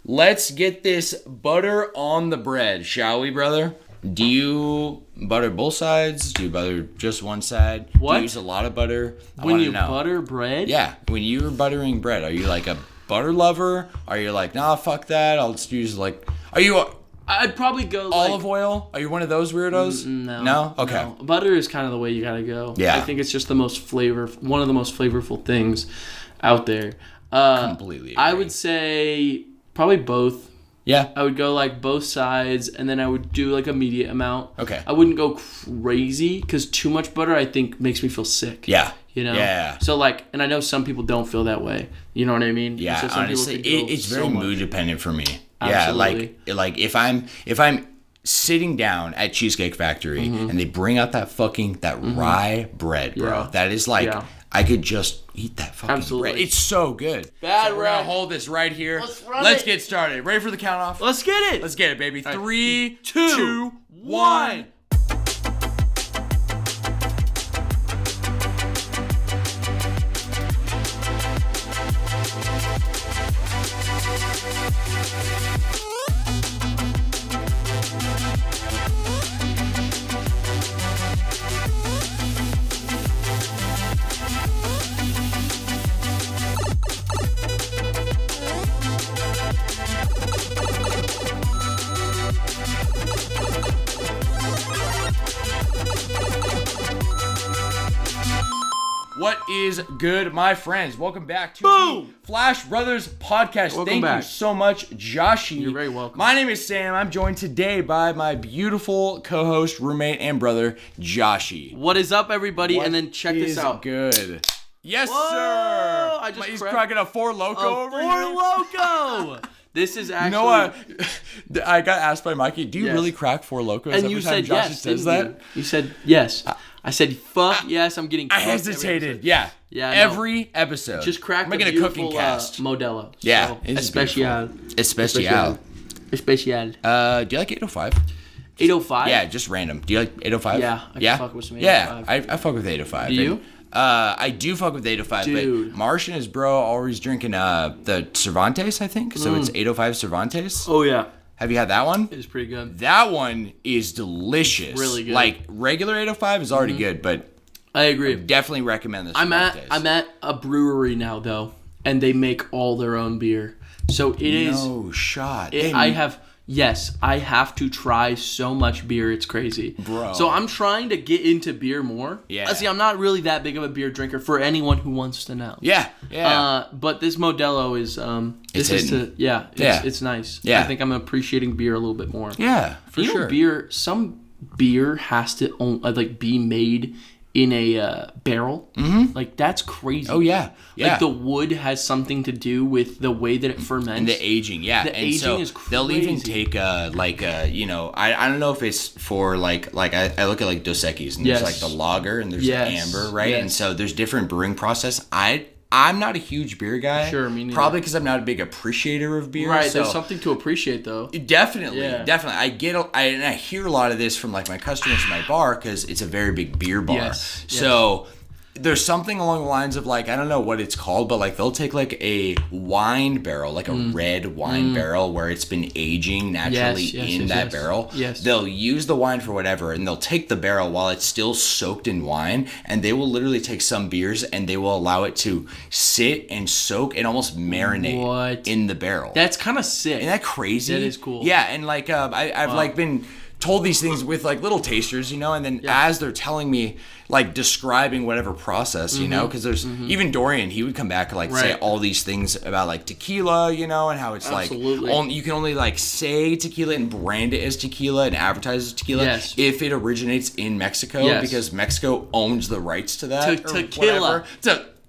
let's get this butter on the bread, shall we, brother? Do you butter both sides? Do you butter just one side? What? Do you use a lot of butter? When you butter bread? Yeah, when you're buttering bread, are you like a butter lover? Are you like, nah, fuck that, I'll just use like... Are you... I'd probably go olive oil? Are you one of those weirdos? No. No? Okay. No. Butter is kind of the way you gotta go. Yeah. I think it's just one of the most flavorful things out there. Completely agree. I would say probably both. Yeah. I would go like both sides, and then I would do like a medium amount. Okay. I wouldn't go crazy, because too much butter I think makes me feel sick. Yeah. You know? Yeah. So like, and I know some people don't feel that way. You know what I mean? Yeah, so some honestly, it's so very much. mood dependent for me. Absolutely. Yeah, like if I'm sitting down at Cheesecake Factory and they bring out that rye bread, bro. Yeah. That is like I could just eat that fucking bread. It's so good. Bad We're gonna hold this right here. Let's get started. Ready for the count off? Let's get it. Let's get it, baby. All right. 3, 2, 1. What is good, my friends? Welcome back to the Flash Brothers podcast. Thank you so much, Joshie. You're very welcome. My name is Sam. I'm joined today by my beautiful co-host, roommate, and brother, Joshie. What is up, everybody? And then check this out. Good. Yes, Whoa! sir. He's cracking a Four Loko over here. Four Loko. This is actually. You know what? I got asked by Mikey, do you really crack Four Lokos? And you said yes. Says that? You said yes. I said fuck yes. I'm getting. I hesitated. Yeah. Yeah. Every episode. Just crack. I'm making a cooking cast. Modelo. Yeah. So, especial. Especial. Do you like 805? 805? Yeah, just random. Do you like 805? Yeah. I fuck with some 805. Yeah, I fuck with 805. Do you? I do fuck with 805, Dude. but Marsh and his bro always drinking the Cervantes, I think. So it's 805 Cervantes. Oh yeah. Have you had that one? It's pretty good. That one is delicious. Really good. Like regular 805 is already good, but I agree. Definitely recommend this. I'm at a brewery now though, and they make all their own beer. So it is no shot. I have to try so much beer. It's crazy. Bro. So I'm trying to get into beer more. Yeah. See, I'm not really that big of a beer drinker for anyone who wants to know. Yeah. But this Modelo is it's nice. Yeah. I think I'm appreciating beer a little bit more. Yeah, for sure. Some beer has to be made in a barrel. Mm-hmm. Like that's crazy. Oh yeah. Like the wood has something to do with the way that it ferments. And the aging, yeah. The aging is crazy. They'll even take I don't know if it's for like I look at like Dos Equis and there's like the lager and there's the amber, right? Yes. And so there's different brewing process. I'm not a huge beer guy. Sure, me neither. Probably because I'm not a big appreciator of beer. Right, there's something to appreciate though. Definitely. I hear a lot of this from like my customers in my bar because it's a very big beer bar. Yes. So there's something along the lines of like, I don't know what it's called, but like they'll take like a wine barrel, like a red wine barrel where it's been aging naturally in that barrel. Yes. They'll use the wine for whatever and they'll take the barrel while it's still soaked in wine and they will literally take some beers and they will allow it to sit and soak and almost marinate in the barrel. That's kind of sick. Isn't that crazy? That is cool. Yeah, and like I've like been told these things with like little tasters, and then as they're telling me, like describing whatever process, because there's even Dorian, he would come back and like say all these things about like tequila, and how it's like you can only like say tequila and brand it as tequila and advertise as tequila if it originates in Mexico because Mexico owns the rights to that. Tequila.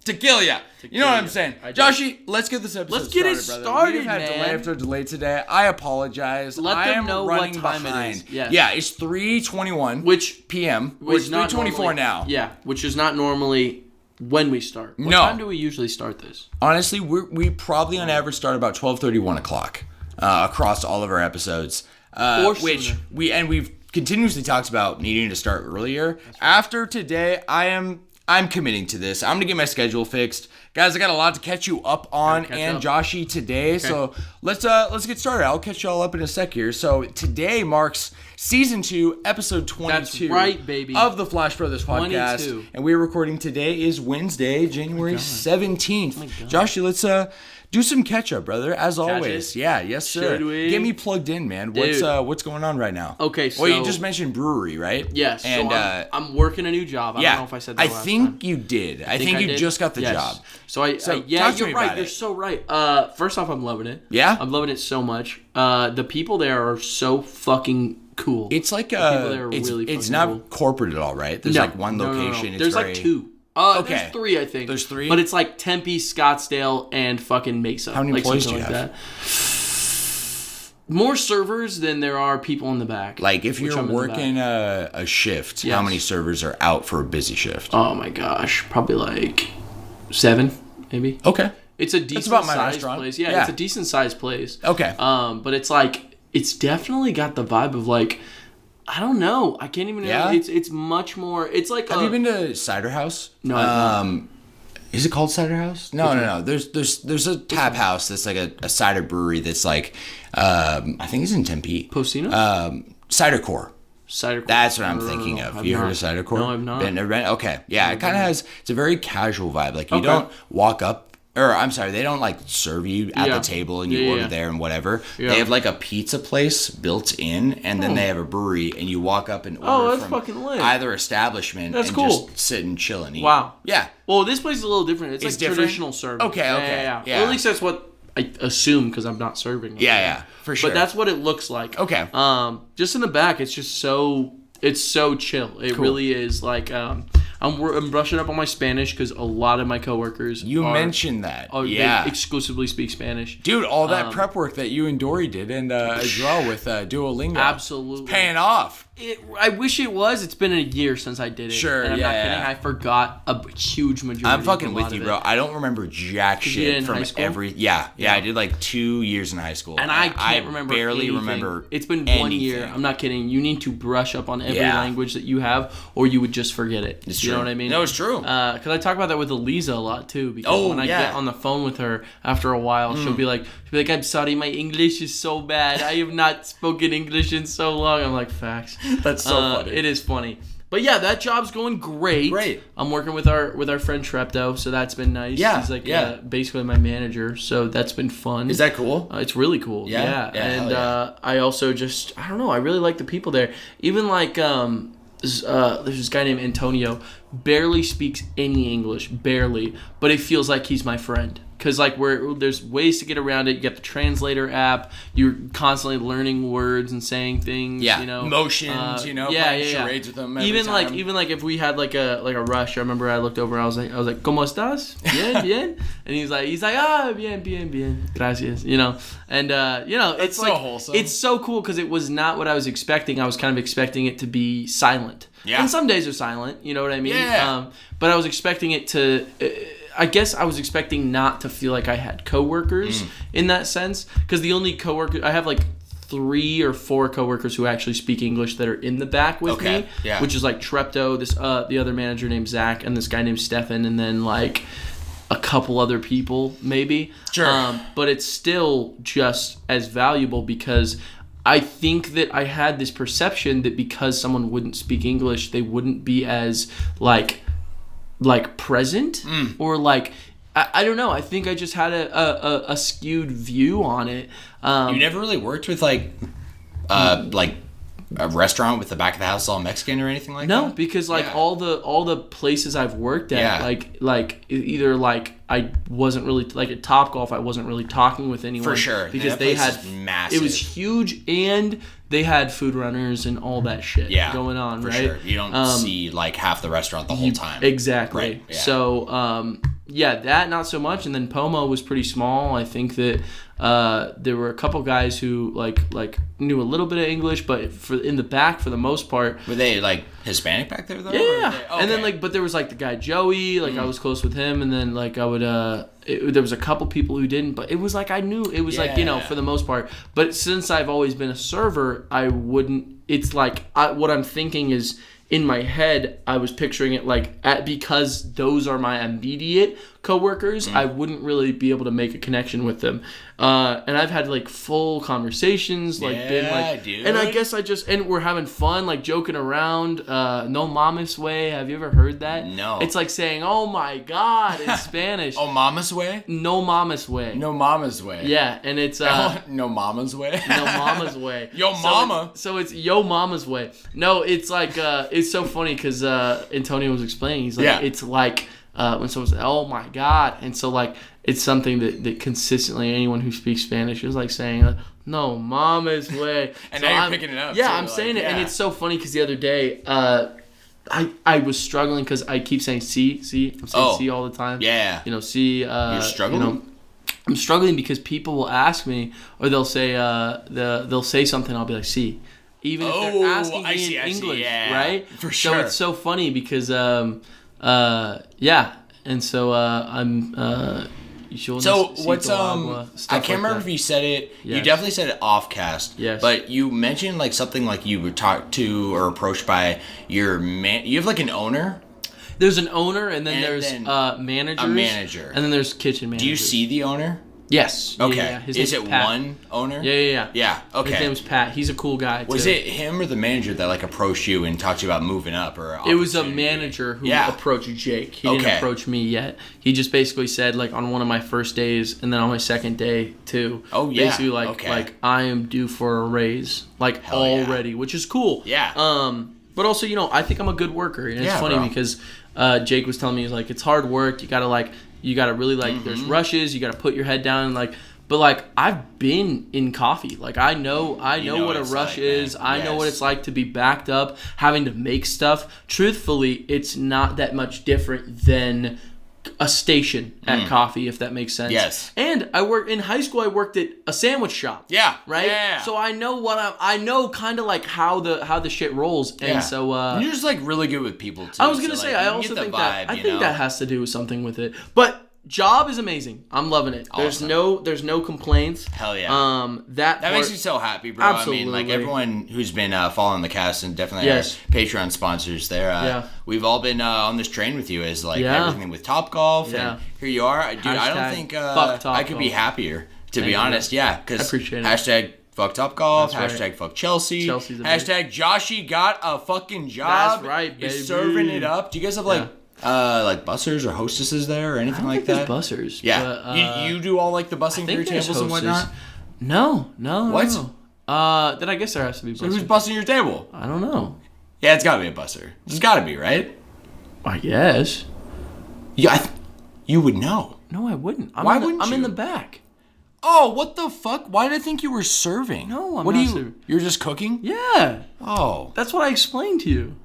Tequila, yeah. You know what I'm saying. Joshie, let's get this episode started, brother. Started, We've had delay after delay today. I apologize. Let them know what time behind. it is. Yes. Yeah, it's 3:21 p.m. It's 3:24 now. Yeah, which is not normally when we start. What time do we usually start this? Honestly, we probably on average start about 12:30, 1 o'clock across all of our episodes. Which we've continuously talked about needing to start earlier. After today, I'm committing to this. I'm going to get my schedule fixed. Guys, I got a lot to catch you up on and Joshie today. Okay. So let's get started. I'll catch y'all up in a sec here. So today marks Season 2, Episode 22. That's right, baby. Of the Flash Brothers podcast. 22. And we're recording today is Wednesday, January 17th. Joshie, let's do some catch up, brother, as always. Yeah, yes, sir. Should we? Get me plugged in, man. What's going on right now? Okay, so... Well, you just mentioned brewery, right? Yes, and, so I'm working a new job. I don't know if I said that last time. I think you did. I think you just got the job. So you're right. You're so right. First off, I'm loving it. Yeah? I'm loving it so much. The people there are so fucking cool. It's like it's not cool. Corporate at all, right? There's like one location. No. There's like two. Okay. There's three, I think. There's three? But it's like Tempe, Scottsdale, and fucking Mesa. How many employees do you have? That. More servers than there are people in the back. Like, if you're working a shift, how many servers are out for a busy shift? Oh, my gosh. Probably like 7, maybe. Okay. It's a decent-sized place. Yeah, it's a decent-sized place. Okay. But it's like, it's definitely got the vibe of like... I don't know. I can't even. Yeah? It's much more. It's like. Have you been to Cider House? No. Is it called Cider House? No. There's a tap house that's like a cider brewery that's like, I think it's in Tempe. Postino? Cider Core. Cider Core. That's what I'm thinking of. You heard of Cider Core? No, I've not. Okay. Yeah, it kind of has. It's a very casual vibe. Like you don't walk up. Or, I'm sorry, they don't, like, serve you at the table and you order there and whatever. Yeah. They have, like, a pizza place built in, and then they have a brewery, and you walk up and order from either establishment just sit and chill and eat. Wow. Yeah. Well, this place is a little different. It's like different? Traditional service. Okay. Yeah. Well, at least that's what I assume, because I'm not serving it. Yeah, for sure. But that's what it looks like. Okay. Just in the back, it's just so... It's so chill. It really is, like... I'm brushing up on my Spanish because a lot of my coworkers mentioned that. They exclusively speak Spanish. Dude, all that prep work that you and Dory did and as well with Duolingo. Absolutely. It's paying off. I wish it was. It's been a year since I did it. Sure, and I'm not kidding. I forgot a huge majority. I'm fucking with you, bro. I don't remember jack shit from every. Yeah. I did like 2 years in high school, and I can't remember. Barely anything. remember. It's been 1 year. I'm not kidding. You need to brush up on every language that you have, or you would just forget it. It's you true. know what I mean? No, it's true. Because I talk about that with Eliza a lot too. Because when I get on the phone with her after a while, she'll be like, "I'm sorry, my English is so bad. I have not spoken English in so long." I'm like, "Facts." That's so funny. It is funny. But yeah, that job's going great. I'm working with our friend Trepto, so that's been nice. Yeah. He's like basically my manager, so that's been fun. Is that cool? It's really cool. Yeah. And I also just, I don't know, I really like the people there. Even like there's this guy named Antonio, barely speaks any English, barely, but it feels like he's my friend. Because like there's ways to get around it. You got the translator app. You're constantly learning words and saying things. Yeah, you know, motions. Playing charades with them. Even like if we had like a rush. I remember I looked over. I was like, ¿Cómo estás? Bien. And he's like, bien, gracias. And it's so like wholesome. It's so cool because it was not what I was expecting. I was kind of expecting it to be silent. Yeah. And some days are silent. You know what I mean? Yeah. But I was expecting it to. I guess I was expecting not to feel like I had coworkers in that sense, because the only coworker I have like 3 or 4 coworkers who actually speak English that are in the back with me, which is like Trepto, this the other manager named Zach, and this guy named Stefan, and then like a couple other people maybe. Sure. But it's still just as valuable because I think that I had this perception that because someone wouldn't speak English, they wouldn't be as like present or like I don't know. I think I just had a skewed view on it. You never really worked with like a restaurant with the back of the house all Mexican or anything like that? No, because like all the places I've worked at, like either like I wasn't really like at Topgolf, I wasn't really talking with anyone for sure because they had massive. It was huge and they had food runners and all that shit going on, for right? Sure. You don't see like half the restaurant the whole time. Exactly. Right. Yeah. So that not so much, and then Pomo was pretty small. I think that there were a couple guys who like knew a little bit of English, but in the back for the most part. Were they like Hispanic back there though? Yeah. Okay. And then but there was like the guy Joey, like I was close with him, and then like I would there was a couple people who didn't, but it was like I knew it was like for the most part. But since I've always been a server, I wouldn't. It's like what I'm thinking is in my head, I was picturing it like because those are my immediate coworkers, I wouldn't really be able to make a connection with them. And I've had like full conversations, like been like, dude. And I guess and we're having fun, like joking around. No mames way. Have you ever heard that? No. It's like saying, "Oh my God" in Spanish. Oh, mama's way? No mames way. No mama's way. Yeah, and it's no mama's way. No mama's way. Yo mama. So it's yo mama's way. No, it's like it's so funny because Antonio was explaining. He's like, it's like when someone says, "Oh my God," and so like it's something that consistently anyone who speaks Spanish is like saying, "No mama's way." And so now you're picking it up. Yeah, too. I'm saying it, and it's so funny because the other day I was struggling because I keep saying "see." I'm saying "see" all the time. Yeah. You know, "see." You're struggling. You know, I'm struggling because people will ask me, or they'll say they'll say something. I'll be like, "See," even if they're asking me in English, right? For sure. So it's so funny because and so I'm. So what's I can't remember if you said it. Yes. You definitely said it off cast. Yes. But you mentioned like something like you were talked to or approached by your man. You have like an owner. There's an owner, and then there's managers. A manager. And then there's kitchen managers. Do you see the owner? Yes. Okay. Yeah. Is it Pat. one owner? Yeah. Yeah. Okay. His name's Pat. He's a cool guy too. Was it him or the manager that like approached you and talked to you about moving up or? It was a manager who approached Jake. He didn't approach me yet. He just basically said like on one of my first days and then on my second day too. Oh yeah. Basically like I am due for a raise like already, which is cool. Yeah. But also I think I'm a good worker, and it's funny because Jake was telling me he's like it's hard work. You gotta really like there's rushes. You gotta put your head down and like. But like I've been in coffee, like I know what a rush is. I know what it's like to be backed up, having to make stuff. Truthfully, it's not that much different than a station at coffee, if that makes sense. Yes. And in high school. I worked at a sandwich shop. Yeah. Right. Yeah. So I know I know kind of like how the shit rolls, and so you're just like really good with people too. I was gonna say I also think that that has to do with something with it, but. Job is amazing. I'm loving it. Awesome. There's no complaints. Hell yeah. That makes me so happy, bro. Absolutely. I mean, like everyone who's been following the cast and definitely our Patreon sponsors there. We've all been on this train with you as like everything with Topgolf. Yeah. And here you are. Dude, I don't think I could be happier, to be honest. Yeah. Because appreciate it. Hashtag fuck Topgolf. That's Hashtag right. fuck Chelsea. Chelsea's hashtag Joshie got a fucking job. That's right, baby. Is serving it up. Do you guys have like bussers or hostesses there or anything like that? There's bussers. Yeah. But, you do all like the bussing for your tables and whatnot? No. What? Then I guess there has to be bussers. So who's bussing your table? I don't know. Yeah, it's gotta be a busser. It's gotta be, right? I guess. Yeah, you would know. No, I wouldn't. Why wouldn't I'm you? in the back. Oh, what the fuck? Why did I think you were serving? No, I'm what not are you? serving. You're just cooking? Yeah. Oh. That's what I explained to you.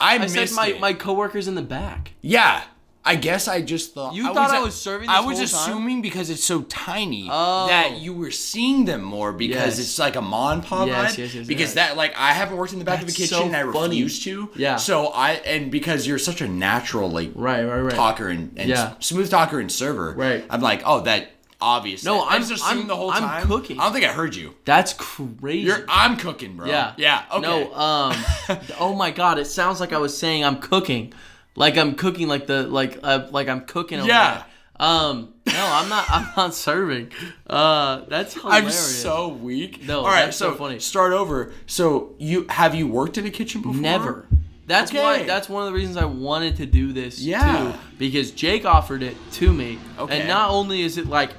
I said missed my coworker's in the back. Yeah. I guess I just thought... You thought I was serving this I was whole assuming time? because it's so tiny that you were seeing them more because it's like a ma and pa vibe. Yes. Because that, like, I haven't worked in the back of a kitchen so and I funny. refuse to. Yeah. So and because you're such a natural, like, right. talker and smooth talker and server. Right. I'm like, oh, that... Obviously. No, I just assumed the whole time. I'm cooking. I don't think I heard you. That's crazy. I'm cooking, bro. Yeah. Yeah. Okay. No, oh my God, it sounds like I was saying I'm cooking. Like I'm cooking like I'm cooking over there. No, I'm not serving. That's hilarious. I'm so weak. No, all right, that's so funny. Start over. So have you worked in a kitchen before? Never. That's why. That's one of the reasons I wanted to do this too, because Jake offered it to me, and not only is it like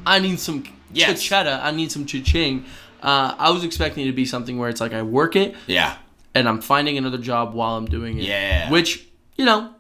I need some chichetta, I need some cha-ching. I was expecting it to be something where it's like I work it, and I'm finding another job while I'm doing it, which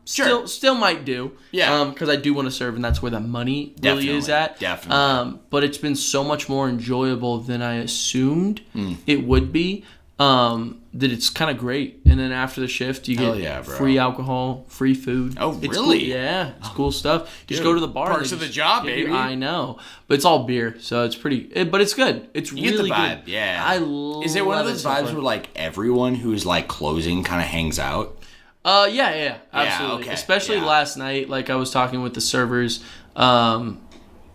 still might do, because I do want to serve, and that's where the money really is at, definitely. But it's been so much more enjoyable than I assumed it would be. That it's kind of great, and then after the shift you get free alcohol, free food. Oh, it's really? Cool. Yeah, it's cool stuff. Just go to the bar. Perks of the job, baby. I know, but it's all beer, so it's pretty. But it's good. It's you really get the vibe. good. Yeah. I love. Is it one of those vibes where like everyone who's like closing kind of hangs out? Yeah, absolutely. Okay. Especially last night, like I was talking with the servers.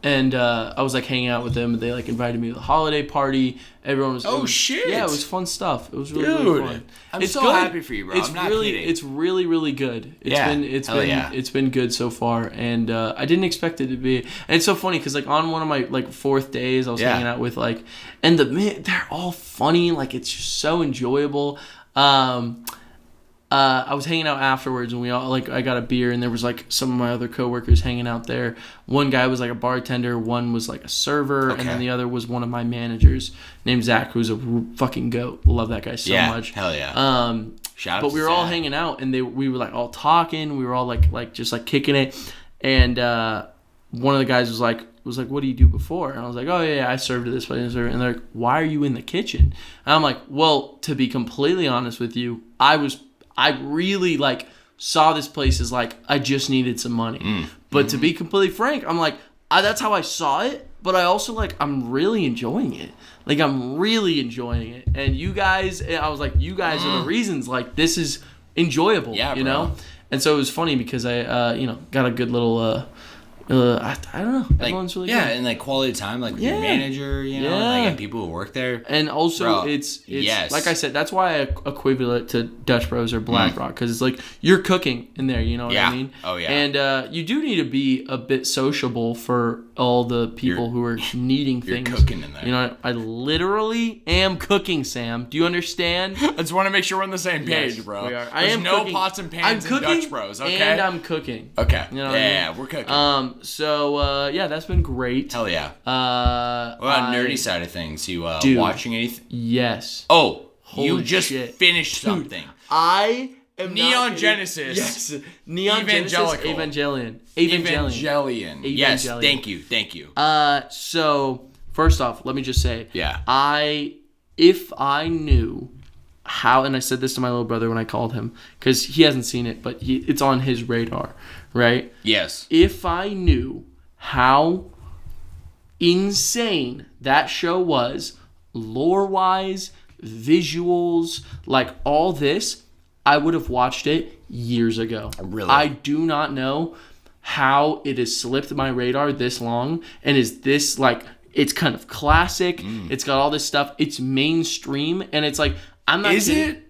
And I was like hanging out with them, and they like invited me to the holiday party. Everyone was shit! Yeah, it was fun stuff. It was really fun. I'm so happy for you, bro. I'm not kidding. It's really good. It's been good so far, and I didn't expect it to be. And it's so funny because like on one of my like 4th days, I was hanging out with like, and they're all funny. Like it's just so enjoyable. I was hanging out afterwards, and we all like I got a beer, and there was like some of my other coworkers hanging out there. One guy was like a bartender, one was like a server, and then the other was one of my managers named Zach, who's a fucking goat. Love that guy so much. Hell yeah. Shout out. But we were all hanging out, and we were like all talking. We were all like just like kicking it, and one of the guys was like, what do you do before? And I was like, oh yeah, I served at this place. And they're like, why are you in the kitchen? And I'm like, well, to be completely honest with you, I really like saw this place as like I just needed some money. But to be completely frank, I'm like, that's how I saw it. But I also like I'm really enjoying it. Like I'm really enjoying it. And you guys, I was like, you guys are the reasons. Like this is enjoyable. Yeah, you know. And so it was funny because I got a good little. I don't know. Everyone's really good. And like quality time, like with your manager, you know, like and people who work there. And also, it's like I said, that's why I equivalent to Dutch Bros or Black Rock, because it's like you're cooking in there. You know what I mean? Oh yeah. And you do need to be a bit sociable for all the people who are needing things. You're cooking in there. You know, I literally am cooking, Sam. Do you understand? I just want to make sure we're on the same page, yes, bro. We are. There's no pots and pans in Dutch Bros. Okay. And I'm cooking. Okay. You know what I mean? Yeah, we're cooking. So that's been great. Hell yeah. What about nerdy side of things? You watching anything? Yes. Oh, holy you just shit. finished something. I am Neon Genesis. Yes. Neon Genesis Evangelion. Evangelion. Yes. Thank you. So first off, let me just say, if I knew how, and I said this to my little brother when I called him, because he hasn't seen it, but it's on his radar, right? Yes. If I knew how insane that show was, lore-wise, visuals, like all this, I would have watched it years ago. Really? I do not know how it has slipped my radar this long, and is this like, it's kind of classic, it's got all this stuff, it's mainstream, and it's like, I'm not kidding. Is it?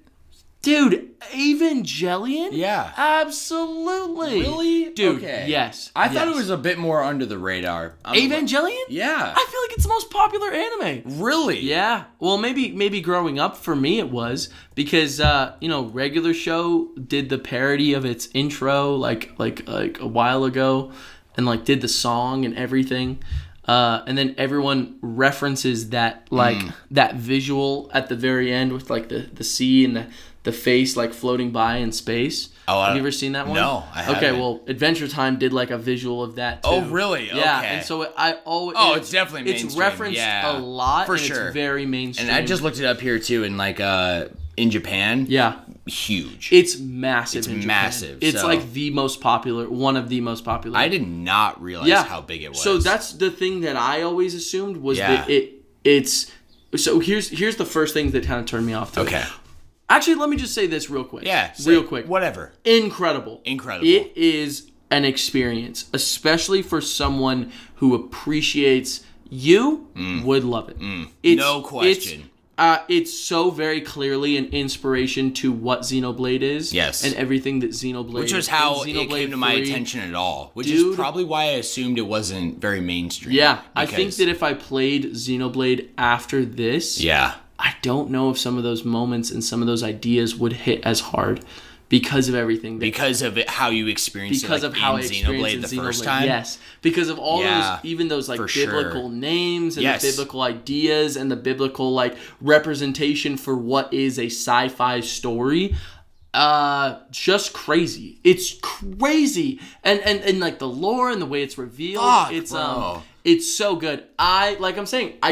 Dude, Evangelion? Yeah. Absolutely. Really? Dude, okay. Yes. I thought it was a bit more under the radar. Evangelion? Yeah. I feel like it's the most popular anime. Really? Yeah. Well, maybe growing up for me it was because regular show did the parody of its intro like a while ago, and like did the song and everything. And then everyone references that that visual at the very end with like the sea and the face like floating by in space. Oh, have you ever seen that one? No, I haven't. Okay, well, Adventure Time did like a visual of that too. Oh, really? Yeah, okay. and so I always. Oh, it's definitely mainstream. It's referenced a lot, for and sure. It's very mainstream. And I just looked it up here too, and like in Japan. Yeah. Huge. It's massive. It's massive. It's like the most popular, one of the most popular. I did not realize how big it was. So that's the thing that I always assumed was that it's. So here's the first thing that kind of turned me off. Okay. Actually, let me just say this real quick. Yeah. Real quick. Whatever. Incredible. It is an experience, especially for someone who appreciates you. Would love it. No question. It's so very clearly an inspiration to what Xenoblade is. Yes. And everything that Xenoblade... Which was how it came to my attention at all. Which is probably why I assumed it wasn't very mainstream. Yeah. I think that if I played Xenoblade after this... Yeah. I don't know if some of those moments and some of those ideas would hit as hard because of everything. Because of how you experienced because it of how I Xenoblade the first time? Yes. Because of all those, even those like biblical names and the biblical ideas and the biblical like representation for what is a sci-fi story. Just crazy. It's crazy. And like the lore and the way it's revealed. It's so good. I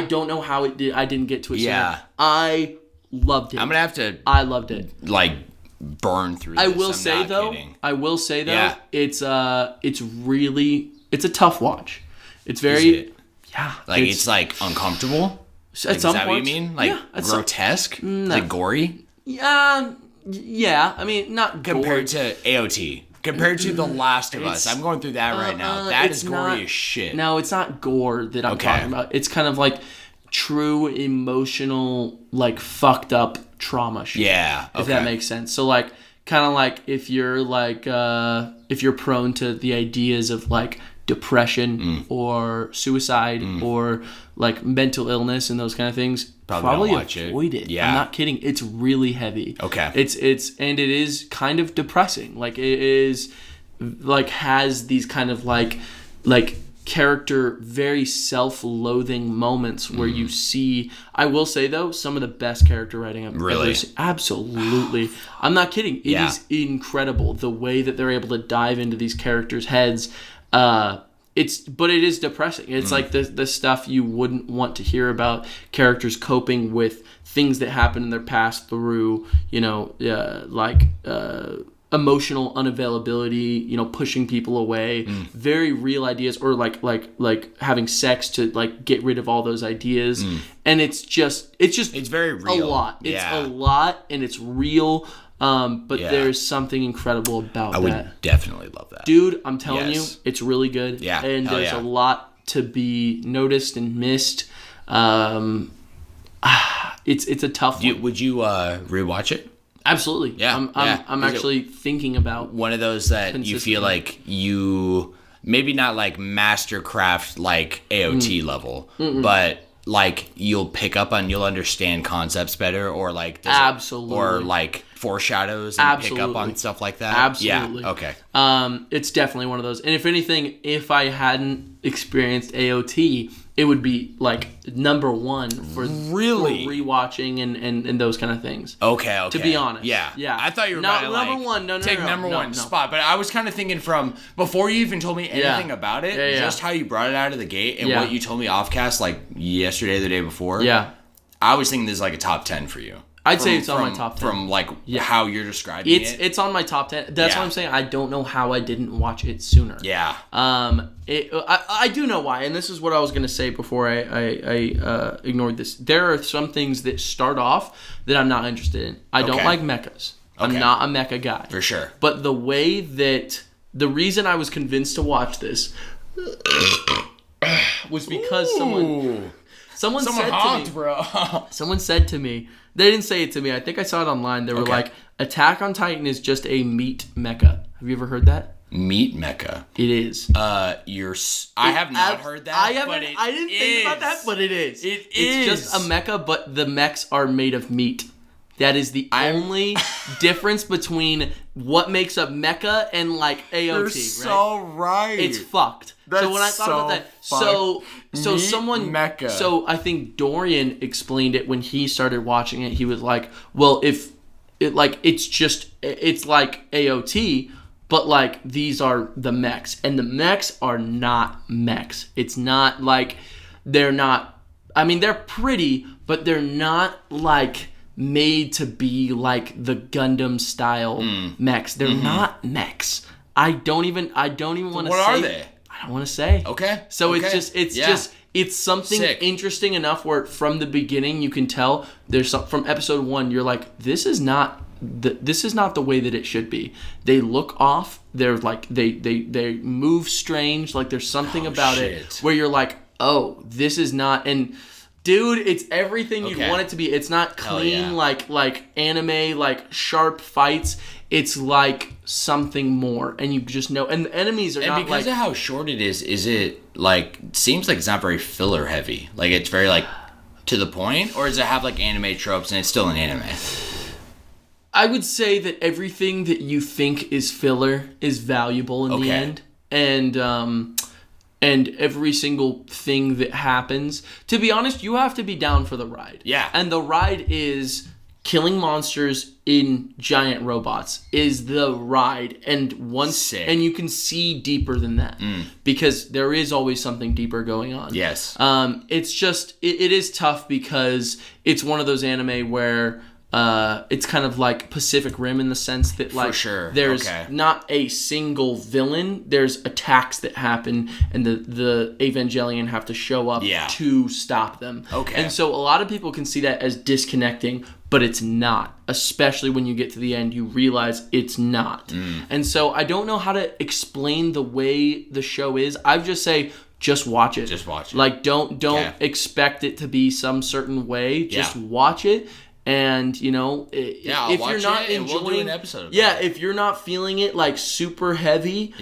don't know how it did. I didn't get to it. Yeah. Sooner. I loved it. I'm gonna have to. I loved it. Like burn through. I will say though. It's a tough watch. It's very it's like uncomfortable. At some point, is that what you mean? Like grotesque? Like gory? Yeah. I mean, not compared to AOT. compared to The Last of Us. I'm going through that right now. That is gory as shit. No, it's not gore that I'm talking about. It's kind of like true emotional, like fucked up trauma shit. Yeah, if that makes sense. So like, kind of like if you're like if you're prone to the ideas of like depression or suicide or like mental illness and those kind of things, probably avoid it. Yeah. I'm not kidding. It's really heavy. Okay. It is kind of depressing. Like it is like has these kind of like character very self-loathing moments where you see, I will say though, some of the best character writing I've ever seen. Absolutely. I'm not kidding. It is incredible the way that they're able to dive into these characters' heads. But it is depressing. It's like the stuff you wouldn't want to hear about characters coping with things that happen in their past through, emotional unavailability, pushing people away, very real ideas, or like having sex to like get rid of all those ideas. And it's very real. A lot. It's a lot and it's real. But there's something incredible about that. I would definitely love that. Dude, I'm telling you, it's really good. Yeah. And there's a lot to be noticed and missed. It's a tough one. Would you rewatch it? Absolutely. Yeah. I'm actually thinking about one of those that you feel like you maybe not like mastercraft like AOT level, but like you'll understand concepts better, or like absolutely, or like foreshadows and pick up on stuff like that. Absolutely. Yeah. Okay. It's definitely one of those. And if anything, if I hadn't experienced AOT, it would be like number one for rewatching and those kind of things. Okay. To be honest. Yeah. Yeah. I thought you were about to number one. No, take number one spot, but I was kind of thinking from before you even told me anything about it, just how you brought it out of the gate and what you told me offcast like yesterday, the day before. Yeah. I was thinking this is like a top 10 for you. I'd say it's on my top 10. From like how you're describing it. It's on my top 10. That's what I'm saying. I don't know how I didn't watch it sooner. Yeah. I do know why, and this is what I was going to say before I ignored this. There are some things that start off that I'm not interested in. I don't like mechas. I'm not a mecha guy. For sure. But the way that... The reason I was convinced to watch this was because someone said honked, to me... bro. Someone said to me... They didn't say it to me. I think I saw it online. They were like, Attack on Titan is just a meat mecha. Have you ever heard that? Meat mecha. It is. I have not heard that. I didn't think about that, but it is. It's just a mecha, but the mechs are made of meat. That is the only difference between what makes a mecha and like AOT. You're so right. It's fucked. That's so when I thought about that, so mecha. So I think Dorian explained it when he started watching it. He was like, "Well, if it like it's like AOT, but like these are the mechs, and the mechs are not mechs. It's not like they're not. I mean, they're pretty, but they're not like." Made to be like the Gundam style mechs. They're not mechs. I don't even want to say. What are they? I don't want to say. Okay. So it's something interesting enough where from the beginning you can tell there's some, from episode 1 you're like, this is not the way that it should be. They look off. They're like they move strange. Like there's something about it where you're like, oh, this is not. And dude, it's everything you'd want it to be. It's not clean like anime, like sharp fights. It's like something more, and you just know. And the enemies are not like... And because of how short it is it like... Seems like it's not very filler heavy. Like it's very like to the point, or does it have like anime tropes and it's still an anime? I would say that everything that you think is filler is valuable in the end. And every single thing that happens, to be honest, you have to be down for the ride. Yeah. And the ride is killing monsters in giant robots is the ride. And and you can see deeper than that because there is always something deeper going on. Yes. It's just, it is tough because it's one of those anime where it's kind of like Pacific Rim in the sense that like For sure. there's Okay. not a single villain. There's attacks that happen, and the Evangelion have to show up to stop them. Okay. And so a lot of people can see that as disconnecting, but it's not. Especially when you get to the end, you realize it's not. And so I don't know how to explain the way the show is. I would just say, just watch it. Just watch it. Like, don't expect it to be some certain way. Just watch it. And, you know, if you're not enjoying, we'll do an episode of if you're not feeling it like super heavy,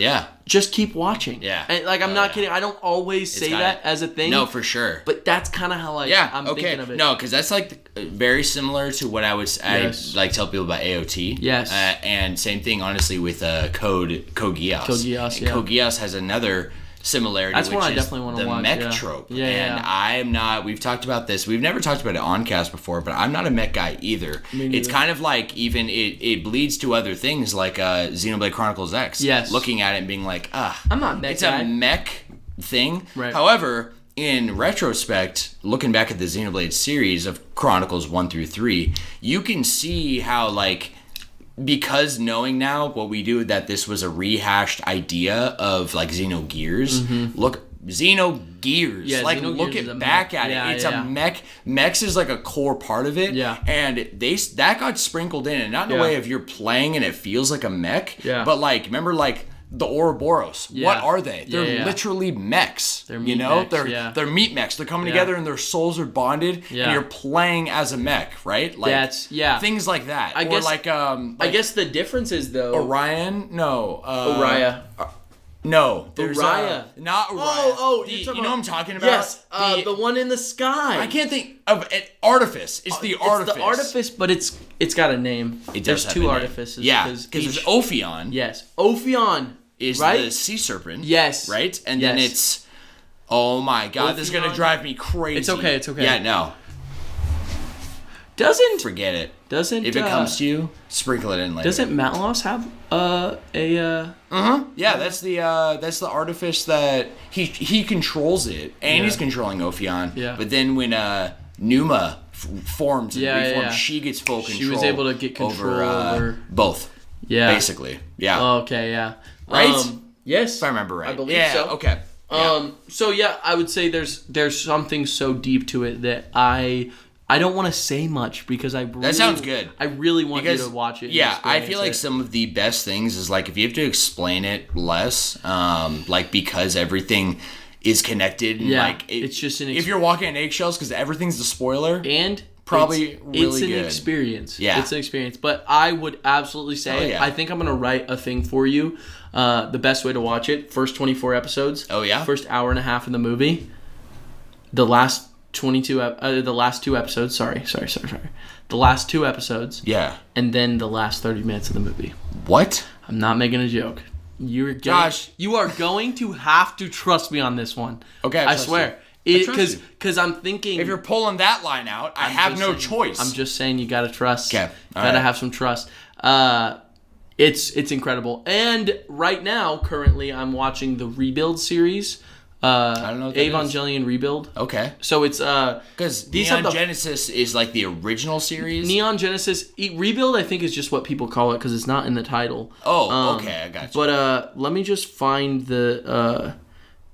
just keep watching. And, like, I'm not kidding. I don't always say that as a thing. No, for sure. But that's kind of how I'm thinking of it. No, because that's like very similar to what I like tell people about AOT. Yes. And same thing, honestly, with Code Geass. Code Geass, Code Geass has another similarity. That's which one I is definitely want to watch. The mech trope. And I'm not. We've talked about this. We've never talked about it on cast before, but I'm not a mech guy either. It's kind of like even it bleeds to other things like Xenoblade Chronicles X. Yes. Looking at it and being like, I'm not mech guy. It's a mech thing. Right. However, in retrospect, looking back at the Xenoblade series of Chronicles 1 through 3, you can see how like. Because knowing now what we do, that this was a rehashed idea of like Xenogears. Look, Xenogears. Like, Xenogears look back at it. It's a mech. Mechs is like a core part of it. And that got sprinkled in, and not in a way of you're playing and it feels like a mech. But like, remember like the Ouroboros. What are they? They're literally mechs. They're meat mechs, they're meat mechs. They're coming together and their souls are bonded, and you're playing as a mech, right? Like that's things like that. I guess the difference is though Orion. No. Oriya. No, there's Uriah. Not Uriah. You know what I'm talking about? Yes, the one in the sky. I can't think of it. Artifice. It's the Artifice. It's the Artifice, but it's got a name. There's two Artifices. Yeah, because there's Ophion. Yes, Ophion is the sea serpent. Yes. Right? And then it's... Oh my god, this is going to drive me crazy. It's okay. Yeah, no. Forget it. If it comes to you, sprinkle it in later. Doesn't Matlos have Yeah, that's the Artifice that he controls it, and he's controlling Ophion. Yeah. But then when Numa forms and reforms, she gets full control. She was able to get control over both. Yeah. Basically. Yeah. Okay, yeah. Right? Yes. If I remember right. I believe so. Okay. Yeah. So yeah, I would say there's something so deep to it that I don't want to say much because that sounds good. I really want you to watch it. Yeah, I feel like some of the best things is like if you have to explain it less, like because everything is connected. And like it's just if you're walking on eggshells because everything's the spoiler and. Probably it's an experience. Yeah. It's an experience. But I would absolutely say, I think I'm going to write a thing for you. The best way to watch it, first 24 episodes. Oh, yeah? First hour and a half of the movie. The last 22, the last two episodes. Sorry. The last two episodes. Yeah. And then the last 30 minutes of the movie. What? I'm not making a joke. Josh. You are going to have to trust me on this one. Okay. I swear. You. Because I'm thinking... If you're pulling that line out, I have no choice. I'm just saying you got to trust. Okay. Gotta have some trust. It's incredible. And right now, currently, I'm watching the Rebuild series. I don't know what that Evangelion Rebuild. Okay. So it's... Because Neon Genesis is like the original series? Neon Genesis... Rebuild, I think, is just what people call it because it's not in the title. Oh, okay. I got you. But let me just find the...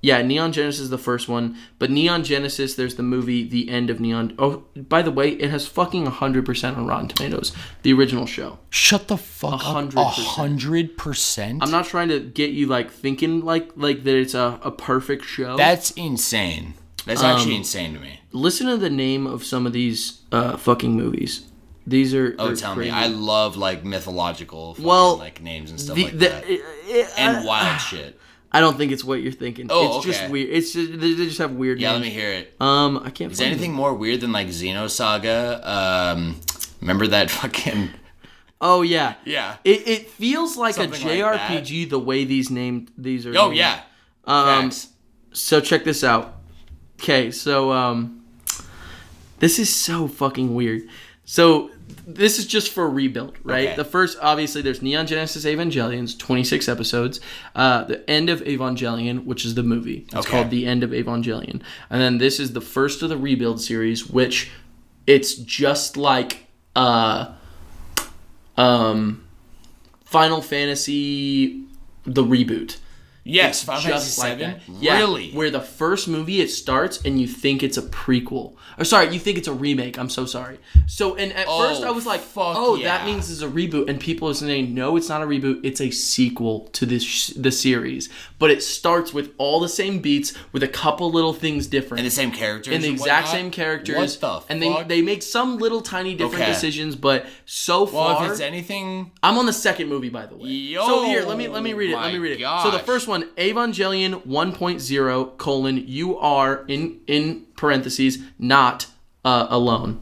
Yeah, Neon Genesis is the first one. But Neon Genesis, there's the movie The End of Neon... Oh, by the way, it has fucking 100% on Rotten Tomatoes. The original show. Shut the fuck 100%. up. 100%? I'm not trying to get you, like, thinking like that it's a perfect show. That's insane. That's actually insane to me. Listen to the name of some of these fucking movies. These are tell crazy. me. I love, like, mythological fucking, like, names and stuff like that. And wild shit. I don't think it's what you're thinking. Oh, it's just weird. It's just, they just have weird names. Yeah, let me hear it. I can't. Is anything more weird than like Xenosaga? Remember that fucking? Oh yeah. Yeah. It feels like something a JRPG like the way these are. Oh named. yeah. Facts. So check this out. Okay, so this is so fucking weird. So this is just for Rebuild, right? Okay. The first, obviously, there's Neon Genesis Evangelion's 26 episodes. The End of Evangelion, which is the movie. It's called The End of Evangelion. And then this is the first of the Rebuild series, which it's just like Final Fantasy, the reboot. Yes, Final Fantasy like VII? that. Yeah, Really? where the first movie, it starts and you think it's a prequel. Or sorry, you think it's a remake. I'm so sorry. So, and at first I was like, that means it's a reboot. And people are saying, no, it's not a reboot. It's a sequel to the series. But it starts with all the same beats with a couple little things different. And the same characters? And the exact same characters. What the fuck? And they make some little tiny different decisions, but so far... Well, if it's anything... I'm on the second movie, by the way. Yo, so here, let me read it. Let me read it. Gosh. So the first one, Evangelion 1.0, you are, in parentheses, not alone.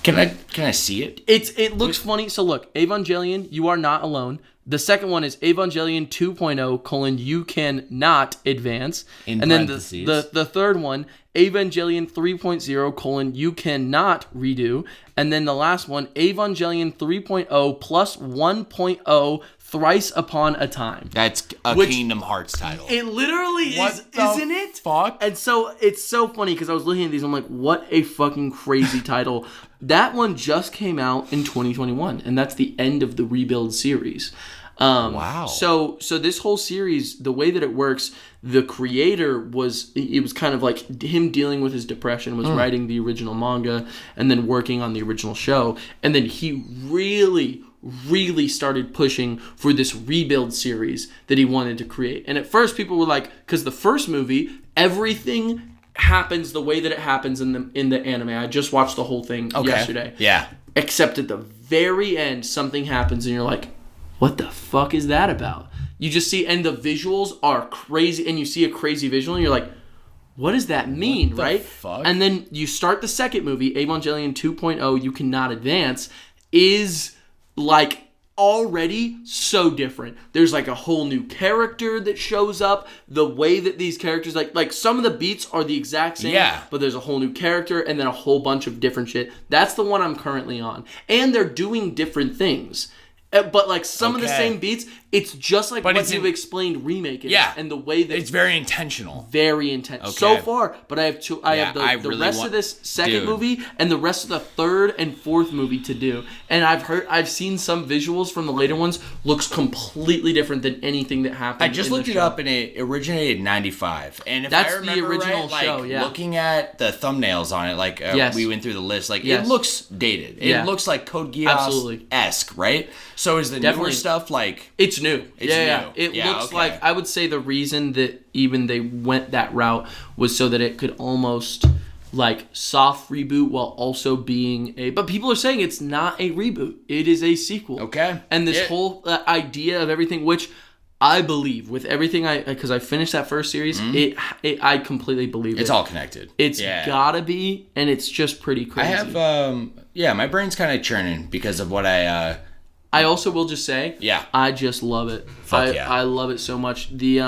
Can I see it? It looks funny. So look, Evangelion, you are not alone. The second one is Evangelion 2.0, you cannot advance. In and then parentheses. the third one, Evangelion 3.0, you cannot redo. And then the last one, Evangelion 3.0 plus 1.0, thrice upon a time. That's a Kingdom Hearts title. It literally is, isn't it? Fuck? And so it's so funny because I was looking at these, I'm like, what a fucking crazy title. That one just came out in 2021, and that's the end of the Rebuild series. Wow. So this whole series, the way that it works, the creator it was kind of like him dealing with his depression, was writing the original manga and then working on the original show. And then he really started pushing for this Rebuild series that he wanted to create. And at first people were like, because the first movie, everything happens the way that it happens in the anime. I just watched the whole thing yesterday. Yeah. Except at the very end, something happens and you're like, what the fuck is that about? You just see, and the visuals are crazy, and you see a crazy visual and you're like, what does that mean, what the right? Fuck? And then you start the second movie, Evangelion 2.0, you cannot advance, is like already so different. There's like a whole new character that shows up. The way that these characters, like some of the beats are the exact same, but there's a whole new character and then a whole bunch of different shit. That's the one I'm currently on. And they're doing different things. But like some of the same beats, it's just like what you've explained remake is. Yeah. And the way that it's very intentional. Very intense. Okay. So far, but I have the really rest of this second movie and the rest of the third and fourth movie to do. And I've seen some visuals from the later ones, looks completely different than anything that happened. I just looked it up and it originated in 95. And if that's I remember the original right, show, looking at the thumbnails on it, we went through the list, it looks dated. It looks like Code Geass-esque, right? So is the newer stuff like... It's new. It's new. It looks like... I would say the reason that even they went that route was so that it could almost like soft reboot while also being a... But people are saying it's not a reboot. It is a sequel. Okay. And this whole idea of everything, which I believe with everything because I finished that first series, I completely believe it's all connected. It's gotta be, and it's just pretty crazy. I have... my brain's kind of churning because of what I also will just say, I just love it. I love it so much. The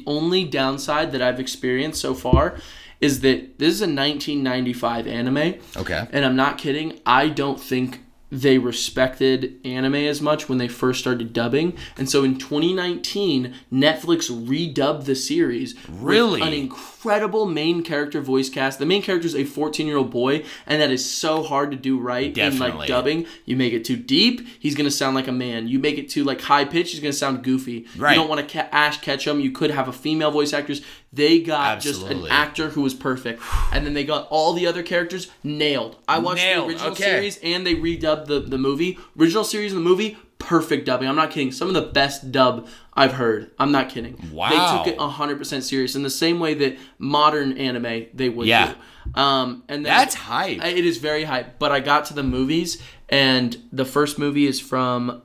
only downside that I've experienced so far is that this is a 1995 anime. Okay. And I'm not kidding. I don't think they respected anime as much when they first started dubbing. And so in 2019, Netflix redubbed the series. Really? With an incredible main character voice cast. The main character is a 14-year-old boy, and that is so hard to do right in like dubbing. You make it too deep, he's going to sound like a man. You make it too like high pitch, he's going to sound goofy. Right. You don't want to Ash Ketchum. You could have a female voice actress. They got just an actor who was perfect. And then they got all the other characters nailed. I watched the original series and they redubbed the movie. Original series and the movie, perfect dubbing. I'm not kidding. Some of the best dub I've heard. I'm not kidding. Wow. They took it 100% serious in the same way that modern anime they would do. And then, that's hype. It is very hype. But I got to the movies, and the first movie is from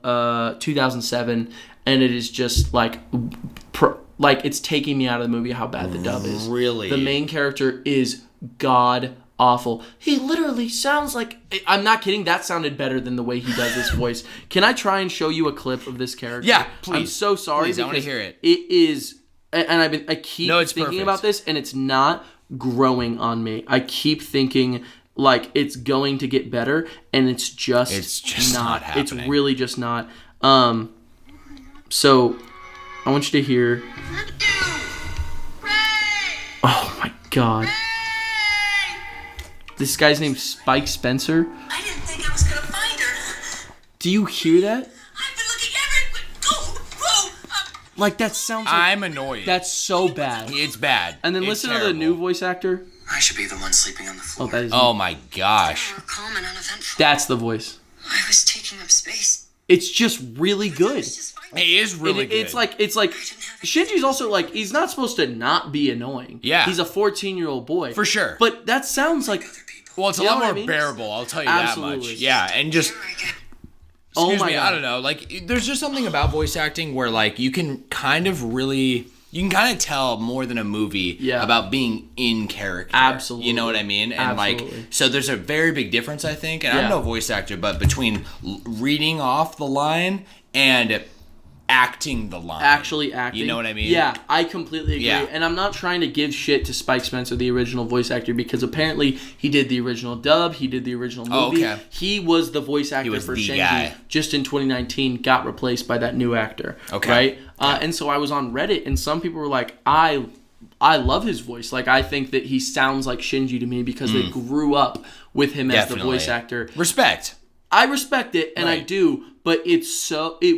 2007, and it is just like it's taking me out of the movie how bad the dub is. Really? The main character is god awful. He literally sounds like... I'm not kidding. That sounded better than the way he does his voice. Can I try and show you a clip of this character? Yeah, please. I'm so sorry. Please, I want to hear it. It is... And I keep thinking about this, and it's not growing on me. I keep thinking like it's going to get better, and it's just not happening. It's really just not. So I want you to hear... Oh my god. This guy's name's Spike Spencer. I didn't think I was gonna find Do you hear that? I've been looking everywhere. Like, that sounds like... I'm annoyed. That's so bad. It's bad. And then listen to the new voice actor. I should be the one sleeping on the floor. Oh, that is... Oh my gosh. More calm and uneventful. That's the voice. I was taking up space. It's just really good. It's just fine. It is really good. It's like Shinji's also like, he's not supposed to not be annoying. Yeah. He's a 14-year-old boy. For sure. But that sounds like... Well, it's a You know lot what more I mean? bearable, I'll tell you Absolutely. that much. Yeah, and just... Oh Excuse my me, God. I don't know. Like, there's just something about voice acting where, like, you can kind of tell more than a movie about being in character. Absolutely. You know what I mean? And, Absolutely. like, so there's a very big difference, I think. And I'm no voice actor, but between reading off the line and acting the line. Actually acting. You know what I mean? Yeah, I completely agree. Yeah. And I'm not trying to give shit to Spike Spencer, the original voice actor, because apparently he did the original dub, he did the original movie. Oh, okay. He was the voice actor for the Shinji. guy. Just in 2019, got replaced by that new actor. Okay. Right? And so I was on Reddit, and some people were like, I love his voice. Like, I think that he sounds like Shinji to me because they grew up with him as the voice actor. Respect. I respect it, and I Right. do, but it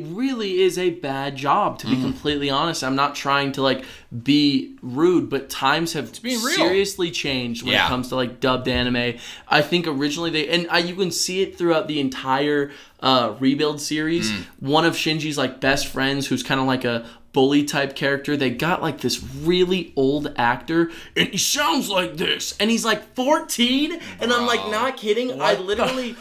really is a bad job, to be completely honest. I'm not trying to, like, be rude, but times have being real. seriously changed when it comes to, like, dubbed anime. I think originally you can see it throughout the entire Rebuild series. One of Shinji's, like, best friends, who's kind of like a bully type character, they got like this really old actor, and he sounds like this, and he's like 14, and I'm like, not kidding. I literally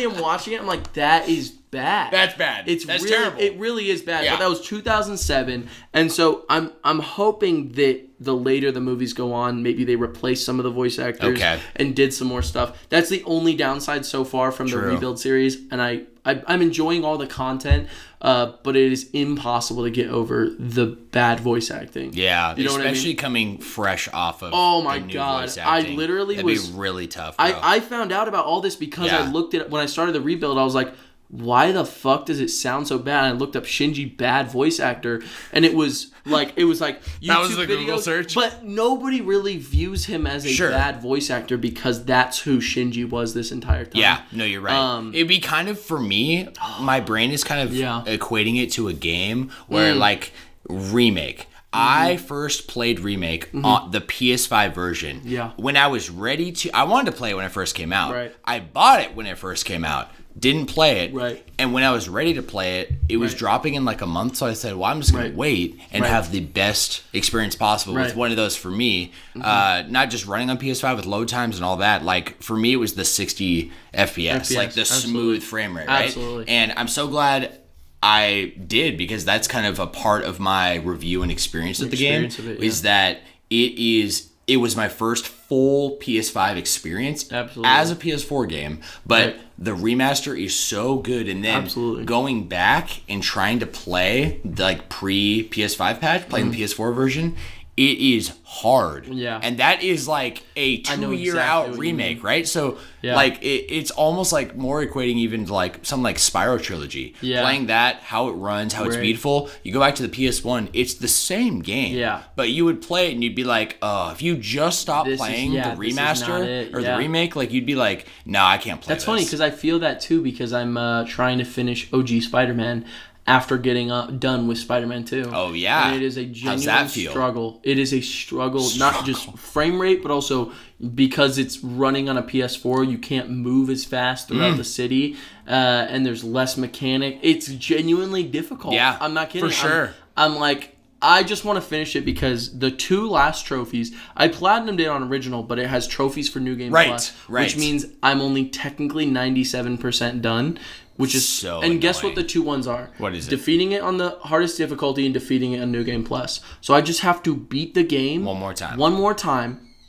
am watching it. I'm like, that is bad. That's bad. That's really terrible. It really is bad. Yeah. But that was 2007, and so I'm hoping that the later the movies go on, maybe they replace some of the voice actors and did some more stuff. That's the only downside so far from the Rebuild series, and I'm enjoying all the content, but it is impossible to get over the bad voice acting. Yeah, you know especially what I mean? coming fresh off of my the new God. voice acting. I literally That'd be really tough, bro. I found out about all this because I looked at when I started the Rebuild. I was like, why the fuck does it sound so bad? And I looked up Shinji bad voice actor, and it was like YouTube that was the videos, Google search? But nobody really views him as a bad voice actor because that's who Shinji was this entire time. Yeah, no, you're right. It'd be kind of, for me, my brain is kind of equating it to a game where, like, Remake. I first played Remake on the PS5 version. Yeah. When I was ready to... I wanted to play it when it first came out. Right. I bought it when it first came out. Didn't play it. Right. And when I was ready to play it, it was dropping in like a month. So I said, well, I'm just going to wait and have the best experience possible with one of those for me. Not just running on PS5 with load times and all that. Like, for me, it was the 60 FPS. Like the smooth frame rate, right? Absolutely. And I'm so glad I did, because that's kind of a part of my review and experience of the game. Is that it was my first full PS5 experience as a PS4 game, but the remaster is so good. And then going back and trying to play the, like, pre-PS5 patch, playing the PS4 version, it is hard. Yeah. And that is like a 2-year out remake, right? So like it's almost like more equating even to like something like Spyro Trilogy. Yeah. Playing that, how it runs, how it's beautiful. You go back to the PS1, it's the same game. Yeah. But you would play it and you'd be like, if you just stop playing the remaster or the remake, like you'd be like, no, I can't play That's funny because I feel that too, because I'm trying to finish OG Spider-Man after getting done with Spider-Man 2. Oh, yeah. And it is a genuine struggle. It is a struggle, not just frame rate, but also because it's running on a PS4, you can't move as fast throughout the city, and there's less mechanic. It's genuinely difficult. Yeah, I'm not kidding. For sure. I'm like, I just want to finish it because the 2 last trophies, I platinumed it on original, but it has trophies for New Game Plus, which means I'm only technically 97% done. Which is so and annoying. Guess what the 2 ones are? What is it? Defeating it on the hardest difficulty and defeating it on New Game Plus. So I just have to beat the game one more time.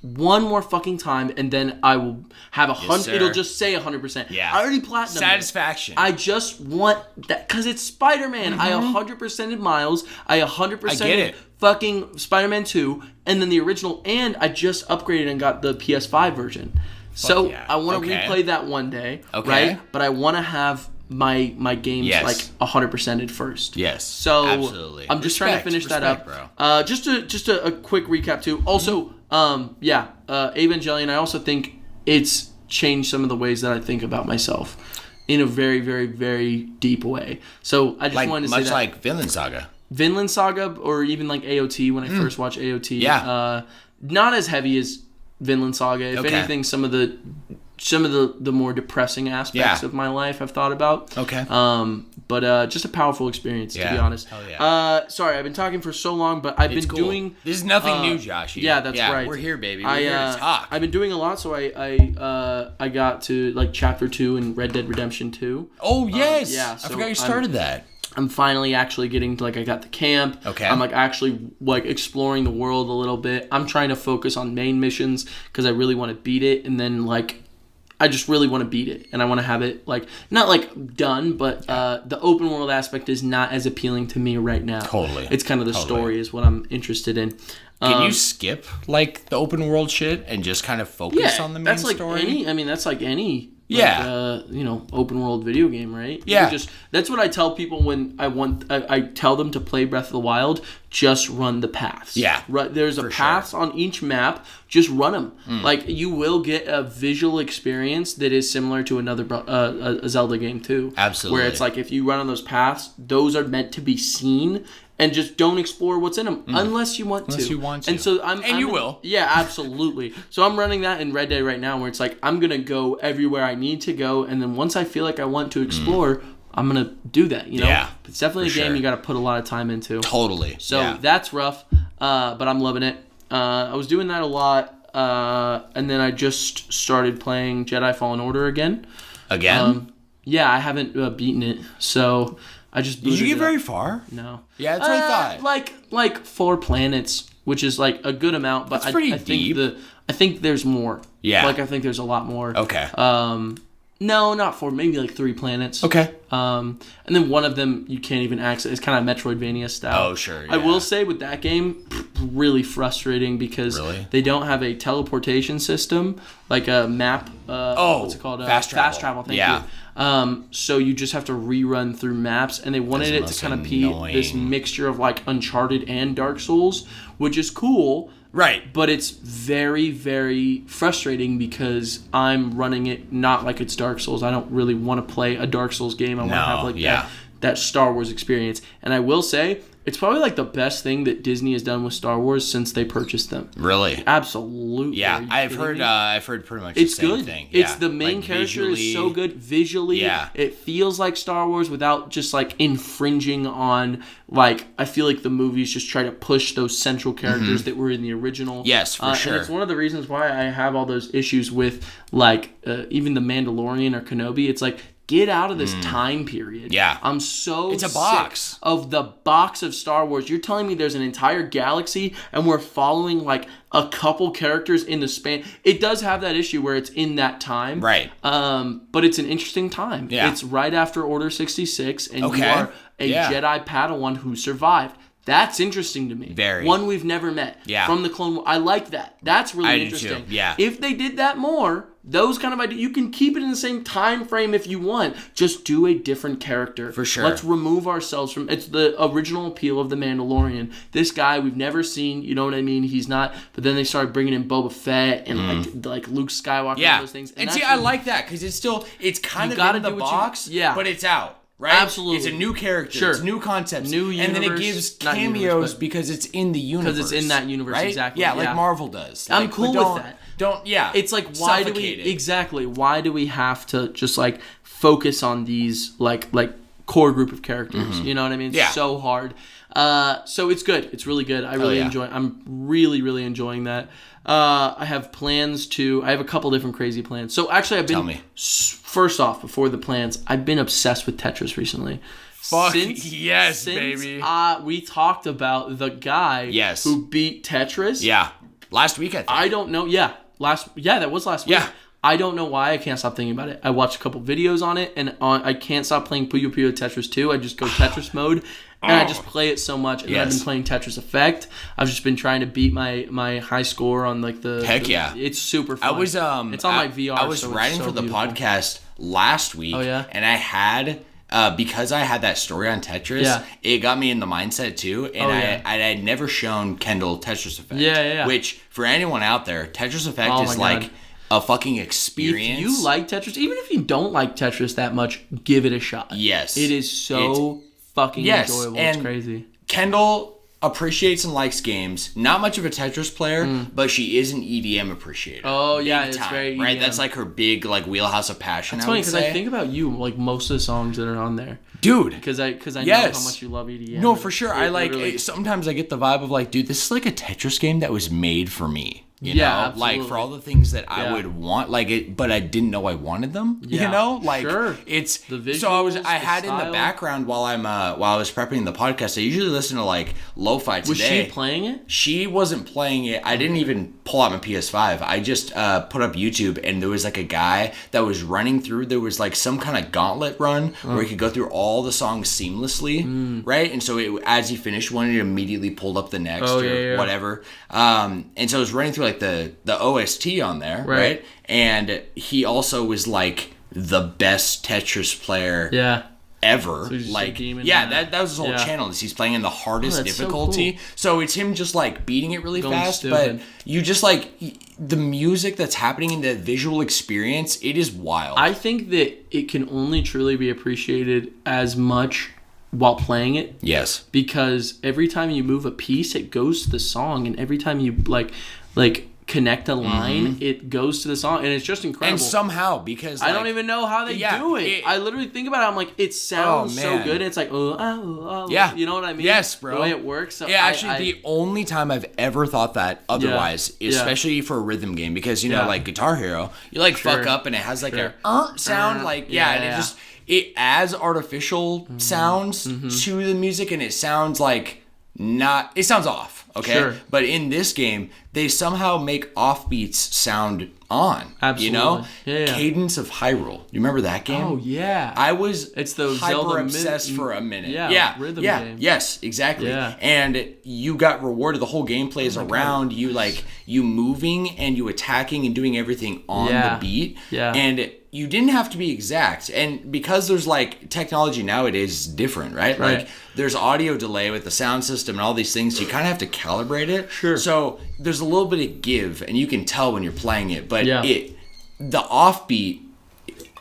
One more fucking time, and then I will have 100. It'll just say 100%. Yeah. I already platinumed. Satisfaction. I just want that because it's Spider-Man. I 100%ed Miles. I 100%ed fucking Spider-Man 2, and then the original, and I just upgraded and got the PS5 version. So I want to replay that one day, right? But I want to have my games like 100%ed first. Yes. So absolutely. I'm just trying to finish that up. Bro. Just a quick recap too. Also, Evangelion. I also think it's changed some of the ways that I think about myself. in a very, very, very deep way. So I just wanted to say that. Much like Vinland Saga. Vinland Saga, or even like AOT when I first watched AOT. Yeah. Not as heavy as Vinland Saga. If anything, some of the more depressing aspects of my life I've thought about. Okay. But just a powerful experience, to be honest. Hell yeah. Sorry, I've been talking for so long, but I've been doing... This is nothing new, Josh. Yeah, that's right. We're here, baby. We're here to talk. I've been doing a lot, so I got to like Chapter 2 in Red Dead Redemption 2. Oh, yes. Yeah. So I forgot you started that. I'm finally actually getting to, like, I got the camp. Okay. I'm, like, actually, like, exploring the world a little bit. I'm trying to focus on main missions because I really want to beat it. And then, like, I just really want to beat it. And I want to have it, like, not, like, done, but the open world aspect is not as appealing to me right now. Totally. It's kind of the story is what I'm interested in. Can you skip, like, the open world shit and just kind of focus on the main story? That's like any... Yeah. Open world video game, right? Yeah. That's what I tell people when I tell them to play Breath of the Wild. Just run the paths. Yeah. There's a paths on each map. Just run them. Like, you will get a visual experience that is similar to another a Zelda game too. Absolutely. Where it's like, if you run on those paths, those are meant to be seen. And just don't explore what's in them unless you want to. Unless you want to. And so you will. Yeah, absolutely. So I'm running that in Red Dead right now, where it's like I'm gonna go everywhere I need to go, and then once I feel like I want to explore, I'm gonna do that. You know. Yeah. It's definitely a game you got to put a lot of time into. Totally. So that's rough, but I'm loving it. I was doing that a lot, and then I just started playing Jedi Fallen Order again. Again? Yeah, I haven't beaten it, so. I just Did you get very far? No. Yeah, that's what I thought. Like 4 planets, which is like a good amount, but that's pretty I think deep. I think there's more. Yeah. Like I think there's a lot more. Okay. No, not 4, maybe like 3 planets. Okay. And then one of them you can't even access. It's kind of Metroidvania style. Oh, sure. Yeah. I will say with that game, really frustrating because they don't have a teleportation system, like a map. What's it called? Fast travel. Fast travel. Thank you. So you just have to rerun through maps, and they wanted it to kind of be this mixture of like Uncharted and Dark Souls, which is cool. Right. But it's very, very frustrating because I'm running it not like it's Dark Souls. I don't really want to play a Dark Souls game. I want to have like that Star Wars experience. And I will say, it's probably like the best thing that Disney has done with Star Wars since they purchased them. Really? Absolutely. Yeah, I've heard pretty much the same thing. Yeah. It's the main like character is so good visually. Yeah. It feels like Star Wars without just like infringing on like I feel like the movies just try to push those central characters that were in the original. Yes, for sure. And it's one of the reasons why I have all those issues with like even the Mandalorian or Kenobi. It's like get out of this time period. Yeah. I'm so It's a box. sick of the box of Star Wars. You're telling me there's an entire galaxy and we're following like a couple characters in the span. It does have that issue where it's in that time. Right. But it's an interesting time. Yeah. It's right after Order 66 and Okay. you are a Jedi Padawan who survived. That's interesting to me. Very. One we've never met. Yeah. From the Clone Wars. I like that. That's really I do interesting. too. Yeah. If they did that more, those kind of ideas, you can keep it in the same time frame if you want. Just do a different character. For sure. Let's remove ourselves from... It's the original appeal of The Mandalorian. This guy we've never seen, you know what I mean? He's not... But then they started bringing in Boba Fett and like Luke Skywalker and those things. And see, I like that because it's still... It's kind of in the box, but it's out. Right? Absolutely. It's a new character. Sure. It's new concepts. New universe. And then it gives cameos because it's in the universe. Because it's in that universe, right? exactly. Yeah, like Marvel does. I'm cool with that. It's like, why do we... Exactly. Why do we have to just, like, focus on these, like core group of characters? You know what I mean? It's so hard. So it's good. It's really good. I really enjoy... I'm really, really enjoying that. I have plans to... I have a couple different crazy plans. So actually, I've been... Tell me. First off, before the plans, I've been obsessed with Tetris recently. Fuck yes, baby. We talked about the guy who beat Tetris. Yeah. Last week, I think. I don't know. Yeah. That was last week. Yeah. I don't know why I can't stop thinking about it. I watched a couple videos on it, and I can't stop playing Puyo Puyo Tetris 2. I just go Tetris mode, and I just play it so much. And I've been playing Tetris Effect. I've just been trying to beat my high score on like the... Heck yeah. It's super fun. I was it's on my VR. I was writing for the podcast last week. Oh, yeah? And I had... because I had that story on Tetris, it got me in the mindset too. And I had never shown Kendall Tetris Effect. Yeah. Which, for anyone out there, Tetris Effect is like a fucking experience. If you like Tetris, even if you don't like Tetris that much, give it a shot. Yes. It is so fucking enjoyable. And it's crazy. Kendall appreciates and likes games. Not much of a Tetris player, but she is an EDM appreciator. Oh, yeah, Big it's time, very right? EDM. That's like her big like wheelhouse of passion. It's funny because I think about you, like most of the songs that are on there. Dude. Because I know how much you love EDM. No, for sure. Sometimes I get the vibe of like, dude, this is like a Tetris game that was made for me. You know? Absolutely. Like for all the things that I would want, like it, but I didn't know I wanted them. Yeah. You know, like sure. It's the visuals. So I had in the background while I was prepping the podcast. I usually listen to like lo-fi today. Was she playing it? She wasn't playing it. I didn't even pull out my PS5. I just put up YouTube, and there was like a guy that was running through. There was like some kind of gauntlet run where he could go through all the songs seamlessly, right? And so as he finished one, it immediately pulled up the next whatever. And so it was running through like the OST on there, right? And he also was like the best Tetris player ever. So like that was his whole channel. Is he's playing in the hardest difficulty. So it's him just like beating it really fast, stupid. but you just like the music that's happening in the visual experience, it is wild. I think that it can only truly be appreciated as much while playing it. Yes. Because every time you move a piece, it goes to the song, and every time you like connect a line, it goes to the song, and it's just incredible. And somehow, because I don't even know how they do it. I literally think about it. I'm like, it sounds so good. It's like, you know what I mean? Yes, bro. The way it works. So the only time I've ever thought that otherwise, especially for a rhythm game, because you know, like Guitar Hero, you like fuck up and it has like a sound, and it adds artificial sounds to the music, and it sounds like it sounds off. Okay, but in this game, they somehow make offbeats sound on. Absolutely, you know, Cadence of Hyrule. You remember that game? Oh yeah, I was the hyper Zelda obsessed for a minute. Rhythm game. Yes, exactly. Yeah. And you got rewarded. The whole gameplay is around you, like you moving and you attacking and doing everything on the beat. Yeah, and you didn't have to be exact, and because there's like technology nowadays is different, right? Like there's audio delay with the sound system and all these things, so you kind of have to calibrate it. Sure. So there's a little bit of give, and you can tell when you're playing it, but the offbeat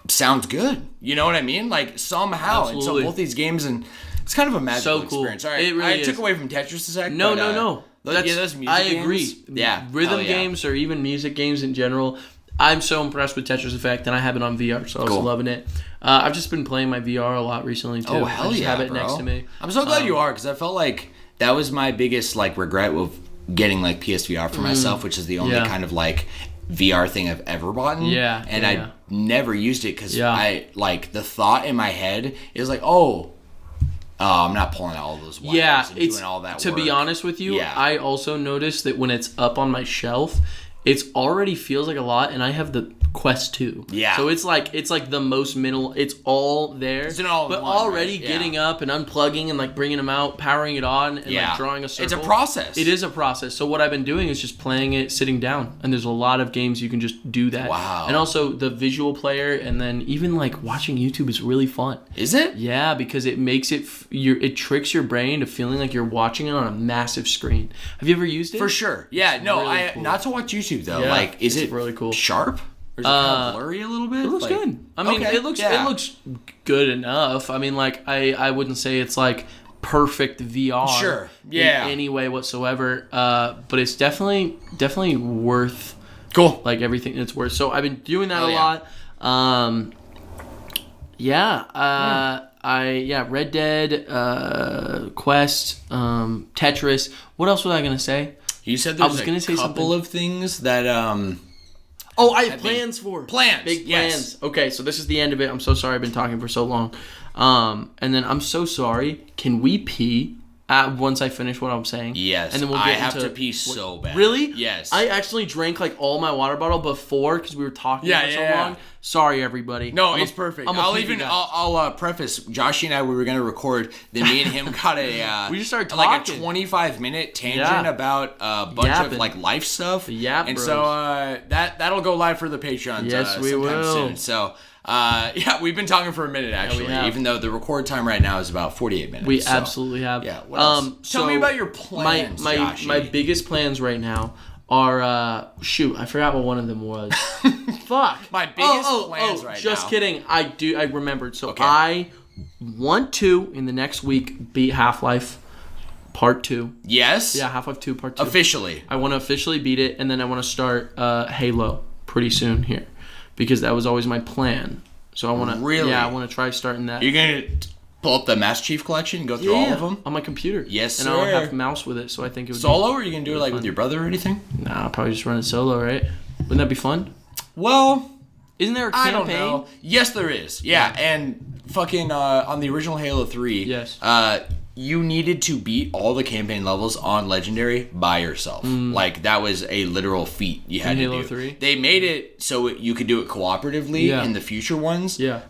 sounds good. You know what I mean? Like somehow, and so both these games, and it's kind of a magical experience. All right, it really took away from Tetris a sec. No. Those music I games, agree. Yeah, rhythm games or even music games in general. I'm so impressed with Tetris Effect, and I have it on VR, so I was loving it. I've just been playing my VR a lot recently, too. Oh, hell I just have it bro. next to me. I'm so glad you are, because I felt like that was my biggest like regret of getting like PSVR for myself, which is the only kind of like VR thing I've ever bought. And I never used it because I like the thought in my head is like, I'm not pulling out all those wires and doing all that to work. be honest with you, I also noticed that when it's up on my shelf, it already feels like a lot, and I have the Quest 2. Yeah. So it's like the most minimal. It's all there. It's all but one, already getting up and unplugging and like bringing them out, powering it on, and like drawing a circle. It's a process. It is a process. So what I've been doing is just playing it sitting down, and there's a lot of games you can just do that. Wow. And also the visual player, and then even like watching YouTube is really fun. Is it? Yeah, because it makes it it tricks your brain to feeling like you're watching it on a massive screen. Have you ever used it? For sure. Yeah. It's no, really cool. Not to watch YouTube though. Yeah, Like, is it really cool? Sharp? Or is it kind of blurry a little bit? It looks good. I mean, it looks good enough. I mean, like I wouldn't say it's like perfect VR. Sure. In any way whatsoever. But it's definitely worth. Cool. Like everything it's worth. So I've been doing that a lot. Red Dead, Quest, Tetris. What else was I gonna say? You said there's a couple of things that I have plans for. Plans. Big plans. Yes. Okay, so this is the end of it. I'm so sorry I've been talking for so long. And then I'm so sorry. Can we pee once I finish what I'm saying? Yes. And then I have to pee so bad. Really? Yes. I actually drank like all my water bottle before because we were talking for so long. Sorry, everybody. No, it's perfect. I'll preface. Joshie and I, we were gonna record. Then me and him got we just started talking. Like a 25-minute tangent about a bunch of like life stuff. Yeah, and so that'll go live for the Patreon. Yes, we will. Soon. So. We've been talking for a minute actually, even though the record time right now is about 48 minutes. We absolutely have. Yeah. What else? Tell me about your plans, my biggest plans right now are shoot, I forgot what one of them was. Fuck. My biggest plans right just now. kidding. I remembered. So Okay. I want to in the next week beat Half-Life Part 2. Yes. Yeah, Half-Life 2 Part 2. Officially. I want to officially beat it, and then I want to start Halo pretty soon here, because that was always my plan. So I want to I want to try starting that. You're gonna pull up the Master Chief Collection and go through all of them on my computer. Yes, and sir. I don't have a mouse with it, so I think it would solo, or are you gonna do it like with your brother or anything? Nah, I'll probably just run it solo, right? Wouldn't that be fun? Well, isn't there a campaign? I don't know. Yes, there is. Yeah, and fucking on the original Halo 3, yes. You needed to beat all the campaign levels on Legendary by yourself. Like, that was a literal feat you had to do. Halo 3? They made it so you could do it cooperatively in the future ones. Yeah.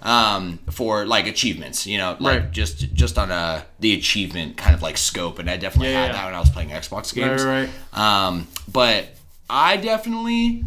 For, like, achievements, you know, like, just on the achievement kind of, like, scope. And I definitely had that when I was playing Xbox games. Right. But I definitely,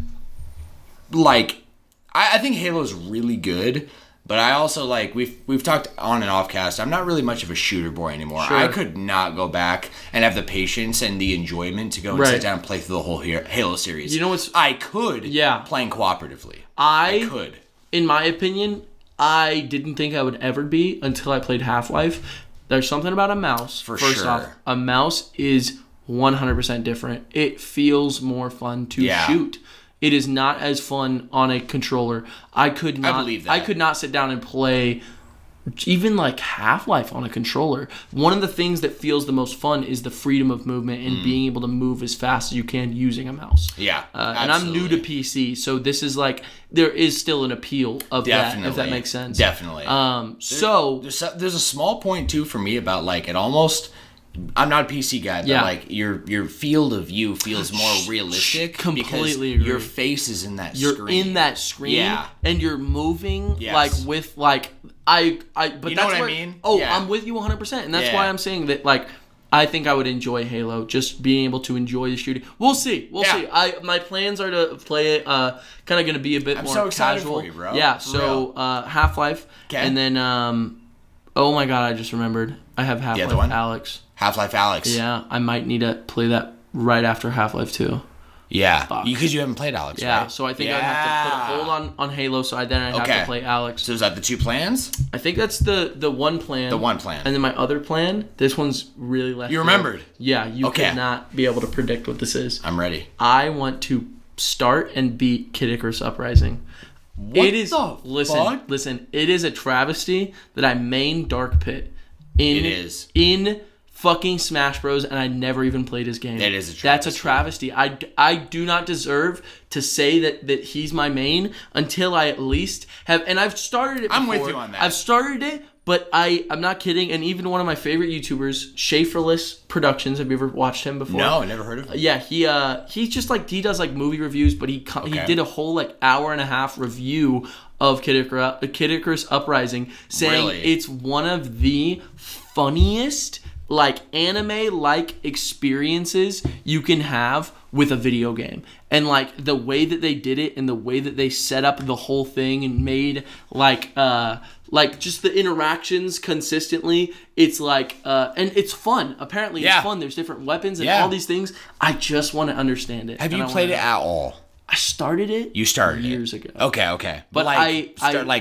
like, I think Halo's really good. But I also, like, we've talked on and off cast, I'm not really much of a shooter boy anymore. Sure. I could not go back and have the patience and the enjoyment to go and sit down and play through the whole Halo series. You know what's... I could playing cooperatively. I could. In my opinion, I didn't think I would ever be until I played Half-Life. There's something about a mouse. First off, a mouse is 100% different. It feels more fun to shoot. It is not as fun on a controller. I could not. I believe that. I could not sit down and play even like Half-Life on a controller. One of the things that feels the most fun is the freedom of movement and being able to move as fast as you can using a mouse. Yeah, and I'm new to PC, so this is like there is still an appeal of that, if that makes sense. Definitely. There's a small point too for me about like it almost. I'm not a PC guy, but like your field of view feels more realistic. Completely because your face is in that screen. You're in that screen, and you're moving like with like but you that's know what I mean? Oh, I'm with you 100%, and that's why I'm saying that like I think I would enjoy Halo, just being able to enjoy the shooting. We'll see. My plans are to play it. Kind of going to be a bit more so excited casual. for you, bro. Yeah. For Half-Life, and then oh my god, I just remembered. I have Half-Life Alyx. Half-Life Alyx. Yeah, I might need to play that right after Half-Life 2. Yeah, because you haven't played Alyx, right? So I think I'd have to put a hold on Halo, so then I'd have to play Alyx. So is that the two plans? I think that's the one plan. The one plan. And then my other plan, this one's really left. You remembered? Yeah, you could not be able to predict what this is. I'm ready. I want to start and beat Kid Icarus Uprising. Listen, it is a travesty that I main Dark Pit in fucking Smash Bros. And I never even played his game. It is a travesty. That's a travesty. I do not deserve to say that he's my main until I at least have. And I've started it before. I'm with you on that. I've started it, but I'm not kidding. And even one of my favorite YouTubers, Schaeferless Productions. Have you ever watched him before? No, I never heard of him. Yeah, he's just like, he does like movie reviews, but he did a whole like hour and a half review of Kid Icarus Uprising, saying it's one of the funniest like anime-like experiences you can have with a video game. And like the way that they did it and the way that they set up the whole thing and made like just the interactions consistently, it's like and it's fun. Apparently it's fun. There's different weapons and all these things. I just want to understand it. Have you played it at all? I started it. You started years ago. Okay. But I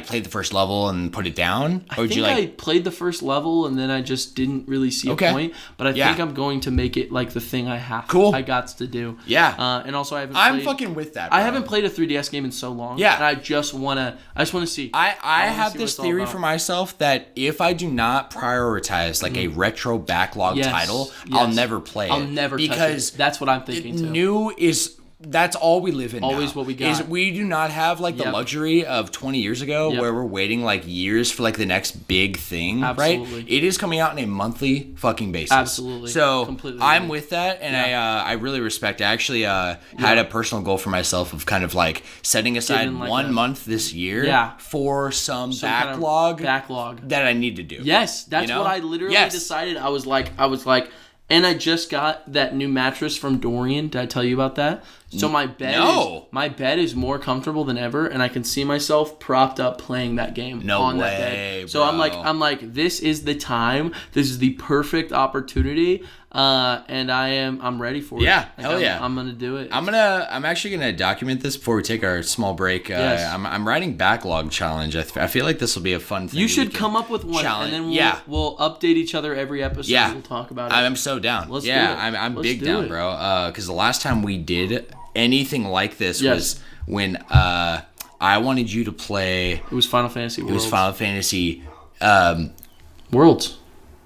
played the first level and put it down. Or I played the first level and then I just didn't really see a point. But I think I'm going to make it like the thing I have. I got to do. Yeah. And also I'm fucking with that. Bro. I haven't played a 3DS game in so long. Yeah. And I just wanna see. I have this theory for myself that if I do not prioritize like a retro backlog title, I'll never play it. I'll never touch it. That's what I'm thinking too. New is. That's all we live in Always now, what we got. Is we do not have like the luxury of 20 years ago where we're waiting like years for like the next big thing, right? It is coming out on a monthly fucking basis. Absolutely. So I'm with that, and I really respect it. I actually had a personal goal for myself of kind of like setting aside like 1 month this year for some backlog that I need to do. Yes, that's what I literally decided. I was like, and I just got that new mattress from Dorian. Did I tell you about that? So my bed is more comfortable than ever, and I can see myself propped up playing that game on that bed. So bro. I'm like, this is the time. This is the perfect opportunity. And I'm ready for it. Yeah, like, hell yeah. I'm gonna do it. I'm actually gonna document this before we take our small break. Yes. I'm writing backlog challenge. I feel like this will be a fun thing. You should come up with one, challenge. and then we'll update each other every episode. Yeah. We'll talk about it. I'm so down. Let's do it. I'm big down, bro. Because the last time we did anything like this was when I wanted you to play. It was Final Fantasy Worlds. It was Final Fantasy Worlds.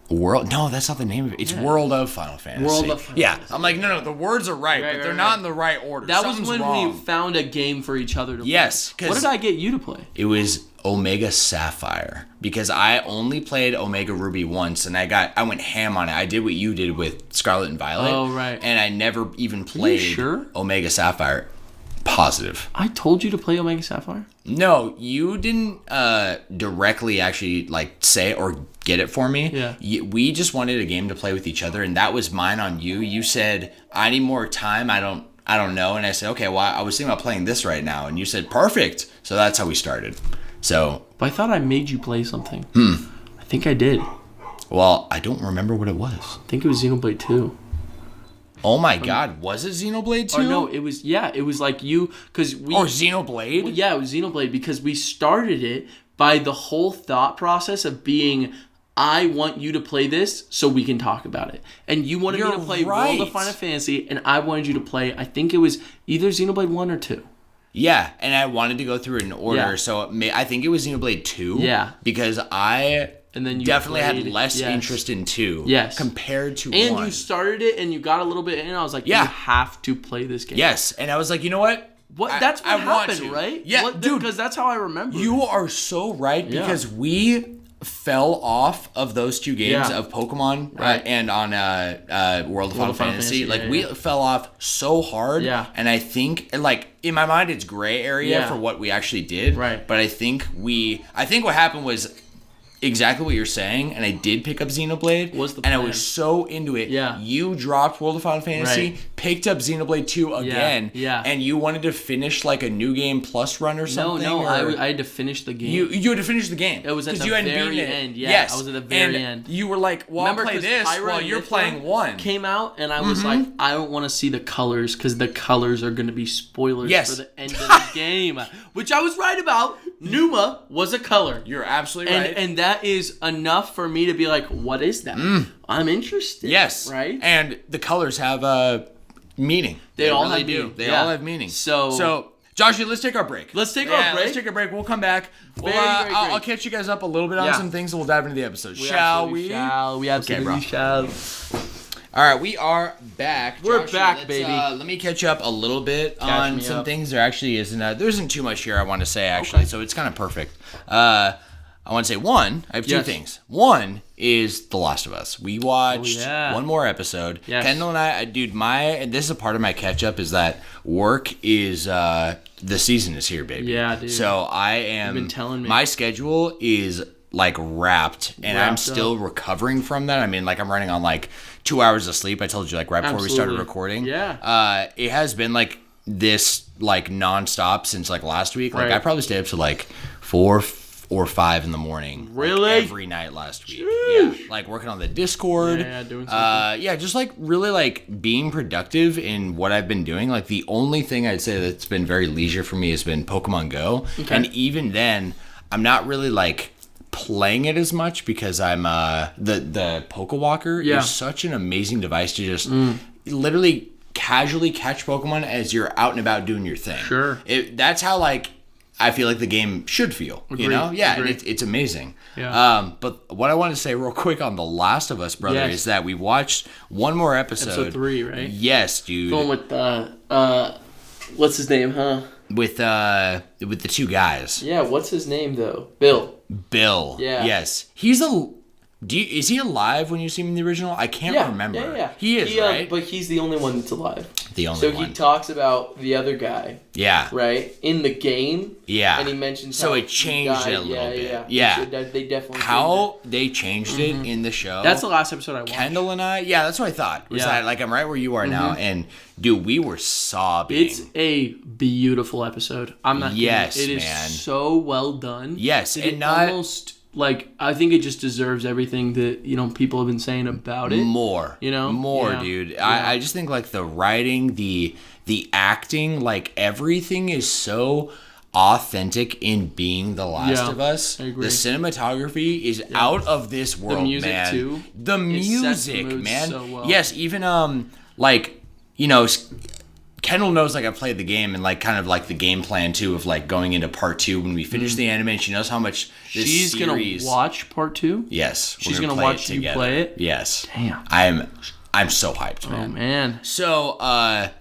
World? No, that's not the name of it. It's World of Final Fantasy. World of Final Fantasy. I'm like, no, the words are right, but they're not in the right order. That Something's was when wrong. we found a game for each other to play. Yes. What did I get you to play? It was Omega Sapphire, because I only played Omega Ruby once, and I went ham on it. I did what you did with Scarlet and Violet. Oh, right. And I never even played Omega Sapphire. Positive. I told you to play Omega Sapphire? No, you didn't directly actually like say or get it for me. Yeah. We just wanted a game to play with each other, and that was mine on you. You said, I need more time. I don't know. And I said, okay, well, I was thinking about playing this right now. And you said, perfect. So that's how we started. So. But I thought I made you play something. I think I did. Well, I don't remember what it was. I think it was Xenoblade 2. Oh my God, was it Xenoblade 2? Oh no, it was like you, because we... Or Xenoblade? Well, yeah, it was Xenoblade, because we started it by the whole thought process of being, I want you to play this so we can talk about it. And you wanted me to play World of Final Fantasy, and I wanted you to play, I think it was either Xenoblade 1 or 2. Yeah, and I wanted to go through it in order, so I think it was Xenoblade 2. Yeah. Because I... And then you definitely had less interest in 2 compared to 1. And you started it and you got a little bit in. I was like, you have to play this game. Yes, and I was like, you know what? That's what happened, right? Yeah, dude. Because that's how I remember. You are so right, because we fell off of those two games of Pokemon and on World of Final Fantasy. Like, we fell off so hard. Yeah. And I think, like, in my mind, it's gray area for what we actually did. Right. But I think what happened was exactly what you're saying, and I did pick up Xenoblade. And I was so into it. Yeah. You dropped World of Final Fantasy, picked up Xenoblade 2 again, and you wanted to finish like a new game plus run or something. No, I had to finish the game. You had to finish the game. It was at the you hadn't very beaten end. it. Yeah, yes. I was at the very end. You were like, well, I'll play this while you're playing 1. Came out, and I was like, I don't want to see the colors, because the colors are going to be spoilers for the end of the game. Which I was right about. Numa was a color. You're absolutely right. And that is enough for me to be like, what is that? I'm interested. Yes. Right? And the colors have meaning. They all really have do. meaning. They all have meaning. So Joshie, let's take our break. Let's take our break. Let's take a break. We'll come back. Very I'll catch you guys up a little bit on some things, and we'll dive into the episode. Shall we? We absolutely shall. All right, we are back. We're Joshie, back, baby. Let me catch you up a little bit on some things. There actually there isn't too much here I want to say, actually, so it's kind of perfect. I want to say one. I have two things. One is The Last of Us. We watched one more episode. Yes. Kendall and I, dude, and this is a part of my catch up, is that work is the season is here, baby. Yeah, dude. So I am. You've been telling me. My schedule is like wrapped, and I'm still recovering from that. I mean, like, I'm running on like 2 hours of sleep. I told you, like, right before we started recording. Yeah. It has been like this, like, nonstop since like last week. Like, I probably stayed up to like 4 or 5 in the morning. Really? Like, every night last week. Yeah. Like, working on the Discord. Yeah, doing something. Just like really like being productive in what I've been doing. Like, the only thing I'd say that's been very leisure for me has been Pokemon Go. Okay. And even then, I'm not really like playing it as much, because I'm the Pokewalker is such an amazing device to just literally casually catch Pokemon as you're out and about doing your thing. Sure. That's how, like, I feel like the game should feel. Agreed. You know? Yeah, and Agreed. it's amazing. Yeah. But what I want to say real quick on The Last of Us, brother, is that we watched one more episode. Episode 3, right? Yes, dude. Going with what's his name, huh? With the two guys. Yeah, what's his name though? Bill. Yeah. Yes. He's Is he alive when you see him in the original? I can't remember. Yeah. He is, right? But he's the only one that's alive. The only so one. He talks about the other guy. Yeah. Right? In the game. Yeah. And he mentions so how it changed it a little bit. Yeah. They definitely how they changed it in the show. That's the last episode I watched. Kendall and I, that's what I thought. Was that, like, I'm right where you are now, and dude, we were sobbing. It's a beautiful episode. I'm not kidding. It is so well done. Yes, and almost like I think it just deserves everything that people have been saying about it. More, dude. Yeah. I just think like the writing, the acting, like everything is so authentic in being The Last of Us. I agree. The cinematography is out of this world, the music man. too. The music, man. So well. Yes, even Kendall knows like I played the game and like kind of like the game plan too of like going into part 2 when we finish the anime. And she knows how much she's series... gonna watch part 2. Yes, she's gonna watch you play it. Yes, damn, I'm so hyped, man. Oh man. So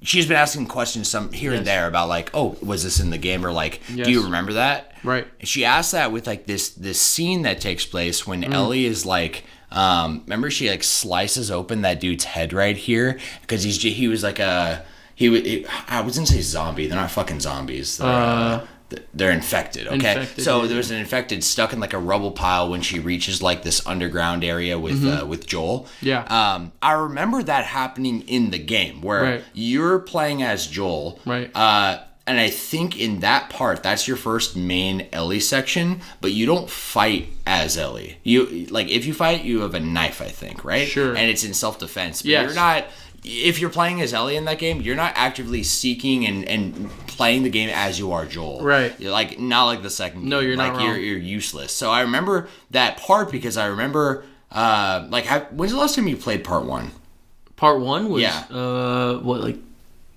she's been asking questions some here and there about like, oh, was this in the game or like, do you remember that? Right. And she asked that with like this scene that takes place when Ellie is like. Remember she like slices open that dude's head right here because he was like I was gonna say zombie. They're not fucking zombies. They're infected. Okay, so there was an infected stuck in like a rubble pile when she reaches like this underground area with Joel. Yeah. I remember that happening in the game where you're playing as Joel. Right. And I think in that part, that's your first main Ellie section, but you don't fight as Ellie. You like if you fight, you have a knife, I think, right? Sure. And it's in self-defense. But you're not. If you're playing as Ellie in that game, you're not actively seeking and playing the game as you are Joel. Right. You're like not like the second game. No, you're like not wrong. You're useless. So I remember that part because I remember when's the last time you played part 1? Part 1 was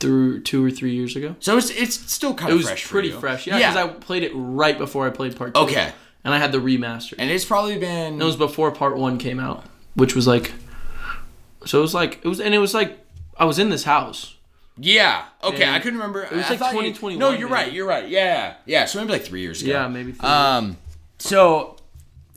through 2 or 3 years ago. So it's still kind of fresh. It was pretty fresh, because I played it right before I played part 2. Okay. And I had the remaster. And it's probably been... It was before part 1 came out, which was like... So it was like I was in this house. Yeah. Okay, I couldn't remember. It was like 2021. No, you're right. Yeah. So maybe like 3 years ago. Yeah, maybe 3 years. So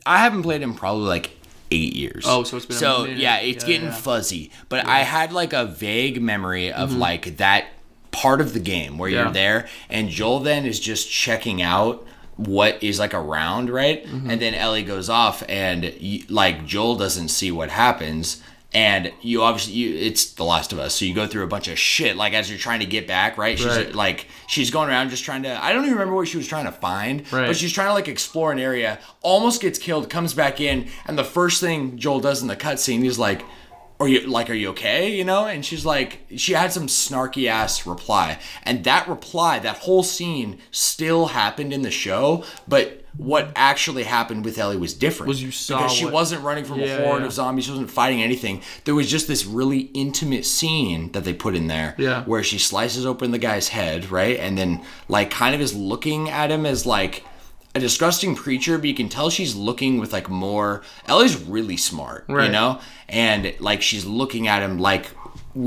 I haven't played in probably like 8 years. Oh, so it's been a minute. Yeah, it's getting fuzzy. But I had like a vague memory of like that part of the game where you're there and Joel then is just checking out what is like around, right? And then Ellie goes off and like Joel doesn't see what happens. And you obviously, it's The Last of Us, so you go through a bunch of shit, like, as you're trying to get back, right? She's going around just trying to, I don't even remember what she was trying to find, but she's trying to, like, explore an area, almost gets killed, comes back in, and the first thing Joel does in the cutscene is, like, are you okay, And she's like, she had some snarky-ass reply, and that reply, that whole scene still happened in the show, but... What actually happened with Ellie was different. Because she wasn't running from a horde of zombies. She wasn't fighting anything. There was just this really intimate scene that they put in there where she slices open the guy's head, right? And then like kind of is looking at him as like a disgusting creature, but you can tell she's looking with like more... Ellie's really smart, And like she's looking at him like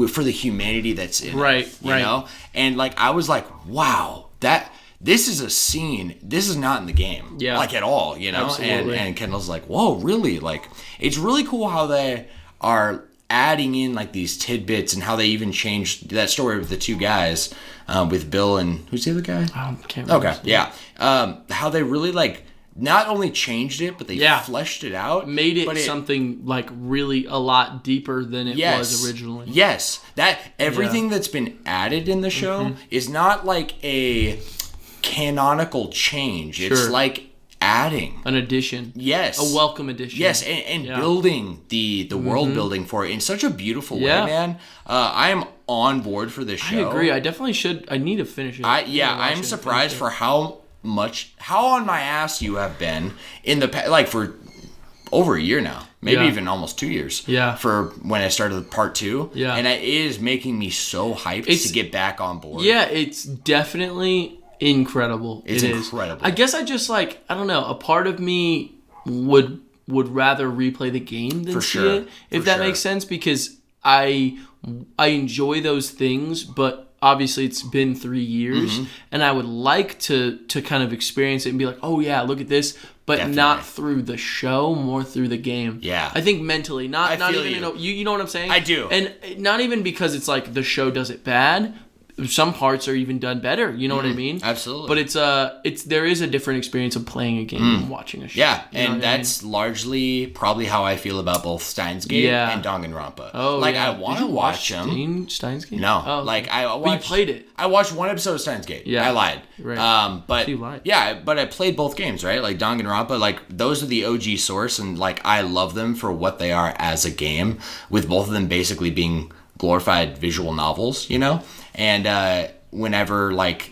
for the humanity that's in him, you know? And like I was like, wow, this is a scene. This is not in the game, like at all, Absolutely. And Kendall's like, whoa, really? Like, it's really cool how they are adding in like these tidbits and how they even changed that story with the two guys, with Bill and who's the other guy? I can't remember. Okay, yeah. How they really like not only changed it, but they fleshed it out, made it something like really a lot deeper than it was originally. Yes, that everything that's been added in the show is not like a canonical change. It's like adding an addition. Yes, a welcome addition. Yes, and building the world building for it in such a beautiful way, man. I am on board for this show. I agree. I definitely should. I need to finish it. I'm surprised for how on my ass you have been in the like for over a year now, maybe even almost 2 years. For when I started part 2. And it is making me so hyped to get back on board. Yeah, it's definitely incredible. It's incredible. I guess I just like, I don't know, a part of me would rather replay the game than see it, if that makes sense, because I enjoy those things, but obviously it's been 3 years, and I would like to kind of experience it and be like, oh yeah, look at this, but Definitely. not through the show, more through the game. Yeah. I think mentally, not even you know what I'm saying? I do. And not even because it's like the show does it bad. Some parts are even done better. You know what I mean? Absolutely. But there is a different experience of playing a game and watching a show. Yeah, You know and that's largely probably how I feel about both Steins Gate and Danganronpa. Oh, like yeah. I want Did to you watch them. Steins Gate? No, Oh, like okay. I But watched. you played it. I watched one episode of Steins Gate. Yeah. I lied. Right. But You lied. yeah, but I played both games, right? Like Danganronpa, like those are the OG source, and like I love them for what they are as a game, with both of them basically being glorified visual novels, you know, and. Whenever like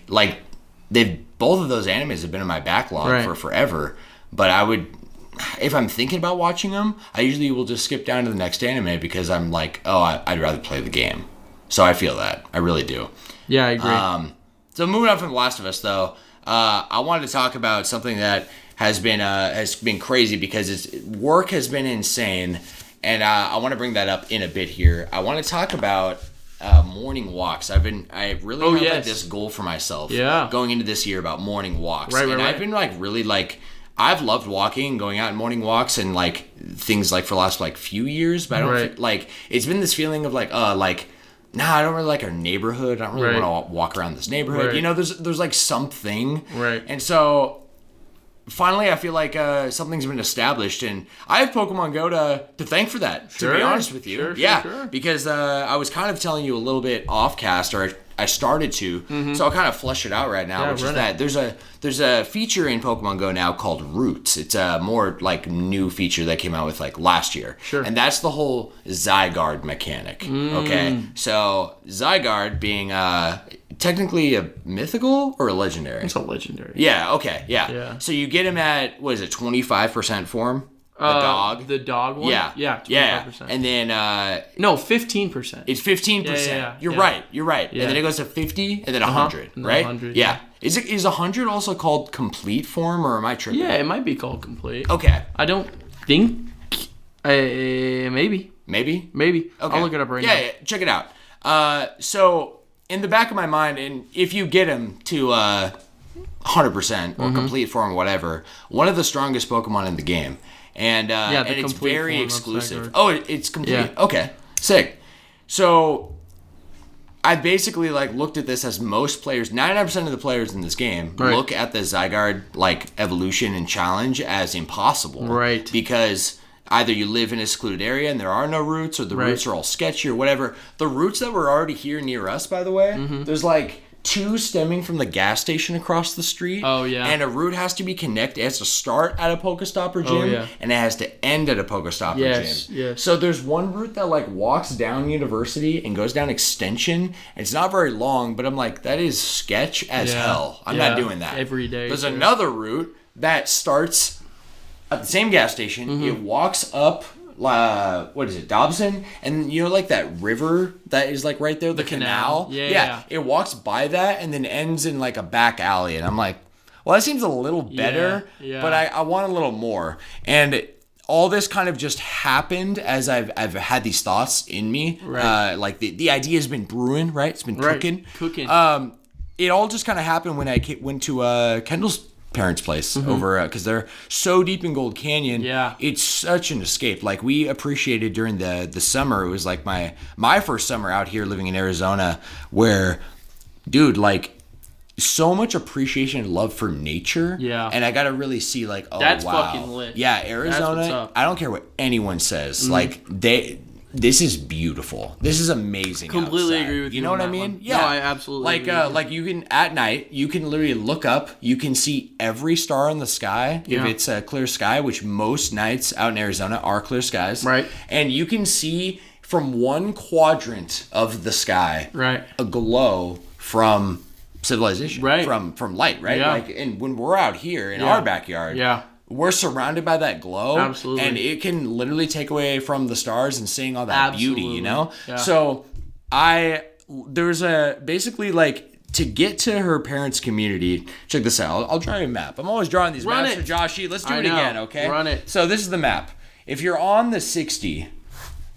they've both of those animes have been in my backlog for forever, but I would, if I'm thinking about watching them, I usually will just skip down to the next anime because I'm like, oh, I'd rather play the game. So I feel that, I really do. Yeah, I agree. So moving on from The Last of Us, though, I wanted to talk about something that has been crazy because its work has been insane, and I want to bring that up in a bit here. I want to talk about. Morning walks. I really had like this goal for myself going into this year about morning walks. I've been like really like I've loved walking, going out and morning walks and like things like for the last like few years, but I don't feel, like it's been this feeling of like I don't really like our neighborhood. I don't really want to walk around this neighborhood. You know, there's like something. And so finally, I feel like something's been established, and I have Pokemon Go to thank for that, to be honest with you. Sure. Because I was kind of telling you a little bit off cast, or I started to, so I'll kind of flesh it out right now, which is that there's a feature in Pokemon Go now called Routes. It's a more like new feature that came out with like last year. And that's the whole Zygarde mechanic. Okay? So Zygarde being technically a mythical or a legendary? It's a legendary. Yeah, okay, yeah. So you get him at, what is it, 25% form? The dog? The dog one? Yeah. 25%. And then... no, 15%. It's 15%. Yeah. You're right. Yeah. And then it goes to 50 and then 100, right? 100. Yeah. Is 100 also called complete form, or am I tripping? Yeah, it might be called complete. Okay. I don't think... maybe. Maybe? Okay. I'll look it up right now. Yeah, check it out. So... in the back of my mind, and if you get him to 100% or complete form or whatever, one of the strongest Pokemon in the game. And it's very exclusive. Oh, it's complete. Yeah. Okay, sick. So I basically like looked at this as most players, 99% of the players in this game look at the Zygarde like evolution and challenge as impossible. Right. Because either you live in a secluded area and there are no routes, or the routes are all sketchy or whatever. The routes that were already here near us, by the way, there's like 2 stemming from the gas station across the street. Oh, yeah. And a route has to be connected. It has to start at a Pokestop or gym, and it has to end at a Pokestop or gym. Yes. So there's one route that like walks down University and goes down Extension. It's not very long, but I'm like, that is sketch as hell. I'm not doing that. Every day. There's another route that starts at the same gas station. It walks up, what is it, Dobson? And you know, like that river that is like right there, the canal? Yeah. It walks by that and then ends in like a back alley. And I'm like, well, that seems a little better, but I want a little more. And all this kind of just happened as I've had these thoughts in me. Like the idea has been brewing, right? It's been cooking. It all just kind of happened when I went to Kendall's parents' place over because they're so deep in Gold Canyon. It's such an escape. Like we appreciated during the summer. It was like my first summer out here living in Arizona, where, dude, like so much appreciation and love for nature. And I got to really see like, oh, that's wow. fucking lit. Yeah, Arizona. I don't care what anyone says. Like this is beautiful. This is amazing. Completely outside. agree with you. You know what I mean? One. Yeah, no, I absolutely agree. Like you can at night, you can literally look up. You can see every star in the sky if it's a clear sky, which most nights out in Arizona are clear skies. Right. And you can see from one quadrant of the sky, a glow from civilization, from light, right? Like, and when we're out here in our backyard, we're surrounded by that glow. Absolutely. And it can literally take away from the stars and seeing all that beauty, you know? Yeah. So there's basically like to get to her parents' community. Check this out. I'll draw you a map. I'm always drawing these maps for Joshie. Let's do it again, okay? Run it. So this is the map. If you're on the 60,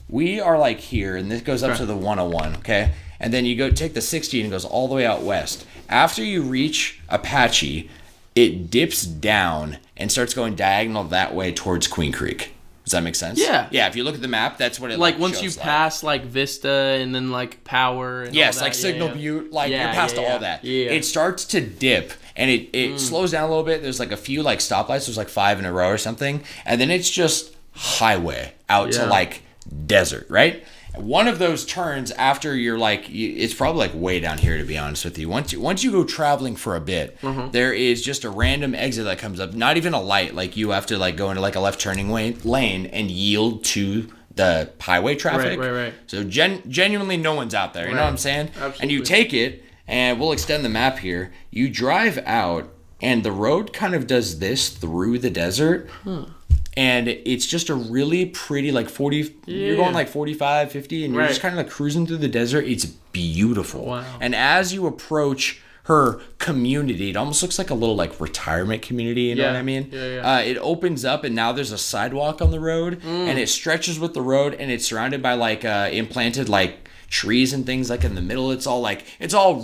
we are like here, and this goes up to the 101, okay? and then you go take the 60 and it goes all the way out west. After you reach Apache, it dips down and starts going diagonal that way towards Queen Creek. Does that make sense? Yeah. Yeah, if you look at the map, that's what it like once you shows pass like Vista and then like Power and yes, all that. like Signal Butte, like you're past all that. Yeah. It starts to dip and it slows down a little bit. There's like a few like stoplights. There's like 5 in a row or something. And then it's just highway out to like desert, right? One of those turns after you're like, it's probably like way down here to be honest with you. Once you go traveling for a bit, there is just a random exit that comes up. Not even a light. Like you have to like go into like a left turning lane and yield to the highway traffic. Right. So genuinely no one's out there. You know what I'm saying? Absolutely. And you take it, and we'll extend the map here. You drive out, and the road kind of does this through the desert. And it's just a really pretty, like 40, you're going like 45, 50, and you're just kind of like cruising through the desert. It's beautiful. Wow. And as you approach her community, it almost looks like a little like retirement community, you know what I mean? It opens up, and now there's a sidewalk on the road, and it stretches with the road, and it's surrounded by like implanted like trees and things like in the middle. It's all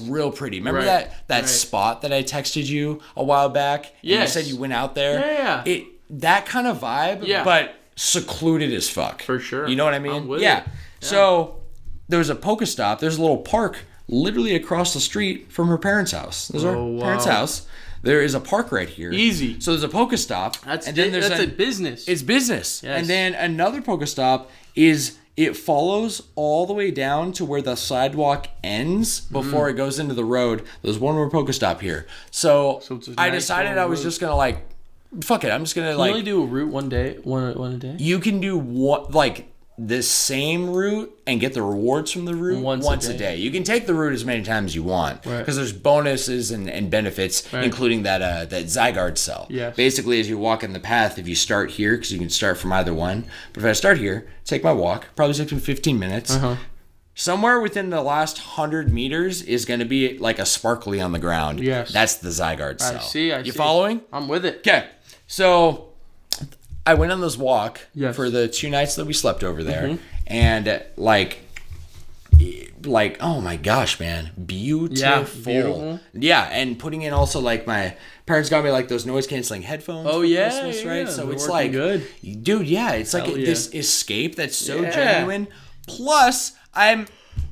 real pretty. Remember that spot that I texted you a while back? Yes. And you said you went out there? Yeah. That kind of vibe, but secluded as fuck. For sure. You know what I mean? I'm with it. So there's a Pokestop. There's a little park literally across the street from her parents' house. There's her parents' house. There is a park right here. Easy. So there's a Pokestop. That's a business. It's business. Yes. And then another Pokestop is it follows all the way down to where the sidewalk ends before it goes into the road. There's one more Pokestop here. So it's a I nice decided long I was road. just going to like, fuck it. I'm just going to You like. only do a route one a day? You can do the same route and get the rewards from the route once a day. You can take the route as many times as you want because there's bonuses and benefits, including that Zygarde cell. Yes. Basically, as you walk in the path, if you start here, because you can start from either one, but if I start here, take my walk, probably takes me 15 minutes. Somewhere within the last 100 meters is going to be like a sparkly on the ground. Yes. That's the Zygarde cell. I see. You following? I'm with it. Okay. So I went on this walk Yes. for the 2 nights that we slept over there, and like, oh my gosh, man, beautiful. Yeah, and putting in also like my parents got me like those noise canceling headphones. Oh for yeah, Christmas, right? So they're it's working like, good. dude, yeah, it's like Hell yeah. this escape that's so genuine. Plus, I'm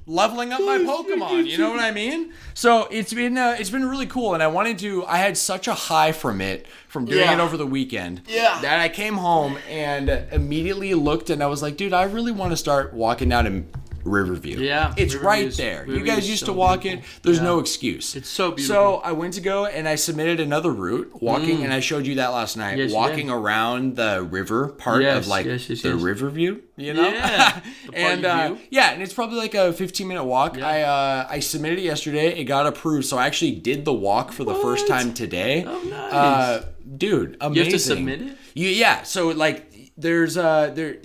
leveling up my Pokemon. You know what I mean? So it's been really cool, and I had such a high from doing it over the weekend. Yeah. That I came home and immediately looked, and I was like, dude, I really want to start walking down in Riverview. Yeah. It's right there. You guys used to walk it. There's no excuse. It's so beautiful. So I went to go and I submitted another route, walking, and I showed you that last night, Yes, you walking did. around the river part of like the Riverview, you know? Yeah. And and it's probably like a 15-minute walk. Yeah. I submitted it yesterday. It got approved, so I actually did the walk for the first time today. Oh, nice. Dude, amazing. You have to submit it? So like there's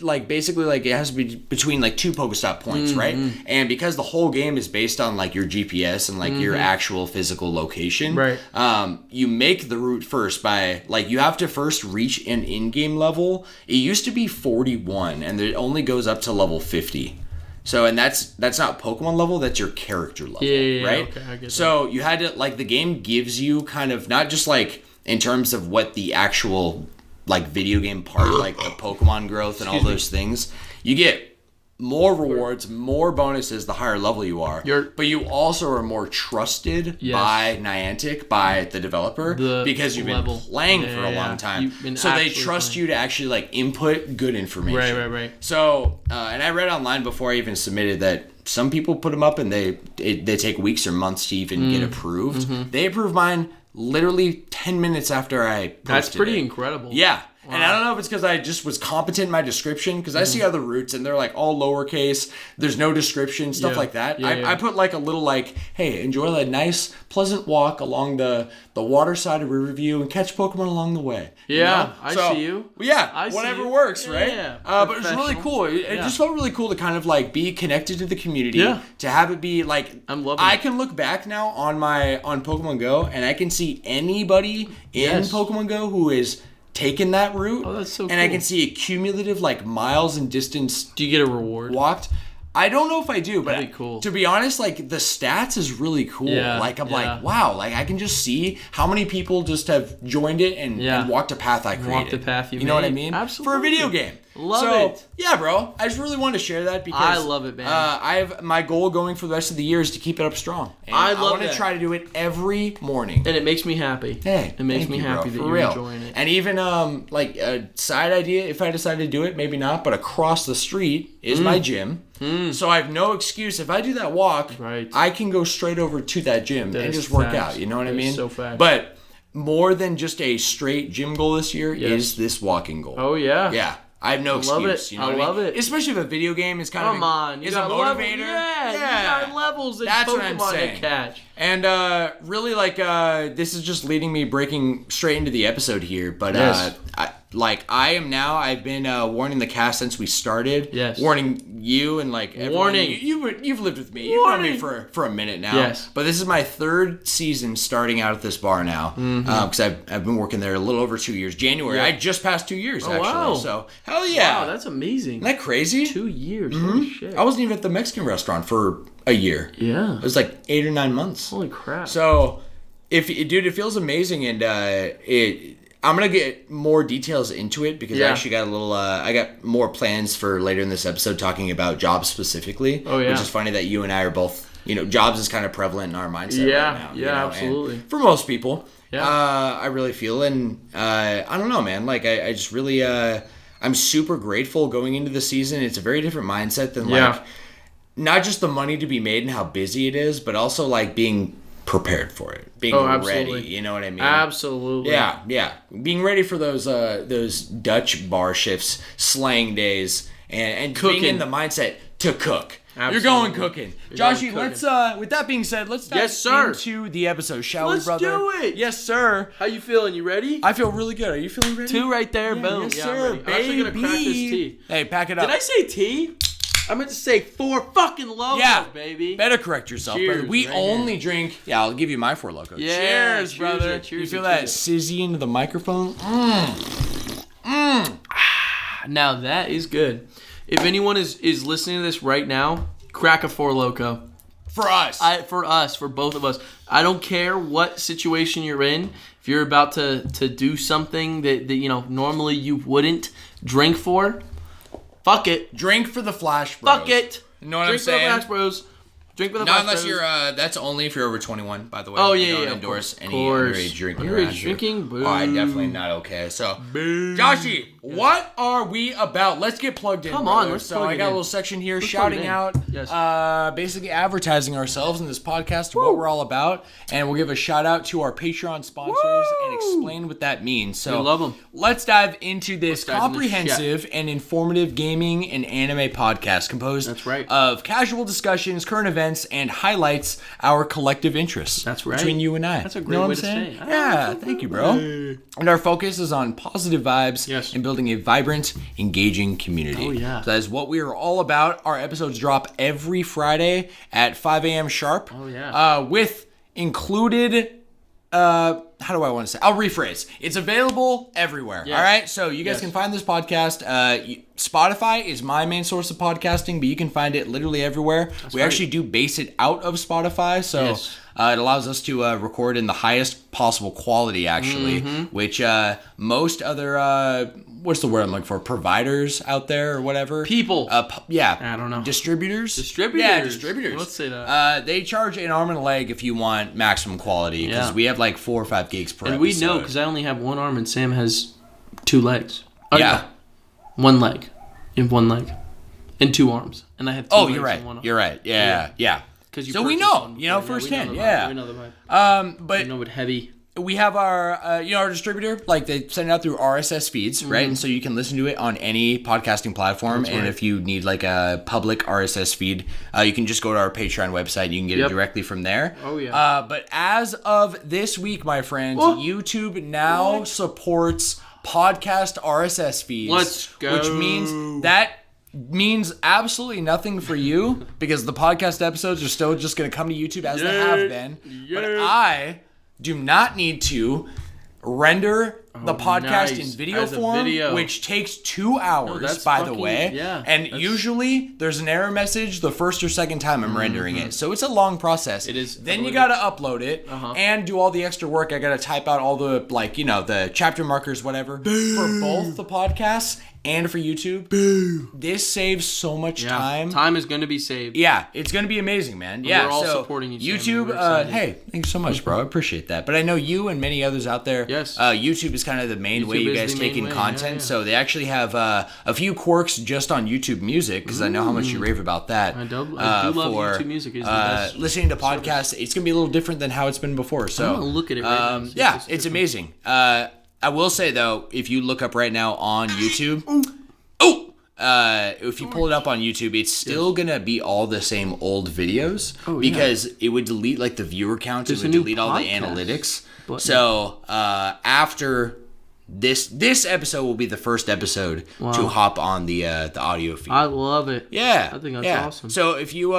like basically like it has to be between like 2 Pokestop points, right? And because the whole game is based on like your GPS and like your actual physical location, right? You make the route first by like you have to first reach an in-game level. It used to be 41, and it only goes up to level 50. So, and that's not Pokemon level, that's your character level, right? Okay, I get so you had to like the game gives you kind of not just like in terms of what the actual like video game part, like the Pokemon growth and all those things, you get more rewards, more bonuses the higher level you are. But you also are more trusted by Niantic, by the developer, because you've been playing for a long time. So they trust you to actually like input good information. Right. So, and I read online before I even submitted that some people put them up and they take weeks or months to even get approved. They approved mine literally 10 minutes after I posted That's pretty it. incredible. Yeah. Wow. And I don't know if it's because I just was competent in my description, because I see other routes and they're like all lowercase, there's no description, stuff like that. I put like a little like, hey, enjoy a nice, pleasant walk along the water side of Riverview and catch Pokemon along the way. Yeah, I see you. Yeah, whatever works, right? Yeah. But it's really cool. It just felt really cool to kind of like be connected to the community. Yeah. To have it be like, I can look back now on Pokemon Go and I can see anybody in Pokemon Go who is taken that route. Oh, that's so cool. And I can see a cumulative like miles and distance. Do you get a reward? Walked. I don't know if I do, but That'd be cool. To be honest, like the stats is really cool. Yeah, Like I'm yeah. like, wow, like I can just see how many people just have joined it and walked a path I created. Walked the path you know what I made. mean? Absolutely. For a video game. Love it. Yeah, bro. I just really wanted to share that because I love it, man. I have my goal going for the rest of the year is to keep it up strong. And I love want to that. try to do it every morning. And it makes me happy. Hey, it makes thank me you, happy bro, that for you're real. enjoying it. And even like a side idea, if I decide to do it, maybe not, but across the street is my gym. So I have no excuse. If I do that walk, Right. I can go straight over to that gym That and is just work facts. out. You know what I That is mean? so facts. But more than just a straight gym goal this year Yes. is this walking goal. Oh, yeah. Yeah. I have no love excuse. it. You know I what love mean? it. Especially if a video game is kind Come of on. You is a got motivator. level, yeah. You got levels in That's what I'm Pokemon to saying. catch. And really, like, this is just leading me breaking straight into the episode here. But Yes. I've been warning the cast since we started. Yes. Warning you and like everyone. Warning. You've lived with me. You've known me for a minute now. Yes. But this is my third season starting out at this bar now. Because I've been working there a little over 2 years. January. Yeah. I just passed 2 years actually. wow. So hell yeah. Wow, that's amazing. Isn't that crazy? 2 years. Holy shit. I wasn't even at the Mexican restaurant for a year. Yeah. It was like 8 or 9 months. Holy crap. So, dude, it feels amazing, and I'm gonna get more details into it because I actually got I got more plans for later in this episode talking about jobs specifically. Oh, yeah. Which is funny that you and I are both, jobs is kind of prevalent in our mindset Yeah, right now. yeah, and absolutely. for most people, Yeah. I really feel, and I don't know, man. Like I just really, I'm super grateful going into the season. It's a very different mindset than like. Not just the money to be made and how busy it is, but also like being prepared for it, being absolutely. ready. You know what I mean? Absolutely. Yeah, being ready for those Dutch bar shifts, slang days, and Cooking. being in the mindset to cook. Absolutely. You're going cooking. You're Joshie, going let's with that being said, let's dive Yes, sir. into the episode, shall Let's we, brother? do it. Yes, sir. How you feeling? You ready? I feel really good. Are you feeling ready? 2 right there. Boom. Yes, Yeah, sir. I'm ready. I'm actually going to crack this tea. Hey, pack it up. Did I say tea? I meant to say 4 fucking locos, Yeah, baby. Better correct yourself, Cheers, brother. We right only here. drink. Yeah, I'll give you my 4 Loko. Yeah, cheers, cheers brother. it, cheers you feel it, that cheers sizzy into the microphone? Now that is good. If anyone is listening to this right now, crack a 4 Loko. For us. For both of us. I don't care what situation you're in. If you're about to do something that normally you wouldn't drink for, fuck it. Drink for the Flash Bros. Fuck it. You know what Drink I'm saying? for the Flash Bros. Drink for the Not Flash unless Bros. you're, that's only if you're over 21, by the way. Oh, We yeah, don't yeah, of endorse any course. underage drinking Underage around here. drinking? Oh, I Boo. definitely not okay. So, Joshie, what are we about? Let's get plugged in, Come brother. on, let's So plug I it got a in. little section here Let's plug it shouting in. out, Yes. basically advertising ourselves in this podcast, what we're all about, and we'll give a shout out to our Patreon sponsors and explain what that means. So, We love 'em. let's dive into this dive into this comprehensive and informative gaming and anime podcast composed That's right. of casual discussions, current events, and highlights our collective interests. That's right. Between you and I. That's a You great know what way I'm to saying? say it. Yeah, thank you, bro. And our focus is on positive vibes Yes. and building a vibrant, engaging community. Oh, yeah. So that is what we are all about. Our episodes drop every Friday at 5 a.m. sharp. Oh, yeah. With included... how do I want to say? I'll rephrase. It's available everywhere. Yes. All right. So you guys Yes. can find this podcast. Spotify is my main source of podcasting, but you can find it literally everywhere. We right. actually do base it out of Spotify, so Yes. it allows us to record in the highest possible quality, actually, which most other what's the word I'm looking for? Providers out there or whatever. People. Yeah. I don't know. Distributors? Distributors. Yeah, distributors. Let's say that. They charge an arm and a leg if you want maximum quality, because Yeah. we have like 4 or 5 gigs per And episode. we know because I only have 1 arm and Sam has 2 legs. Oh, Yeah. no. 1 leg. You have 1 leg. And 2 arms. And I have 2 Oh, legs you're right. and 1 arm. You're right. Yeah. 'Cause you So we purchased know, one you know, before. firsthand. We Yeah. know the vibe. But We know it heavy. we have our, our distributor, like they send it out through RSS feeds, right? And so you can listen to it on any podcasting platform. That's and right. if you need like a public RSS feed, you can just go to our Patreon website. You can get it Yep. directly from there. Oh, yeah. But as of this week, my friends, Oh. YouTube now supports podcast RSS feeds. Let's go. Which means absolutely nothing for you because the podcast episodes are still just going to come to YouTube as they have been. But I do not need to render the podcast in nice. video As a form, video. which takes 2 hours, that's by the fucking- way. yeah, And usually there's an error message the first or second time I'm rendering it. So it's a long process. It is. Then you got to upload it and do all the extra work. I got to type out all the, like, you know, the chapter markers, whatever, for both the podcasts and for YouTube. This saves so much time. Time is going to be saved. Yeah, it's going to be amazing, man. Yeah, we're all so supporting each other. YouTube, We're excited. hey, thanks so much, bro. I appreciate that. But I know you and many others out there, Yes. YouTube is kind of the main way YouTube you is guys the take main in way, content. yeah. So they actually have a few quirks just on YouTube Music, because I know how much you rave about that. I do love YouTube Music. It's the best listening to podcasts, it's going to be a little different than how it's been before. So I'm gonna look at it right now. yeah, it's amazing. I will say, though, if you look up right now on YouTube... if you pull it up on YouTube, it's still gonna be all the same old videos because it would delete like the viewer count, it would delete all the analytics. So after this episode will be the first episode to hop on the audio feed. I love it. Yeah, I think that's awesome. So if you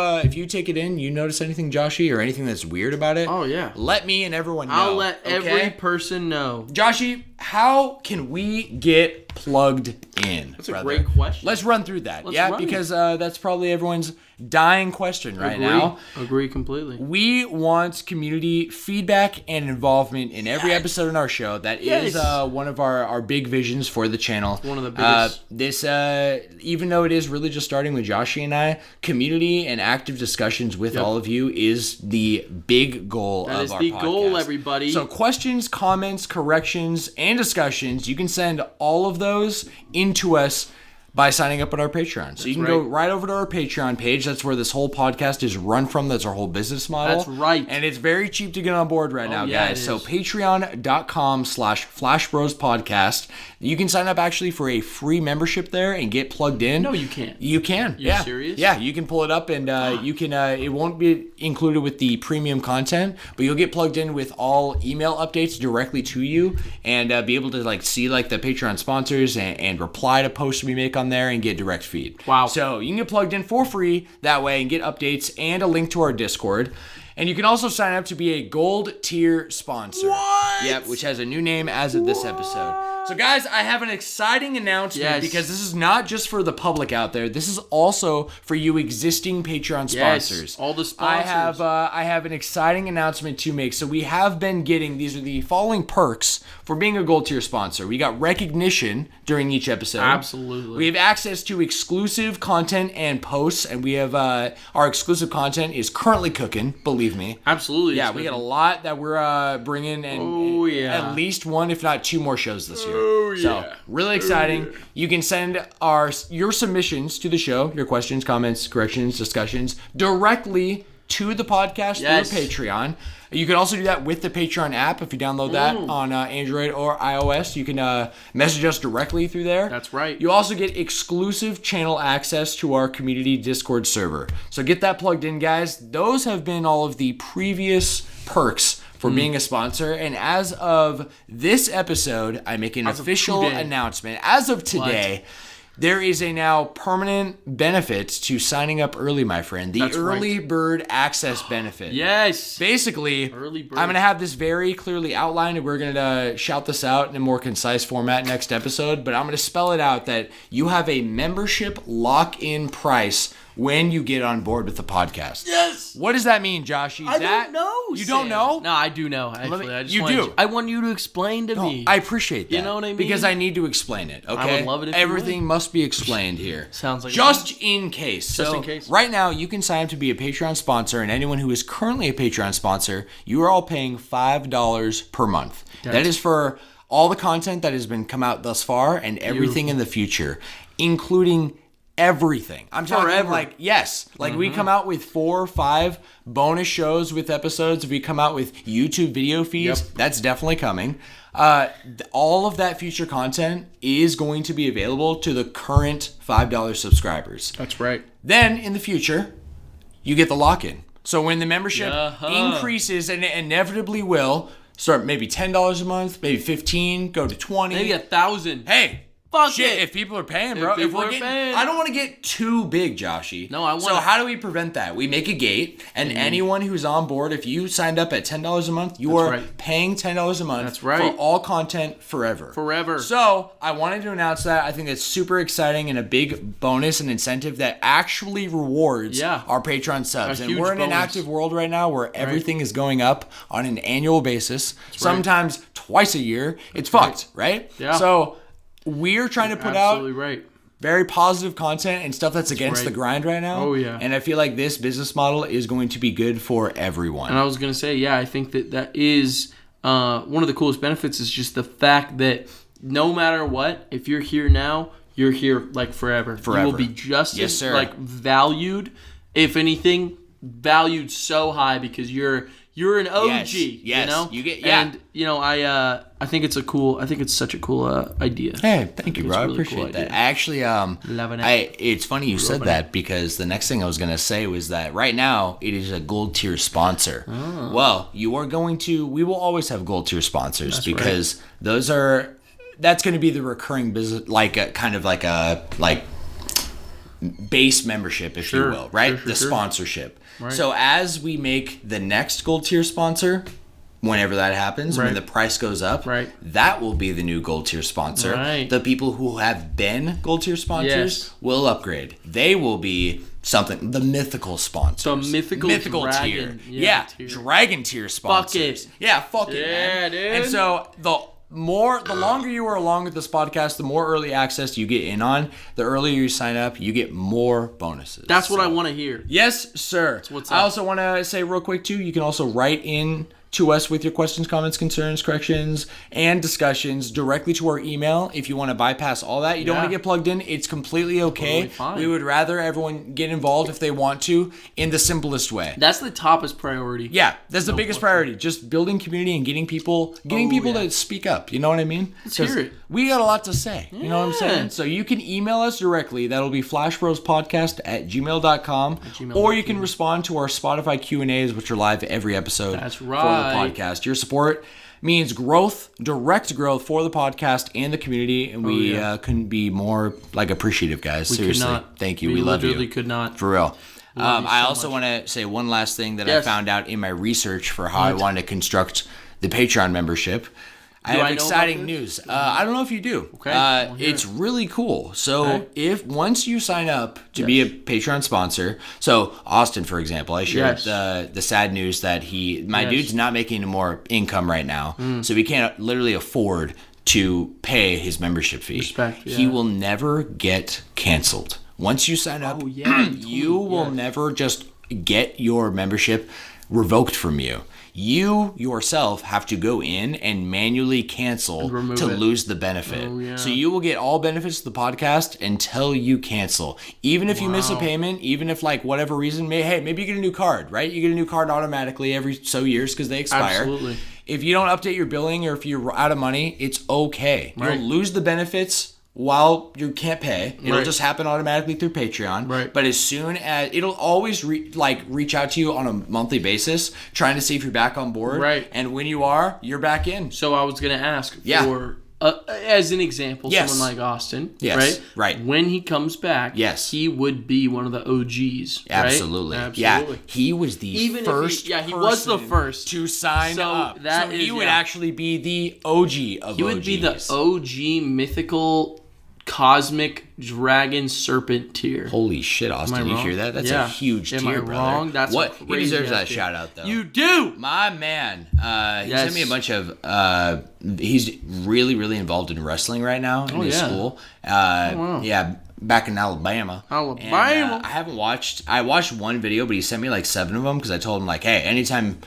take it in, you notice anything, Joshie, or anything that's weird about it? Oh yeah. Let me and everyone know. I'll let every person know. Joshie, how can we get plugged in? That's a great question. Let's run through that. Run because that's probably everyone's dying question right now. Agree completely. We want community feedback and involvement in every episode in our show. That is one of our big visions for the channel. One of the biggest. This, even though it is really just starting with Joshie and I, community and active discussions with all of you is the big goal of our podcast. That is the goal, everybody. So questions, comments, corrections, and discussions, you can send all of those into us by signing up at our Patreon. So you can go right over to our Patreon page. That's where this whole podcast is run from. That's our whole business model. That's right. And it's very cheap to get on board right now, guys. So patreon.com/flashbrospodcast. You can sign up actually for a free membership there and get plugged in. No, you can't. You can. You're serious? Yeah, you can pull it up and you can, it won't be included with the premium content, but you'll get plugged in with all email updates directly to you and be able to like see like the Patreon sponsors and reply to posts we make on there and get direct feed. Wow. So you can get plugged in for free that way and get updates and a link to our Discord. And you can also sign up to be a gold tier sponsor. What? Yep, which has a new name as of this episode. So guys, I have an exciting announcement because this is not just for the public out there. This is also for you existing Patreon sponsors. All the sponsors. I have an exciting announcement to make. So we have been getting, these are the following perks for being a gold tier sponsor. We got recognition during each episode. Absolutely. We have access to exclusive content and posts, and we have our exclusive content is currently cooking, believe me. Absolutely. Yeah, we got a lot that we're bringing, and at least one, if not two more shows this year. So really exciting. You can send your submissions to the show, your questions, comments, corrections, discussions, directly to the podcast through Patreon. You can also do that with the Patreon app if you download that on Android or iOS. You can message us directly through there. That's right. You also get exclusive channel access to our community Discord server. So get that plugged in, guys. Those have been all of the previous perks for being a sponsor. And as of this episode, I make an official announcement. As of today, there is a now permanent benefit to signing up early, my friend. The early bird access benefit. Yes. Basically, Early bird. I'm going to have this very clearly outlined, and we're going to shout this out in a more concise format next episode. But I'm going to spell it out that you have a membership lock-in price when you get on board with the podcast. Yes. What does that mean, Joshie? I don't know. You don't know? No, I do know. Actually, I want you to explain to me. I appreciate that. You know what I mean? Because I need to explain it. Okay. I would love it if everything must be explained here. Sounds like just in case. Just so in case. Right now, you can sign up to be a Patreon sponsor, and anyone who is currently a Patreon sponsor, you are all paying $5 per month. That is for all the content that has been come out thus far and everything in the future, including everything. I'm talking like we come out with 4 or 5 bonus shows with episodes. If we come out with YouTube video feeds, that's definitely coming. All of that future content is going to be available to the current $5 subscribers. That's right. Then in the future, you get the lock-in. So when the membership increases, and it inevitably will, start maybe $10 a month, maybe $15, go to $20, maybe $1,000. Hey. Fuck Shit, it. if people are paying, bro. If people are getting, paying. I don't want to get too big, Joshie. No, I want. So how do we prevent that? We make a gate, and anyone who's on board, if you signed up at $10 a month, you are paying $10 a month. That's right. For all content forever. Forever. So I wanted to announce that. I think it's super exciting and a big bonus and incentive that actually rewards our Patreon subs. And we're in an active world right now where everything is going up on an annual basis, sometimes twice a year. It's fucked, right? Yeah. So we're trying to put out right. very positive content and stuff that's against the grind right now. Oh, yeah. And I feel like this business model is going to be good for everyone. And I was going to say, I think that is one of the coolest benefits is just the fact that no matter what, if you're here now, you're here like forever. You will be just as like valued, if anything, valued so high because you're an OG. Yes. You know? You get And I think it's such a cool idea. Hey, thank you, bro. Really I appreciate cool that. idea. I actually Loving it. it's funny you said that because the next thing I was gonna say was that right now it is a gold tier sponsor. Oh. Well, we will always have gold tier sponsors because that's going to be the recurring business, like a kind of like a base membership, if you will, right? The sponsorship. Right. So as we make the next gold tier sponsor, whenever that happens, when the price goes up, that will be the new gold tier sponsor. Right. The people who have been gold tier sponsors will upgrade. They will be the mythical sponsors. The mythical dragon, tier. Dragon tier sponsors. Fuck it. Yeah, fuck it, man. Dude. And so the longer you are along with this podcast, the more early access you get in on. The earlier you sign up, you get more bonuses. That's what I want to hear. Yes, sir. I also want to say real quick too, you can also write in to us with your questions, comments, concerns, corrections, and discussions directly to our email. If you want to bypass all that, you don't want to get plugged in, it's completely okay. Totally we would rather everyone get involved if they want to in the simplest way. That's the toppest priority. Yeah, that's the biggest priority. Just building community and getting people to speak up. You know what I mean? Let's hear it. We got a lot to say. You know what I'm saying? So you can email us directly. That'll be flashbrospodcast@gmail.com. Or you can respond to our Spotify Q&As, which are live every episode. That's right. For the podcast. Your support means direct growth for the podcast and the community, and we couldn't be more appreciative, guys. Seriously, thank you. We love you. We literally could not. For real. I also want to say one last thing that I found out in my research for how I wanted to construct the Patreon membership. I have exciting news. I don't know if you do. Okay. It's really cool. So once you sign up to be a Patreon sponsor, so Austin, for example, I shared the sad news that my dude's not making any more income right now, so he can't literally afford to pay his membership fee. He will never get canceled. Once you sign up, you will never just get your membership revoked from you. You yourself have to go in and manually cancel to lose the benefit. So you will get all benefits of the podcast until you cancel. Even if you miss a payment, even if whatever reason, maybe you get a new card, right? You get a new card automatically every so years because they expire. Absolutely. If you don't update your billing or if you're out of money, it's okay. You'll lose the benefits while you can't pay. It'll just happen automatically through Patreon. Right. But as soon as it'll always reach out to you on a monthly basis, trying to see if you're back on board. Right. And when you are, you're back in. So I was gonna ask for as an example, someone like Austin, right? When he comes back, he would be one of the OGs. Absolutely. Right? Yeah. He was the first. He was the first to sign up. So he would actually be the OG of OGs. He would be the OG mythical cosmic dragon serpent tier. Holy shit, Austin! You hear that? That's a huge tier, brother. Am I wrong? That's what he deserves that shout out, though. You do, my man. He sent me a bunch of. He's really, really involved in wrestling right now in his school. Yeah, back in Alabama. And, I haven't watched. I watched one video, but he sent me 7 of them because I told him hey, anytime.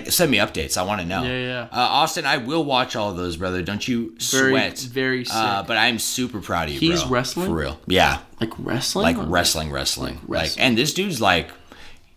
Send me updates. I want to know. Yeah. Austin, I will watch all of those, brother. Don't you sweat. Very sick. But I'm super proud of you, bro. He's wrestling? For real. Yeah. Wrestling? Wrestling. And this dude's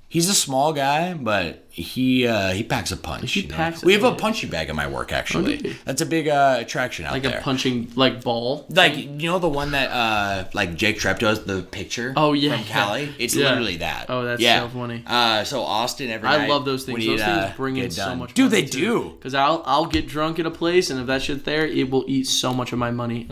he's a small guy, but he packs a punch. We have a punching bag in my work, actually. That's a big attraction out there. Like a punching ball? You know the one that Jake Trepp does, the picture? Oh, yeah. From Cali? It's literally that. Oh, that's so funny. So Austin every night. I love those things. Those things bring in so much money. Dude, they do. Because I'll get drunk at a place, and if that shit's there, it will eat so much of my money.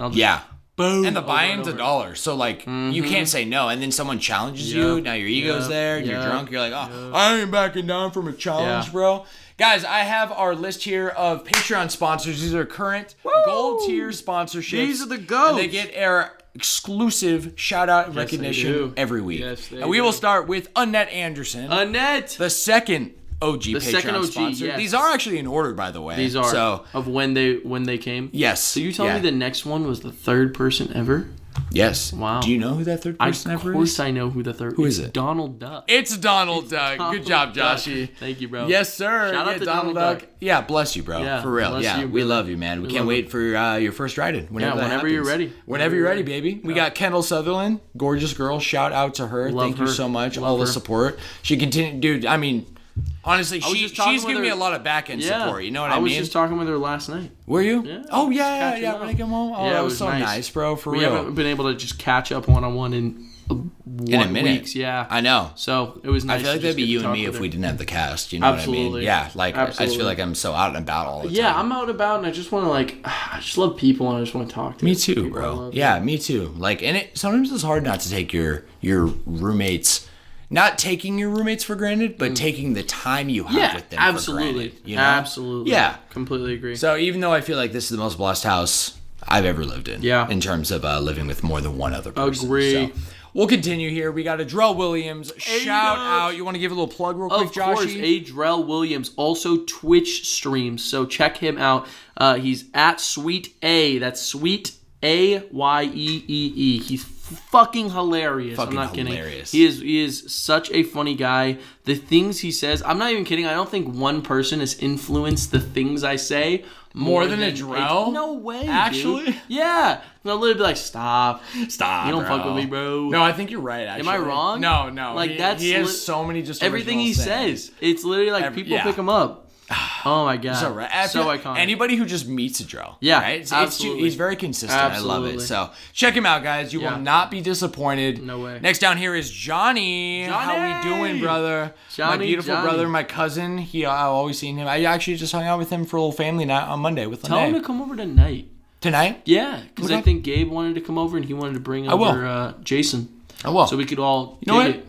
Boom. And the buy-in's $1. So, like, you can't say no. And then someone challenges you. Now your ego's there. And you're drunk. You're like, I ain't backing down from a challenge, bro. Guys, I have our list here of Patreon sponsors. These are current gold tier sponsorships. These are the goats. And they get our exclusive shout-out and recognition every week. Yes, and we will start with Annette Anderson. Annette! The second OG Patreon sponsor. Yes. These are actually in order, by the way. These are. So, of when they came? Yes. So you telling me the next one was the third person ever? Yes. Wow. Do you know who that third person ever is? Of course I know who the third. Who is it? Donald Duck. It's Donald Duck. Good job, Joshie. Thank you, bro. Yes, sir. Shout out to Donald Duck. Yeah, bless you, bro. Yeah, for real. Yeah, you, we love you, man. We can't wait for your first ride-in. Whenever you're ready. Whenever you're ready, baby. We got Kendall Sutherland, gorgeous girl. Shout out to her. Thank you so much. All the support. She continued, dude. I mean, honestly, she's giving me a lot of back end support. You know what I mean? I was just talking with her last night. Were you? Yeah. Oh yeah. When I come home, yeah, it was so nice, bro. For real. We haven't been able to just catch up one-on-one in a minute. Weeks. Yeah, I know. So it was nice. I feel like that'd be you and me if we didn't have the cast. You know what I mean? Yeah, like I just feel like I'm so out and about all the time. Yeah, I'm out and about, and I just want to I just love people, and I just want to talk to me too, bro. Yeah, me too. Like, and it sometimes it's hard not to take your roommates. Not taking your roommates for granted, but taking the time you have with them for granted. You know? Absolutely. Yeah. Completely agree. So even though I feel like this is the most blessed house I've ever lived in. Yeah. In terms of living with more than one other person. Agree. So we'll continue here. We got Adrell Williams. Shout out. You want to give a little plug real quick, Joshie? Of course. Adrell Williams. Also Twitch streams. So check him out. He's at Sweet A. That's Sweet A-Y-E-E-E. He's fucking hilarious. I'm not kidding. He is such a funny guy. The things he says, I'm not even kidding. I don't think one person has influenced the things I say more than Adrell. No way, actually. Dude. Yeah. They'll literally be like, stop. You don't fuck with me, bro. No, I think you're right, actually. Am I wrong? No. Like, he has so many just everything he says. It's literally like people pick him up. Oh my god, so iconic. Anybody who just meets Adrell, right? Absolutely. He's very consistent. Absolutely. I love it. So check him out, guys. You will not be disappointed. No way. Next down here is Johnny. How we doing, brother? My beautiful brother, my cousin. I've always seen him. I actually just hung out with him for a little family night on Monday with Lene. Tell him to come over tonight. Tonight? Yeah, because I think Gabe wanted to come over and he wanted to bring over Jason. I will. So we could all it.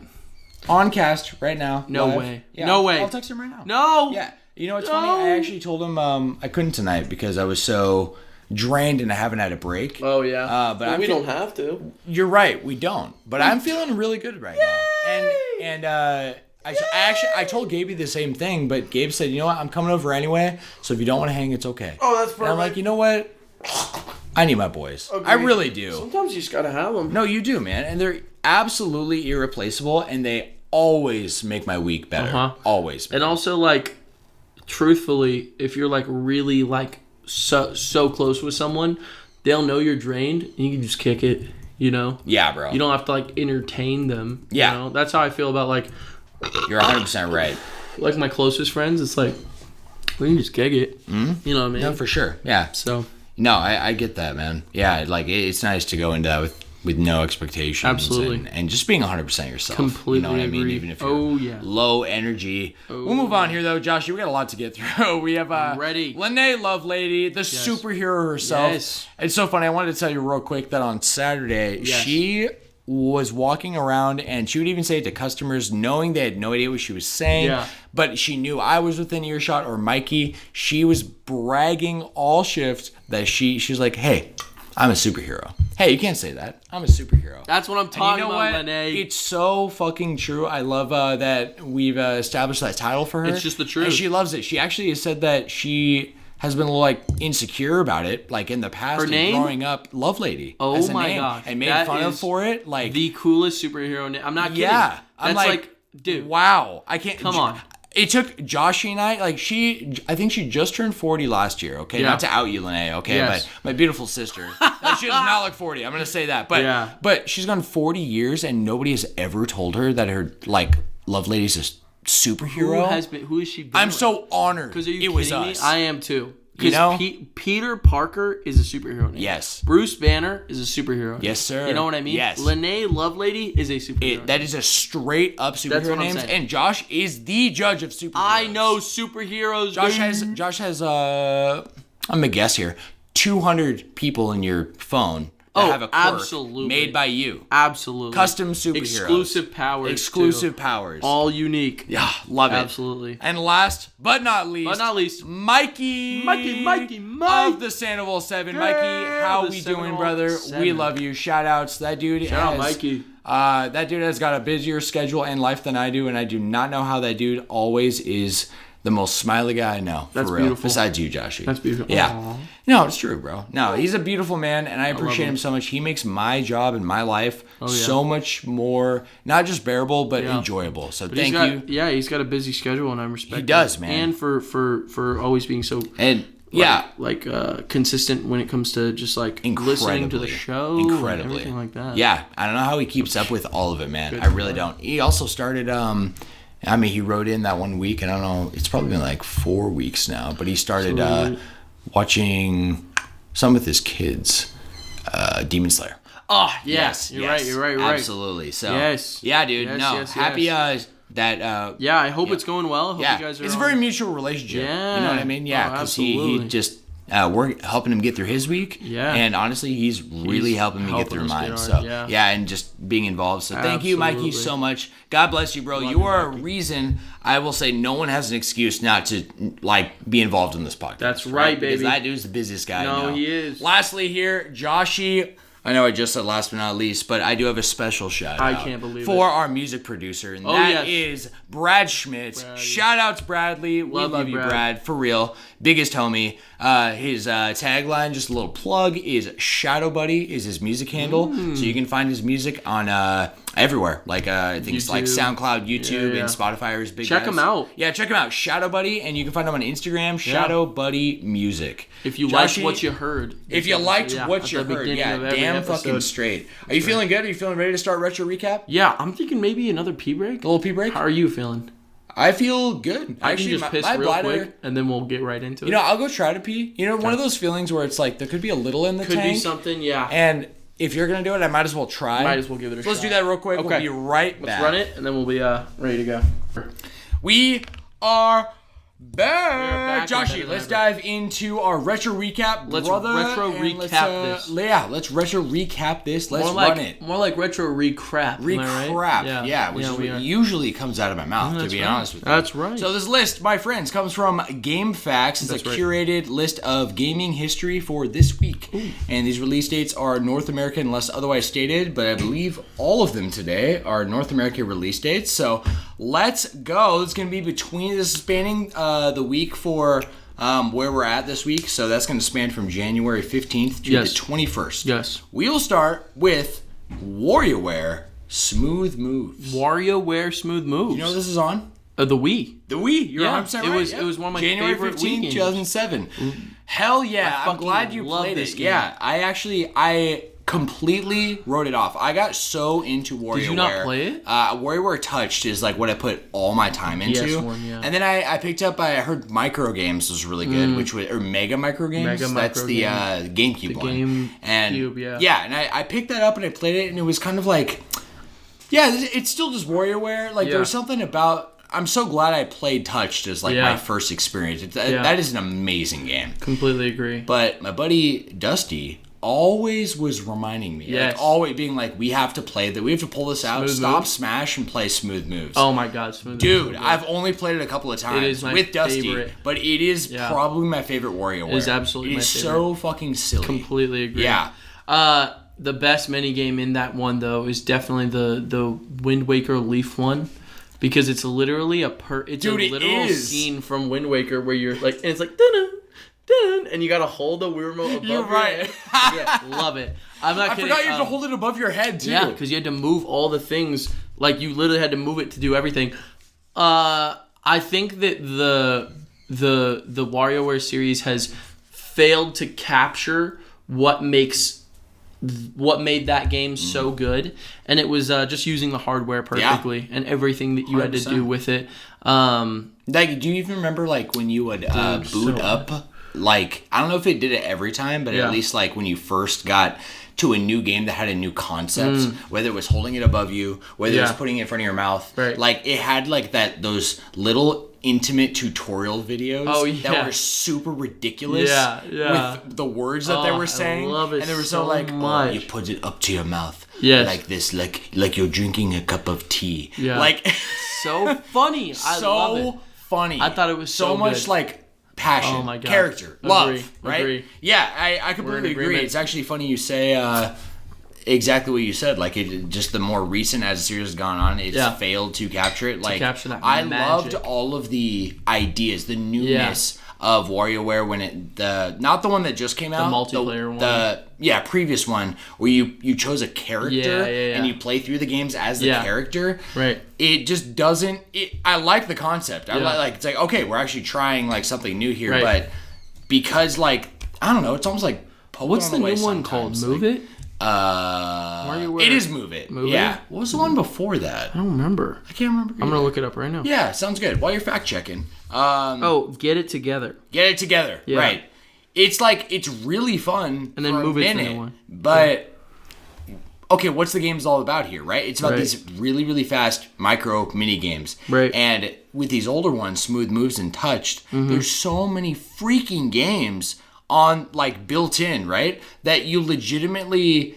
On cast right now. No way. Yeah, no way. I'll text him right now. No. Yeah. You know what's funny? I actually told him I couldn't tonight because I was so drained and I haven't had a break. Oh yeah. But we don't have to. You're right, we don't. But I'm feeling really good right now. And I told Gabe the same thing, but Gabe said, you know what, I'm coming over anyway. So if you don't want to hang, it's okay. Oh, that's perfect. And I'm like, you know what? I need my boys. Agreed. I really do. Sometimes you just gotta have them. No, you do, man. And they're absolutely irreplaceable, and they always make my week better. Always. And also, like, truthfully, if you're like really like so close with someone, they'll know you're drained and you can just kick it, you know? Yeah, bro. You don't have to like entertain them. Yeah. You know? That's how I feel about like you're 100% right. Like my closest friends, it's like we can just kick it. Mm-hmm. You know what I mean? No, for sure. Yeah. So no, I get that, man. Yeah, like it's nice to go into that with no expectations. Absolutely. And just being 100% yourself. Completely You know what I mean? agree. Even if you're low energy. We'll move on here, though, Joshie. We got a lot to get through. We have Ready. Lene Lovelady, the superhero herself. Yes. It's so funny. I wanted to tell you real quick that on Saturday, she was walking around and she would even say it to customers knowing they had no idea what she was saying. Yeah. But she knew I was within earshot or Mikey. She was bragging all shift that she was like, hey, I'm a superhero. Hey, you can't say that. I'm a superhero. That's what I'm talking about, Lene. It's so fucking true. I love that we've established that title for her. It's just the truth. And she loves it. She actually has said that she has been a little like insecure about it, like in the past. Her name? Growing up, Lovelady. Oh as a my name, gosh. and made fun of for it. Like the coolest superhero name. I'm not kidding. Yeah. That's like, dude. Wow. I can't. Come on. It took Joshie and I, like I think she just turned 40 last year, okay? Yeah. Not to out you, Lene, okay? Yes. But my beautiful sister. She does not look 40, I'm going to say that. But but she's gone 40 years and nobody has ever told her that her, like, Lovelady's a superhero. Who has she been I'm with? so honored. Because it was me? us. I am too. You know? Peter Parker is a superhero name. Yes. Bruce Banner is a superhero name. Yes, sir. You know what I mean? Yes. Lene Lovelady is a superhero name. That is a straight up That's superhero what I'm names. saying. And Josh is the judge of superheroes. I know superheroes. Josh has I'm gonna guess here, 200 people in your phone that have a quirk absolutely. made by you. Absolutely. Custom superheroes. Exclusive powers. Exclusive powers. All unique. Yeah, love it. Absolutely. And last but not least, Mikey. Mikey. Of the Sandoval 7. Mikey, how we doing, brother? 7. We love you. Shout outs. That dude Shout out Mikey. That dude has got a busier schedule and life than I do, and I do not know how that dude always is the most smiley guy I know. That's for real. beautiful. Besides you, Joshie. That's beautiful. Yeah. Aww. No, it's true, bro. No, he's a beautiful man, and I appreciate him so much. He makes my job and my life so much more, not just bearable, but enjoyable. So thank you. Yeah, he's got a busy schedule, and I respect He does, man. And for always being so consistent when it comes to just like listening to the show, and everything like that. Yeah, I don't know how he keeps up with all of it, man. I really don't. He also started. He wrote in that 1 week, and I don't know. It's probably been like 4 weeks now, but he started watching some with his kids, Demon Slayer. Oh yes, you're right. Absolutely. So yes, yeah, dude. Happy that. Yeah, I hope it's going well. I hope you guys are. It's a very mutual relationship. Yeah, you know what I mean. Yeah, because he just. We're helping him get through his week. Yeah. And honestly, he's really helping me get through mine. So, and just being involved. So, thank you, Mikey, so much. God bless you, bro. You are a reason, I will say, no one has an excuse not to, be involved in this podcast. That's right, baby. Because that dude's the busiest guy I know. He is. Lastly here, Joshie. I know I just said last but not least, but I do have a special shout out. I can't believe it. For our music producer, and that is Brad Schmidt. Shout out to Bradley. We love you, Brad. For real. Biggest homie. His tagline, just a little plug, is Shadow Buddy is his music handle. So you can find his music on everywhere. I think it's like SoundCloud, YouTube, and Spotify are his big guys. Check him out. Yeah, check him out. Shadow Buddy, and you can find him on Instagram, Shadow Buddy Music. If you liked what you heard. If you liked what you heard, damn fucking straight. Are you feeling good? Are you feeling ready to start retro recap? Yeah, I'm thinking maybe another pee break. A little pee break? How are you feeling? I feel good. I can just piss real quick, and then we'll get right into it. I'll go try to pee. One of those feelings where it's like there could be a little in the tank. Could be something, yeah. And if you're going to do it, I might as well try. Might as well give it a shot. Let's do that real quick. Okay. We'll be right back. Let's run it, and then we'll be ready to go. We are back. Joshie, let's dive into our retro recap. Let's retro recap this. Yeah, let's retro recap this. Let's run it. More like retro recrap. Recrap, yeah, which usually comes out of my mouth, to be honest with you. That's right. So this list, my friends, comes from Game Facts. It's a curated list of gaming history for this week. Ooh. And these release dates are North American unless otherwise stated, but I believe all of them today are North American release dates. So let's go. It's going to be spanning the week for where we're at this week. So that's going to span from January 15th to the 21st. Yes. We will start with WarioWare Smooth Moves. WarioWare Smooth Moves. You know what this is on? The Wii. The Wii. You're 100% right. It was one of my January favorite 15th, Wii games. 2007. Hell yeah. I'm glad you played it. Game. Yeah. I completely wrote it off. I got so into WarioWare. Did you not play it? WarioWare Touched is what I put all my time into. PS1, And then I picked up, I heard Micro Games was really good, or Mega Micro Games. That's the GameCube one. GameCube, yeah. Yeah, and I picked that up and I played it, and it was kind of it's still just WarioWare. There was something about. I'm so glad I played Touched as my first experience. That is an amazing game. Completely agree. But my buddy Dusty always was reminding me, always being we have to play that. We have to pull this out, stop Smash, and play Smooth Moves. Oh my God, Smooth Moves! Dude, I've only played it a couple of times it is my with Dusty, favorite. But it is probably my favorite WarioWare. It is absolutely my favorite. It is so fucking silly. Completely agree. Yeah. The best minigame in that one though is definitely the Wind Waker Leaf one. Because it's literally a literal scene from Wind Waker where you're and it's dun, and you gotta hold the Wii remote above your head. Yeah, love it. I'm not kidding. I forgot you had to hold it above your head too. Yeah, because you had to move all the things. You literally had to move it to do everything. I think that the WarioWare series has failed to capture what made that game so good, and it was just using the hardware perfectly and everything that you 100%. Had to do with it. Do you even remember when you would boot up like, I don't know if it did it every time, but Yeah. at least like when you first got to a new game that had a new concept, whether it was holding it above you, whether it was putting it in front of your mouth, Right. like it had like those little intimate tutorial videos that were super ridiculous with the words that they were saying. I love it, and they were so like, much. oh, you put it up to your mouth like this, like you're drinking a cup of tea. Yeah. Like so funny. I love it. Funny. I thought it was so much good. like passion, Oh my God. character, love, right? Agree. Yeah, I completely agree. agreement. It's actually funny you say exactly what you said. Like, it just the more recent as the series has gone on, it's failed to capture it. Like, capture that I magic. loved all of the ideas, the newness of WarioWare when it not the one that just came out, multiplayer one. the previous one where you chose a character and you play through the games as the character. Right. It just doesn't. I like the concept. I like it's like, okay, we're actually trying like something new here, but because like I don't know, it's almost like What's the new one called? Move It? It is Move It. Yeah. What was the one before that? I don't remember. I can't remember. I'm gonna look it up right now. Yeah, sounds good. While you're fact checking. Get It Together. Get It Together. Yeah. Right. It's like it's really fun. And then for Move a It's the minute, new one. But okay, what's the game's all about here, right? It's about these really, really fast micro mini games. Right. And with these older ones, Smooth Moves and Touched, there's so many freaking games on like built in, right? That you legitimately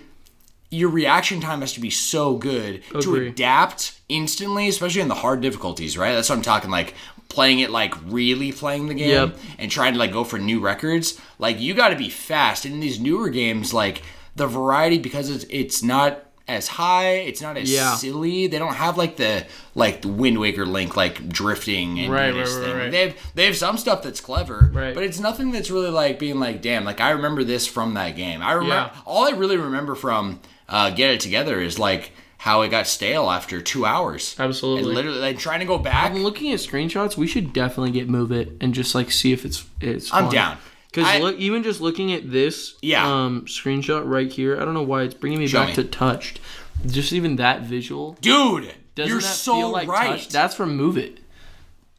your reaction time has to be so good to adapt instantly, especially in the hard difficulties, right? That's what I'm talking, like playing it, like really playing the game and trying to like go for new records. Like you got to be fast. And in these newer games, like the variety, because it's not as high, it's not as silly. They don't have like the Wind Waker Link like drifting and doing this thing. Right. They have some stuff that's clever, but it's nothing that's really like being like, damn, like I remember this from that game. I remember all I really remember from Get It Together is like how it got stale after 2 hours. Absolutely. And literally like trying to go back. I'm looking at screenshots. We should definitely get Move It and just like see if it's fun. I'm down. Because even just looking at this screenshot right here, I don't know why it's bringing me back to Touched. Just even that visual. Dude, doesn't you're that so feel like right. Touched? That's from Move It.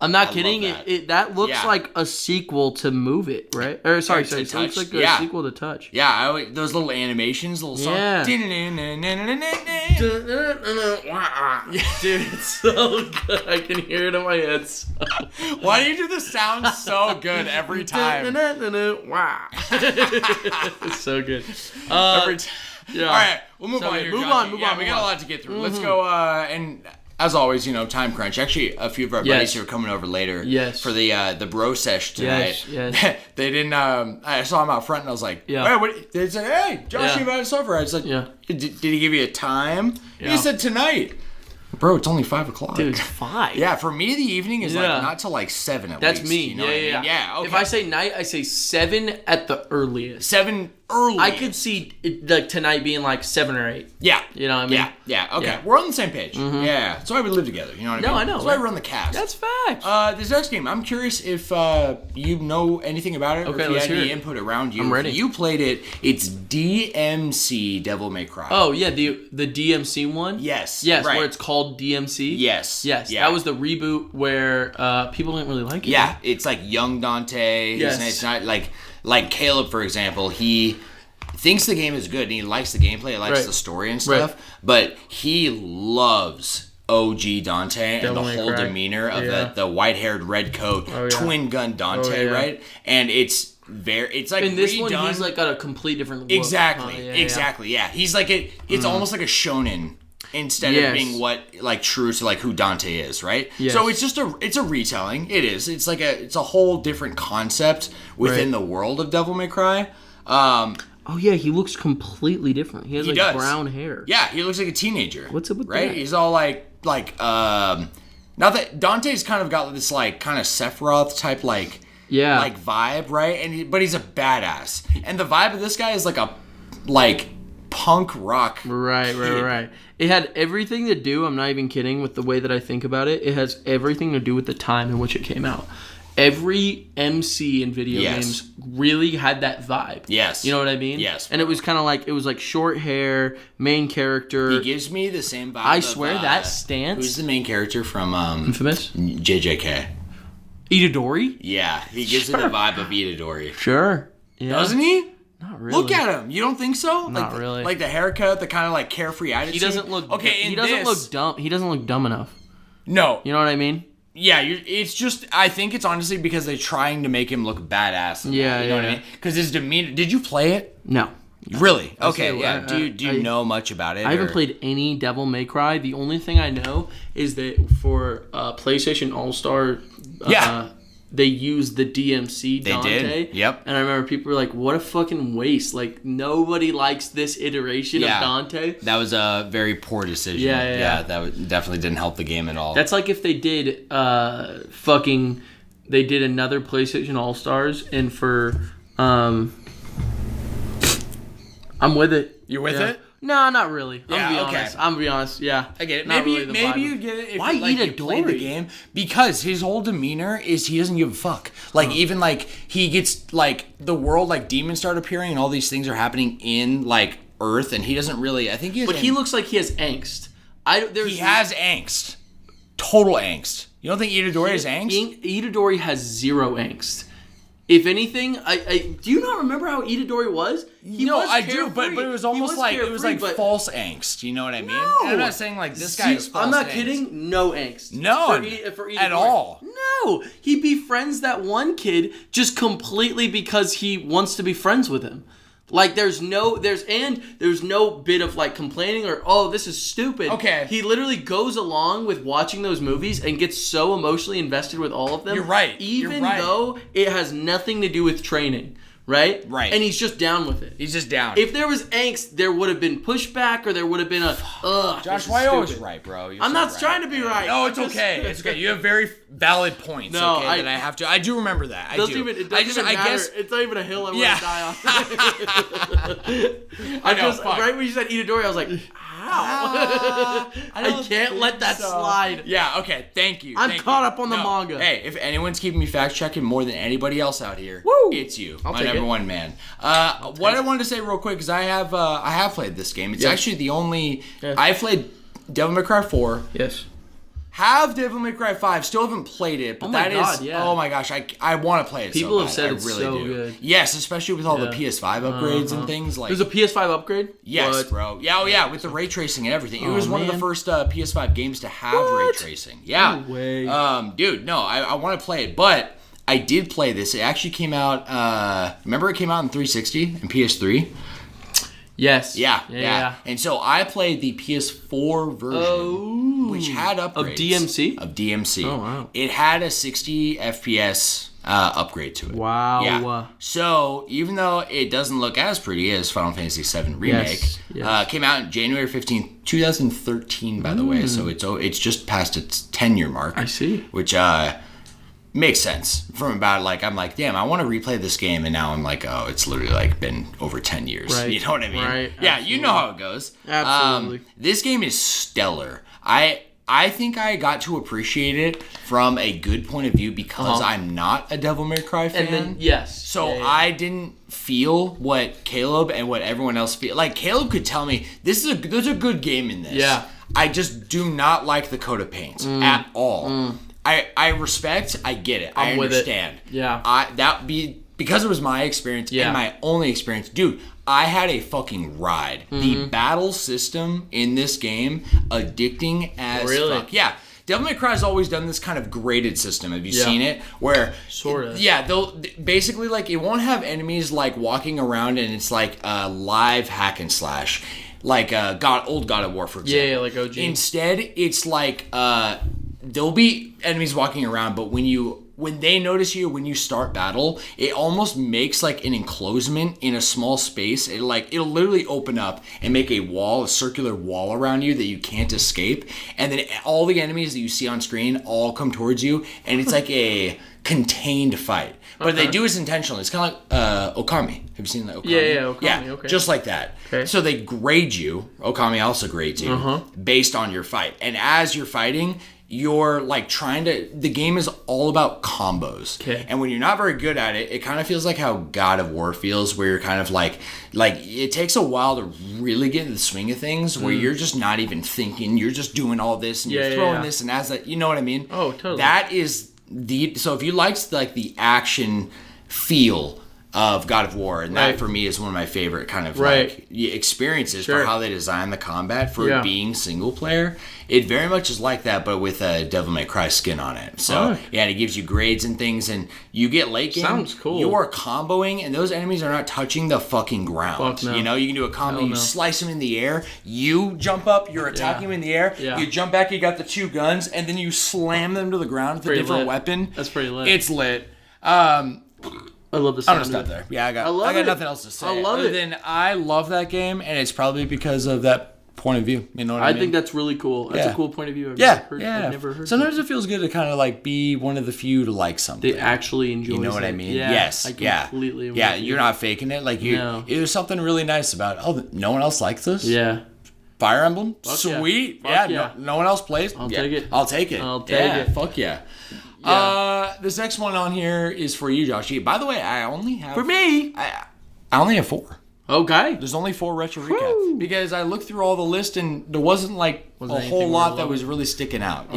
I'm not kidding. That. That looks like a sequel to Move It, right? Or sorry, it looks like a sequel to Touch. Yeah, those little animations, little songs. Yeah. Dude, it's so good. I can hear it in my head. Why do you do the sound so good every time? It's so good. Every time. Yeah. All right, we'll move So on good. here. Move Joshie. on, move yeah, on, we move got a on. lot to get through. Let's go, and as always, time crunch. Actually, a few of our buddies who are coming over later for the bro sesh tonight. Yes. They didn't. I saw him out front, and I was like, "Hey, what?" They said, "Hey, Joshie invited us over." I was like, did he give you a time?" He said tonight. Bro, it's only 5 o'clock. Dude, it's 5. Yeah, for me, the evening is like not till like 7 at least. That's me. You know what I mean? Yeah, okay. If I say night, I say 7 at the earliest. 7 early. I could see like tonight being like 7 or 8. Yeah. You know what I mean? Yeah. Okay. Yeah. We're on the same page. Yeah. That's why we live together. You know what I mean? No, I know. That's why we run the cast. That's fact. This next game, I'm curious if you know anything about it, or if you had any input around you. I'm ready. If you played it. It's DMC Devil May Cry. Oh yeah, the DMC one. Yes. Yes, right. where it's called DMC. Yes. Yeah. That was the reboot where people didn't really like it. Yeah, it's like young Dante. Yes. It's not like Caleb, for example. He thinks the game is good and he likes the gameplay, he likes the story and stuff, but he loves OG Dante and the whole demeanor of the white-haired red coat, twin gun Dante, right? And it's like in this redone. one he's like got a complete different look. Exactly. Yeah. He's like it's almost like a shonen instead of being like true to like who Dante is, right? Yes. So it's just a retelling. It is. It's like it's a whole different concept within the world of Devil May Cry. Oh yeah, he looks completely different. He has brown hair. Yeah, he looks like a teenager. What's up with that? He's all like not that Dante's kind of got this like kind of Sephiroth type like vibe, right? But he's a badass. And the vibe of this guy is like a punk rock. Right. It had everything to do, I'm not even kidding, with the way that I think about it. It has everything to do with the time in which it came out. Every MC in video games really had that vibe. Yes. You know what I mean? Yes. And it was kind of like, it was like short hair, main character. He gives me the same vibe. I swear that stance. Who's the main character from Infamous? JJK? Itadori? Yeah, he gives it the vibe of Itadori. Sure. Yeah. Doesn't he? Not really. Look at him. You don't think so? Not really. Like the haircut, the kind of like carefree attitude. He doesn't look. Okay, He doesn't look dumb. He doesn't look dumb enough. No. You know what I mean? Yeah, it's just. I think it's honestly because they're trying to make him look badass. Yeah, you know what I mean? Because his demeanor. Did you play it? No. Really? Okay. say, Yeah. Do you know much about it? I haven't played any Devil May Cry. The only thing I know is that for PlayStation All Star. They used the DMC Dante. They did. Yep. And I remember people were like, "What a fucking waste! Like nobody likes this iteration of Dante." That was a very poor decision. Yeah. That definitely didn't help the game at all. That's like if they did they did another PlayStation All Stars and for I'm with it. You're with it? No, not really. I'm gonna be honest. Yeah, I get it. Not Maybe really the vibe. you get it. If Why you played the Itadori? game? Because his whole demeanor is he doesn't give a fuck. Like even like he gets like the world like demons start appearing and all these things are happening in like Earth and he doesn't really. I think he. But he looks like he has angst. He has angst. Total angst. You don't think Itadori has angst? Itadori has zero angst. If anything, I do you not remember how Itadori was? I do, but it was almost like false angst. You know what I mean? No. And I'm not saying like this guy is false. I'm not angst. kidding. No angst. No, for Itadori. At all. No, he befriends that one kid just completely because he wants to be friends with him. Like there's no bit of like complaining or this is stupid. Okay. He literally goes along with watching those movies and gets so emotionally invested with all of them. You're right. Even though it has nothing to do with training. Right? Right. And he's just down with it. He's just down. If there was angst, there would have been pushback or there would have been a Josh, why are you always right, bro? I'm not trying to be right. No, it's okay. It's okay. You have very valid points. No, that I have to. I do remember that. It doesn't even matter. It's not even a hill I want to die on. Right when you said Itadori, I was like, how? I can't let that slide. Yeah, okay. Thank you. I'm caught up on the manga. Hey, if anyone's keeping me fact checking more than anybody else out here, it's you. I'll my take number one man. What I wanted to say real quick is I have played this game. It's actually the only I played Devil May Cry 4. Yes. Have Devil May Cry 5. Still haven't played it, but oh my gosh, I want to play it. People so have said I it's really so do. good. Yes, especially with all the PS5 upgrades and things like. There's a PS5 upgrade. Yes, bro. Yeah, with the ray tracing and everything. It was one of the first PS5 games to have ray tracing. Yeah. No way. Dude, no, I want to play it, but I did play this. It actually came out. Remember, it came out in 360 and PS3. Yes. Yeah. And so I played the PS4 version, which had upgrades. Of DMC? Of DMC. Oh, wow. It had a 60 FPS upgrade to it. Wow. Yeah. So even though it doesn't look as pretty as Final Fantasy VII Remake, came out in January 15th, 2013, by the way. So it's just past its 10-year mark. I see. Which makes sense from about I'm like, damn, I want to replay this game, and now I'm like, oh, it's literally been over 10 years. Right. You know what I mean? Right. Yeah, Absolutely. you know how it goes. Absolutely. This game is stellar. I think I got to appreciate it from a good point of view because I'm not a Devil May Cry fan. And then, So I didn't feel what Caleb and what everyone else feel. Like Caleb could tell me there's a good game in this. Yeah. I just do not like the coat of paint at all. I respect. I get it. I understand. With it. Yeah. Because it was my experience and my only experience, dude. I had a fucking ride. The battle system in this game, addicting as fuck. Yeah. Devil May Cry has always done this kind of graded system. Have you seen it? Where sort of. Yeah, they'll basically it won't have enemies walking around and it's like a live hack and slash. Like old God of War, for example. Yeah, like OG. Instead, it's there'll be enemies walking around, but when they notice you, when you start battle, it almost makes an enclosement in a small space. It'll literally open up and make a circular wall around you that you can't escape. And then all the enemies that you see on screen all come towards you, and it's like a contained fight. But they do this intentionally. It's kind of like Okami. Have you seen that Okami? Yeah, Okami. Okay. Just like that. Okay. So they grade you. Okami also grades you based on your fight. And as you're fighting, you're the game is all about combos. Okay. And when you're not very good at it, it kind of feels like how God of War feels, where you're kind of like it takes a while to really get into the swing of things, where you're just not even thinking, you're just doing all this and you're throwing this and as that, you know what I mean? Oh, totally. That is So if you liked like the action feel of God of War, and that for me is one of my favorite kind of like experiences for how they design the combat for it being single player. It very much is like that, but with a Devil May Cry skin on it. So and it gives you grades and things, and you get late game. Sounds cool. You are comboing, and those enemies are not touching the fucking ground. No. You know, you can do a combo. You slice them in the air. You jump up. You're attacking them in the air. Yeah. You jump back. You got the 2 guns, and then you slam them to the ground with a different weapon. That's pretty lit. It's lit. I love the sound. I'm gonna stop there. Yeah, I got nothing else to say. I love it. Then I love that game, and it's probably because of that point of view. You know what I mean? I think that's really cool. That's a cool point of view. I've never heard. Sometimes it feels good to kind of like be one of the few to like something. They actually enjoy it. You know what I mean? Yeah, yes. I completely Yeah, you're not faking it. Like there's something really nice about it. Oh, no one else likes this? Yeah. Fire Emblem? Fuck sweet. Yeah. No one else plays? I'll take it. I'll take it. Fuck yeah. This next one on here is for you, Joshie. By the way, I only have... For me? I only have 4. Okay. There's only 4 retro recaps. Because I looked through all the list and there wasn't like a whole lot that was really sticking out.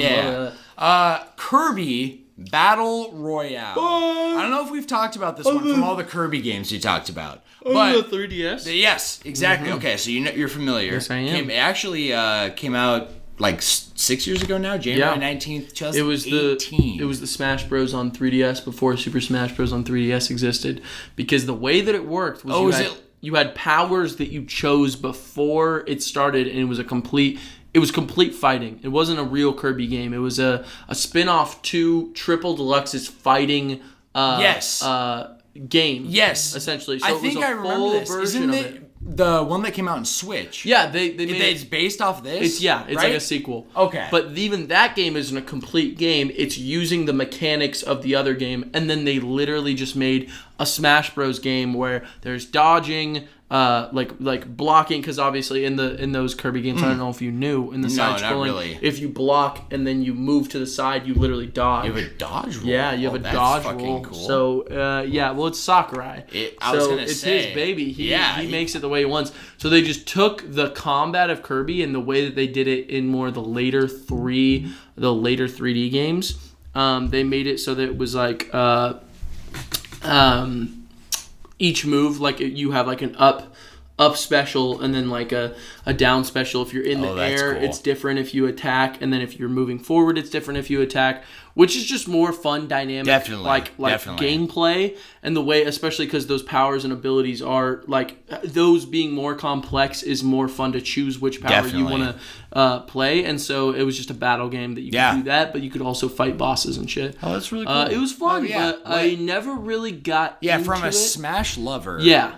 Kirby Battle Royale. I don't know if we've talked about this one from all the Kirby games you talked about. But the 3DS? Yes, exactly. Okay, so you're familiar. Yes, I am. It actually came out like 6 years ago now, January 19th, 2018. It was the Smash Bros on 3DS before Super Smash Bros on 3DS existed, because the way that it worked was you had powers that you chose before it started, and it was complete fighting. It wasn't a real Kirby game. It was a spin-off to Triple Deluxe's fighting game. Yes. Essentially. So I think I remember this. Isn't it the one that came out in Switch? Yeah, they made it's based off this? It's right? Like a sequel. Okay. But even that game isn't a complete game. It's using the mechanics of the other game, and then they literally just made a Smash Bros game where there's dodging, like blocking, because obviously in those Kirby games, I don't know if you knew, in the side scrolling, really. If you block and then you move to the side, you literally dodge. You have a dodge roll. Yeah, you have a dodge roll. Cool. So well, it's Sakurai. It's his baby. He makes it the way he wants. So they just took the combat of Kirby and the way that they did it in more of the later 3D games. They made it so that it was like each move, like you have like an up special and then like a down special. If you're in the air, cool. It's different if you attack, and then if you're moving forward, it's different if you attack, which is just more fun, dynamic, definitely. Gameplay, and the way, especially because those powers and abilities are like those being more complex, is more fun to choose which power you want to play. And so it was just a battle game that you could do that, but you could also fight bosses and shit. Oh, that's really cool. It was fun, but I never really got into from a it. Smash lover. Yeah,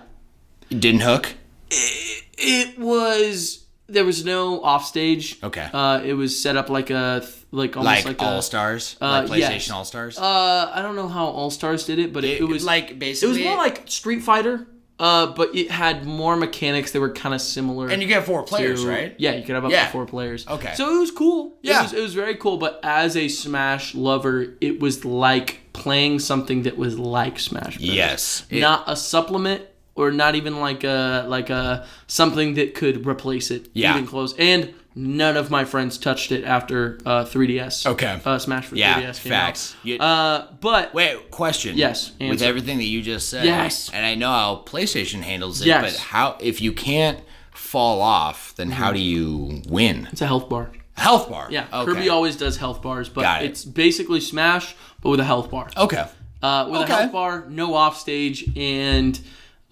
it didn't hook. It was. There was no offstage. Okay. It was set up like almost like All Stars, like PlayStation All Stars. I don't know how All Stars did it, but it was like basically it was more like Street Fighter. But it had more mechanics that were kind of similar. And you get 4 players, right? Yeah, you could have up to 4 players. Okay. So it was cool. Yeah. It was very cool. But as a Smash lover, it was like playing something that was like Smash Bros. Yes. Not a supplement. Or not even like a something that could replace it. Even close. And none of my friends touched it after 3DS. Okay. Smash for 3DS came facts. out. But wait, question. Yes. Answer. With everything that you just said. Yes. And I know how PlayStation handles it. Yes. But how, if you can't fall off, then how do you win? It's a health bar. Health bar. Yeah. Okay. Kirby always does health bars, but it's basically Smash, but with a health bar. Okay. With a health bar, no offstage, and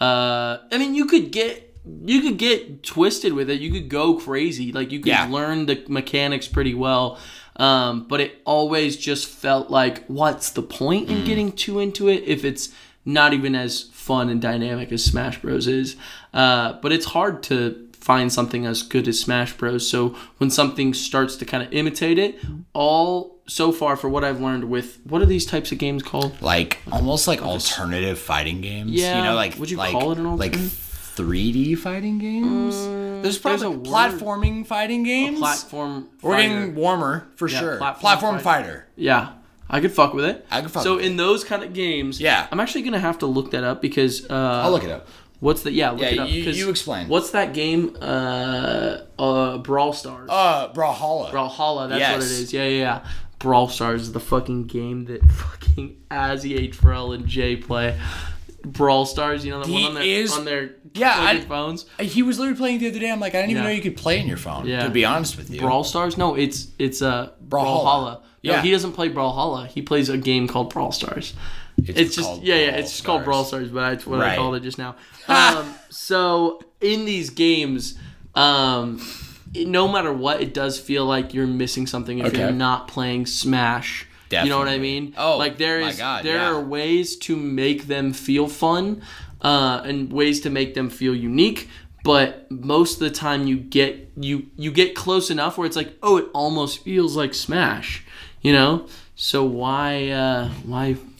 I mean, you could get twisted with it. You could go crazy. Like, you could learn the mechanics pretty well. But it always just felt like, what's the point in getting too into it if it's not even as fun and dynamic as Smash Bros. Is? But it's hard to find something as good as Smash Bros. So when something starts to kind of imitate it, so far, for what I've learned with, what are these types of games called? Like, almost like alternative fighting games. Yeah. You know, like, would you call it an alternative? Like 3D fighting games? There's probably platforming fighting games. A platform fighter. We're getting warmer, for sure. Platform fighter. Yeah. I could fuck with it. So in those kind of games, I'm actually going to have to look that up because... I'll look it up. What's the... look it up. You explain. What's that game? Brawl Stars. Brawlhalla. Brawlhalla, that's what it is. Yeah. Brawl Stars is the fucking game that fucking Azzy, H4L, and Jay play. Brawl Stars, you know, the one on their phones. He was literally playing the other day. I'm like, I didn't even know you could play on your phone. Yeah. To be honest with you, Brawl Stars? No, it's Brawlhalla. No, he doesn't play Brawlhalla. He plays a game called Brawl Stars. It's just called Brawl Stars, but that's what I called it just now. So in these games, no matter what, it does feel like you're missing something if you're not playing Smash. Definitely. You know what I mean? Oh, like there are ways to make them feel fun, and ways to make them feel unique. But most of the time, you get close enough where it's like, oh, it almost feels like Smash. You know? So why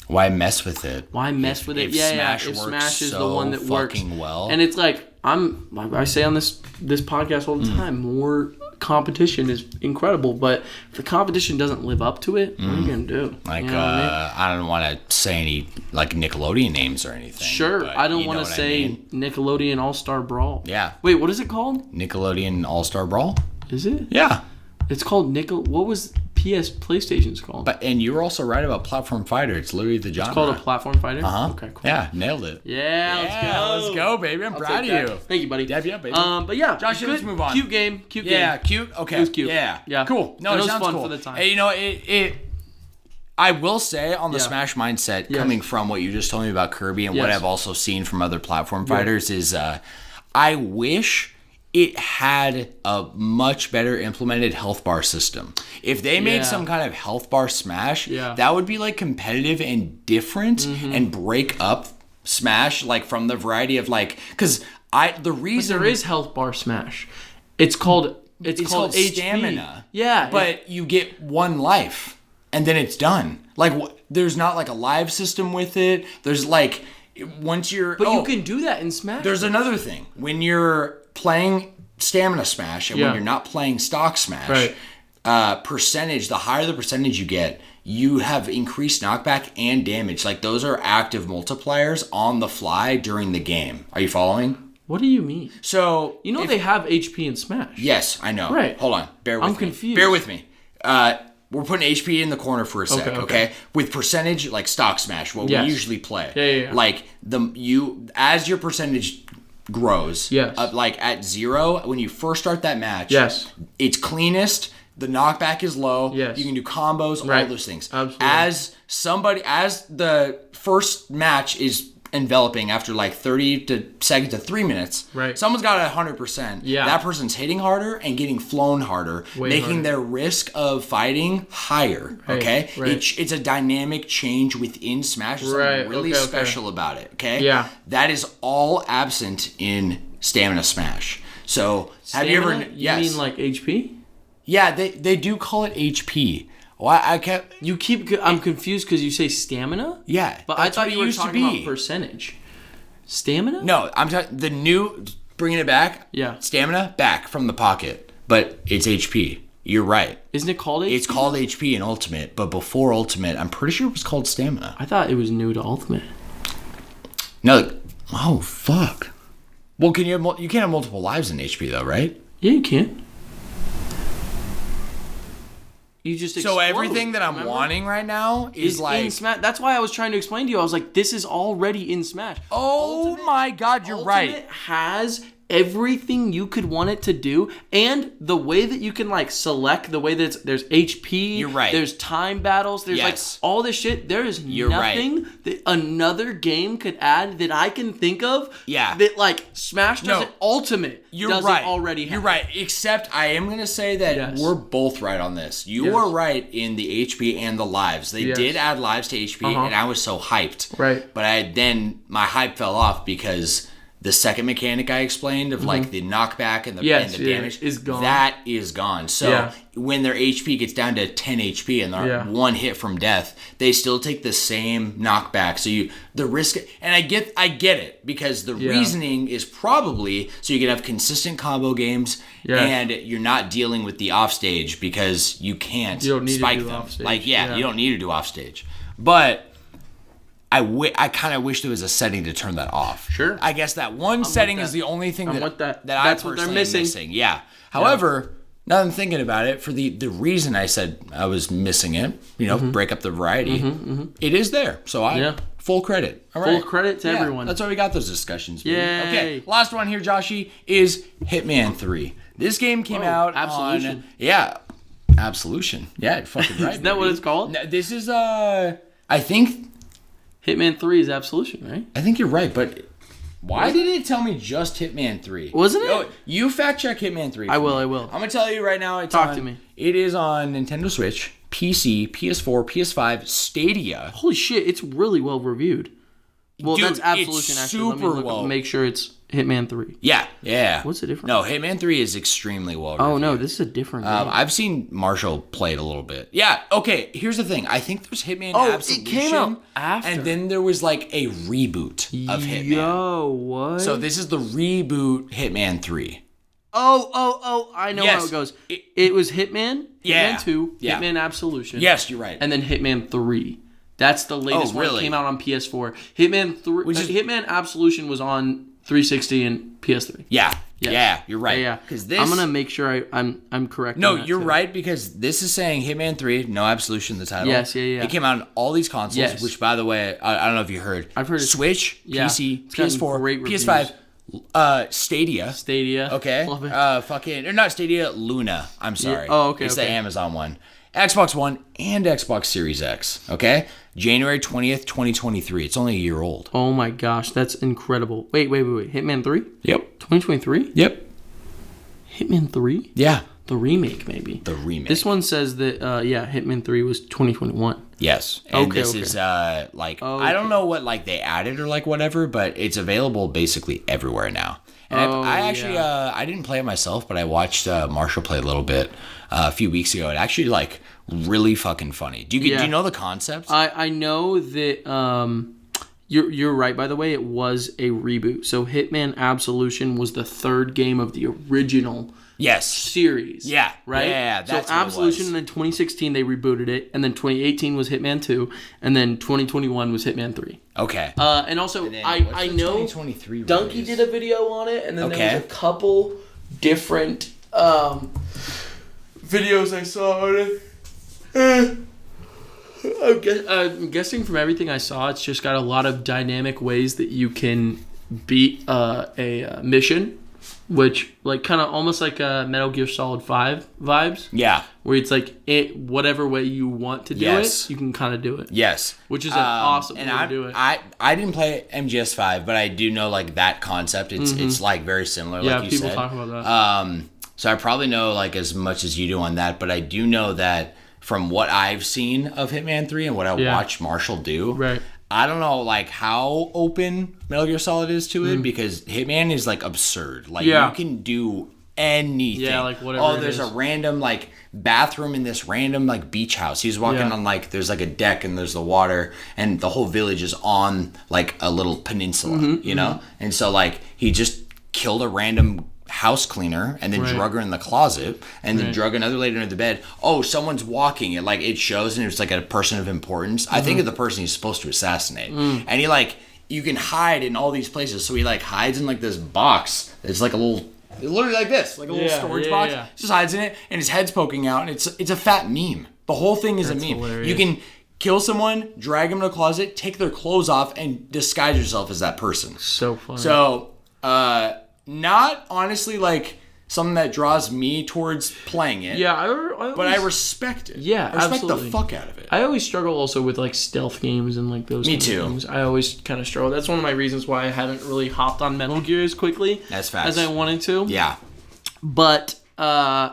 mess with it? Why mess with it? If Smash is the one that works well, and it's like I say on this podcast all the time, more competition is incredible, but if the competition doesn't live up to it, what are you gonna do? Like, you know I don't want to say any like Nickelodeon names or anything. Sure, I don't want to say Nickelodeon All-Star Brawl. Yeah. Wait, what is it called? Nickelodeon All-Star Brawl. Is it? Yeah. It's called What was PlayStation's called? And you were also right about Platform Fighter. It's literally the genre. It's called a platform fighter? Uh-huh. Okay, cool. Yeah, nailed it. Yeah, let's go, baby. I'm proud of you. Thank you, buddy. Yeah, baby. But yeah, Josh, let's move on. Cute game. Yeah, cute. Okay. It was cute. Yeah. Cool. No, it sounds fun cool. for the time. Hey, you know, I will say on the Smash mindset, coming from what you just told me about Kirby and what I've also seen from other platform fighters is I wish it had a much better implemented health bar system. If they made some kind of health bar Smash, that would be like competitive and different and break up Smash like from the variety of like the reason there is health bar Smash. It's called HP. Stamina. Yeah, but you get one life and then it's done. Like there's not like a live system with it. There's like once you're you can do that in Smash. There's another thing. When you're playing Stamina Smash and when you're not playing Stock Smash, percentage, the higher the percentage you get, you have increased knockback and damage. Like those are active multipliers on the fly during the game. Are you following? What do you mean? So they have HP in Smash. Yes, I know. Right. Hold on. Bear with me. I'm confused. Bear with me. We're putting HP in the corner for a sec, okay? With percentage, like Stock Smash, what we usually play. Yeah. Like as your percentage grows, like at 0, when you first start that match, it's cleanest. The knockback is low. Yes. You can do combos, all those things. Absolutely. As the first match is enveloping after like 30 seconds to 3 minutes, someone's got 100%. Yeah. That person's hitting harder and getting flown harder, making their risk of fighting higher. Okay? It's a dynamic change within Smash. There's something really special about it. Okay? Yeah. That is all absent in Stamina Smash. So have you ever? You mean like HP? Yeah, they do call it HP. Well, I'm confused because you say stamina? Yeah. But I thought you were talking about percentage. Stamina? No, I'm talking the new, bringing it back. Yeah. Stamina, back from the pocket. But it's HP. You're right. Isn't it called HP? It's called HP in Ultimate, but before Ultimate, I'm pretty sure it was called Stamina. I thought it was new to Ultimate. No. Oh, fuck. Well, you can't have multiple lives in HP, though, right? Yeah, you can. You just explode, so everything that I'm wanting right now is like in Smash. That's why I was trying to explain to you. I was like, this is already in Smash. Oh my God, you're right. Ultimate has everything you could want it to do, and the way that you can like select the way that there's HP. You're right. There's time battles. There's like all this shit. There is nothing that another game could add that I can think of. Yeah. That like Smash doesn't. Ultimate doesn't already have. You're right. Except I am gonna say that we're both right on this. You are right in the HP and the lives. They did add lives to HP, and I was so hyped. Right. But my hype fell off because the second mechanic I explained of like the knockback and the damage is gone. That is gone. So when their HP gets down to 10 HP and they're one hit from death, they still take the same knockback. So the risk, and I get it because the reasoning is probably so you can have consistent combo games and you're not dealing with the offstage because you can't spike them. Offstage. Like you don't need to do offstage, but I kind of wish there was a setting to turn that off. Sure. I guess that one setting is the only thing that I that's personally what they're missing. Yeah. However, now that I'm thinking about it, for the reason I said I was missing it, break up the variety, it is there. So full credit. All right. Full credit to everyone. That's why we got those discussions. Yay. Okay, last one here, Joshie, is Hitman 3. This game came out Absolution. Absolution. Yeah, you're fucking right. Isn't that what it's called? No, this is, I think... Hitman 3 is Absolution, right? I think you're right, but... Why did it tell me just Hitman 3? Wasn't it? Oh, you fact check Hitman 3. I will. I'm going to tell you right now. Talk to me. It is on Nintendo Switch, PC, PS4, PS5, Stadia. Holy shit, it's really well reviewed. Well, Dude, that's Absolution, it's actually. Let me super look well. make sure it's Hitman 3. Yeah. What's the difference? No, Hitman 3 is extremely well reviewed. Oh, no, this is a different game. I've seen Marshall play it a little bit. Yeah, okay, here's the thing. I think there's Hitman Absolution. It came out after. And then there was like a reboot of Hitman. Yo, what? So this is the reboot Hitman 3. Oh, I know how it goes. It was Hitman, Hitman 2, Hitman Absolution. Yes, you're right. And then Hitman 3. That's the latest one. It came out on PS4. Hitman Absolution was on 360 and PS3. Yeah, you're right. Yeah. Because this, I'm gonna make sure I'm correct. No, you're right, because this is saying Hitman 3, no Absolution, the title. Yes, yeah. It came out on all these consoles, which, by the way, I don't know if you heard. I've heard it. Switch, PC, It's gotten PS4, great PS5, Stadia. Okay. Love it. Or not Stadia, Luna. I'm sorry. Yeah. Oh, okay. It's the Amazon one. Xbox One and Xbox Series X. Okay. January 20th, 2023. It's only a year old. Oh my gosh, that's incredible. Wait. Hitman 3? Yep. 2023? Yep. Hitman 3? Yeah. The remake, maybe. The remake. This one says that, Hitman 3 was 2021. Yes. And this is, I don't know what, they added or, whatever, but it's available basically everywhere now. And I actually, I didn't play it myself, but I watched Marshall play a little bit a few weeks ago. It actually, really fucking funny. Do you know the concept? I know that, you're right, by the way, it was a reboot. So Hitman Absolution was the third game of the original series. Yeah. Right? Yeah, that's so Absolution, and then 2016 they rebooted it, and then 2018 was Hitman 2, and then 2021 was Hitman 3. Okay. And also, I know Donkey did a video on it, and then there was a couple different videos I saw on it. I'm guessing from everything I saw, it's just got a lot of dynamic ways that you can beat a mission, which kind of almost like Metal Gear Solid 5 vibes. Yeah. Where it's whatever way you want to do it, you can kind of do it. Yes. Which is an awesome way to do it. I didn't play MGS5, but I do know that concept. It's very similar, like you said. Yeah, people talk about that. So I probably know as much as you do on that, but I do know that from what I've seen of Hitman 3 and what I watched Marshall do, right. I don't know how open Metal Gear Solid is to it, because Hitman is absurd. You can do anything. Yeah, whatever. There's a random bathroom in this random beach house. He's walking on there's a deck and there's the water, and the whole village is on a little peninsula, you know? And so he just killed a random house cleaner and then drug her in the closet and then drug another lady under the bed. Oh, someone's walking. It shows, and it's a person of importance. I think of the person he's supposed to assassinate. And he you can hide in all these places. So he hides in this box. It's a little, literally like this, a little storage box. Yeah. Just hides in it, and his head's poking out, and it's a fat meme. The whole thing is a meme. Hilarious. You can kill someone, drag them in a closet, take their clothes off, and disguise yourself as that person. So funny. So, not honestly something that draws me towards playing it. Yeah, but I respect it. Yeah, I respect absolutely. the fuck out of it. I always struggle also with stealth games and those. Me kind too. Of games. I always kind of struggle. That's one of my reasons why I haven't really hopped on Metal Gear as quickly as I wanted to. Yeah, but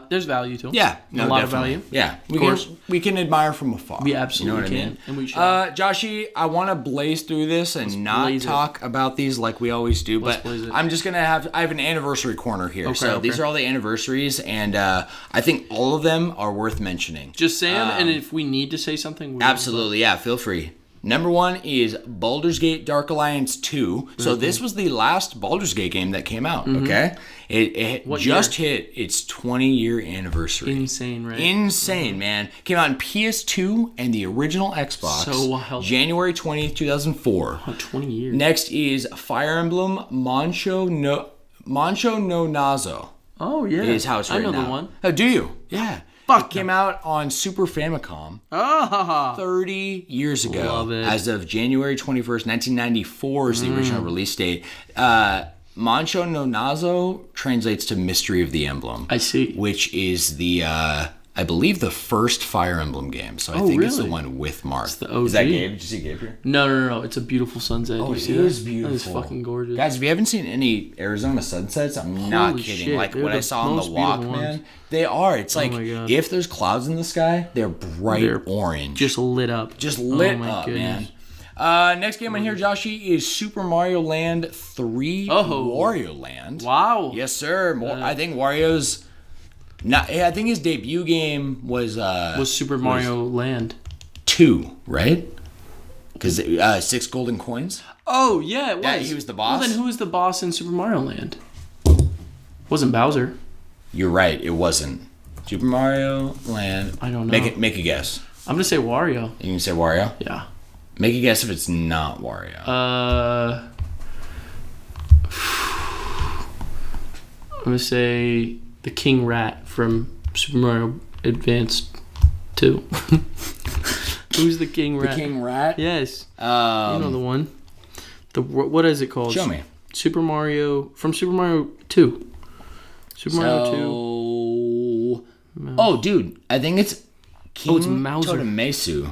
there's value to them. Yeah, a lot of value. Yeah, of course. We can admire from afar. We absolutely can. I mean? And we should. Joshie, I want to blaze through this and not talk about these like we always do, but I'm just going to I have an anniversary corner here. These are all the anniversaries, and I think all of them are worth mentioning. Just say them, and if we need to say something, absolutely, feel free. Number 1 is Baldur's Gate Dark Alliance 2. So this was the last Baldur's Gate game that came out, okay? It just hit its 20-year anniversary. Insane, right? Insane, man. Came out on PS2 and the original Xbox. So wild. January 20th, 2004. Oh, 20 years. Next is Fire Emblem Mancho no Nazo. Oh yeah, is how it's written I know out. the one. Oh, do you? Yeah. Fuck It came out on Super Famicom Ah, 30 years ago. Love it. As of January 21st, 1994 is the original release date. Mancho no Nazo translates to Mystery of the Emblem. I see. Which is the, I believe, the first Fire Emblem game. So I think it's the really? one with Marth. the OG. Is that Gabe? Did you see Gabe here? No. It's a beautiful sunset. Oh, you it see is that? beautiful. That is fucking gorgeous. Guys, if you haven't seen any Arizona sunsets, I'm not Holy kidding. shit, Like they're what I the saw on the most walk, beautiful man, ones. they are. It's like my God. if there's clouds in the sky, they're bright They're orange. just lit up. Just lit Oh, my up, goodness. man. Next game on here, Joshie, is Super Mario Land 3 Wario Land. Wow. Yes, sir. I think Wario's... I think his debut game was Super Mario Land 2, right? Because 6 golden coins. Oh yeah, it was. Yeah, he was the boss. Well, then who was the boss in Super Mario Land? Wasn't Bowser? You're right. It wasn't Super Mario Land. I don't know. Make a guess. I'm gonna say Wario. You can say Wario. Yeah. Make a guess if it's not Wario. I'm gonna say the King Rat from Super Mario Advance 2. Who's the King Rat? The King Rat. Yes. You know the one. What is it called? Show me. Super Mario from Super Mario 2. Super Mario 2. Oh, dude, I think it's King it's Mauser. Totemesu.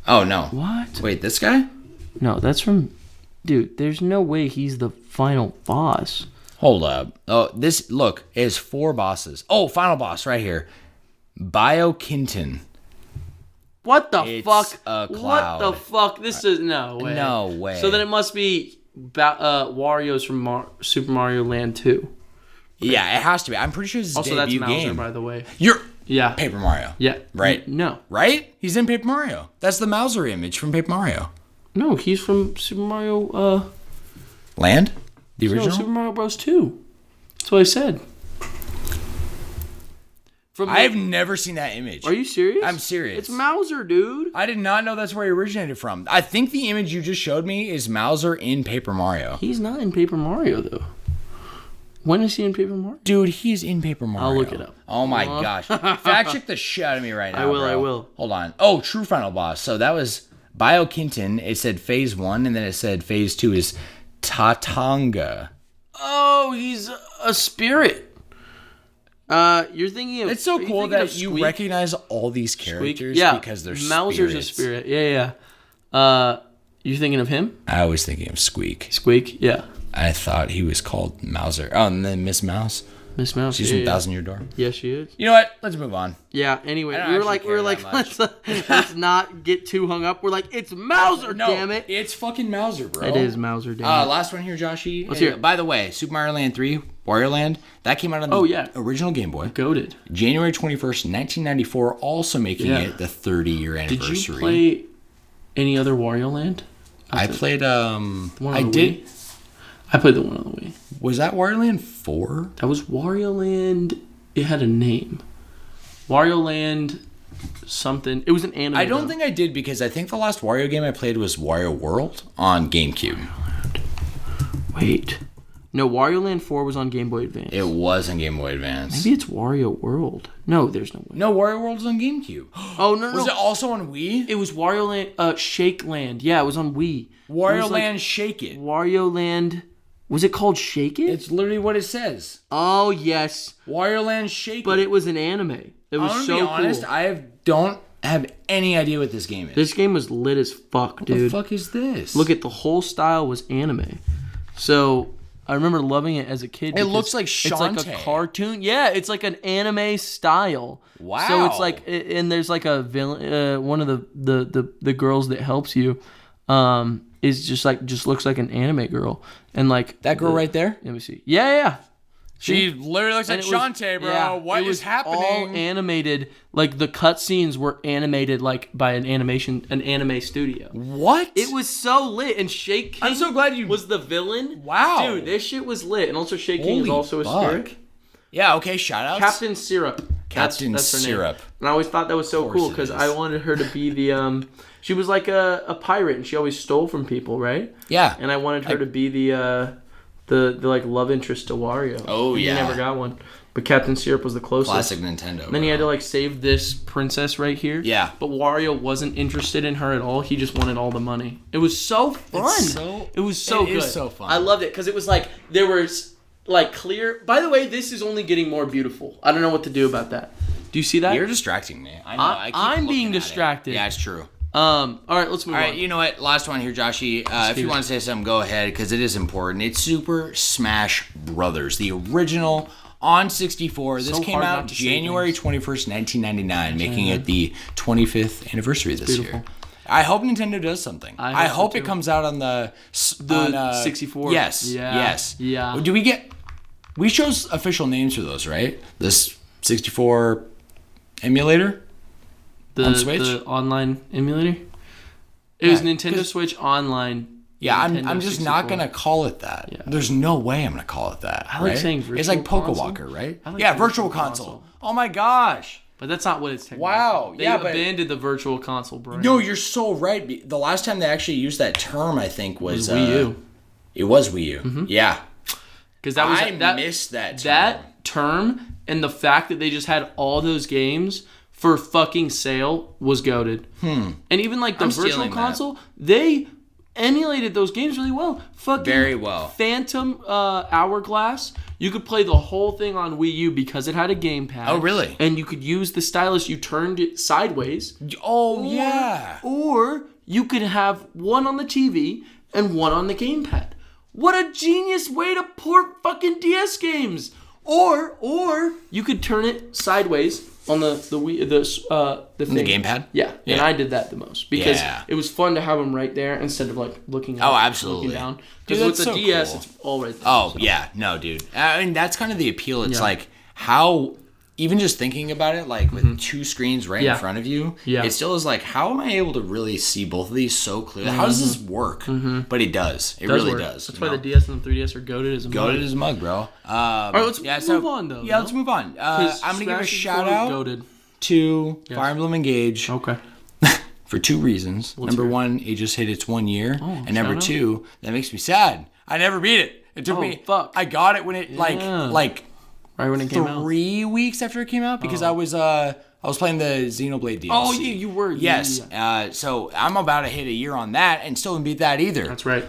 Oh no. What? Wait, this guy? No, that's from. Dude, there's no way he's the final boss. Hold up. Oh, look, it has 4 bosses. Oh, final boss right here. Biokinton. What the It's fuck? a cloud. What the fuck? This is no way. No way. So then it must be Wario's from Super Mario Land 2. Yeah, it has to be. I'm pretty sure it's his Also, that's debut Mauser, game. by the way. Yeah. Paper Mario. Yeah. Right? No. Right? He's in Paper Mario. That's the Mauser image from Paper Mario. No, he's from Super Mario. Land? The No, original? Super Mario Bros. 2. That's what I said. I've never seen that image. Are you serious? I'm serious. It's Mauser, dude. I did not know that's where he originated from. I think the image you just showed me is Mauser in Paper Mario. He's not in Paper Mario, though. When is he in Paper Mario? Dude, he's in Paper Mario. I'll look it up. Oh my gosh. Fact check the shit out of me right now, I bro. will. Hold on. Oh, true final boss. So that was Biokinton. It said phase 1, and then it said phase 2 is Tatanga. Oh, he's a spirit. You're thinking of... It's so cool that you Squeak? recognize all these characters because they're Mauser's spirits. a spirit. Yeah. You're thinking of him? I was thinking of Squeak. Squeak? Yeah. I thought he was called Mauser. Oh, and then Miss Mouse. Miss Mouse. She's from Thousand Year Door. Yeah, she is. You know what? Let's move on. Yeah, anyway, I we don't were actually like, care that much. let's not get too hung up. We're like, it's Mauser, damn it. It's fucking Mauser, bro. It is Mauser, damn it. Last one here, Joshie. Let's hear it. By the way, Super Mario Land 3, Wario Land, that came out on the original Game Boy. Goated. January 21st, 1994, also making it the 30-year anniversary. Did you play any other Wario Land? I played, I did. Wii? I played the one on the Wii. Was that Wario Land 4? That was Wario Land. It had a name. Wario Land something. It was an anime. I don't think I did because I think the last Wario game I played was Wario World on GameCube. Wait. No, Wario Land 4 was on Game Boy Advance. It was on Game Boy Advance. Maybe it's Wario World. No, there's no way. No, Wario World was on GameCube. Oh, no. Was it also on Wii? It was Wario Land, Shake Land. Yeah, it was on Wii. Wario Land Shake It. Wario Land... Was it called Shake It? It's literally what it says. Oh, yes. Wario Land Shake It. But it was an anime. It was so cool. To be honest, I don't have any idea what this game is. This game was lit as fuck, dude. What the fuck is this? Look at the whole style was anime. So I remember loving it as a kid. It looks like Shantae. It's like a cartoon. Yeah, it's like an anime style. Wow. So it's like, and there's like a villain. One of the girls that helps you, is just looks like an anime girl, and like that girl right there. Let me see. Yeah. She literally looks like Shantae, bro. Yeah, What is happening? All animated. Like the cutscenes were animated like by an anime studio. What? It was so lit. And Shake King I'm so glad you was the villain. Wow. Dude, this shit was lit. And also Shake King is also a spirit. Yeah, okay, shout outs. Captain Syrup. Captain That's her Syrup. name. And I always thought that was so cool because I wanted her to be the she was like a pirate and she always stole from people, right? Yeah. And I wanted her to be the the like love interest to Wario. Oh, He yeah. never got one. But Captain Syrup was the closest. Classic Nintendo. And then he had to like save this princess right here. Yeah. But Wario wasn't interested in her at all. He just wanted all the money. It was so fun. It was so good. It is so fun. I loved it because it was like there was like clear. By the way, this is only getting more beautiful. I don't know what to do about that. Do you see that? You're distracting me. I know. I'm being distracted. Yeah, it's true. All right, let's move on. All right, you know what? Last one here, Joshie. If you want to say something, go ahead because it is important. It's Super Smash Brothers, the original on 64. This came out January 21st, 1999, making it the 25th anniversary this year. I hope Nintendo does something. I hope it comes out on the 64. Yes. Yeah. Yes. Yeah. Do we get? We chose official names for those, right? This 64 emulator. On Switch? The online emulator? It was Nintendo Switch Online. Yeah, Nintendo I'm just 64. not going to call it that. Yeah. There's no way I'm going to call it that. I like saying virtual It's like console. Pokewalker, right? I like Yeah, virtual console. Oh my gosh. But that's not what it's technically. Wow. They Yeah, but abandoned the virtual console brand. no, you're so right. The last time they actually used that term, I think, was Wii U. It was Wii U. Yeah. Because that was I missed that term. That term and the fact that they just had all those games for fucking sale was goated. And even like the I'm virtual stealing that. console, they emulated those games really well. Fucking Very well. Phantom Hourglass. You could play the whole thing on Wii U because it had a gamepad. Oh, really? And you could use the stylus. You turned it sideways. Oh, yeah. Or you could have one on the TV and one on the gamepad. What a genius way to port fucking DS games. Or you could turn it sideways on the Wii, the thing. The gamepad? Yeah. And I did that the most because Yeah. it was fun to have them right there instead of like looking up, Oh, absolutely. looking down. Dude, Because with that's the so DS, cool. it's all right there. Oh, so. yeah. No, dude. I mean, that's kind of the appeal. It's Yeah. like how, even just thinking about it, like with two screens right in front of you, it still is like, how am I able to really see both of these so clearly? How does this work? But it does. It really work. does. That's why the DS and the 3DS are goated as a Goated as a mug, bro. All right, let's move on, though. Yeah, let's move on. I'm going to give a shout out Goated. to Fire Emblem Engage Okay. for two reasons. Number one, it just hit its 1 year. And number shout out. two, that makes me sad. I never beat it. It took me. fuck. I got it when it like Right when it came out. 3 weeks after it came out because I was playing the Xenoblade DLC. Oh, yeah, you were. Yes. Yeah. So I'm about to hit a year on that and still didn't beat that either. That's right.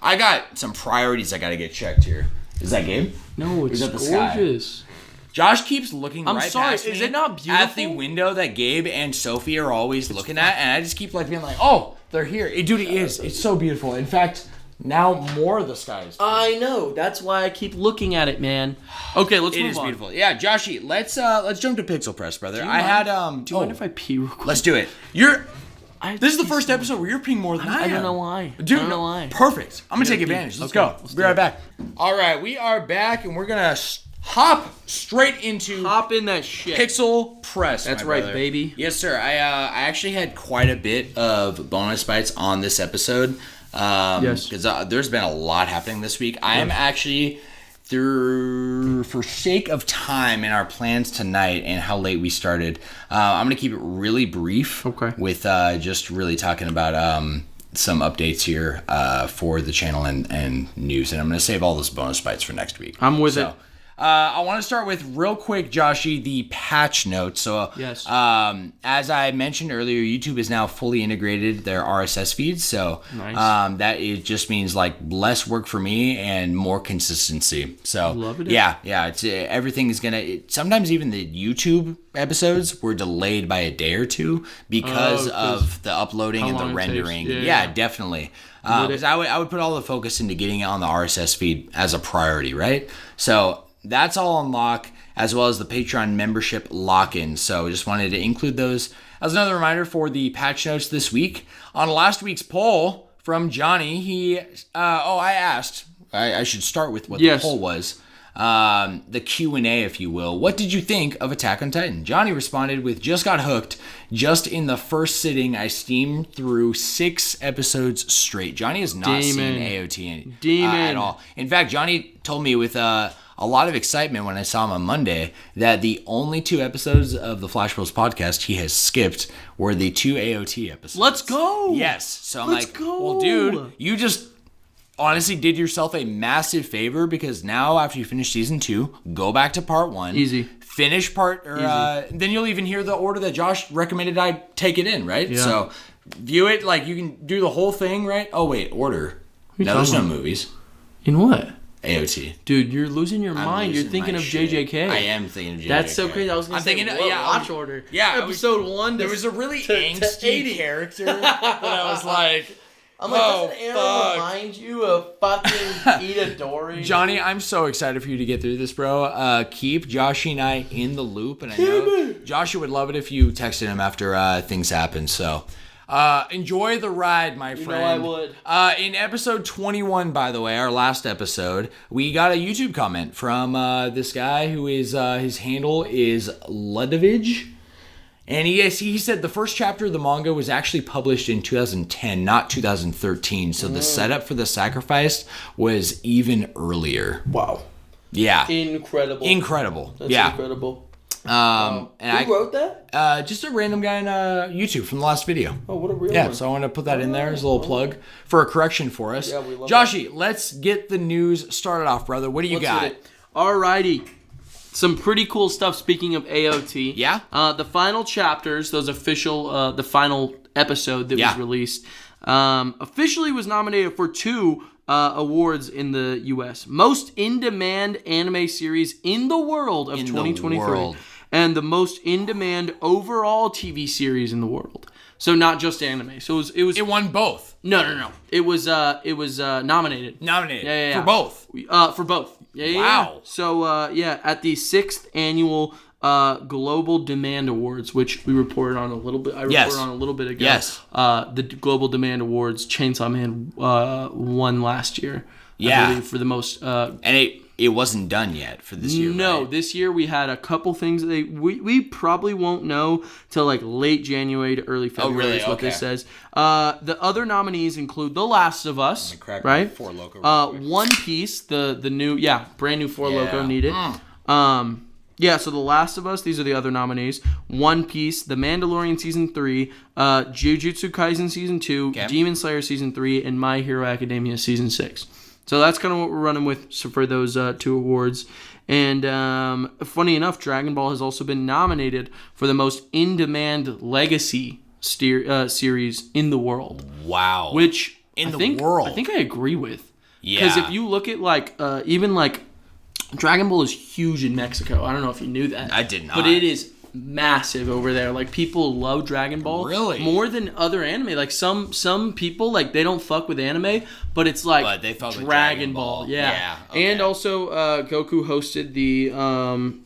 I got some priorities I got to get checked here. Is that Gabe? No, it's that the sky? gorgeous. Josh keeps looking I'm right sorry, past me is it not at the beautiful? window that Gabe and Sophie are always looking at, and I just keep like being like, oh, they're here. Dude, it is. It's so beautiful. In fact, now more of the sky is. I know. That's why I keep looking at it, man. Okay, let's It move is on. beautiful. Yeah, Joshie, let's jump to Pixel Press, brother. Do you I mind? had Do you mind if I pee real quick? Let's do it. This is the first episode where you're peeing more than I am. I don't know why. Dude, I don't know why. Perfect. I'm gonna take pee. advantage. Let's Okay, go. let's Be do right it. back. All right, we are back, and we're gonna hop straight into Hop in that shit. Pixel Press. That's my right, brother. baby. Yes, sir. I actually had quite a bit of bonus bites on this episode. Yes. Because there's been a lot happening this week. I am actually, for sake of time and our plans tonight and how late we started, I'm going to keep it really brief. Okay. With just really talking about some updates here for the channel and news. And I'm going to save all those bonus bites for next week. I'm with it. I want to start with real quick, Joshie, the patch notes. So, Yes. As I mentioned earlier, YouTube is now fully integrated their RSS feeds. So, Nice. that it just means like less work for me and more consistency. So, Love it. yeah, it's everything is gonna. Sometimes even the YouTube episodes were delayed by a day or two because of the uploading and the long it takes. rendering. Yeah, Yeah, yeah. definitely. Because I would put all the focus into getting it on the RSS feed as a priority, right? So that's all on lock, as well as the Patreon membership lock-in. So just wanted to include those as another reminder for the patch notes this week. On last week's poll from Johnny, I asked, I should start with what the poll was. The Q&A, if you will. What did you think of Attack on Titan? Johnny responded with, just got hooked. Just in the first sitting, I steamed through 6 episodes straight. Johnny has not seen AOT at all. In fact, Johnny told me with a lot of excitement when I saw him on Monday that the only 2 episodes of the Flash Bros podcast he has skipped were the 2 AOT episodes. Let's go. Yes. So I'm Let's like, go. well, dude, you just honestly did yourself a massive favor, because now after you finish season 2, go back to part 1. Easy. Finish part, or then you'll even hear the order that Josh recommended I take it in, right? Yeah. So view it, like you can do the whole thing, right? Oh wait, order. No, there's no movies. In what? AOT. Dude, you're losing your mind. You're thinking of JJK. I am thinking of JJK. That's so crazy. I was going to say, watch order. Yeah. Episode 1 There was a really angsty character that I was like... I'm like, doesn't Aaron remind you of fucking Itadori? Johnny, I'm so excited for you to get through this, bro. Keep Joshie and I in the loop, and I know Joshie would love it if you texted him after things happen. So enjoy the ride, my friend. You know I would. In episode 21, by the way, our last episode, we got a YouTube comment from this guy who is his handle is Ludovich. And he said the first chapter of the manga was actually published in 2010, not 2013. So the setup for the sacrifice was even earlier. Wow. Yeah. Incredible. That's incredible. And Who wrote that? Just a random guy on YouTube from the last video. Oh, what a real one. Yeah, so I want to put that in there as a little plug for a correction for us. Yeah, we love Joshie, let's get the news started off, brother. What do you got? Alrighty. Some pretty cool stuff, speaking of AOT. Yeah? The final chapters, those official, the final episode that was released, officially was nominated for 2 awards in the U.S. Most in-demand anime series in the world of 2023. And the most in-demand overall TV series in the world. So not just anime. So it won both. No. It was nominated. Nominated. Yeah. For both. For both. Yeah. Wow. So at the 6th annual Global Demand Awards, which we reported on a little bit. I reported on a little bit ago. Yes. The Global Demand Awards, Chainsaw Man won last year. Yeah. I believe, for the most. And it wasn't done yet for this year. No, right? This year we had a couple things that we probably won't know till like late January to early February. Oh, really? Is what this says. The other nominees include The Last of Us, right? Four Loko. One Piece, the new brand new Four Loko needed. So The Last of Us. These are the other nominees: One Piece, The Mandalorian season 3, Jujutsu Kaisen season 2, Demon Slayer season 3, and My Hero Academia season 6. So that's kind of what we're running with for those 2 awards. And funny enough, Dragon Ball has also been nominated for the most in-demand legacy series in the world. Wow. Which I think I agree with. Yeah. Because if you look at even Dragon Ball is huge in Mexico. I don't know if you knew that. I did not. But it is massive over there. Like, people love Dragon Ball more than other anime. Like, some people, like, they don't fuck with anime, but it's like but they fuck Dragon with Ball. Yeah. Okay. And also Goku hosted the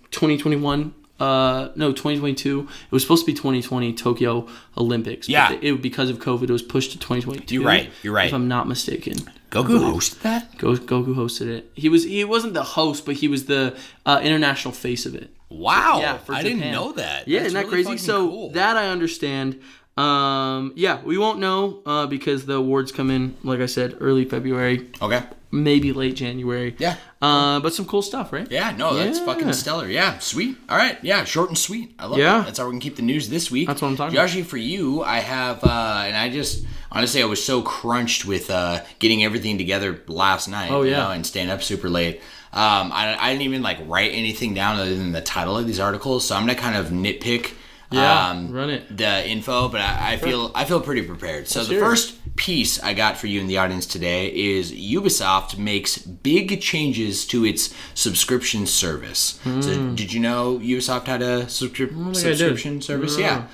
2022. It was supposed to be 2020 Tokyo Olympics. Yeah. But because of COVID, it was pushed to 2022. You're right. If I'm not mistaken. Goku hosted that? Goku hosted it. He wasn't the host, but he was the international face of it. Wow. Yeah, for I Japan. didn't know that. Yeah, That's isn't that really crazy? So cool. that I understand. We won't know because the awards come in, like I said, early February. Okay. Maybe late January. Yeah. But some cool stuff, right? Yeah, no, that's fucking stellar. Yeah, sweet. All right, yeah, short and sweet. I love it. That's how we can keep the news this week. That's what I'm talking about. Joshie, for you, I have, and I just, honestly, I was so crunched with getting everything together last night. Oh, yeah. And staying up super late. I didn't even, write anything down other than the title of these articles, so I'm going to kind of nitpick run it. The info, but I feel pretty prepared. So the first piece I got for you in the audience today is Ubisoft makes big changes to its subscription service. So did you know Ubisoft had a subscription service? Yeah.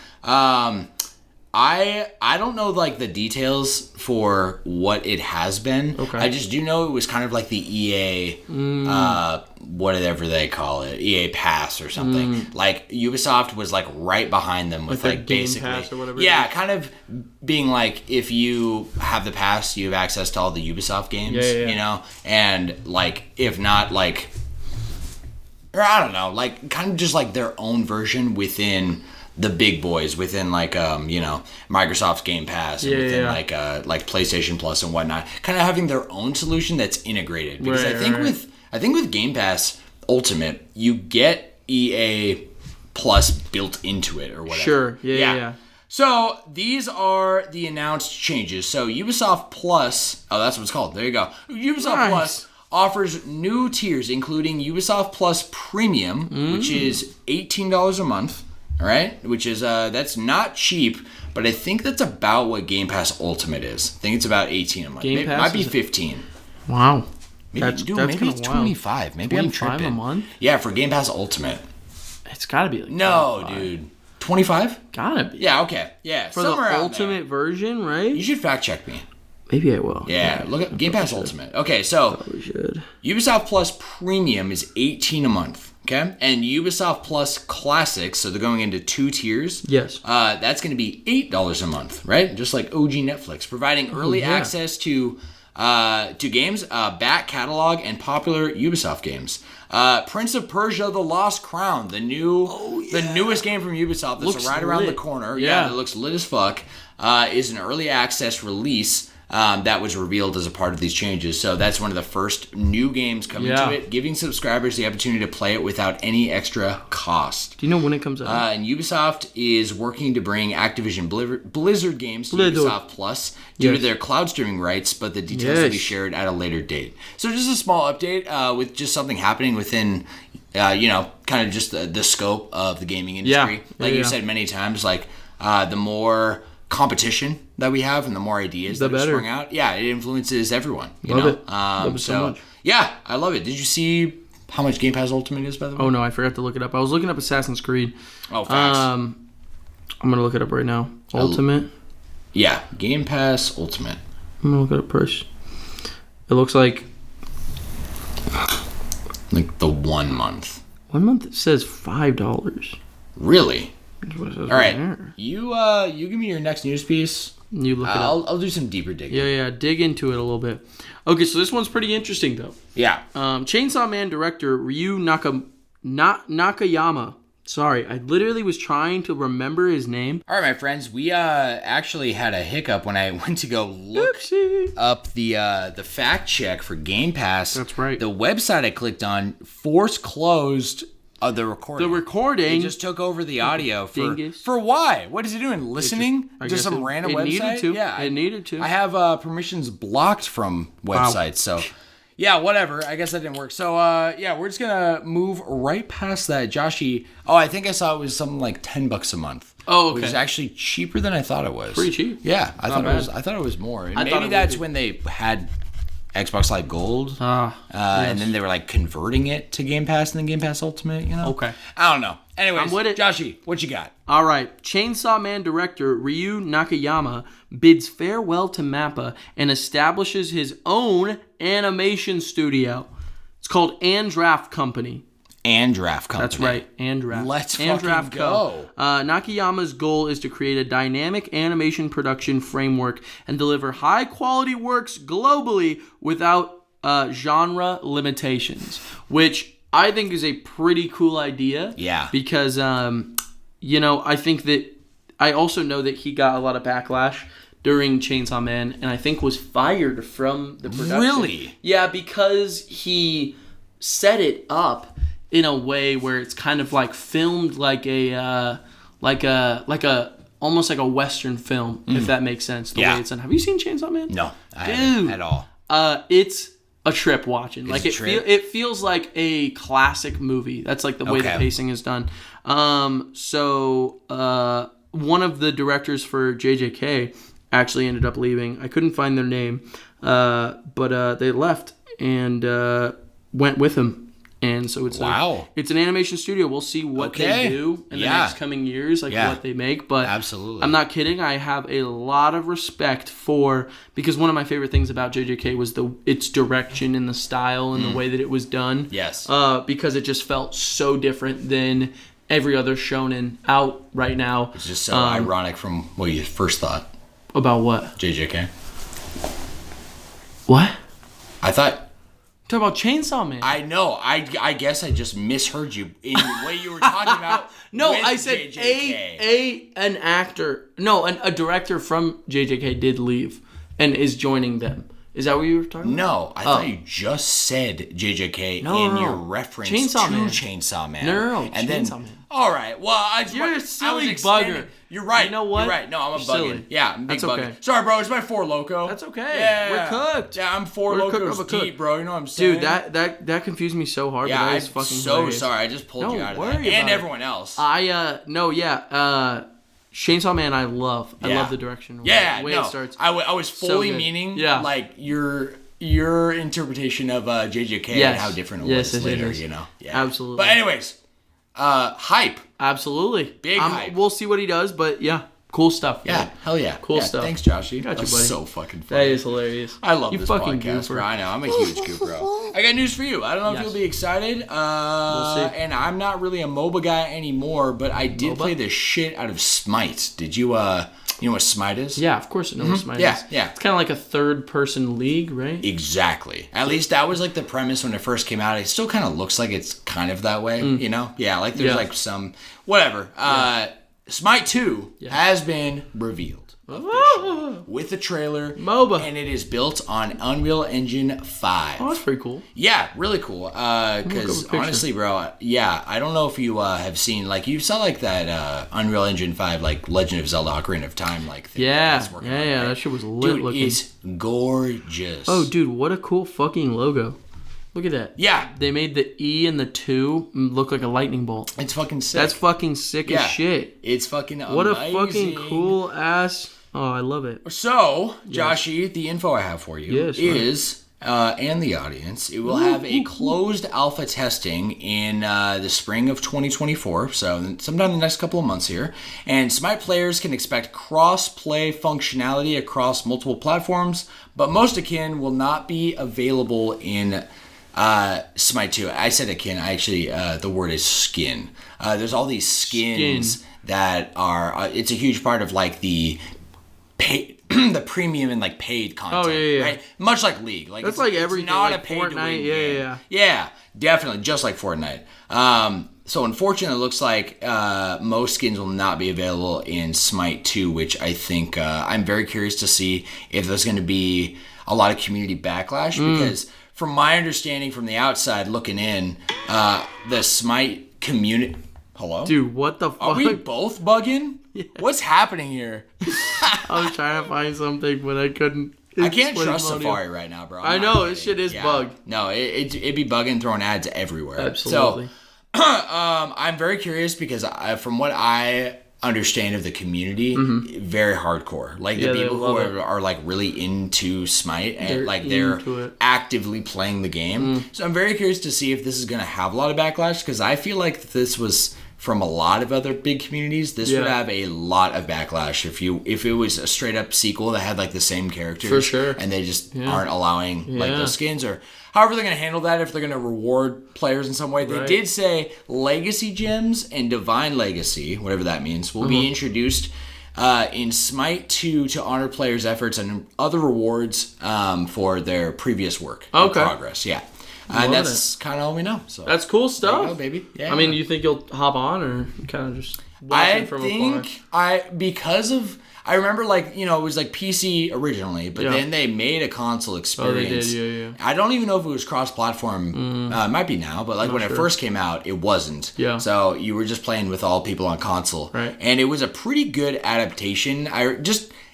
I don't know the details for what it has been. Okay. I just do know it was kind of like the EA whatever they call it, EA Pass or something. Ubisoft was right behind them with their Game basically Pass or whatever. Yeah, kind of being if you have the pass, you have access to all the Ubisoft games, you know? And if not or I don't know, kind of just their own version within the big boys, within Microsoft's Game Pass and within PlayStation Plus and whatnot, kind of having their own solution that's integrated. Because I think with Game Pass Ultimate, you get EA Plus built into it or whatever. Sure. Yeah. So these are the announced changes. So Ubisoft Plus, that's what it's called. There you go. Ubisoft Plus offers new tiers, including Ubisoft Plus Premium, which is $18 a month. All right, which is that's not cheap, but I think that's about what Game Pass Ultimate is. I think it's about $18 a month. It might be $15. Wow. Maybe it's $25. Maybe I'm tripping. $25 a month? Yeah, for Game Pass Ultimate. It's got to be like no, 25. dude. 25? Gotta be. Yeah, okay. Yeah, for the Ultimate version, right? You should fact check me. Maybe I will. Yeah, look at Game Pass Ultimate. Okay, so we should. Ubisoft Plus Premium is $18 a month. Okay, and Ubisoft Plus Classics, so they're going into 2 tiers. Yes. That's going to be $8 a month, right? Just like OG Netflix, providing early access to games, back catalog, and popular Ubisoft games. Prince of Persia: The Lost Crown, the newest game from Ubisoft that's Looks right around lit. the corner. Yeah, it looks lit as fuck. Is an early access release. That was revealed as a part of these changes. So that's one of the first new games coming to it, giving subscribers the opportunity to play it without any extra cost. Do you know when it comes out? And Ubisoft is working to bring Activision Blizzard games to Ubisoft Plus due to their cloud streaming rights, but the details will be shared at a later date. So just a small update with just something happening within, kind of just the scope of the gaming industry. Like you said many times, like the more competition that we have and the more ideas that are sprung out, it influences everyone. Love it. Love it so much. Yeah, I love it. Did you see how much Game Pass Ultimate is, by the way? Oh no, I forgot to look it up. I was looking up Assassin's Creed. Oh, facts. I'm gonna look it up right now. Ultimate. Yeah, Game Pass Ultimate. I'm gonna look at a price. It looks like the 1 month. 1 month it says $5. Really? That's what it says All right. there. You give me your next news piece. You look it up. I'll do some deeper digging. Yeah, dig into it a little bit. Okay, so this one's pretty interesting though. Yeah. Chainsaw Man director Ryu Nakayama. Sorry, I literally was trying to remember his name. All right, my friends. We actually had a hiccup when I went to go look up the fact check for Game Pass. That's right. The website I clicked on force closed the recording. The recording. It just took over the audio for why? What is it doing? Listening to some random website? Needed to. Yeah, it needed to. I have permissions blocked from websites, so yeah, whatever. I guess that didn't work. So we're just gonna move right past that. Joshie, I think I saw it was something like $10 a month. Oh, okay. Which is actually cheaper than I thought it was. Pretty cheap. Yeah, I thought it was more. And maybe that's when they had Xbox Live Gold, and then they were like converting it to Game Pass and then Game Pass Ultimate, Okay. I don't know. Anyways, I'm with it. Joshie, what you got? All right. Chainsaw Man director Ryu Nakayama bids farewell to MAPPA and establishes his own animation studio. It's called Andraft Company. Andraft Company. That's right, Andraft. Let's Andraft fucking go. Nakayama's goal is to create a dynamic animation production framework and deliver high-quality works globally without genre limitations, which I think is a pretty cool idea. Yeah. Because, I think that I also know that he got a lot of backlash during Chainsaw Man and I think was fired from the production. Really? Yeah, because he set it up in a way where it's kind of like filmed like a almost like a Western film, if that makes sense. The way it's done. Have you seen Chainsaw Man? No, I haven't at all. It's a trip watching. Like it feels like a classic movie. That's like the way the pacing is done. So one of the directors for JJK actually ended up leaving. I couldn't find their name, but they left and went with him. And so it's it's an animation studio. We'll see what they do in the next coming years, what they make. But absolutely, I'm not kidding. I have a lot of respect because one of my favorite things about JJK was its direction and the style and the way that it was done. Yes. Because it just felt so different than every other shonen out right now. It's just so ironic from what you first thought. About what? JJK. What? I thought. Talk about Chainsaw Man. I know. I guess I just misheard you in the way you were talking about. No, with I said an actor. No, a director from JJK did leave and is joining them. Is that what you were talking about? No, I thought you just said JJK in your reference Chainsaw to Man. Chainsaw Man. No, and Chainsaw then, Man. All right, well, You're a silly I was extending- bugger. You're right. You know what? You're right. No, I'm a You're bugging. silly. Yeah, I'm a big That's bugging. okay. Sorry, bro. It's my 4 Loco. That's okay. Yeah. We're cooked. Yeah, I'm 4 We're cooked Locos of a cook. deep, bro. You know what I'm saying? Dude, that confused me so hard. Yeah, but that I'm is fucking so hilarious. sorry. I just pulled Don't you out of worry that. about And it. everyone else. Chainsaw Man, I love. I Yeah. love the direction. Yeah, the way no. it starts. I was fully good. meaning Yeah. like your interpretation of JJK Yes. and how different it Yes, was yes, later, yes. you know? Yeah. Absolutely. But anyways, hype. Absolutely. Big hype. We'll see what he does, but yeah, cool stuff. Yeah, man. hell yeah. Cool Yeah, stuff. Thanks, Joshie. Got you, That's buddy. so fucking funny. That is hilarious. I love you this fucking podcast, goofer. bro. I know. I'm a huge goof, bro. I got news for you. I don't know if Yes. you'll be excited. We'll see. And I'm not really a MOBA guy anymore, but I did MOBA? play the shit out of Smite. Did you, you know what Smite is? Yeah, of course I know what Smite Yeah, is. yeah. It's kind of like a third-person league, right? Exactly. At least that was like the premise when it first came out. It still kind of looks like it's kind of that way, you know? Yeah, like there's Yeah. like some whatever. Smite 2 has been revealed with a trailer, MOBA. and it is built on Unreal Engine 5. Oh, that's pretty cool. Yeah, really cool. Because picture. honestly, bro, yeah, I don't know if you have seen like you saw like that Unreal Engine 5 like Legend of Zelda: Ocarina of Time like thing Yeah, that's working yeah, on, yeah. right? That shit was lit Dude, looking. it's gorgeous. Oh, dude, what a cool fucking logo. Look at that. Yeah, They made the E and the 2 look like a lightning bolt. it's fucking sick. That's fucking sick Yeah. as shit. It's fucking What amazing. a fucking cool ass. Oh, I love it. So, Joshie, the info I have for you Yes, right. is, and the audience, it will have a closed alpha testing in the spring of 2024, so sometime in the next couple of months here. And Smite players can expect cross-play functionality across multiple platforms, but most akin will not be available in Smite 2. I said akin, actually, the word is skin. There's all these skins that are, it's a huge part of like the the premium and like paid content, yeah. right? Much like League, like That's it's, like it's everything, not like a paid to Fortnite, win yeah, game. Yeah, definitely, just like Fortnite. So unfortunately, it looks like most skins will not be available in Smite 2, which I think I'm very curious to see if there's going to be a lot of community backlash because from my understanding from the outside looking in, the Smite community. Hello? Dude, what the fuck? Are we both bugging? What's happening here? I was trying to find something, but I couldn't. I can't It's trust funny. Safari right now, bro. I I'm know, not this kidding. shit is bugged. No, it'd be bugging throwing ads everywhere. Absolutely. So, I'm very curious because from what I understand of the community, very hardcore. Like Yeah, the they people who love it. are like really into Smite and They're like they're into it. actively playing the game. So I'm very curious to see if this is going to have a lot of backlash because I feel like this was from a lot of other big communities. This would Yeah. have a lot of backlash if it was a straight up sequel that had like the same characters For sure. and they just aren't allowing like Yeah. those skins or however they're going to handle that, if they're going to reward players in some way. They Right. did say legacy gems and divine legacy, whatever that means, will be introduced in Smite 2 to honor players' efforts and other rewards for their previous work and Okay. progress. Yeah. And Love that's kind of all we know. So That's cool there you stuff. go, baby. Yeah. I mean, you think you'll hop on or kind of just watch I it from think I remember like, you know, it was like PC originally, but Yeah. then they made a console experience. yeah. I don't even know if it was cross-platform. It might be now, but like when it first came out, it wasn't. Yeah. So you were just playing with all people on console. Right. And it was a pretty good adaptation.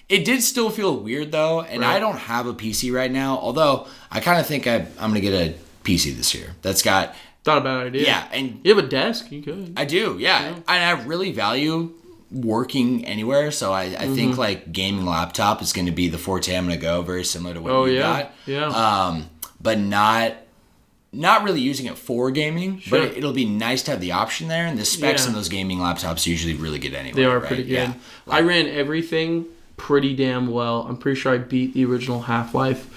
It did still feel weird though, and Right. I don't have a PC right now, although I kind of think I'm going to get a PC this year. That's got... Not a bad idea. Yeah, and You have a desk. You could. I do, yeah. And I really value working anywhere, so I think like gaming laptop is going to be the forte I'm going to go, very similar to what you got. Yeah. But not really using it for gaming, Sure. but it'll be nice to have the option there, and the specs Yeah. on those gaming laptops are usually really good anyway. They are right? pretty good. Yeah. I ran everything pretty damn well. I'm pretty sure I beat the original Half-Life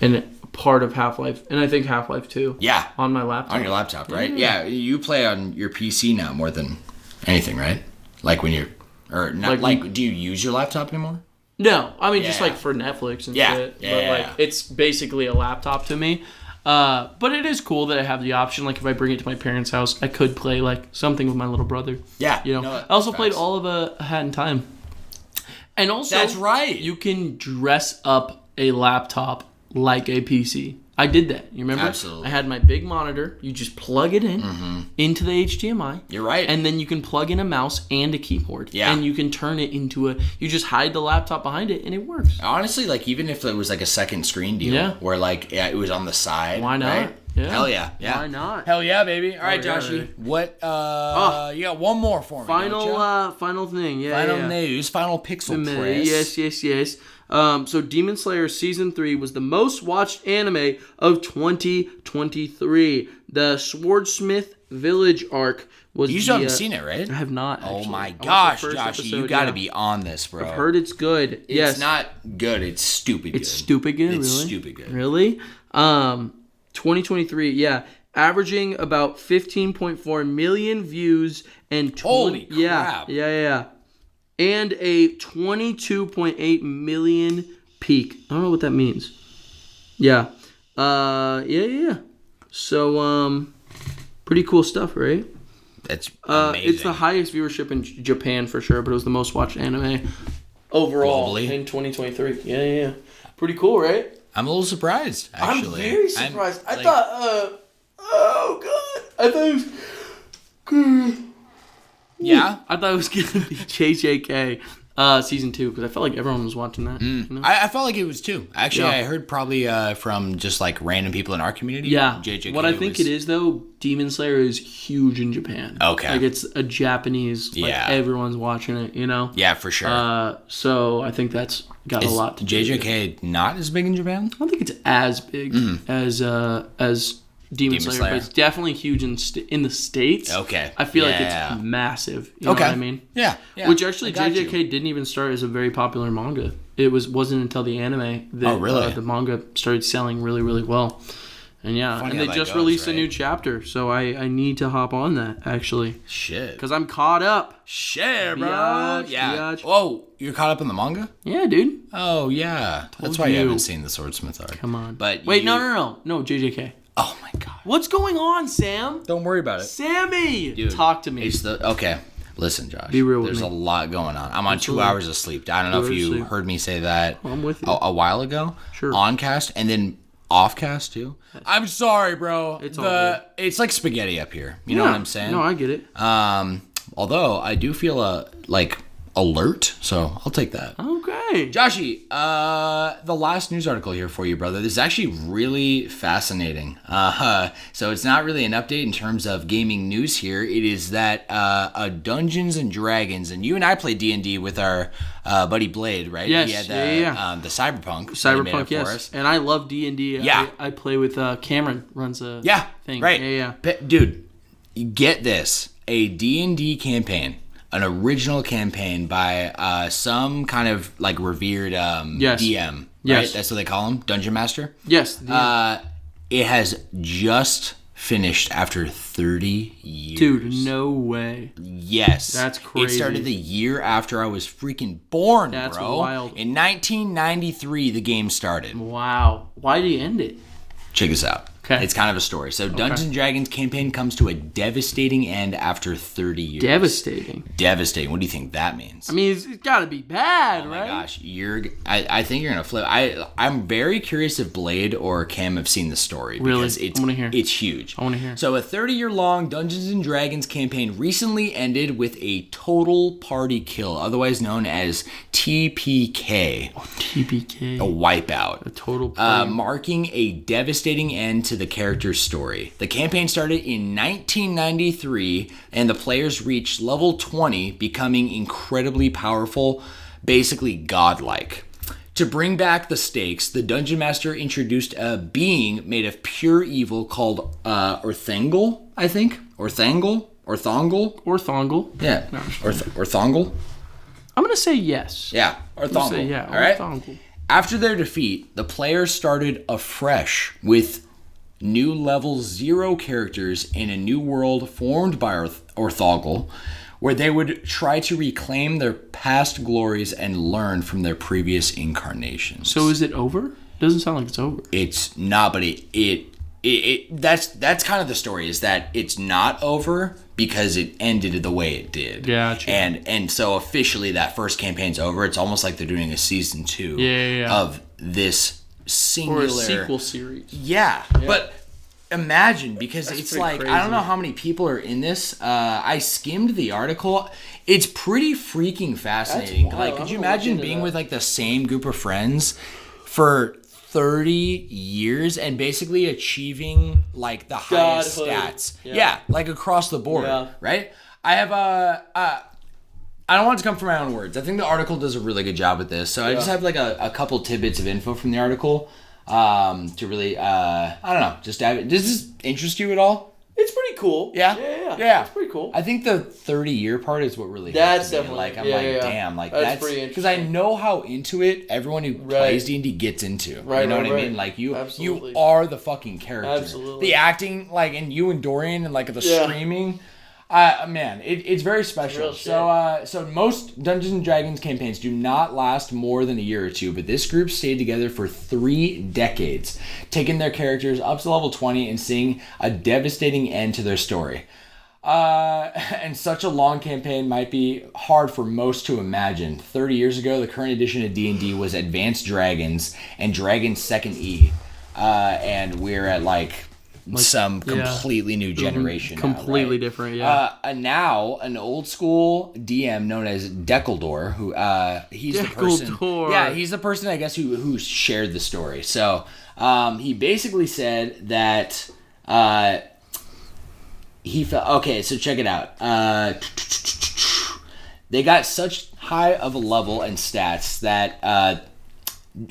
and part of Half-Life, and I think Half-Life 2. Yeah. On my laptop. On your laptop, right? Yeah, you play on your PC now more than anything, right? Like when you're... Or not like do you use your laptop anymore? No, I mean just Yeah. like for Netflix and Yeah. shit. Yeah, But yeah, like yeah. it's basically a laptop to me. But it is cool that I have the option. Like if I bring it to my parents' house, I could play like something with my little brother. Yeah. You know. No, I also that's played facts. all of A Hat in Time. And also That's right. You can dress up a laptop like a PC. I did that. You remember? Absolutely. I had my big monitor. You just plug it in into the HDMI. You're right. And then you can plug in a mouse and a keyboard. Yeah. And you can turn it into you just hide the laptop behind it and it works. Honestly, like even if it was like a second screen deal where like it was on the side. Why not? Right? Yeah. Hell yeah. Why not? Hell yeah, baby. All right, yeah, Joshie. baby. What you got one more for me. Final thing. Yeah. Final news, final pixel press. Yes. So Demon Slayer Season 3 was the most watched anime of 2023. The Swordsmith Village arc was You still haven't seen it, right? I have not, Oh actually. my I gosh, watched the first Joshie, episode, you got to be on this, bro. I've heard it's good. It's not good. It's stupid good. It's stupid good, It's really? stupid good. Really? 2023, yeah. Averaging about 15.4 million views and Holy crap. Yeah. And a 22.8 million peak. I don't know what that means. Yeah. Yeah. So, pretty cool stuff, right? That's amazing. It's the highest viewership in Japan for sure, but it was the most watched anime overall Globally? in 2023. Yeah. Pretty cool, right? I'm a little surprised, actually. I'm very surprised. I thought, oh god, I thought it was. Yeah? I thought it was gonna be JJK season 2 because I felt like everyone was watching that. You know? I felt like it was too. Actually, Yeah. I heard probably from just like random people in our community. Yeah. JJK What I think it is though, Demon Slayer is huge in Japan. Okay. Like it's a Japanese. Like Yeah. everyone's watching it. You know. Yeah, for sure. So I think that's got a lot to do with it. JJK not as big in Japan? I don't think it's as big as Demon Slayer, but it's definitely huge in the States. Okay. I feel like Yeah. it's massive. You know what I mean? Yeah. Which actually I got JJK you. didn't even start as a very popular manga. It wasn't until the anime that really? the manga started selling really, really well. And yeah, Funny and how they that just goes, released a right? new chapter, so I need to hop on that actually Shit. because I'm caught up. Shit, bro. Biatch, Yeah. biatch. Oh, you're caught up in the manga? Yeah, dude. Oh, yeah. That's why you you. haven't seen the Swordsmith arc. Come on. But wait, you- no, JJK. Oh, my God. What's going on, Sam? Don't worry about it. Sammy, Dude, talk to me. It's the okay. Listen, Josh. Be real with There's me. a lot going on. I'm on 2 hours of sleep. I don't know if 2 hours you of sleep. heard me say that I'm with you. a while ago. Sure. On cast and then off cast too. I'm sorry, bro. It's all good. It's like spaghetti up here. You know what I'm saying? No, I get it. Although I do feel like alert, so I'll take that. Okay. Joshie, the last news article here for you, brother. This is actually really fascinating. So it's not really an update in terms of gaming news here. It is that Dungeons and Dragons, and you and I played D&D with our buddy Blade, right? Yes, He had the Cyberpunk. that he made up Cyberpunk, yes. For us. And I love D&D. Yeah. I play with Cameron runs a thing. Right. Yeah. Dude, get this. A D&D campaign. An original campaign by some kind of like revered DM. Right? Yes. That's what they call him, Dungeon Master. Yes. It has just finished after 30 years. Dude, no way. Yes. That's crazy. It started the year after I was freaking born, That's bro. wild. In 1993, the game started. Wow. Why did he end it? Check this out. Okay. It's kind of a story. So Dungeons and Dragons campaign comes to a devastating end after 30 years. Devastating. Devastating. What do you think that means? I mean, it's got to be bad, Oh right? my gosh, I think you're gonna flip. I'm very curious if Blade or Cam have seen the story Really? because it's I wanna hear. It's huge. I wanna hear. So a 30-year-long Dungeons and Dragons campaign recently ended with a total party kill, otherwise known as TPK, TPK. a wipeout. A total party. Marking a devastating end to the character's story. The campaign started in 1993, and the players reached level 20, becoming incredibly powerful, basically godlike. To bring back the stakes, the Dungeon Master introduced a being made of pure evil called Orthangle, I think? Orthangle? Orthongle. Yeah. Orthangle? I'm going to say yes. Yeah, Orthangle. Say yeah. All right? Orthongle. After their defeat, the players started afresh with new level 0 characters in a new world formed by Orthangle, where they would try to reclaim their past glories and learn from their previous incarnations. So is it over? Doesn't sound like it's over. It's not, but that's kind of the story, is that it's not over because it ended the way it did. Gotcha. And so officially that first campaign's over. It's almost like they're doing a season 2 of this singular or a sequel series. Yeah. But imagine, because That's it's pretty like, crazy. I don't know how many people are in this. I skimmed the article. It's pretty freaking fascinating. That's Like, wild. could you I'm gonna look imagine into being that. with like the same group of friends for 30 years and basically achieving like the highest Godhood. stats? Yeah. Yeah, like across the board, Yeah. right? I have I don't want it to come from my own words. I think the article does a really good job with this. So I just have like a couple tidbits of info from the article to really, I don't know, just dive in. Does this interest you at all? It's pretty cool. Yeah? Yeah. It's pretty cool. I think the 30-year part is what really That's gets to me. definitely- Like, I'm yeah, like, yeah. damn, like That's that's pretty because I know how into it everyone who plays D&D gets into. Right, You know right, what I right. mean? Like Absolutely. you are the fucking character. Absolutely. The acting, like, and you and Dorian and like the Yeah. screaming. Man, it's very special. Real So most Dungeons and Dragons campaigns do not last more than a year or two, but this group stayed together for 3 decades, taking their characters up to level 20 and seeing a devastating end to their story. And such a long campaign might be hard for most to imagine. 30 years ago, the current edition of D&D was Advanced Dragons and Dragon 2nd E. And we're at like some completely new generation. Completely now, right? different, yeah. And now an old school DM known as Deckledor, who he's the person. Deckledor. Yeah, he's the person I guess who shared the story. So he basically said that he felt okay. So check it out. They got such high of a level and stats that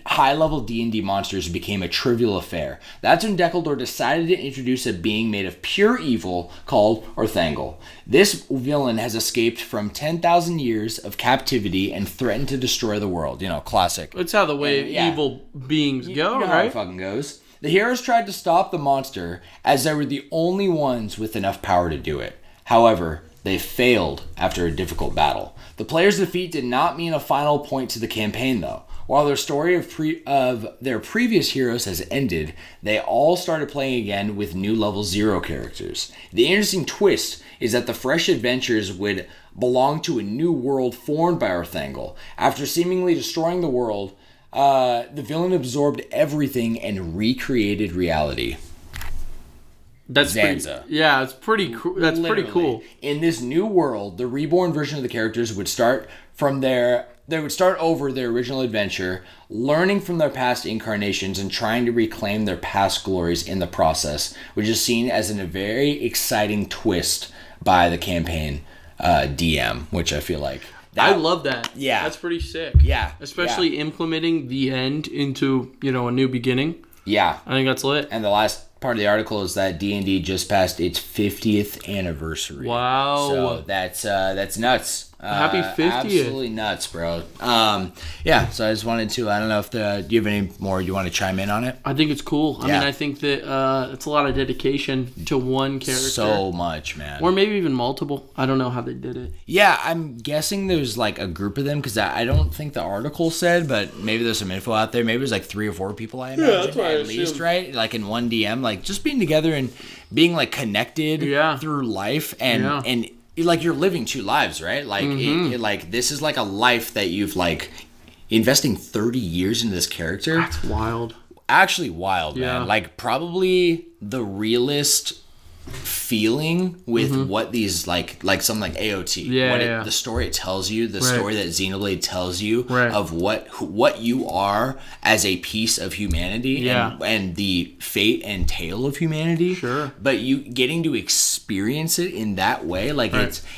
high-level D&D monsters became a trivial affair. That's when Deckledor decided to introduce a being made of pure evil called Orthangle. This villain has escaped from 10,000 years of captivity and threatened to destroy the world. You know, classic. That's how the way Yeah. evil beings go, You know how it right? fucking goes. The heroes tried to stop the monster as they were the only ones with enough power to do it. However, they failed after a difficult battle. The players' defeat did not mean a final point to the campaign, though. While their story of their previous heroes has ended, they all started playing again with new level 0 characters. The interesting twist is that the fresh adventures would belong to a new world formed by Orthangle. After seemingly destroying the world, the villain absorbed everything and recreated reality. That's Zanza. It's pretty cool. That's pretty Literally. cool. In this new world, the reborn version of the characters would start from they would start over their original adventure, learning from their past incarnations and trying to reclaim their past glories in the process, which is seen as a very exciting twist by the campaign DM, which I feel like I love that. Yeah. That's pretty sick. Yeah. Especially implementing the end into, a new beginning. Yeah. I think that's lit. And the last part of the article is that D&D just passed its 50th anniversary. Wow. So that's nuts. Happy 50th. Absolutely nuts, bro. So I just wanted to, I don't know if do you have any more you want to chime in on it? I think it's cool. I Yeah. mean, I think that it's a lot of dedication to one character. So much, man. Or maybe even multiple. I don't know how they did it. Yeah, I'm guessing there's like a group of them because I don't think the article said, but maybe there's some info out there. Maybe there's like 3 or 4 people, I imagine, that's what I at least, assumed. right? Like in one DM, like just being together and being like connected through life and like you're living 2 lives, right? Like like this is like a life that you've like investing 30 years into this character. That's wild. Actually wild, Yeah. man. Like probably the realist feeling with what these like something like AOT, the story it tells you, the story that Xenoblade tells you of what you are as a piece of humanity and the fate and tale of humanity. Sure. But you getting to experience it in that way, like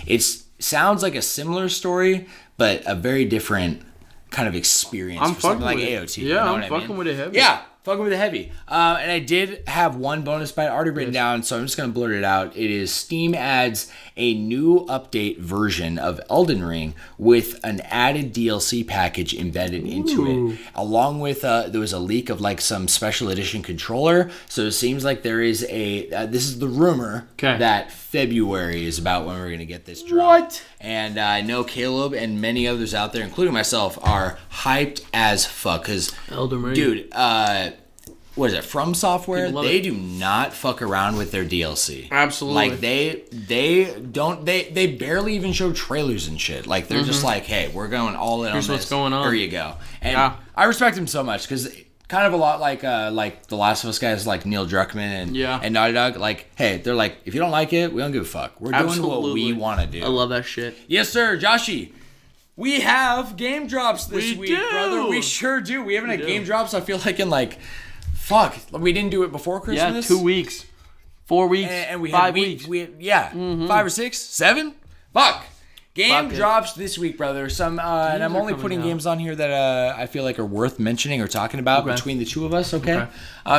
it's sounds like a similar story, but a very different kind of experience I'm for something fucking like with it. AOT. Yeah, you know I'm what I fucking mean? with it heavy. Yeah. Fucking with it heavy. And I did have one bonus bite already written down, so I'm just going to blurt it out. It is Steam adds a new update version of Elden Ring with an added DLC package embedded into it. Along with, there was a leak of like some special edition controller. So it seems like there is this is the rumor that February is about when we're going to get this drop. What? And I know Caleb and many others out there, including myself, are hyped as fuck. Because, Elden Ring. dude, what is it? From Software, People love they it. do not fuck around with their DLC. Absolutely. Like they barely even show trailers and shit. Like they're just like, hey, we're going all in Here's on what's this. going on. Here you go. And I respect them so much because kind of a lot like the Last of Us guys, like Neil Druckmann and Naughty Dog. Like, hey, they're like, if you don't like it, we don't give a fuck. We're doing what we want to do. I love that shit. Yes, sir, Joshie. We have game drops this week, brother. We sure do. We haven't had game drops. I feel like in we didn't do it before Christmas. Yeah, 2 weeks, 4 weeks, and we 5 had weeks. 5 or 6, 7. Fuck. Game drops this week, brother. Some and I'm only putting games on here that I feel like are worth mentioning or talking about between the two of us. Okay.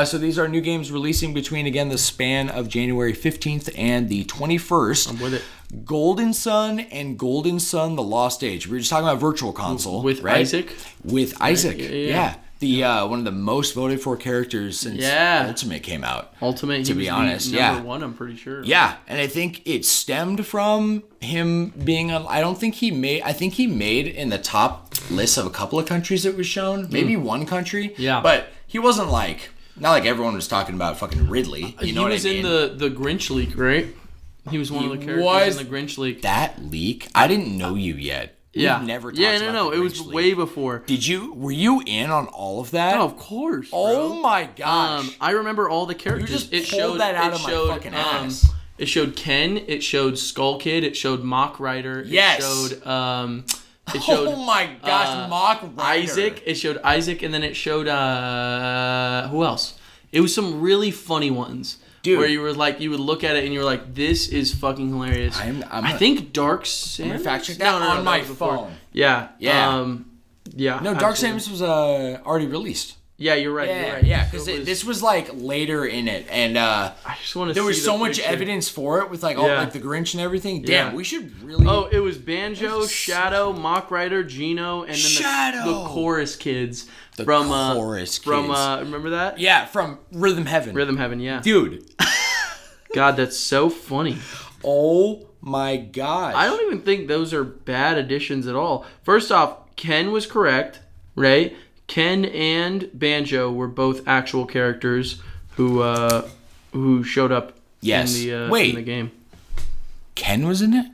So these are new games releasing between the span of January 15th and the 21st. I'm with it. Golden Sun and Golden Sun: The Lost Age. We were just talking about Virtual Console with right? Isaac. With Isaac, yeah. The one of the most voted for characters since Ultimate came out. Ultimate, to be honest, number one, I'm pretty sure. Yeah, and I think it stemmed from him being on. I think he made in the top list of a couple of countries it was shown. Maybe one country. Yeah, but he wasn't not like everyone was talking about fucking Ridley. You know what I mean? He was in the Grinch leak, right? He was one of the characters in the Grinch leak. That leak? I didn't know you yet. Yeah. We've never talked about it was leak. way before. Were you in on all of that? Oh, of course, bro. Oh my gosh. I remember all the characters. You just pulled that out of my fucking ass. It showed Ken, it showed Skull Kid, it showed Mock Rider, yes. It showed oh my gosh, Mock Rider. Isaac, it showed Isaac, and then it showed who else? It was some really funny ones. Dude. Where you would look at it and you were like, this is fucking hilarious. I think Dark Samus. I'm gonna fact check that on my phone. Yeah. Yeah. Yeah. No, Dark Samus was already released. Yeah, you're right. Yeah, because this was later in it, and I just want to. There was so much evidence for it with all the Grinch and everything. Damn, we should really. Oh, it was Banjo, Shadow, Mock Rider, Gino, and then the chorus kids. Chorus kids. Remember that? Yeah, from Rhythm Heaven. Rhythm Heaven, yeah. Dude. God, that's so funny. Oh my gosh. I don't even think those are bad additions at all. First off, Ken was correct, right? Ken and Banjo were both actual characters who showed up in the game. Ken was in it?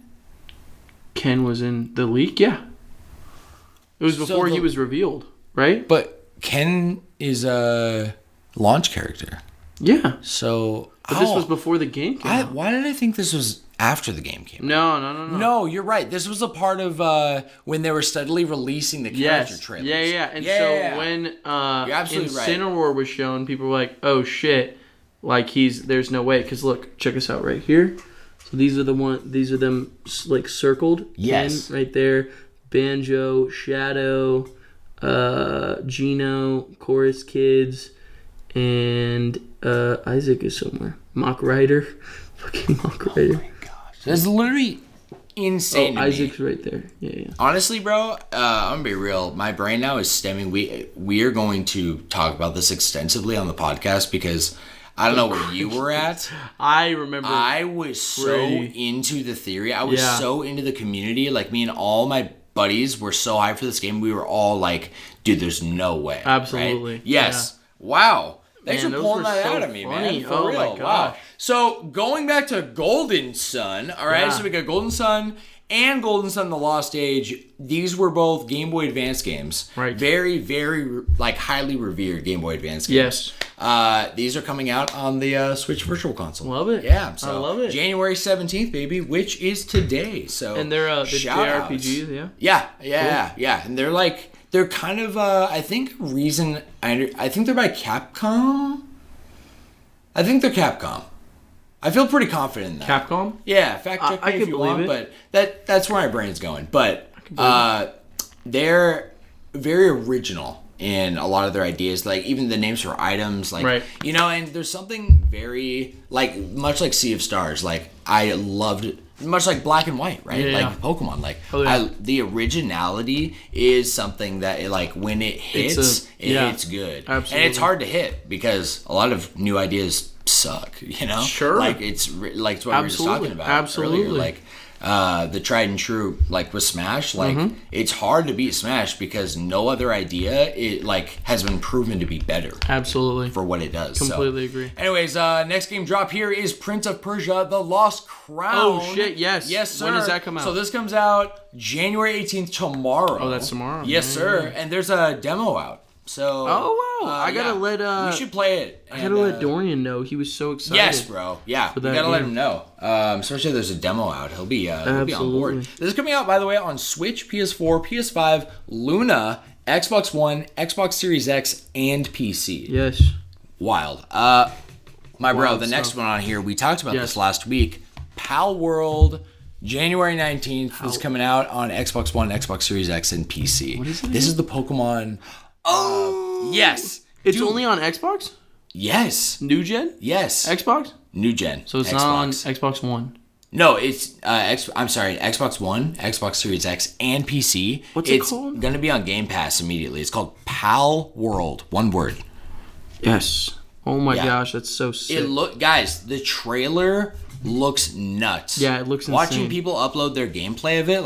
Ken was in the leak, yeah. It was before he was revealed, right? But Ken is a launch character. Yeah. So... But this was before the game came out. Why did I think this was after the game came out? No. No, you're right. This was a part of when they were steadily releasing the character trailers. Yeah. And so when Incineroar was shown, people were like, oh shit, there's no way. Because look, check us out right here. So these are them circled. Yes. Ken right there. Banjo, Shadow, Gino, Chorus Kids, and Isaac is somewhere. Mock Rider. Fucking Mock Rider. Oh my gosh. That's literally insane to Isaac's me. right there. Yeah. Honestly, bro, I'm going to be real. My brain now is stemming. We are going to talk about this extensively on the podcast because I don't know where you were at. I remember. I was so into the theory. I was so into the community. Me and all my buddies were so hyped for this game. We were all like, dude, there's no way. Absolutely. Right? Yes. Yeah. Wow. Thanks for pulling that so out of me, funny. man. For real. My gosh. Wow. So going back to Golden Sun, all right. Yeah. So we got Golden Sun and Golden Sun: The Lost Age. These were both Game Boy Advance games. Right. Very, very highly revered Game Boy Advance games. Yes. These are coming out on the Switch Virtual Console. Love it. Yeah. So I love it. January 17th, baby, which is today. So and they're the JRPGs, yeah. Yeah. Cool. Yeah. And they're kind of I think they're by Capcom. I think they're Capcom. I feel pretty confident in that. Capcom? Yeah, fact check me if you want, but that's where my brain's going. But they're very original in a lot of their ideas, even the names for items, and there's something very much like Sea of Stars. I loved it. Much like Black and White, right? Yeah. Pokemon. The originality is something that, when it hits, it's good. Absolutely. And it's hard to hit because a lot of new ideas suck, Sure. It's what we were just talking about Absolutely. earlier. The tried and true, with Smash, it's hard to beat Smash because no other idea, has been proven to be better. Absolutely. For what it does. Completely agree. Anyways, next game drop here is Prince of Persia: The Lost Crown. Oh, shit, yes. Yes, sir. When does that come out? So this comes out January 18th, tomorrow. Oh, that's tomorrow. Yes, sir. And there's a demo out. So. Oh wow! I gotta let. You should play it. I gotta let Dorian know. He was so excited. Yes, bro. Yeah, you gotta let him know. Especially if there's a demo out. He'll be on board. This is coming out, by the way, on Switch, PS4, PS5, Luna, Xbox One, Xbox Series X, and PC. Yes. Wild. My bro, the next one on here, we talked about this last week. Pal World, January 19th is coming out on Xbox One, Xbox Series X, and PC. What is it? This is the Pokemon. Yes. It's only on Xbox? Yes. New gen? Yes. Xbox? New gen. So it's not on Xbox One. No, it's I'm sorry, Xbox One, Xbox Series X, and PC. What's it called? It's gonna be on Game Pass immediately. It's called Pal World. One word. Yes. Oh my gosh, that's so sick. Guys, the trailer looks nuts. Yeah, it looks insane. Watching people upload their gameplay of it,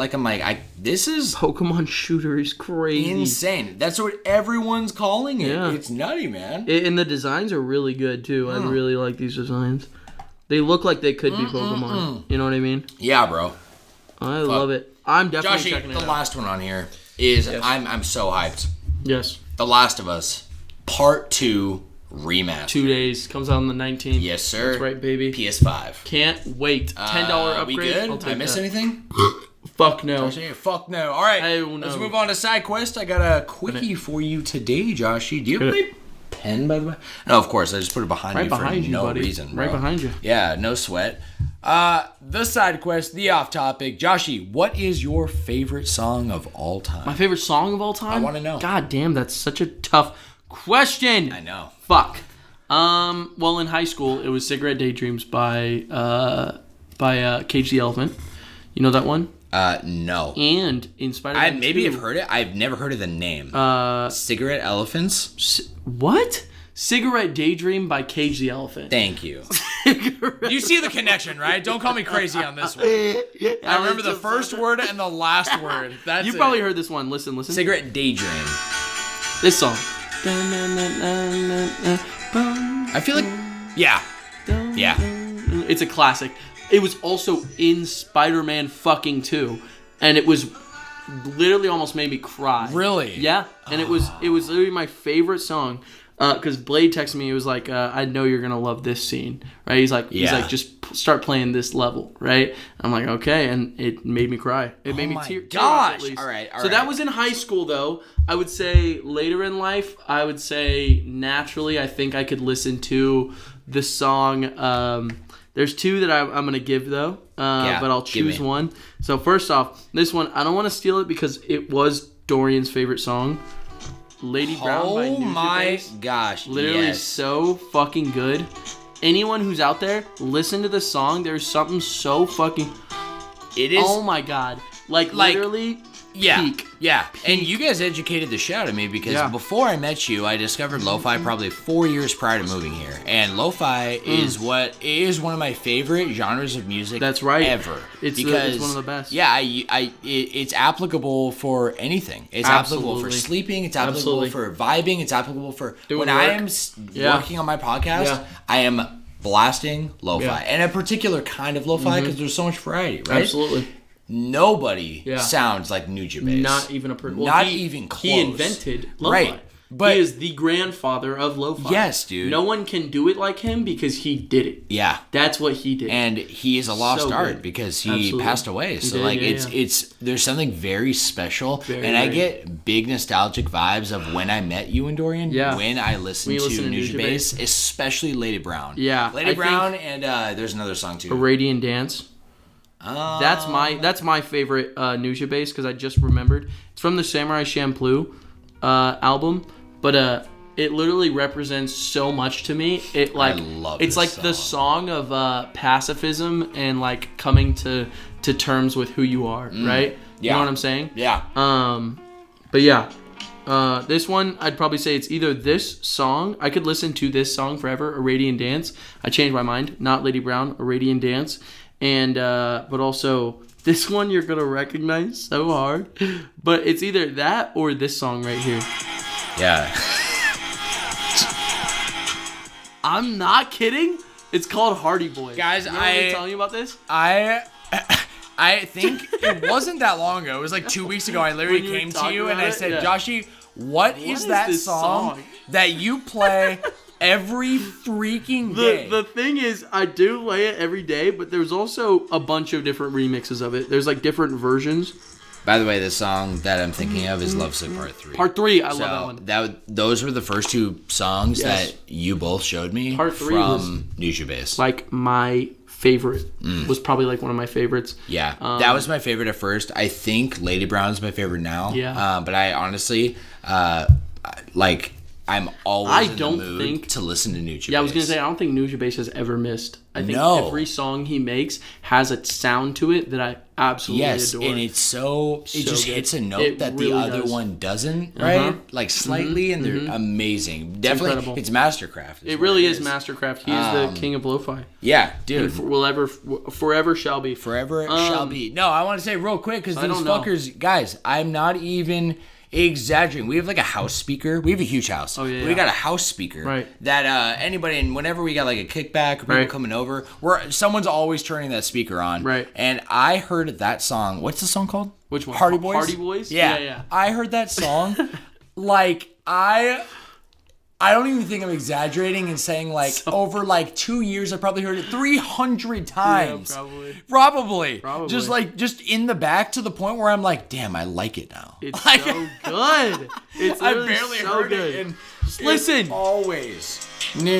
this is Pokemon shooter is crazy. insane. That's what everyone's calling it. Yeah. It's nutty, man. And the designs are really good too. I really like these designs. They look like they could be Pokemon. You know what I mean? Yeah, bro. I love it. I'm definitely Joshie, checking it out. the last one on here is I'm so hyped. Yes. The Last of Us Part 2 Remastered. 2 days. Comes out on the 19th. Yes, sir. That's right, baby. PS5. Can't wait. $10 upgrade. We good? I'll Did I miss that. anything? Fuck no. Fuck no. All right. Oh, no. Let's move on to side quest. I got a quickie for you today, Joshie. Do you have a pen, by the way? No, of course. I just put it behind Right you behind for you, no buddy. reason. Right bro. behind you. Yeah, no sweat. The side quest, the off topic. Joshie, what is your favorite song of all time? My favorite song of all time? I want to know. God damn, that's such a tough question. I know. Fuck. Well, in high school, it was "Cigarette Daydreams" by Cage the Elephant. You know that one? No. And in Spider-Man maybe 2, have heard it. I've never heard of the name. Cigarette Elephants? What? "Cigarette Daydream" by Cage the Elephant. Thank you. You see the connection, right? Don't call me crazy on this one. I remember the first word and the last word. That's You probably heard this one. Listen. Cigarette Daydream. This song. I feel like... Yeah. Yeah. It's a classic. It was also in Spider-Man fucking 2. And it was literally almost made me cry. Really? Yeah. And it was literally my favorite song. Because Blade texted me, he was like, I know you're going to love this scene. Right? He's like, just start playing this level. Right? I'm like, okay. And it made me cry. It made me tear up, at least. All right. So that was in high school, though. I would say later in life, I would say naturally, I think I could listen to the song. There's two that I'm going to give, though. But I'll choose one. So first off, this one, I don't want to steal it because it was Dorian's favorite song. Lady Brown by New Oh my Bass. gosh. Literally so fucking good. Anyone who's out there, listen to the song. There's something so fucking... It is... Oh my god. Like literally... Yeah, peak. yeah. And you guys educated the shit out of me because before I met you, I discovered lo-fi probably 4 years prior to moving here. And lo-fi is one of my favorite genres of music. That's right. Ever. It's one of the best. Yeah, it's applicable for anything. It's applicable for sleeping. It's applicable for vibing. It's applicable for when I am working on my podcast. Yeah. I am blasting lo-fi and a particular kind of lo-fi because there's so much variety. Right? Absolutely. Nobody sounds like Nujabes. Not even a person. Not even close. He invented lo-fi. Right. But he is the grandfather of lo-fi. Yes, dude. No one can do it like him because he did it. Yeah. That's what he did. And he is a lost art because he passed away. So it's there's something very special. I get big nostalgic vibes of when I met you and Dorian. Yeah. When I listened to Nujabes, especially Lady Brown. Yeah. Lady Brown and there's another song too. A Radiant Dance. That's my favorite Nujabes because I just remembered. It's from the Samurai Champloo album, but it literally represents so much to me. I love it's like song. The song of pacifism and like coming to terms with who you are, right? Yeah. You know what I'm saying? Yeah. But yeah. This one, I'd probably say it's either this song. I could listen to this song forever, A Radiant Dance. I changed my mind. Not Lady Brown, A Radiant Dance. And but also this one you're gonna recognize so hard, but it's either that or this song right here. Yeah. I'm not kidding. It's called Hardy Boy. Guys, I'm telling you about this. I think it wasn't that long ago. It was like 2 weeks ago. I literally came to you and I said, Joshie, What is that this song that you play every freaking day? The thing is, I do play it every day, but there's also a bunch of different remixes of it. There's like different versions. By the way, the song that I'm thinking of is Lovesick Part 3. Part 3, I love that one. Those were the first two songs that you both showed me Part 3 from Nushu Base. Like my favorite. Was probably like one of my favorites. Yeah, that was my favorite at first. I think Lady Brown is my favorite now. Yeah. But I honestly, I'm always in the mood to listen to Nushu Base. Yeah, I was going to say, I don't think Nushu Base has ever missed. I think every song he makes has a sound to it that I absolutely adore. Yes, and it's so just good. hits a note that the other one doesn't, right? Like slightly, and they're amazing. Definitely, it's mastercraft. It really is mastercraft. He is the king of lo-fi. Yeah, dude. Forever shall be. Forever shall be. No, I want to say real quick, because these fuckers, guys, I'm not even exaggerating. We have like a house speaker. We have a huge house. Oh, yeah. We got a house speaker that anybody, and whenever we got like a kickback or people coming over, someone's always turning that speaker on. Right. And I heard that song. What's the song called? Which one? Hardy Boys? Hardy Boys? Yeah. I heard that song. like, I don't even think I'm exaggerating and saying over 2 years I probably heard it 300 times. Yeah, probably. Just in the back to the point where I'm like, damn, I like it now. It's so good. It's I barely heard good. it. And listen. Always. Yeah,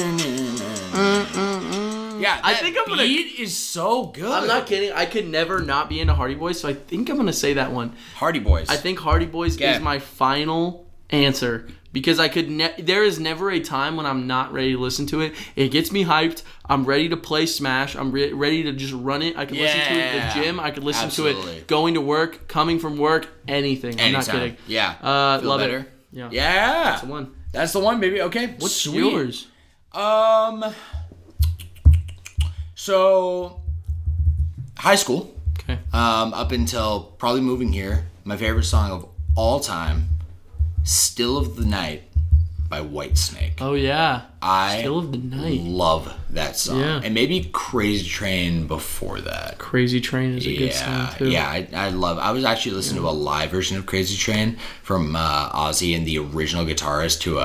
I think I'm gonna. Beat is so good. I'm not kidding. I could never not be into Hardy Boys, so I think I'm gonna say that one. Hardy Boys. I think Hardy Boys is my final answer. Because I could, there is never a time when I'm not ready to listen to it. It gets me hyped. I'm ready to play Smash. I'm ready to just run it. I could listen to it at the gym. I could listen to it going to work, coming from work, anything. I'm not kidding. Yeah. Love better. It. Yeah. That's the one. That's the one, baby. Okay. What's yours? So, high school. Okay. Up until probably moving here, my favorite song of all time, Still of the Night by Whitesnake. Oh, yeah. Still of the Night. Love that song. Yeah. And maybe Crazy Train before that. Crazy Train is a good song, too. Yeah, I was actually listening to a live version of Crazy Train from Ozzy and the original guitarist to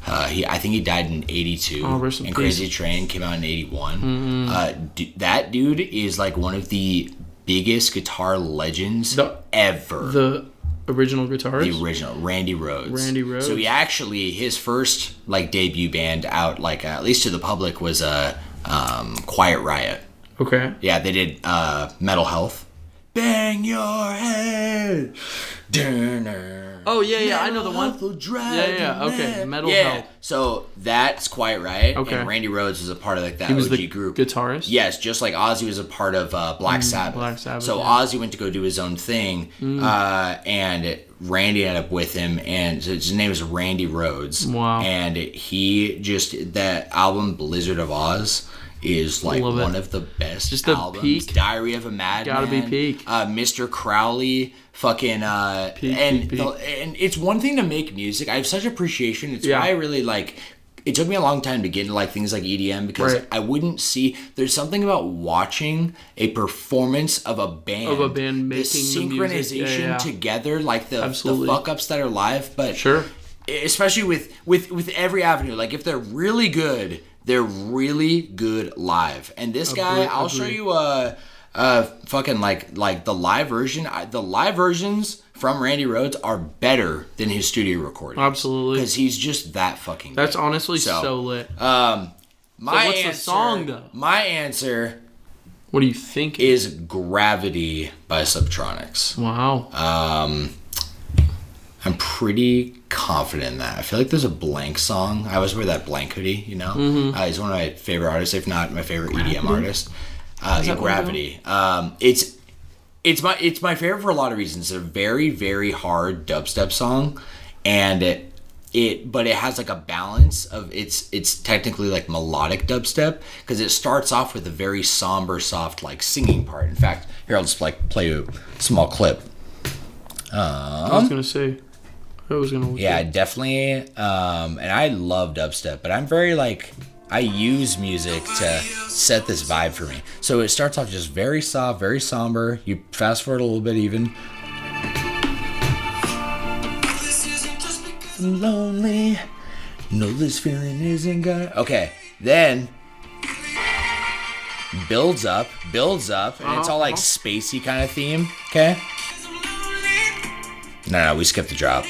I think he died in 82. Oh, rest in and peace. Crazy Train came out in 81. That dude is like one of the biggest guitar legends ever. The original guitarist? The original, Randy Rhoads. Randy Rhoads. So he actually, his first debut band out, at least to the public, was Quiet Riot. Okay. Yeah, they did Metal Health. Bang your head. Oh, yeah, I know the one. Okay, Metal Health. So that's Quiet Riot. Okay. And Randy Rhoads was a part of that he was OG the group. Guitarist? Yes, just like Ozzy was a part of Black Sabbath. Black Sabbath. So Ozzy went to go do his own thing, and Randy ended up with him, and his name is Randy Rhoads. Wow. And that album, Blizzard of Oz, is one of the best just the albums. Peak. Diary of a Madman. Gotta be peak. Mr. Crowley, fucking peak. And it's one thing to make music. I have such appreciation. It's why I really it took me a long time to get into things like EDM because I wouldn't see. There's something about watching a performance of a band making the synchronization together, the fuck ups that are live. But especially with every avenue, if they're really good. They're really good live. And this guy, I'll show you fucking the live version. The live versions from Randy Rhoads are better than his studio recording. Absolutely. Because he's just that fucking good. That's honestly so lit. What's the song, though? My answer... What do you think? ...is Gravity by Subtronics. Wow. I'm pretty confident in that. I feel like there's a Blank song. I always wear that Blank hoodie, He's one of my favorite artists, if not my favorite EDM artist. Gravity. It's my favorite for a lot of reasons. It's a very, very hard dubstep song, and but it has a balance of it's technically melodic dubstep because it starts off with a very somber, soft singing part. In fact, here I'll just play a small clip. I was gonna say. Yeah, definitely. And I love dubstep, but I'm very I use music to set this vibe for me. So it starts off just very soft, very somber. You fast forward a little bit even. I'm lonely. No, this feeling isn't gonna. Okay, then builds up, and it's all like spacey kind of theme. Okay. No, we skipped the drop.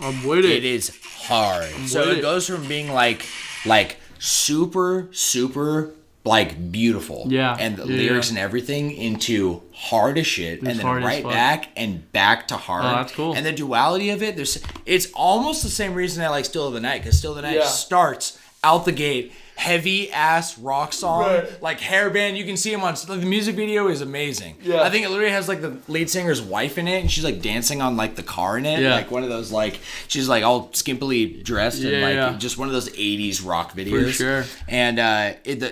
I'm with it. It is hard. So it goes from being like super like beautiful, and the lyrics and everything into hard as shit, and then right back and back to hard. Oh, that's cool. And the duality of it, it's almost the same reason I like Still of the Night, because Still of the Night starts out the gate heavy ass rock song, like hairband. You can see him on the music video is amazing. Yeah, I think it literally has like the lead singer's wife in it, and she's like dancing on like the car in it, like one of those like she's like all skimpily dressed and like just one of those 80s rock videos. For sure. And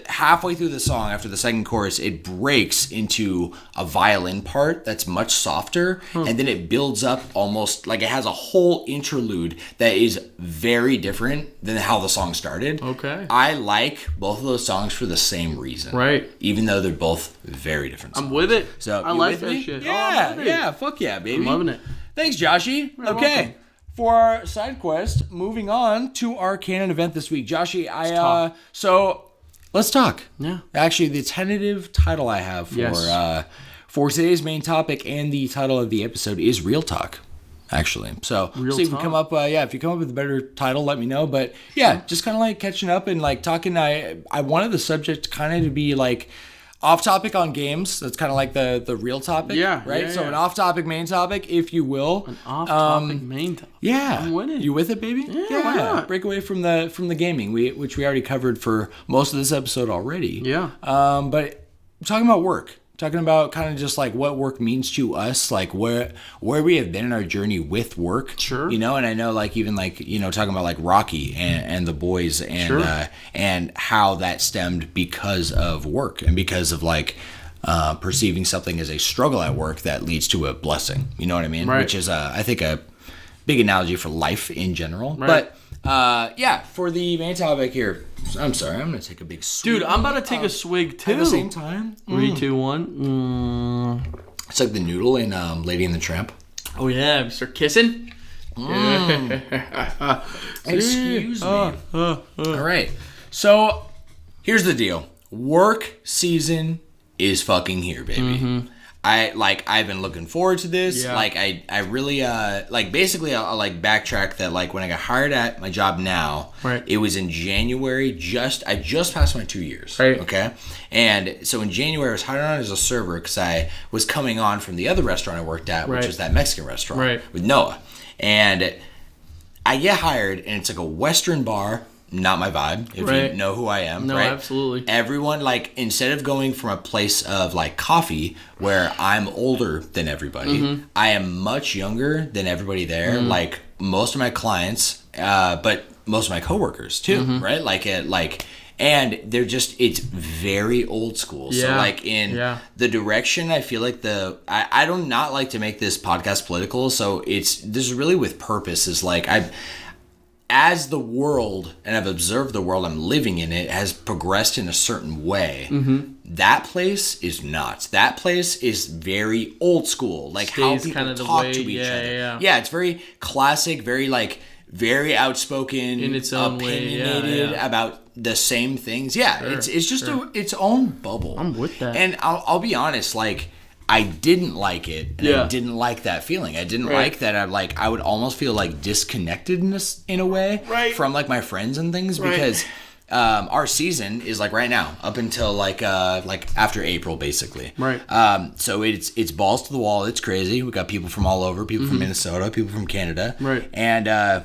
halfway through the song, after the second chorus, it breaks into a violin part that's much softer, and then it builds up almost like it has a whole interlude that is very different than how the song started. Okay. I like both of those songs for the same reason. Right. Even though they're both very different songs. I'm with it. So I like that shit. Yeah, fuck yeah, baby. I'm loving it. Thanks, Joshie. You're okay. welcome. For our side quest, moving on to our canon event this week. Joshie, so let's talk. Yeah. Actually, the tentative title I have for today's main topic and the title of the episode is Real Talk. Actually, so see if you come up. If you come up with a better title, let me know. But yeah, just kind of like catching up and like talking. I wanted the subject kind of to be like off topic on games. That's kind of like the real topic. Yeah. Right. Yeah, so an off topic main topic, if you will. An off topic main topic. Yeah. I'm with it. You with it, baby? Yeah. Why not? Break away from the gaming, which we already covered for most of this episode already. Yeah. But talking about work. Talking about kind of just like what work means to us, like where we have been in our journey with work. Sure. You know, and I know like even like, you know, talking about like Rocky and the boys and and how that stemmed because of work and because of like perceiving something as a struggle at work that leads to a blessing. You know what I mean? Right. Which is I think a big analogy for life in general. Right. But for the main topic here, I'm sorry, I'm gonna take a big swig. Dude, I'm about to take a swig too. At the same time? 3, 2, 1. It's like the noodle in Lady and the Tramp. Oh yeah, we start kissing. Excuse me. All right. So here's the deal. Work season is fucking here, baby. Mm-hmm. I've been looking forward to this. Yeah. Like I really basically I'll like backtrack that like when I got hired at my job now, right. It was in January. I just passed my 2 years. Right. Okay. And so in January I was hired on as a server because I was coming on from the other restaurant I worked at, which was that Mexican restaurant with Noah. And I get hired and it's like a Western bar. Not my vibe, if you know who I am. No, right? Absolutely. Everyone, like, instead of going from a place of, like, coffee where I'm older than everybody, I am much younger than everybody there. Like, most of my clients, but most of my coworkers, too, right? And they're just, it's very old school. Yeah. So, like, in the direction, I feel like I do not like to make this podcast political, so this is really with purpose, is like, as the world, and I've observed the world, I'm living in it, has progressed in a certain way, that place is not. That place is very old school. Like how people kind of talk to each other. Yeah, it's very classic, very outspoken, in its own opinionated about the same things. Yeah, sure, it's just its own bubble. I'm with that. And I'll be honest, like, I didn't like it, and I didn't like that feeling. I didn't like that. I would almost feel like disconnected in a way from like my friends and things because our season is like right now up until like after April basically. Right. So it's balls to the wall. It's crazy. We got people from all over. People from Minnesota. People from Canada. Right. And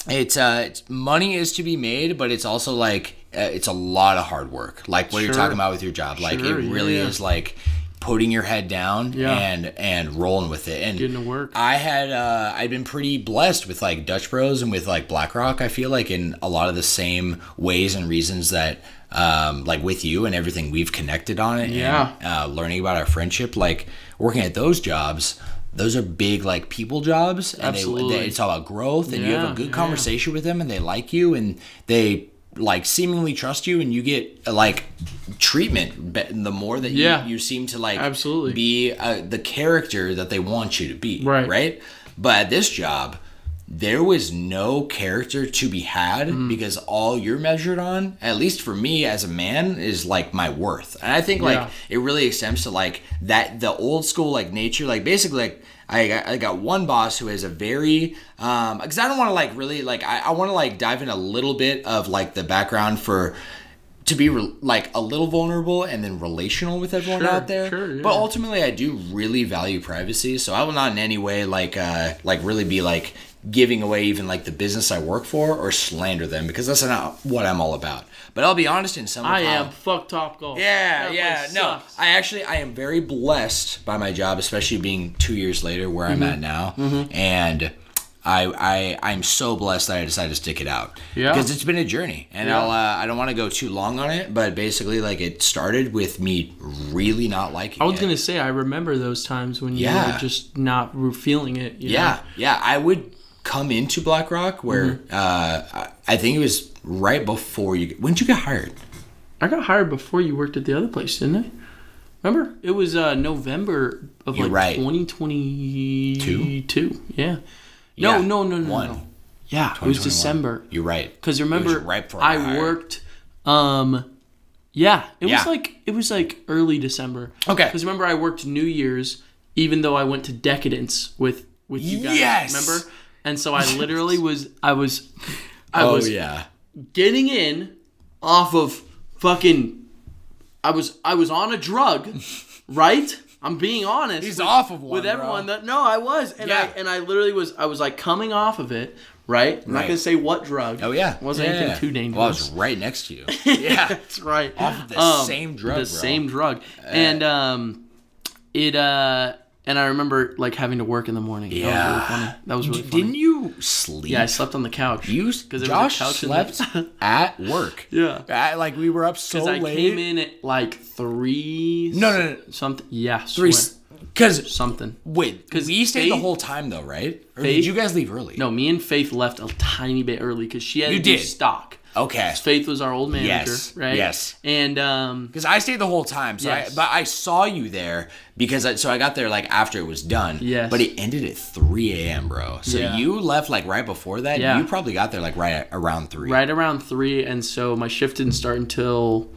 it's money is to be made, but it's also like it's a lot of hard work. Like what you're talking about with your job. Like it really is like putting your head down and rolling with it and getting to work. I'd been pretty blessed with like Dutch Bros and with like BlackRock. I feel like in a lot of the same ways and reasons that like with you and everything we've connected on it and learning about our friendship, like working at those jobs, those are big like people jobs and it's all about growth and you have a good conversation with them and they like you and they like seemingly trust you, and you get like treatment the more that you seem to like absolutely be the character that they want you to be, right? But at this job, there was no character to be had because all you're measured on, at least for me as a man, is like my worth. And I think like it really extends to like that, the old school like nature, like basically like I got one boss who has a very because I don't want to like really like I want to like dive in a little bit of like the background for to be like a little vulnerable and then relational with everyone out there. Sure, yeah. But ultimately, I do really value privacy, so I will not in any way like really be like giving away even like the business I work for or slander them, because that's not what I'm all about. But I'll be honest, in some of I am fuck Top Golf. Yeah. No, I am very blessed by my job, especially being 2 years later where I'm at now, and I'm so blessed that I decided to stick it out. Yeah, because it's been a journey, and I don't want to go too long on it, but basically like it started with me really not liking it. I was gonna say I remember those times when you were just not feeling it. You know? I would come into Black Rock where I think it was right before you. When did you get hired? I got hired before you worked at the other place, didn't I? Remember? It was November of 2022. Yeah. No. Yeah, it was December. You're right. Because remember, it was right before I worked. It was like early December. Okay. Because remember, I worked New Year's, even though I went to Decadence with you guys. Yes. Remember? And so I literally was getting in off of fucking. I was on a drug, right? I'm being honest. He's off of one with everyone. bro. I was, and I literally was. I was like coming off of it, right? I'm not gonna say what drug. Oh yeah, it wasn't anything too dangerous. Well, I was right next to you. Yeah, that's right. Off of the same drug. Same drug, and and I remember like having to work in the morning. Yeah, that was really funny. That was really funny. Didn't you sleep? Yeah, I slept on the couch. Josh slept at work. Yeah, like we were up so late. Because I came in at like 3. No. Something. Yeah, 3. Because something. Wait, because we stayed the whole time though, right? Or did you guys leave early? No, me and Faith left a tiny bit early because she had to do stock. Okay. Faith was our old manager, right? Yes. And because I stayed the whole time, so but I saw you there because I got there like after it was done. Yes. But it ended at 3 a.m., bro. So you left like right before that. Yeah. You probably got there like right around 3. Right around 3, and so my shift didn't start until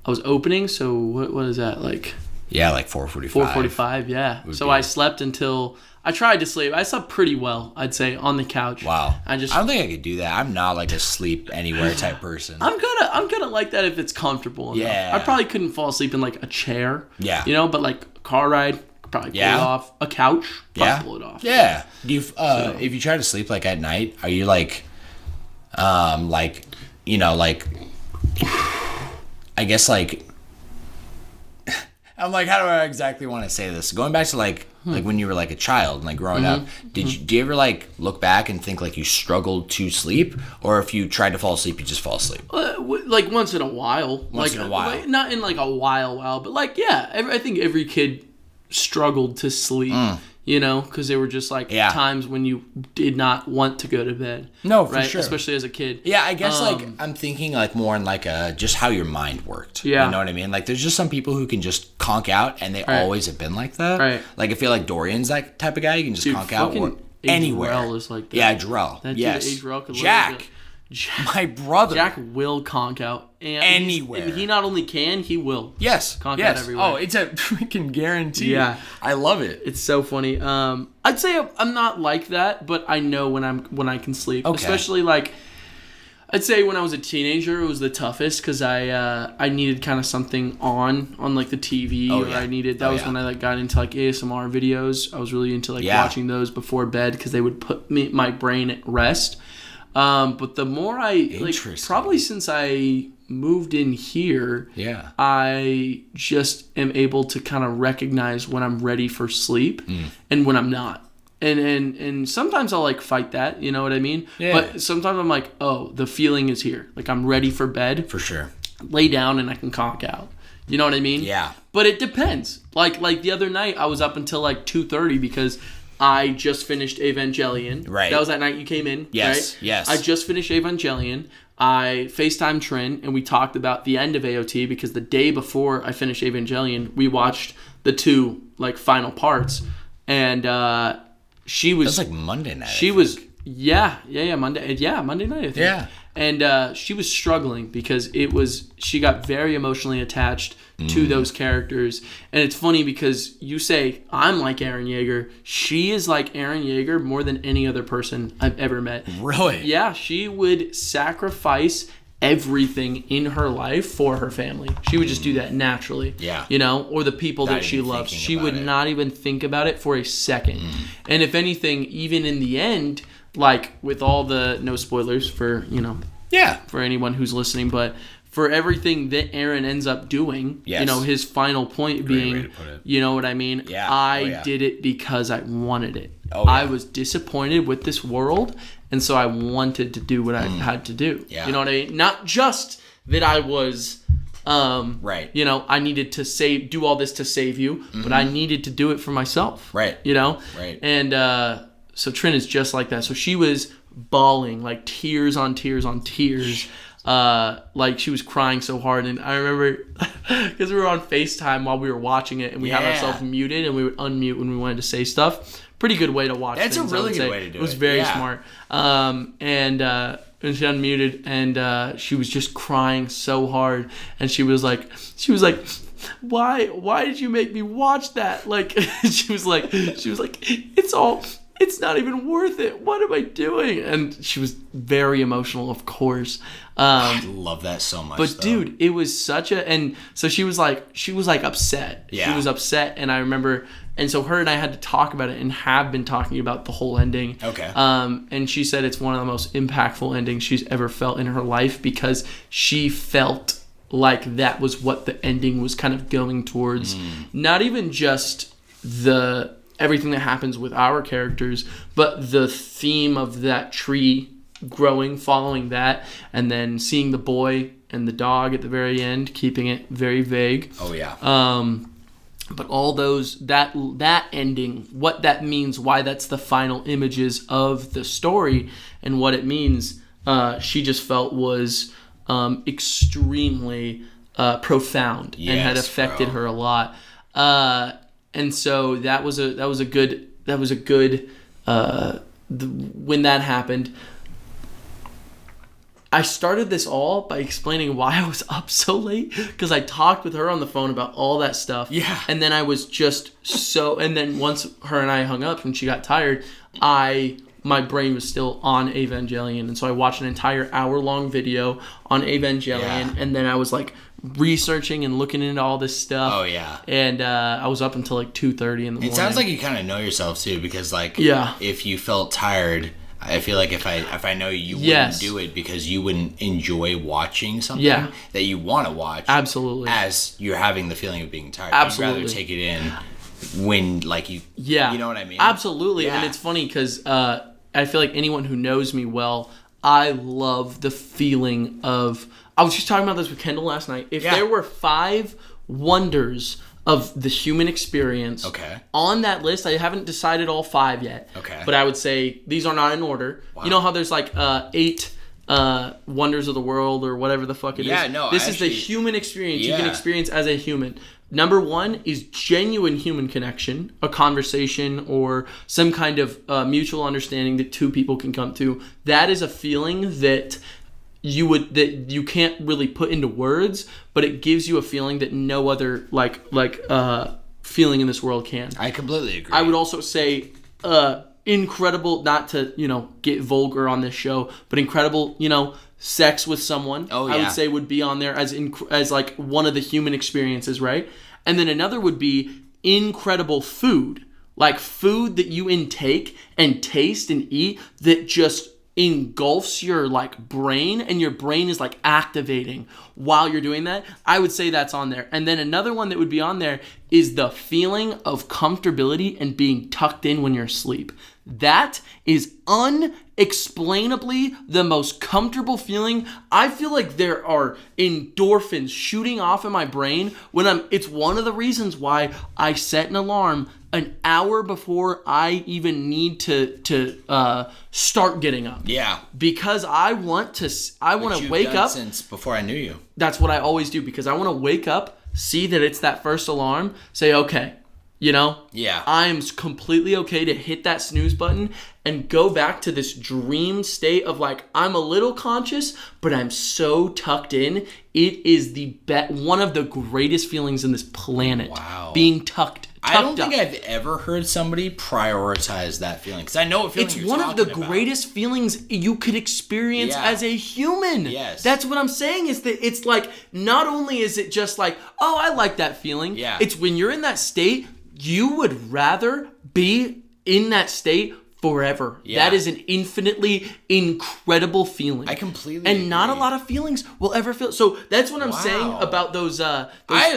I was opening. So what is that like? Yeah, like 4:45. 4:45. Yeah. So I slept until. I tried to sleep. I slept pretty well, I'd say, on the couch. Wow. I don't think I could do that. I'm not like a sleep anywhere type person. I'm gonna like that if it's comfortable enough. Yeah. I probably couldn't fall asleep in like a chair. Yeah. You know, but like a car ride, probably pull it off. A couch, probably pull it off. Yeah. Do you if you try to sleep like at night, are you like you know, like I guess like I'm like, how do I exactly want to say this? Going back to like when you were like a child and like growing up, do you ever like look back and think like you struggled to sleep, or if you tried to fall asleep, you just fall asleep? Like once in a while. Like, not in like a while, but like I think every kid struggled to sleep. You know, because there were just like times when you did not want to go to bed. No, for sure. Especially as a kid. Yeah, I guess like I'm thinking like more in like just how your mind worked. Yeah. You know what I mean? Like there's just some people who can just conk out and they always have been like that. Right. Like I feel like Dorian's that type of guy. You can just conk out anywhere. Adrell is like that. Yeah, Adrell. That yes. Dude, Adrell could Jack. My brother. Jack will conk out anywhere. And he not only can, he will. Yes. Conk out everywhere. Oh, it's a freaking guarantee. Yeah. I love it. It's so funny. I'd say I'm not like that, but I know when I can sleep. Okay. Especially like I'd say when I was a teenager, it was the toughest because I needed kind of something on like the TV. I needed that was when I like got into like ASMR videos. I was really into like watching those before bed because they would put my brain at rest. But the more probably since I moved in here, I just am able to kind of recognize when I'm ready for sleep and when I'm not. And sometimes I'll like fight that, you know what I mean? Yeah. But sometimes I'm like, oh, the feeling is here. Like I'm ready for bed. For sure. Lay down and I can conk out. You know what I mean? Yeah. But it depends. Like the other night I was up until like 2:30 because I just finished Evangelion. Right. That was that night you came in. Yes, right? yes. I just finished Evangelion. I FaceTimed Trin, and we talked about the end of AOT, because the day before I finished Evangelion, we watched the 2 final parts, and she was... That was Monday night. She was... Monday night, I think. Yeah. And she was struggling because she got very emotionally attached to those characters. And it's funny because you say, I'm like Eren Yeager. She is like Eren Yeager more than any other person I've ever met. Really? Yeah, she would sacrifice everything in her life for her family. She would just do that naturally. Yeah. Or the people that she loves. She would not even think about it for a second. And if anything, even in the end, with all the, no spoilers for, for anyone who's listening, but for everything that Eren ends up doing, his final point being, you know what I mean? Yeah. I did it because I wanted it. Oh, yeah. I was disappointed with this world, and so I wanted to do what I had to do. Yeah. You know what I mean? Not just that I was... right. I needed to do all this to save you, but I needed to do it for myself. Right. Right. And so Trin is just like that. So she was bawling, tears on tears on tears. She was crying so hard. And I remember, because we were on FaceTime while we were watching it, and we had ourselves muted, and we would unmute when we wanted to say stuff. Pretty good way to watch That's things, a really good way to do it. It was very smart. And she unmuted, and she was just crying so hard, and she was like, why did you make me watch that? She was like, it's not even worth it. What am I doing? And she was very emotional, of course. I love that so much. But dude, it was such a, and so she was upset. Yeah. She was upset, and I remember, and so her and I had to talk about it, and have been talking about the whole ending. Okay. And she said it's one of the most impactful endings she's ever felt in her life, because she felt like that was what the ending was kind of going towards. Not even just everything that happens with our characters, but the theme of that tree growing, following that, and then seeing the boy and the dog at the very end, keeping it very vague. Oh yeah. But all those, that ending, what that means, why that's the final images of the story, and what it means, she just felt was extremely profound, and had affected her a lot. And so that was a good when that happened, I started this all by explaining why I was up so late, because I talked with her on the phone about all that stuff. Yeah. And then I was just and then once her and I hung up and she got tired, my brain was still on Evangelion. And so I watched an entire hour-long video on Evangelion, and then I was researching and looking into all this stuff. Oh yeah. And I was up until 2:30 in the morning. It sounds like you kind of know yourself too, because if you felt tired, I feel like if I know you wouldn't do it because you wouldn't enjoy watching something that you want to watch. Absolutely. As you're having the feeling of being tired. Absolutely. You'd rather take it in when you know what I mean? Absolutely. Yeah. And it's funny because I feel like anyone who knows me well, I love the feeling of, I was just talking about this with Kendall last night. If there were 5 wonders of the human experience on that list, I haven't decided all 5 yet. Okay. But I would say these are not in order. Wow. You know how there's 8 wonders of the world or whatever the fuck it is? Yeah, no. This is the human experience you can experience as a human. Number 1 is genuine human connection, a conversation or some kind of mutual understanding that 2 people can come to. That is a feeling that you can't really put into words, but it gives you a feeling that no other feeling in this world can. I completely agree. I would also say incredible, not to get vulgar on this show, but incredible sex with someone. Oh, yeah. I would say would be on there as one of the human experiences, right? And then another would be incredible food, like food that you intake and taste and eat that just engulfs your brain, and your brain is activating while you're doing that. I would say that's on there. And then another one that would be on there is the feeling of comfortability and being tucked in when you're asleep. That is unexplainably the most comfortable feeling. I feel like there are endorphins shooting off in my brain when it's one of the reasons why I set an alarm an hour before I even need to start getting up. Yeah. Because I want to wake up since before I knew you. That's what I always do, because I want to wake up, see that it's that first alarm, say, okay, Yeah. I am completely okay to hit that snooze button and go back to this dream state of like, I'm a little conscious, but I'm so tucked in. It is one of the greatest feelings in this planet. Wow. Being tucked I don't think up. I've ever heard somebody prioritize that feeling, because I know what feeling It's you're one of the talking about. greatest feelings you could experience Yeah. as a human. Yes. That's what I'm saying, is that it's like, not only is it just like, oh, I like that feeling. Yeah. It's when you're in that state, you would rather be in that state forever. Yeah. That is an infinitely incredible feeling. I completely And not a agree. lot of feelings will ever feel. So that's what I'm Wow. saying about those. I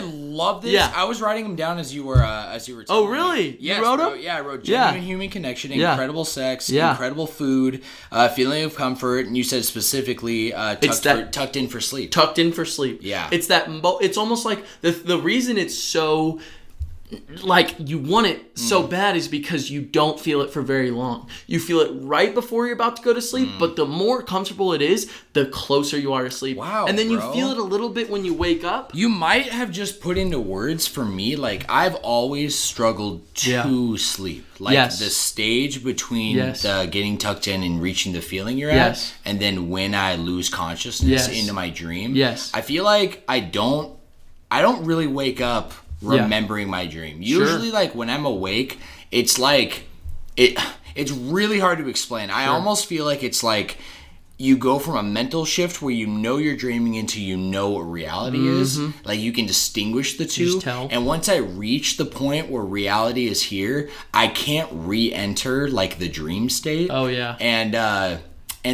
love this. Yeah. I was writing them down as you were telling Oh, really? me. You Yes, wrote bro. them? Yeah, I wrote Yeah. genuine human connection, Yeah. incredible sex, Yeah. incredible food, feeling of comfort, and you said specifically tucked in for sleep. Tucked in for sleep. Yeah. It's that. It's almost like the reason it's so, like, you want it so bad is because you don't feel it for very long. You feel it right before you're about to go to sleep, but the more comfortable it is, the closer you are to sleep. Wow, and then bro. you feel it a little bit when you wake up. You might have just put into words for me, like, I've always struggled to sleep. Like, Yes. the stage between Yes. getting tucked in and reaching the feeling you're Yes. at, and then when I lose consciousness Yes. into my dream. Yes. I feel like I don't really wake up remembering my dream. Sure. Usually, like, when I'm awake, it's like, it's really hard to explain. I almost feel like it's like, you go from a mental shift where you're dreaming into what reality is. Like, you can distinguish the two. Just tell. And once I reach the point where reality is here, I can't re-enter, like, the dream state. Oh, yeah. And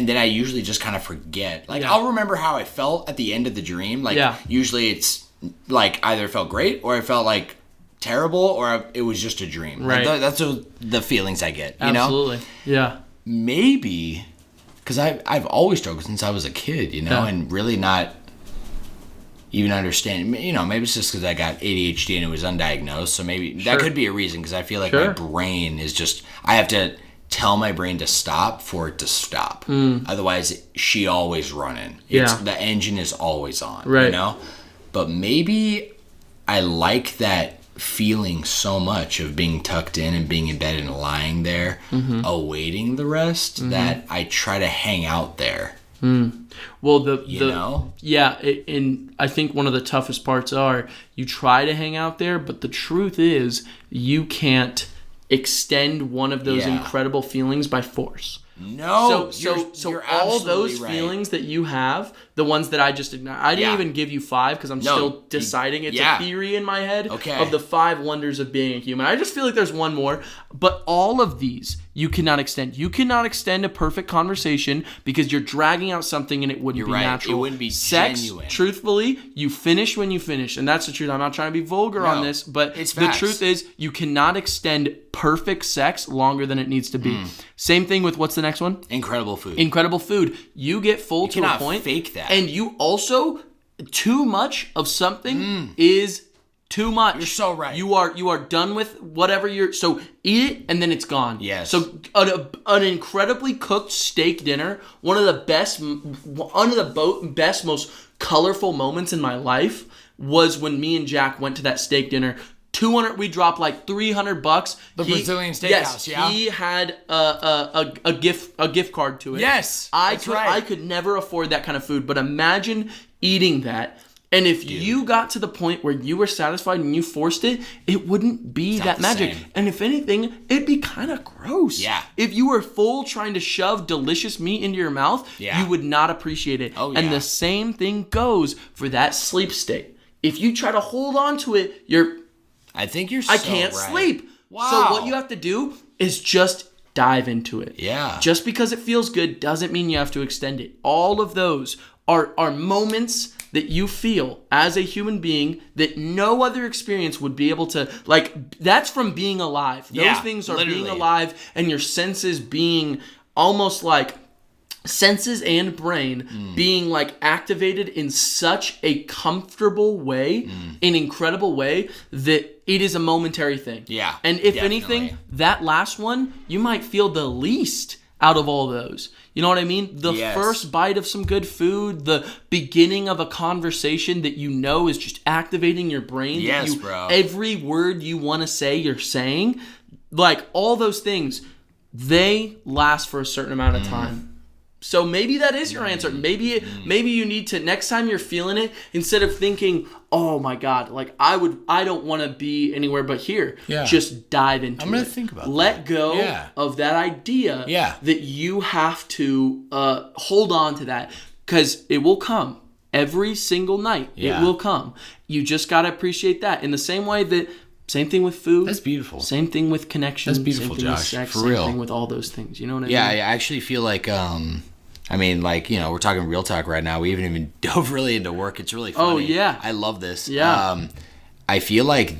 then I usually just kind of forget. Like, Yeah. I'll remember how I felt at the end of the dream. Like, Yeah. usually it's, like, either it felt great or it felt, like, terrible or it was just a dream. Right. Like, that's the feelings I get, you know? Absolutely. Yeah. Maybe, because I've always struggled since I was a kid, Yeah. and really not even understanding. Maybe it's just because I got ADHD and it was undiagnosed, so maybe that Sure. could be a reason, because I feel like my Sure. brain is just, I have to tell my brain to stop for it to stop. Otherwise, she always running. Yeah. The engine is always on, Right. But maybe I like that feeling so much of being tucked in and being in bed and lying there awaiting the rest that I try to hang out there. Well, Yeah, and I think one of the toughest parts are you try to hang out there, but the truth is you can't extend one of those Yeah. incredible feelings by force. No, So you're all absolutely those right. feelings that you have, the ones that I just ignored, I didn't Yeah. even give you 5 because I'm No, still deciding. It's yeah. a theory in my head Okay. of the 5 wonders of being a human. I just feel like there's one more, but all of these you cannot extend. You cannot extend a perfect conversation because you're dragging out something and it wouldn't You're be right. natural. It wouldn't be Sex, genuine. truthfully, you finish when you finish, and that's the truth. I'm not trying to be vulgar on No, this, but it's the facts. truth is you cannot extend perfect sex longer than it needs to be. Same thing with, what's the next one? Incredible food. Incredible food. You get full to a cannot point. fake that. And you also, too much of something is too much. You're so right. You are done with whatever so eat it and then it's gone. Yes. So an incredibly cooked steak dinner, one of the best, most colorful moments in my life was when me and Jack went to that steak dinner. We dropped like $300. The Brazilian steakhouse, yes, yeah? He had a gift card to it. Yes, that's right. I could never afford that kind of food, but imagine eating that. And if you got to the point where you were satisfied and you forced it, it wouldn't be that the magic. same. And if anything, it'd be kind of gross. Yeah. If you were full trying to shove delicious meat into your mouth, Yeah. you would not appreciate it. Oh, And yeah. the same thing goes for that sleep state. If you try to hold on to it, I think you're I so can't right. sleep. Wow. So what you have to do is just dive into it. Yeah. Just because it feels good doesn't mean you have to extend it. All of those are moments that you feel as a human being that no other experience would be able to, like, that's from being alive. Those things are being alive and your senses being almost like senses and brain being like activated in such a comfortable way, an incredible way, that it is a momentary thing. Yeah. And if anything, that last one, you might feel the least out of all those. You know what I mean? The first bite of some good food, the beginning of a conversation that you know is just activating your brain. Yes, bro. Every word you want to say, you're saying. Like, all those things, they last for a certain amount of time. So maybe that is your answer. Maybe you need to, next time you're feeling it, instead of thinking, oh my God, like I don't want to be anywhere but here. Yeah. Just dive into it. I'm going to think about Let go of that idea that you have to hold on to that, because it will come every single night. Yeah. It will come. You just got to appreciate that. In the same way that, same thing with food. That's beautiful. Same thing with connection. That's beautiful, same thing Josh. With sex, for same real. thing with all those things. You know what I mean? Yeah, I actually feel like, I mean, like, you know, we're talking real talk right now. We haven't even dove really into work. It's really funny. Oh, yeah. I love this. Yeah. I feel like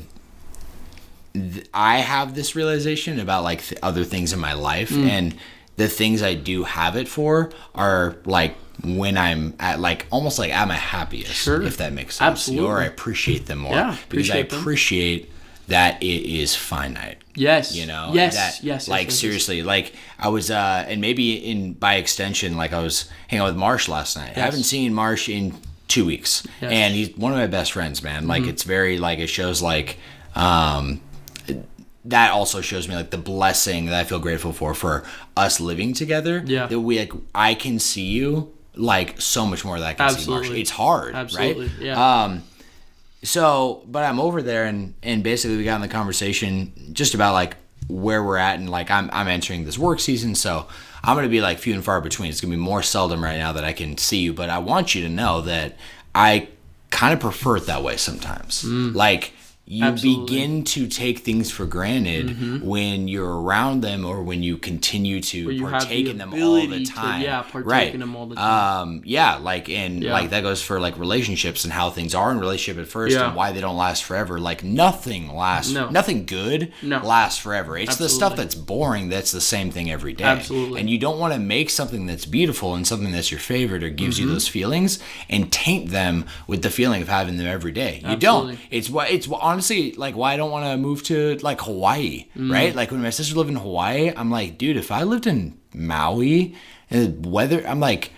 I have this realization about, like, other things in my life. And the things I do have it for are, like, when I'm at, like, almost like at my happiest, if that makes sense. Absolutely. Or I appreciate them more. Yeah, because I appreciate that it is finite. Yes. You know? Yes. Like, seriously, like, I was, and maybe by extension, like, I was hanging out with Marsh last night. I haven't seen Marsh in 2 weeks. Yes. And he's one of my best friends, man. Like, it's very, like, it shows, like, that also shows me, like, the blessing that I feel grateful for us living together. Yeah. That we, like, I can see you, like, so much more than I can see Marsh. It's hard, Absolutely. right? Yeah. So, but I'm over there, and basically we got in the conversation just about, like, where we're at, and, like, I'm entering this work season, so I'm going to be, like, few and far between. It's going to be more seldom right now that I can see you, but I want you to know that I kind of prefer it that way sometimes. Like, you begin to take things for granted when you're around them, or when you continue to partake in them all the time. Partake in them all the time. Like, and like that goes for, like, relationships and how things are in a relationship at first and why they don't last forever. Like, nothing lasts. Nothing good lasts forever. It's the stuff that's boring that's the same thing every day. Absolutely. And you don't want to make something that's beautiful and something that's your favorite or gives you those feelings and taint them with the feeling of having them every day. You don't. It's honestly, like, why I don't want to move to, like, Hawaii, right? Like, when my sister lived in Hawaii, I'm like, dude, if I lived in Maui and the weather, I'm like,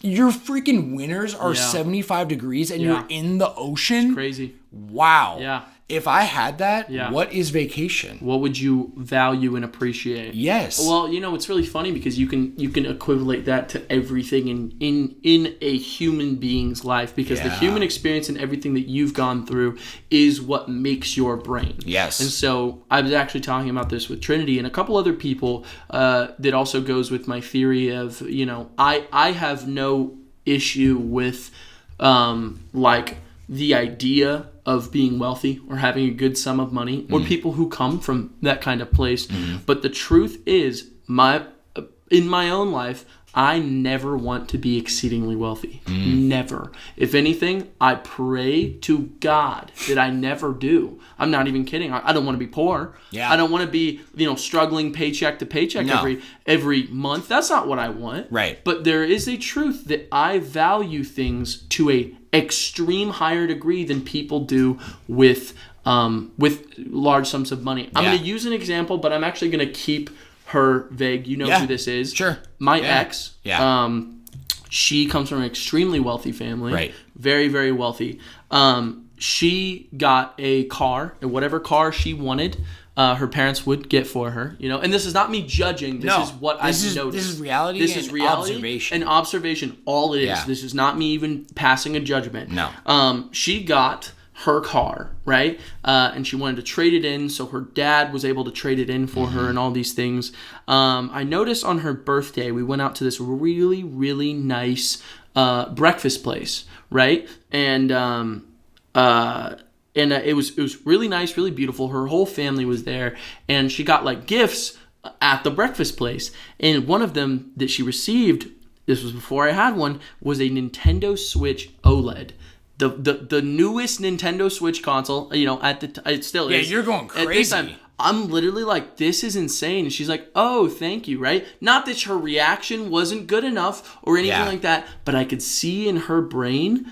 your freaking winters are 75 degrees and you're in the ocean. It's crazy. Wow. Yeah. If I had that, what is vacation? What would you value and appreciate? Yes. Well, you know, it's really funny because you can equivalent that to everything in a human being's life, because the human experience and everything that you've gone through is what makes your brain. Yes. And so I was actually talking about this with Trinity and a couple other people that also goes with my theory of, you know, I have no issue with like the idea of being wealthy or having a good sum of money, or people who come from that kind of place. But the truth is, in my own life, I never want to be exceedingly wealthy. Never. If anything, I pray to God that I never do. I'm not even kidding. I don't want to be poor. Yeah. I don't want to be, you know, struggling paycheck to paycheck every month. That's not what I want. Right. But there is a truth that I value things to a extreme higher degree than people do with large sums of money. I'm going to use an example, but I'm actually going to keep her vague. You know who this is. Sure. My ex. She comes from an extremely wealthy family. Right. Very, very wealthy. She got a car, and whatever car she wanted, her parents would get for her. You know, and this is not me judging. This is what I've noticed. This is reality. This is reality observation. and observation. All it is. This is not me even passing a judgment. No. She got her car, right? And she wanted to trade it in, so her dad was able to trade it in for her and all these things. I noticed on her birthday, we went out to this really, really nice breakfast place, right? And it was really nice, really beautiful. Her whole family was there, and she got, like, gifts at the breakfast place. And one of them that she received, this was before I had one, was a Nintendo Switch OLED. the newest Nintendo Switch console, you know, it still is. Yeah, you're going crazy. At this time, I'm literally like, this is insane. And she's like, oh, thank you, right? Not that her reaction wasn't good enough or anything like that, but I could see in her brain.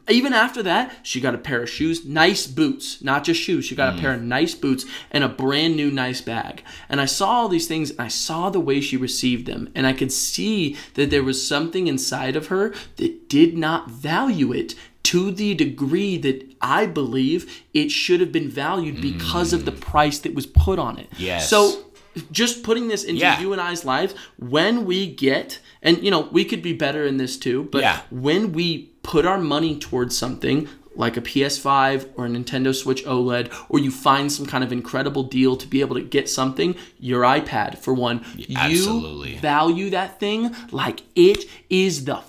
Even after that, she got a pair of shoes, nice boots, not just shoes. She got a pair of nice boots and a brand new nice bag. And I saw all these things, and I saw the way she received them. And I could see that there was something inside of her that did not value it to the degree that I believe it should have been valued because of the price that was put on it. Yes. So just putting this into you and I's lives, when we get, and you know, we could be better in this too, but when we put our money towards something like a PS5 or a Nintendo Switch OLED, or you find some kind of incredible deal to be able to get something, your iPad for one, Absolutely. You value that thing like it is the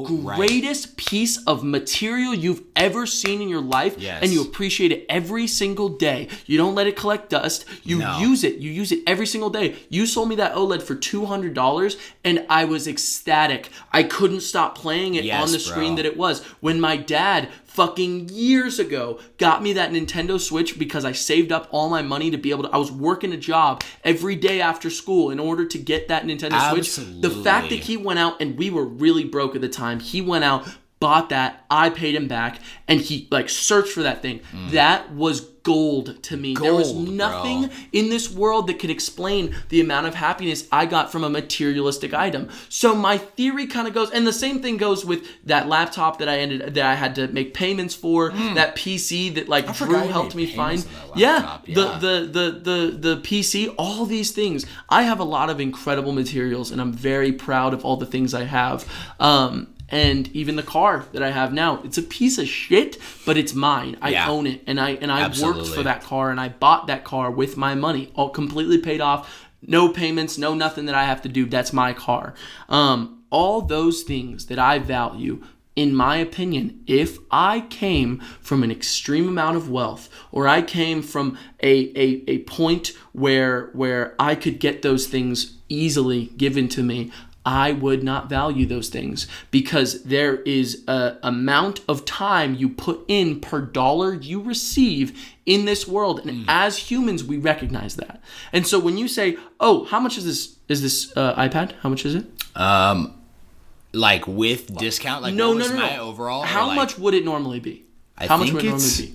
greatest piece of material you've ever seen in your life, and you appreciate it every single day. You don't let it collect dust. You use it. You use it every single day. You sold me that OLED for $200, and I was ecstatic. I couldn't stop playing it on the screen that it was. When my dad fucking years ago got me that Nintendo Switch because I saved up all my money to be able to, I was working a job every day after school in order to get that Nintendo Switch. The fact that he went out, and we were really broke at the time, he went out, bought that, I paid him back, and he like searched for that thing. That was gold to me. There was nothing in this world that could explain the amount of happiness I got from a materialistic item. So my theory kind of goes, and the same thing goes with that laptop that I had to make payments for, that PC that like Drew helped me find. The PC, all these things. I have a lot of incredible materials, and I'm very proud of all the things I have. And even the car that I have now, it's a piece of shit, but it's mine. I own it, and I worked for that car, and I bought that car with my money, all completely paid off, no payments, no nothing that I have to do. That's my car. All those things that I value, in my opinion, if I came from an extreme amount of wealth, or I came from a point where I could get those things easily given to me, I would not value those things, because there is an amount of time you put in per dollar you receive in this world. And as humans, we recognize that. And so when you say, oh, how much is this iPad? How much is it? Like with discount? Like no. My overall? How much would it normally be? How much would it normally be?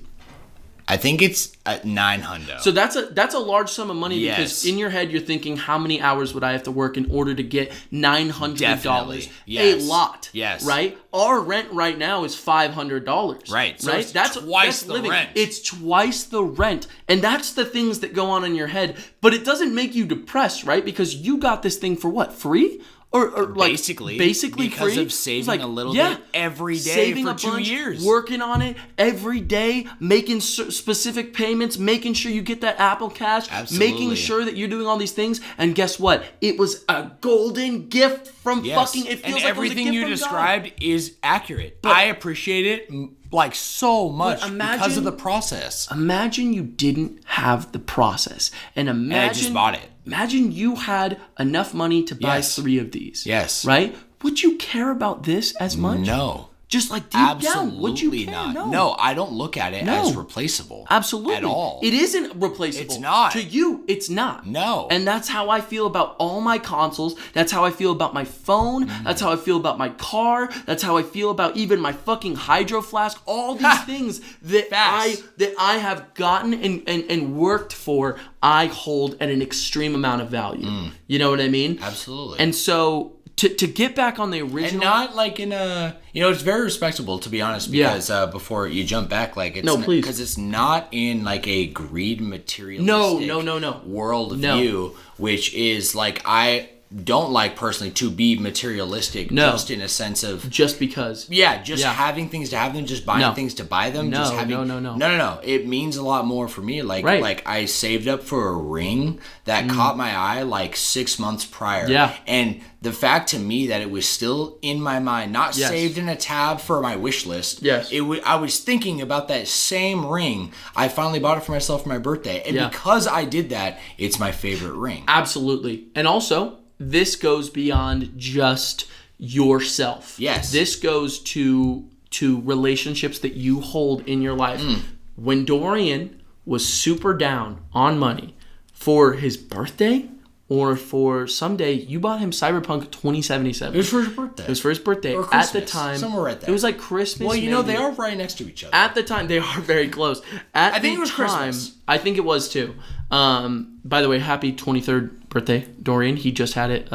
I think it's at $900. So that's a large sum of money, because in your head you're thinking, how many hours would I have to work in order to get $900? Definitely. A lot. Yes. Right? Our rent right now is $500. Right. So right? it's twice the rent. It's twice the rent. And that's the things that go on in your head. But it doesn't make you depressed, right? Because you got this thing for what? Free? Or like basically because free? of saving a little bit every day for 2 years, working on it every day, making specific payments, making sure you get that Apple Cash, making sure that you're doing all these things. And guess what? It was a golden gift from fucking. It feels and like everything it was a gift you from described God. Is accurate. But I appreciate it like so much because of the process. Imagine you didn't have the process, and I just bought it. Imagine you had enough money to buy 3 of these. Yes. Right? Would you care about this as much? No. Just like deep down, would you care? Not. No, I don't look at it as replaceable. Absolutely. At all. It isn't replaceable. It's not. To you, it's not. No. And that's how I feel about all my consoles. That's how I feel about my phone. That's how I feel about my car. That's how I feel about even my fucking hydro flask. All these things that I have gotten and worked for, I hold at an extreme amount of value. You know what I mean? Absolutely. And so to get back on the original, and not like in a, it's very respectable, to be honest, because before you jump back, like it's please, because it's not in like a greed materialistic world view, which is like I don't like personally to be materialistic, just in a sense of just because having things to have them, just buying things to buy them, no, it means a lot more for me. Like like I saved up for a ring that caught my eye like 6 months prior, and the fact to me that it was still in my mind, not saved in a tab for my wish list. I was thinking about that same ring. I finally bought it for myself for my birthday, and because I did that, it's my favorite ring. Absolutely. And also, this goes beyond just yourself. Yes. This goes to to relationships that you hold in your life. When Dorian was super down on money for his birthday or for someday, you bought him Cyberpunk 2077. It was for his birthday. It was for his birthday. Or At the Christmas. time, Somewhere right there. It was like Christmas. Well, you know, maybe. they are right next to each other. At the time, they are very close. I think it was Christmas. I think it was too. By the way, happy 23rd birthday, Dorian. He just had it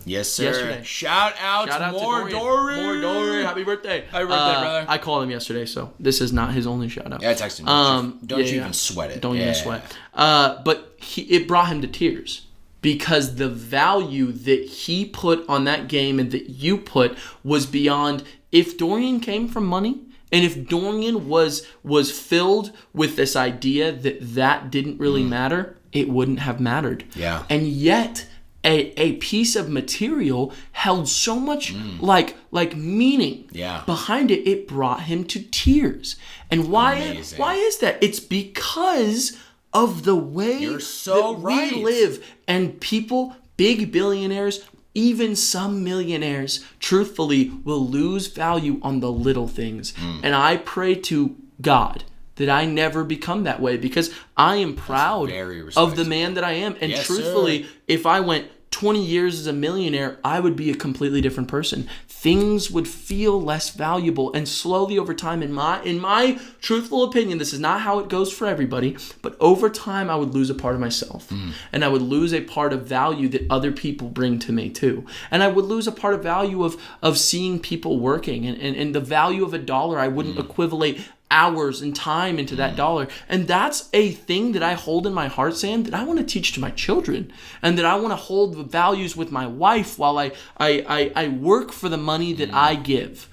Yes, sir. yesterday. Shout out to Dorian. More Dorian. Happy birthday. Happy birthday, brother. I called him yesterday, so this is not his only shout out. Yeah, I texted him. Don't you even sweat it. Don't even sweat. But it brought him to tears. Because the value that he put on that game and that you put was beyond. If Dorian came from money, and if Dorian was filled with this idea that didn't really matter, it wouldn't have mattered. Yeah. And yet, a piece of material held so much like meaning behind it. It brought him to tears. And why is that? It's because of the way we live. And people, big billionaires, even some millionaires, truthfully, will lose value on the little things. And I pray to God that I never become that way, because I am proud of the man that I am. And truthfully, if I went 20 years as a millionaire, I would be a completely different person. Things would feel less valuable, and slowly over time, in my truthful opinion, this is not how it goes for everybody, but over time I would lose a part of myself. And I would lose a part of value that other people bring to me too. And I would lose a part of value of seeing people working, and the value of a dollar. I wouldn't equivalate hours and time into that dollar. And that's a thing that I hold in my heart, Sam, that I want to teach to my children, and that I want to hold the values with my wife while I work for the money that I give.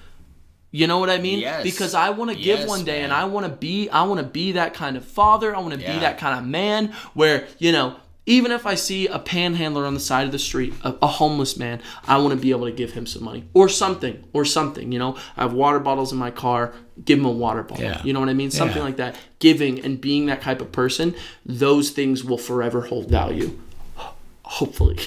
You know what I mean? Yes. Because I want to give one day, man. and I want to be that kind of father. I want to be that kind of man where, even if I see a panhandler on the side of the street, a homeless man, I want to be able to give him some money or something. I have water bottles in my car, give him a water bottle. Yeah. You know what I mean? Something like that. Giving and being that type of person, those things will forever hold value. Hopefully.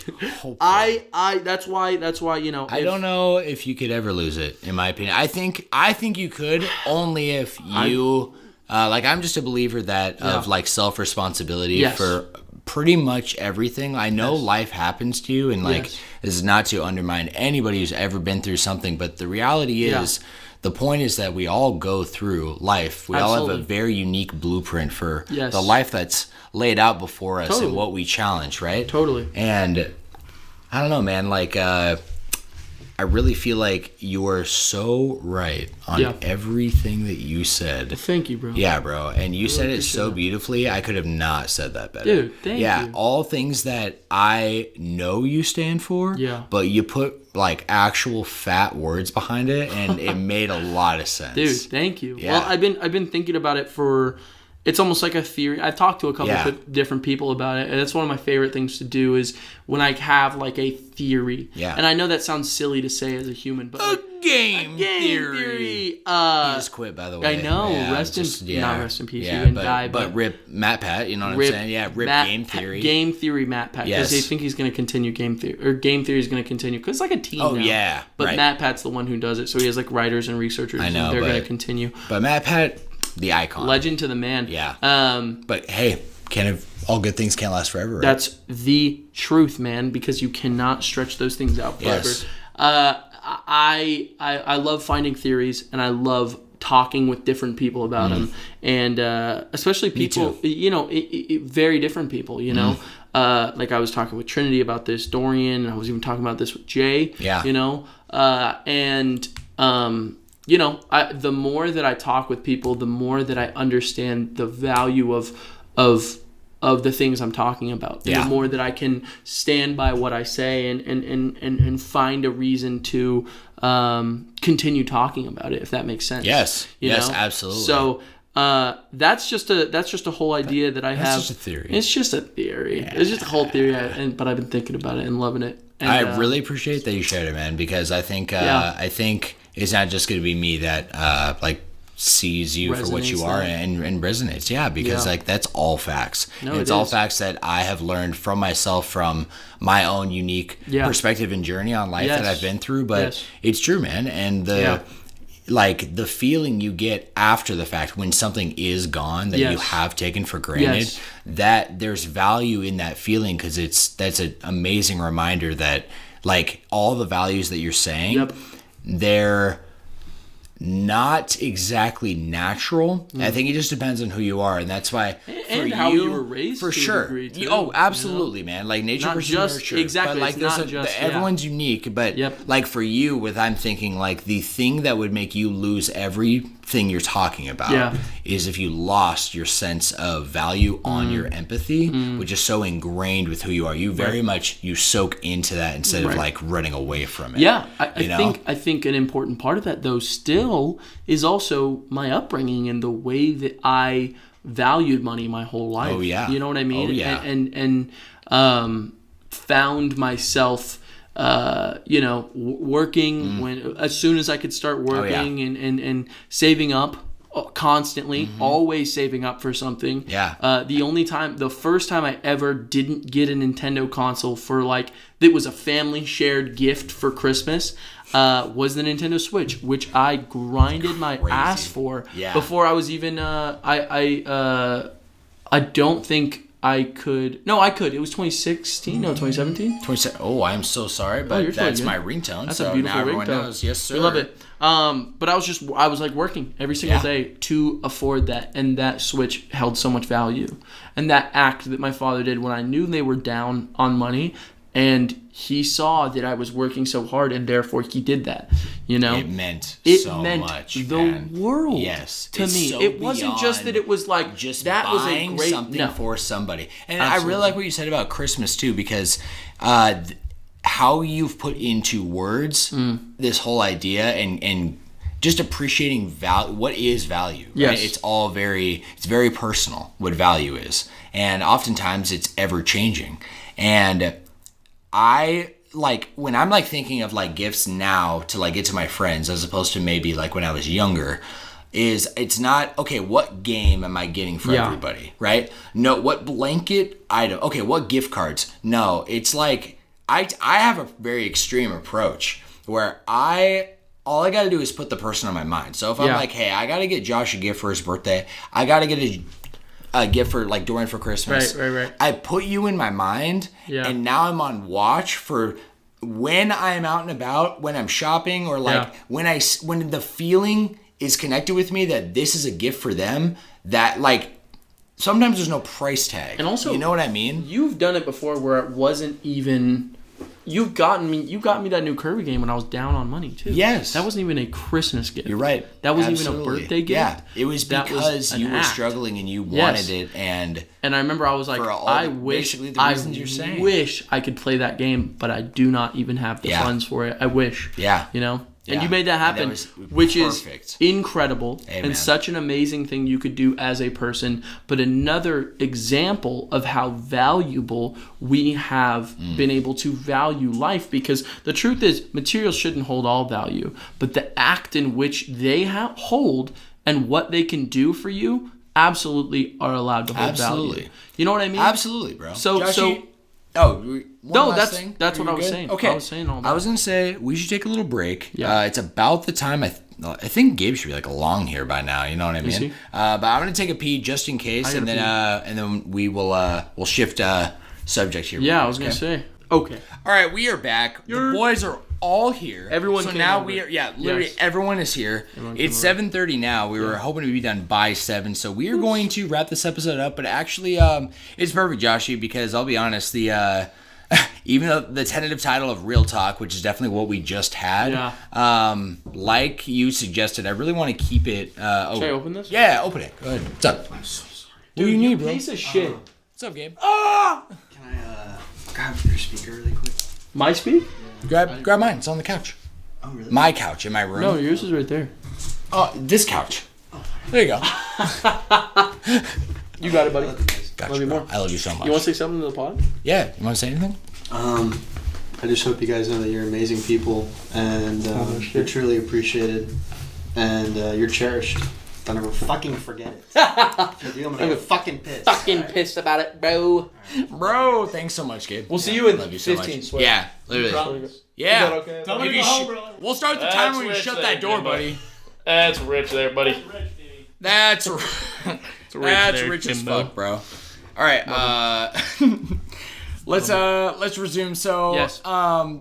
That's why, I don't know if you could ever lose it, in my opinion. I think you could, only if you I'm just a believer that of like self-responsibility for pretty much everything. I know life happens to you, and this is not to undermine anybody who's ever been through something, but the reality is the point is that we all go through life. We all have a very unique blueprint for the life that's laid out before us and what we challenge, right? Totally. And I don't know, man, I really feel like you are so right on everything that you said. Well, thank you, bro. Yeah, bro. And you said it so beautifully. I could have not said that better. Dude, thank you. Yeah, all things that I know you stand for, but you put actual fat words behind it, and it made a lot of sense. Dude, thank you. Yeah. Well, I've been thinking about it for... It's almost like a theory. I've talked to a couple of different people about it, and that's one of my favorite things to do is when I have a theory. Yeah. And I know that sounds silly to say as a human, but a game theory. He just quit, by the way. I know. Yeah, rest in peace. Yeah, He didn't die. But rip Matt Pat. You know what I'm saying? Yeah, rip game theory. Game theory, Matt Pat. Because they think he's going to continue game theory, or game theory is going to continue because it's like a team. Oh now. Yeah. But Matt Pat's the one who does it, so he has writers and researchers. I know. And they're going to continue. But Matt Pat. The icon. Legend to the man. Yeah. But hey, all good things can't last forever, right? That's the truth, man, because you cannot stretch those things out forever. Yes. I love finding theories, and I love talking with different people about them, and especially people, very different people, I was talking with Trinity about this, Dorian, and I was even talking about this with Jay, the more that I talk with people, the more that I understand the value of the things I'm talking about. The more that I can stand by what I say and find a reason to continue talking about it, if that makes sense. Yes. Yes, absolutely. So that's just a whole idea that I have. It's just a theory. It's just a theory. Yeah. It's just a whole theory, but I've been thinking about it and loving it. And, I really appreciate that you shared it, man, because I think it's not just going to be me that sees you for what you are and resonates. Yeah, because that's all facts. No, it's all facts that I have learned from myself, from my own unique perspective and journey on life that I've been through. But it's true, man. And like the feeling you get after the fact when something is gone that you have taken for granted, that there's value in that feeling, because that's an amazing reminder that like all the values that you're saying, they're not exactly natural. I think it just depends on who you are, and that's why and how you were raised for to sure. a degree too, Oh, absolutely, man. Like nature not versus just nurture. exactly. But like it's not just, everyone's unique. But like for you, with I'm thinking like the thing that would make you lose everything you're talking about is if you lost your sense of value on your empathy, which is so ingrained with who you are. You very much you soak into that instead of like running away from it. Yeah, I think an important part of that though still is also my upbringing and the way that I valued money my whole life. Oh yeah, you know what I mean. Oh yeah, and found myself, working when as soon as I could start working and saving up constantly, always saving up for something. Yeah. The first time I ever didn't get a Nintendo console for like that was a family shared gift for Christmas. Was the Nintendo Switch, which I grinded my ass for before I was even. I don't think I could. No, I could. It was 2016. No, 2017. Oh, I am so sorry, but that's my ringtone. That's so a beautiful now everyone ringtone. knows. Yes, sir. We love it. But I was like working every single day to afford that, and that Switch held so much value. And that act that my father did when I knew they were down on money, and he saw that I was working so hard, and therefore he did that. You know, it meant much. The world. Yes, to me, so it wasn't just that it was like just that was a great something for somebody. And Absolutely. I really like what you said about Christmas too, because how you've put into words this whole idea and just appreciating value. What is value? Right? Yes. It's very personal what value is, and oftentimes it's ever changing. And I like when I'm like thinking of like gifts now to like get to my friends as opposed to maybe like when I was younger, it's not okay, what game am I getting for everybody, right? No, what blanket item? Okay, what gift cards? No, it's like I have a very extreme approach where all I got to do is put the person on my mind. So if I'm like, hey, I got to get Josh a gift for his birthday, I got to get a gift for like Dorian for Christmas. Right. I put you in my mind, and now I'm on watch for when I'm out and about, when I'm shopping, or like when the feeling is connected with me that this is a gift for them. That like sometimes there's no price tag, and also you know what I mean. You've done it before where it wasn't even. You got me that new Kirby game when I was down on money too. Yes. That wasn't even a Christmas gift. You're right. That wasn't even a birthday gift. Yeah. It was because you were struggling and you wanted it, and I remember I was like, I wish I could play that game, but I do not even have the funds for it. I wish. Yeah. You know? And you made that happen, which is incredible and such an amazing thing you could do as a person. But another example of how valuable we have been able to value life, because the truth is materials shouldn't hold all value, but the act in which they hold and what they can do for you absolutely are allowed to hold value. You know what I mean? Absolutely, bro. Joshie, that's what I was saying. Okay. I was saying all that. I was going to say we should take a little break. Yeah. It's about the time I think Gabe should be like along here by now. You know what I mean? But I'm going to take a pee just in case, and then we will we'll shift subject here. Yeah, I was going to say. Okay. All right, we are back. The boys are all here. Everyone. So now we are. Yeah, literally everyone is here. It's 7:30 now. We were hoping to be done by 7, so we are going to wrap this episode up. But actually, it's perfect, Joshie, because I'll be honest, the even though the tentative title of Real Talk, which is definitely what we just had, like you suggested, I really want to keep it. Should I open this? Yeah, open it. Go ahead. What's up? I'm so sorry. What do you need, bro? Piece of shit. What's up, Gabe? Can I grab your speaker really quick? My speak? Yeah. Grab mine. It's on the couch. Oh, really? My couch in my room. No, yours is right there. Oh, this couch. There you go. You got it, buddy. Gotcha, love you more. I love you so much. You want to say something to the pod? Yeah. You want to say anything? I just hope you guys know that you're amazing people, and you're truly appreciated, and you're cherished. Don't ever fucking forget it. If you do, I'm gonna get fucking pissed. Fucking pissed about it, bro. Bro, thanks so much, Gabe. We'll see you in love you so 15, much. swear. Yeah, literally. Promise. Yeah. Okay? Tell me to go home, brother. We'll start the time when you shut that door, buddy. That's rich there, buddy. That's That's rich as fuck, bro. All right, let's resume. So, yes.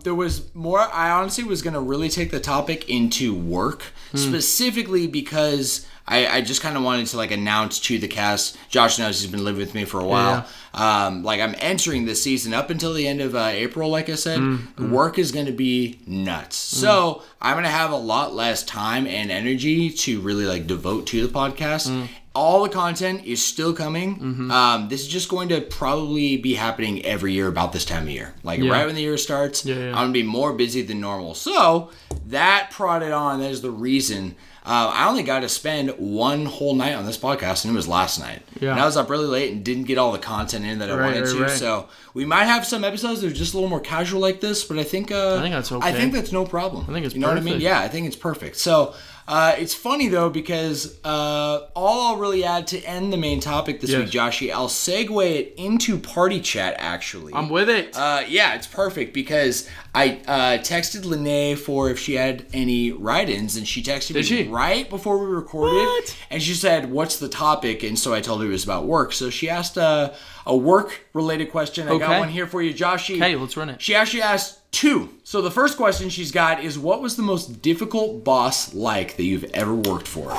There was more. I honestly was gonna really take the topic into work, specifically because I just kind of wanted to like announce to the cast. Josh knows he's been living with me for a while. Like I'm entering this season up until the end of April. Like I said, work is going to be nuts. So I'm going to have a lot less time and energy to really like devote to the podcast. All the content is still coming. This is just going to probably be happening every year about this time of year. Like right when the year starts, I'm going to be more busy than normal. So that prodded on. That is the reason. I only got to spend one whole night on this podcast, and it was last night. Yeah. And I was up really late and didn't get all the content in that I wanted to. Right. So we might have some episodes that are just a little more casual like this, but I think that's okay. I think that's no problem. I think it's you know perfect. What I mean? Yeah, I think it's perfect. So it's funny though because all I'll really add to end the main topic this week, Joshie, I'll segue it into party chat. Actually, I'm with it. Yeah, it's perfect because I texted Lene for if she had any write-ins, and she texted me right before we recorded, and she said, "What's the topic?" And so I told her it was about work. So she asked a work-related question. I got one here for you, Joshie. Okay, let's run it. She actually asked two. So the first question she's got is, what was the most difficult boss like that you've ever worked for?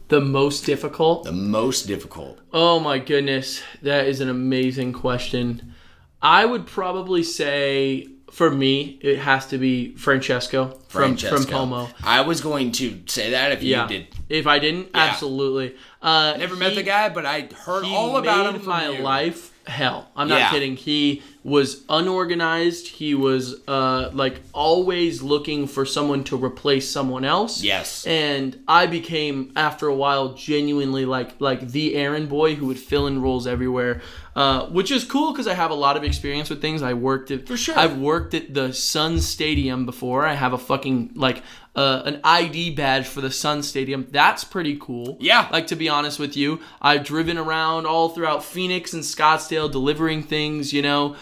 The most difficult? The most difficult. Oh my goodness. That is an amazing question. I would probably say, for me, it has to be Francesco from Pomo. I was going to say that if you did. If I didn't, absolutely. Never met the guy, but I heard all about him from my life hell. I'm not kidding. He was unorganized. He was like always looking for someone to replace someone else. Yes. And I became, after a while, genuinely like the errand boy who would fill in roles everywhere. Which is cool because I have a lot of experience with things. I've worked at the Sun Stadium before. I have a fucking an ID badge for the Sun Stadium. That's pretty cool. Yeah. Like, to be honest with you, I've driven around all throughout Phoenix and Scottsdale delivering things, you know.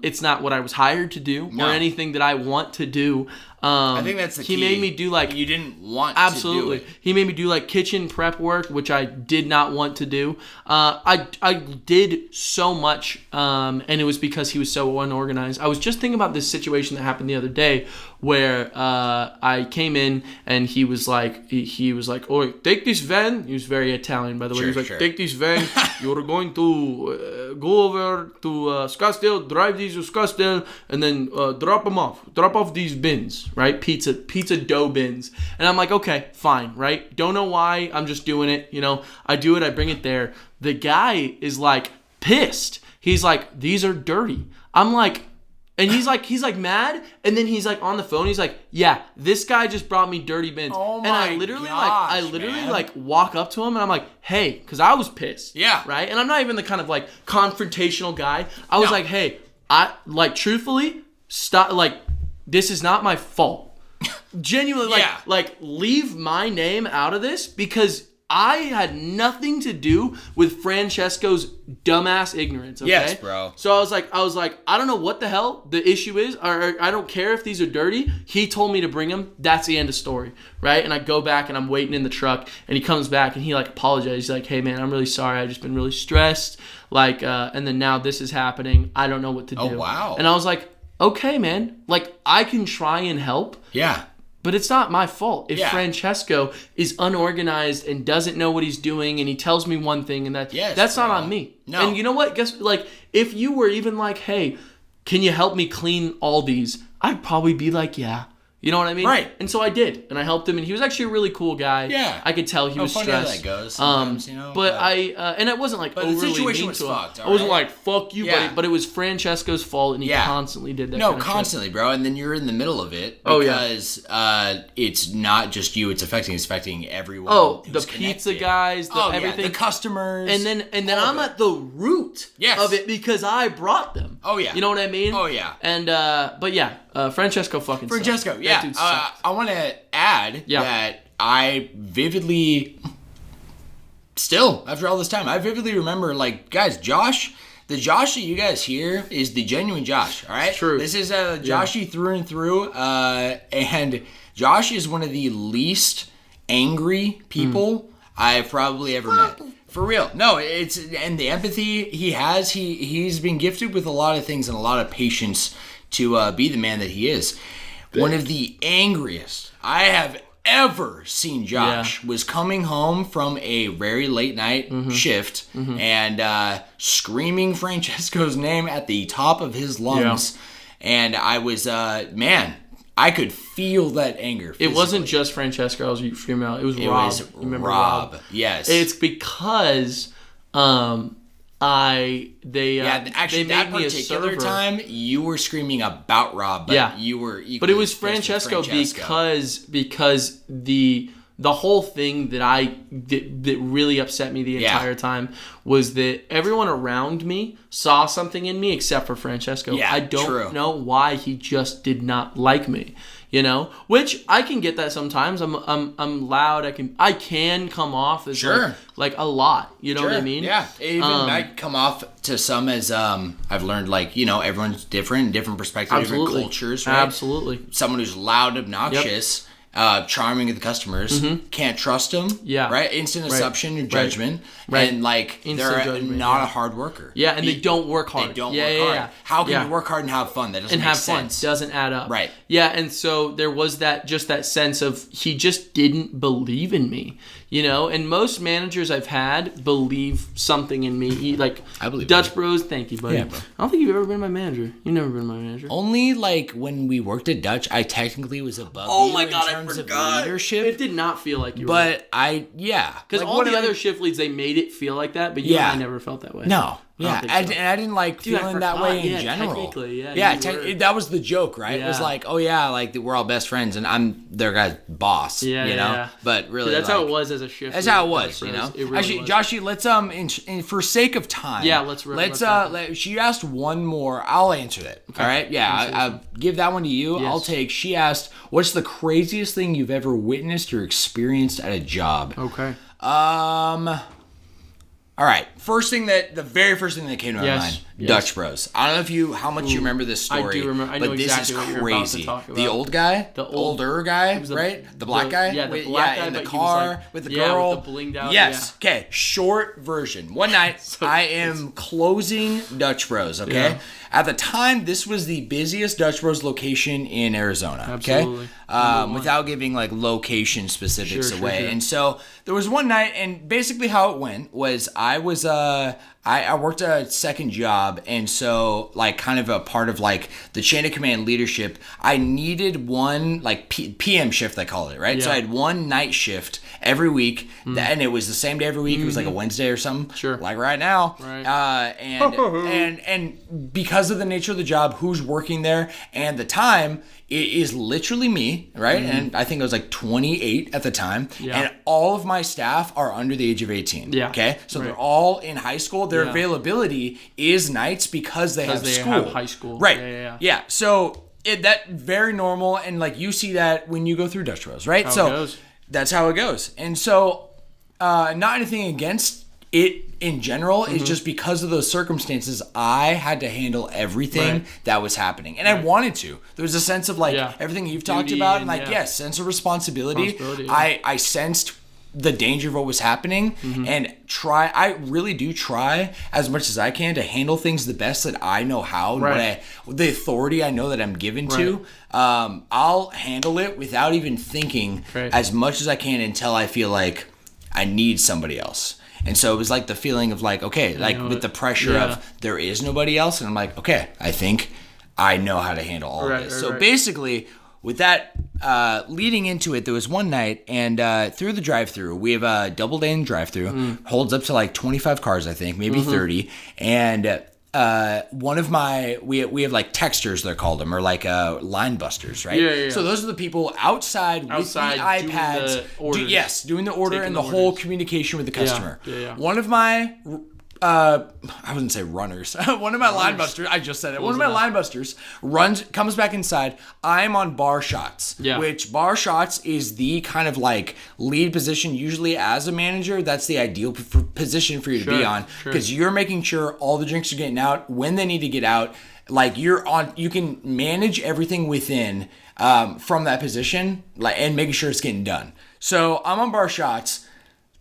It's not what I was hired to do or anything that I want to do. I think that's the key. He made me do you didn't want absolutely. to do it. He made me do kitchen prep work, which I did not want to do. I did so much, and it was because he was so unorganized. I was just thinking about this situation that happened the other day where I came in and he was like, "Oh, take this van." He was very Italian, by the way. He was like, "Take this van. You're going to go over to Scottsdale, drive these to Scottsdale, and then drop them off. Drop off these bins." Right? Pizza dough bins. And I'm like, okay, fine, right? Don't know why, I'm just doing it, you know. I do it, I bring it there. The guy is pissed. He's like, "These are dirty." I'm like, and he's like mad, and then he's on the phone, he's like, "Yeah, this guy just brought me dirty bins." Oh my and I literally walk up to him and I'm like, "Hey," because I was pissed. Yeah. Right? And I'm not even the kind of confrontational guy. I was like, "Hey, I truthfully, stop, this is not my fault." Genuinely, leave my name out of this because I had nothing to do with Francesco's dumbass ignorance. Okay? Yes, bro. So I was like, I don't know what the hell the issue is, or I don't care if these are dirty. He told me to bring them. That's the end of story, right? And I go back and I'm waiting in the truck, and he comes back and he apologizes. He's like, "Hey man, I'm really sorry. I've just been really stressed. And then now this is happening. I don't know what to do." Oh wow. And I was like, "Okay, man. I can try and help." Yeah. But it's not my fault if Francesco is unorganized and doesn't know what he's doing, and he tells me one thing and that's not on me. No. And you know what? Guess if you were even "Hey, can you help me clean all these?" I'd probably be like, "Yeah." You know what I mean? Right. And so I did, and I helped him, and he was actually a really cool guy. Yeah. I could tell he was funny stressed. How that goes sometimes, you know. But I and it wasn't overly the situation mean was to him. fucked. I wasn't "Fuck you, buddy," but it was Francesco's fault, and he constantly did that. No, constantly, bro. And then you're in the middle of it because it's not just you; it's affecting everyone. Oh, the pizza guys, everything, the customers, and then I'm at the root of it because I brought them. Oh yeah, you know what I mean? Oh yeah. And but yeah. Francesco fucking Francesco, sucked. yeah. That dude sucked. I want to add that I vividly, still, after all this time, I vividly remember, guys, Josh, the Josh that you guys hear is the genuine Josh. All right, true. This is Joshie through and through, and Josh is one of the least angry people I've probably ever met. For real. No, and the empathy he has, he's been gifted with a lot of things and a lot of patience to be the man that he is. One of the angriest I have ever seen Josh was coming home from a very late night shift and screaming Francesco's name at the top of his lungs. And I was, I could feel that anger physically. It wasn't just Francesco I was screaming out. It was Rob. Was Rob. Yes. It's because actually they that made me a particular server. time you were screaming about Rob, but but it was Francesco because the whole thing that really upset me the entire time was that everyone around me saw something in me except for Francesco. I don't know why he just did not like me. Which I can get that sometimes. I'm loud. I can come off as like a lot. You know what I mean? Yeah. Even I come off to some as I've learned everyone's different perspectives, different cultures, right? Absolutely. Someone who's loud, obnoxious. Charming with the customers, can't trust them, right? Instant assumption and judgment, and they're not a hard worker. And they don't work hard. They don't work hard. How can you work hard and have fun? That doesn't make sense. Doesn't add up. Right. Yeah, and so there was that sense of he just didn't believe in me, and most managers I've had believe something in me. I believe Dutch Bros, thank you, buddy. Yeah, bro. I don't think you've ever been my manager. You've never been my manager. Only when we worked at Dutch, I technically was above my God, I forgot. Leadership. It did not feel like you were. But because all the other shift leads, they made it feel like that, but you and I never felt that way. No. I didn't like feeling that way in general. Technically, that was the joke, right? It was we're all best friends and I'm their guy's boss, But really, that's how it was as a shift. That's how it was, It really actually, was. Joshie, let's for sake of time. She asked one more. I'll answer that. Okay. All right. Yeah, I'll give that one to you. Yes. I'll take. She asked, "What's the craziest thing you've ever witnessed or experienced at a job?" Okay. All right. The very first thing that came to my mind, Dutch Bros. I don't know how much you remember this story. I do remember. I know but exactly this is what you're crazy. About to talk about. The old guy, older guy, right? The black guy, the black guy in the car with the girl, with the blinged out. Yes. Yeah. Okay. Short version. One night, I am closing Dutch Bros. Okay. Yeah. At the time, this was the busiest Dutch Bros location in Arizona. Absolutely. Okay. Without giving location specifics away. Sure. And so there was one night, and basically how it went was I worked a second job, and so kind of a part of the chain of command leadership. I needed one PM shift, they call it, right? Yeah. So I had one night shift every week, and it was the same day every week. It was a Wednesday or something, like right now. Right. And because of the nature of the job, who's working there, and the time, it is literally me, right? And I think I was 28 at the time, and all of my staff are under the age of 18. Yeah. Okay, so they're all in high school. Their availability is nights because they have school. Have high school. Right. Yeah. So that very normal, and you see that when you go through Dutch Bros, right? That's how it goes. And so, not anything against it in general. It's just because of those circumstances, I had to handle everything that was happening, and I wanted to. There was a sense of everything you've talked about, and sense of responsibility. I sensed the danger of what was happening, and I really do try as much as I can to handle things the best that I know how, and the authority I know that I'm given to. I'll handle it without even thinking as much as I can until I feel like I need somebody else. And so it was the feeling of with the pressure of there is nobody else, and I'm okay, I think I know how to handle all of this. So basically, with that leading into it, there was one night, and through the drive-thru, we have a double-lane drive-thru, holds up to 25 cars, I think, maybe 30, and one of my we have texters, they're called them, or line busters, right? Yeah. So those are the people outside with the iPads, doing the order and the whole communication with the customer. Yeah. One of my I wouldn't say runners. One of my linebusters, I just said it. One of my linebusters comes back inside. I'm on bar shots, which bar shots is the kind of like lead position. Usually as a manager, that's the ideal position for you to be on, because you're making sure all the drinks are getting out when they need to get out. Like you can manage everything within from that position, like, and making sure it's getting done. So I'm on bar shots.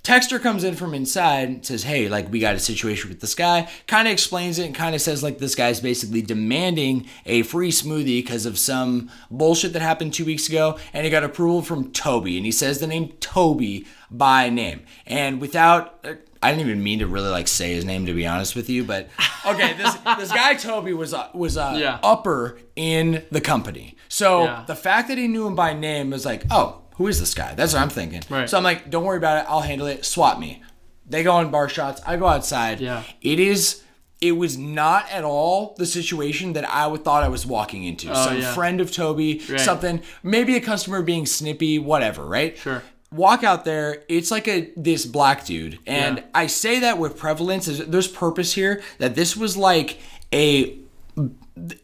Texter comes in from inside and says, hey, like, we got a situation with this guy. Kind of explains it and kind of says, like, this guy's basically demanding a free smoothie because of some bullshit that happened 2 weeks ago. And he got approval from Toby. And he says the name Toby by name. And without... I didn't even mean to really, like, say his name, to be honest with you. But, okay, this guy Toby was upper in the company. So the fact that he knew him by name was like, oh, who is this guy? That's what I'm thinking. Right. So I'm like, don't worry about it. I'll handle it. Swap me. They go on bar shots. I go outside. Yeah. It was not at all the situation that I thought I was walking into. Some friend of Toby, something, maybe a customer being snippy, whatever, right? Sure. Walk out there, it's like this black dude. And I say that with prevalence. There's purpose here, that this was like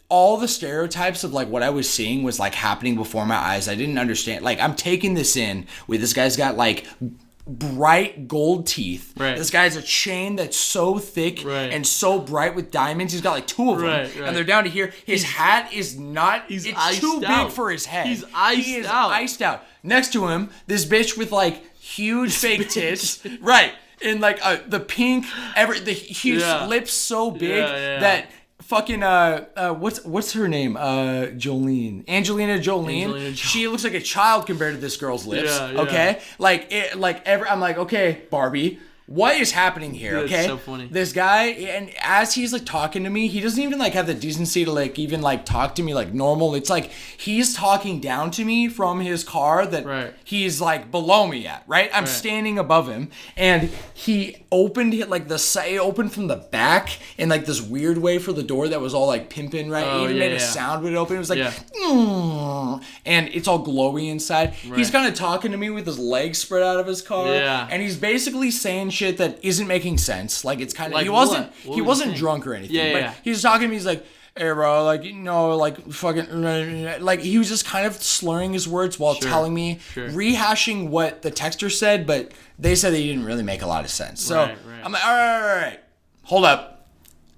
all the stereotypes of like what I was seeing was like happening before my eyes. I didn't understand. Like, I'm taking this in with this guy's got like bright gold teeth. Right. This guy's a chain that's so thick and so bright with diamonds. He's got like 2 of them, and they're down to here. His hat is not. It's too big for his head. He's iced out. Next to him, this bitch with like huge fake tits. Right. And like the pink, the huge lips so big that. Fucking what's her name? Angelina Jolie. She looks like a child compared to this girl's lips. Okay, I'm like, okay, Barbie, what is happening here? Dude, okay, it's so funny. This guy, and as he's like talking to me, he doesn't even like have the decency to like even like talk to me like normal. It's like he's talking down to me from his car that he's like below me at. Right, I'm standing above him, and he opened it like it opened from the back in like this weird way for the door that was all like pimping. Right, it even made a sound when it opened. It was like, and it's all glowy inside. He's kind of talking to me with his legs spread out of his car, and he's basically saying shit that isn't making sense. Like, it's kind of, like he wasn't drunk or anything, but he's talking to me. He's like, hey bro, like, you know, like fucking, like he was just kind of slurring his words while telling me, rehashing what the texter said, but they said they didn't really make a lot of sense. So I'm like, all right, hold up,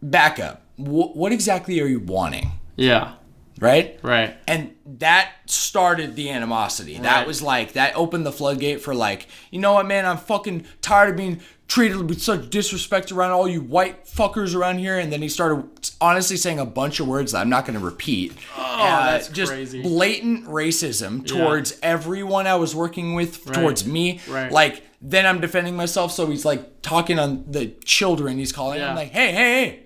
back up. What exactly are you wanting? Yeah. Right? And that started the animosity. That was like, that opened the floodgate for like, you know what, man, I'm fucking tired of being treated with such disrespect around all you white fuckers around here. And then he started honestly saying a bunch of words that I'm not going to repeat. Oh, that's just crazy. Blatant racism towards everyone I was working with, towards me. Like, then I'm defending myself. So he's like talking on the children. He's calling. I'm like, hey.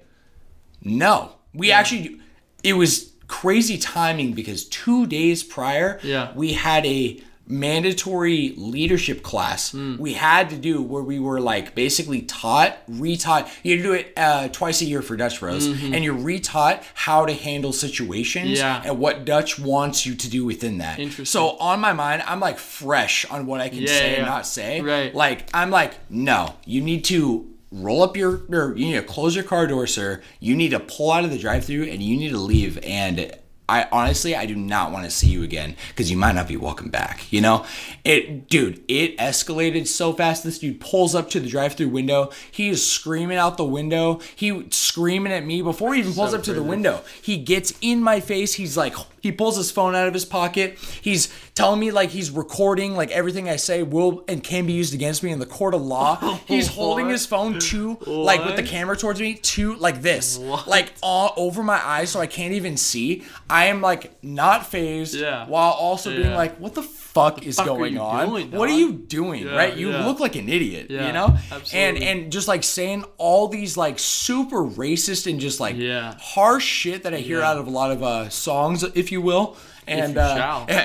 No. We actually, it was crazy timing because 2 days prior, we had a mandatory leadership class we had to do where we were like basically retaught. You do it twice a year for Dutch Bros, and you're retaught how to handle situations and what Dutch wants you to do within that. So on my mind, I'm like fresh on what I can say and not say. Like, I'm like, no, you need to roll up you need to close your car door, sir. You need to pull out of the drive-thru and you need to leave. And I honestly do not want to see you again because you might not be welcome back. You know, it escalated so fast. This dude pulls up to the drive-thru window. He is screaming out the window. He screaming at me before he even pulls up to the window. He gets in my face. He's like, he pulls his phone out of his pocket. He's telling me like he's recording like everything I say will and can be used against me in the court of law. He's holding his phone to like with the camera towards me to like this, like all over my eyes so I can't even see. I am like not phased while also being like, what the fuck is going on? What are you doing? Right? You look like an idiot, you know? Absolutely. And just like saying all these like super racist and just like harsh shit that I hear out of a lot of songs, if you will. And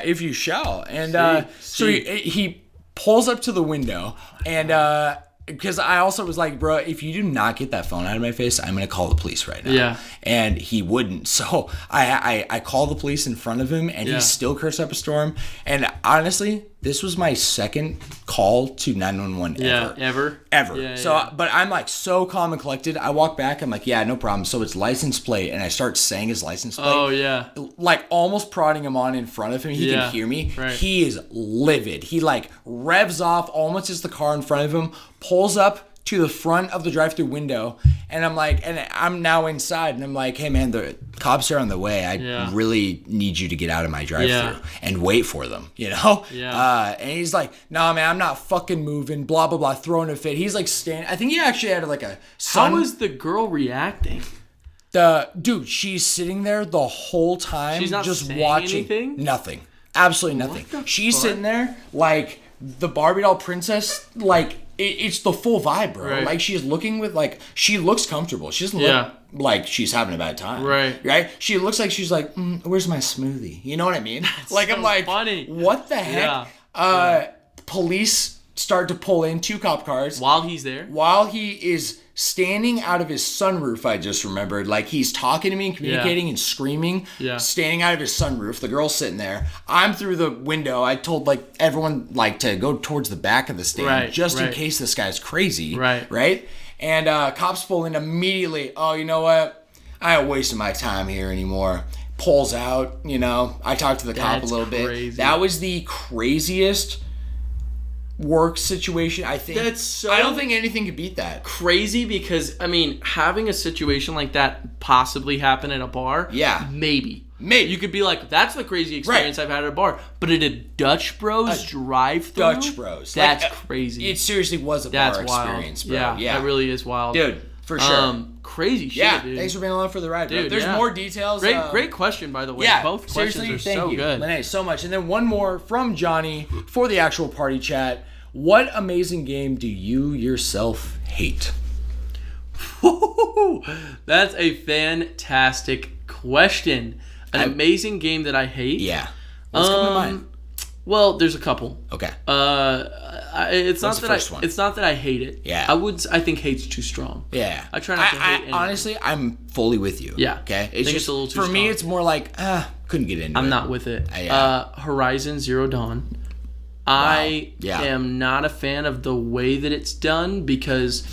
if you shall. And so he pulls up to the window and because I also was like, bro, if you do not get that phone out of my face, I'm going to call the police right now. Yeah. And he wouldn't. So I call the police in front of him and he still cursed up a storm. And honestly, this was my second call to 911 ever. Ever. Yeah, so, but I'm like so calm and collected. I walk back. I'm like, yeah, no problem. So it's license plate. And I start saying his license plate. Oh, yeah. Like almost prodding him on in front of him. He can hear me. Right. He is livid. He like revs off almost as the car in front of him, pulls up to the front of the drive-thru window, and I'm like, and I'm now inside, and I'm like, hey man, the cops are on the way. I really need you to get out of my drive-thru and wait for them, you know? Yeah. And he's like, nah man, I'm not fucking moving, blah blah blah, throwing a fit. He's like standing. I think he actually had like a son. How is the girl reacting? Dude, she's sitting there the whole time, She's not just saying watching anything? nothing, absolutely nothing. She's sitting there like the Barbie doll princess, like. It's the full vibe, bro. Right. Like, she's looking with, like, she looks comfortable. She doesn't look like she's having a bad time. Right? She looks like she's like, where's my smoothie? You know what I mean? Like, so I'm like, funny. What the heck? Police start to pull in 2 cop cars. While he's there? While he is standing out of his sunroof, I just remembered. Like, he's talking to me and communicating and screaming. Yeah. Standing out of his sunroof. The girl's sitting there. I'm through the window. I told, like, everyone, like, to go towards the back of the stand. Just in case this guy's crazy. Right? And cops pull in immediately. Oh, you know what? I ain't wasting my time here anymore. Pulls out, you know. I talked to the cop a little bit. That was the craziest work situation, I think. That's so I don't think anything could beat that. Crazy, because I mean, having a situation like that possibly happen at a bar, maybe you could be like, that's the crazy experience I've had at a bar. But at a Dutch Bros drive-thru, that's like, crazy. It seriously was a bar experience, bro. Yeah, that really is wild, dude. For sure. Crazy shit, dude. Thanks for being along for the ride, bro. Dude, There's more details. Great question, by the way. Both questions are so good. Lene, so much. And then one more from Johnny for the actual party chat. What amazing game do you yourself hate? That's a fantastic question. An amazing game that I hate? Yeah. What's coming to mind? Well, there's a couple. Okay. It's not that I hate it. Yeah. I think hate's too strong. Yeah. I try not to hate anything. Honestly, I'm fully with you. Yeah. Okay. I think it's a little too strong. For me, it's more like, couldn't get into it. I'm not with it. Horizon Zero Dawn. I am not a fan of the way that it's done, because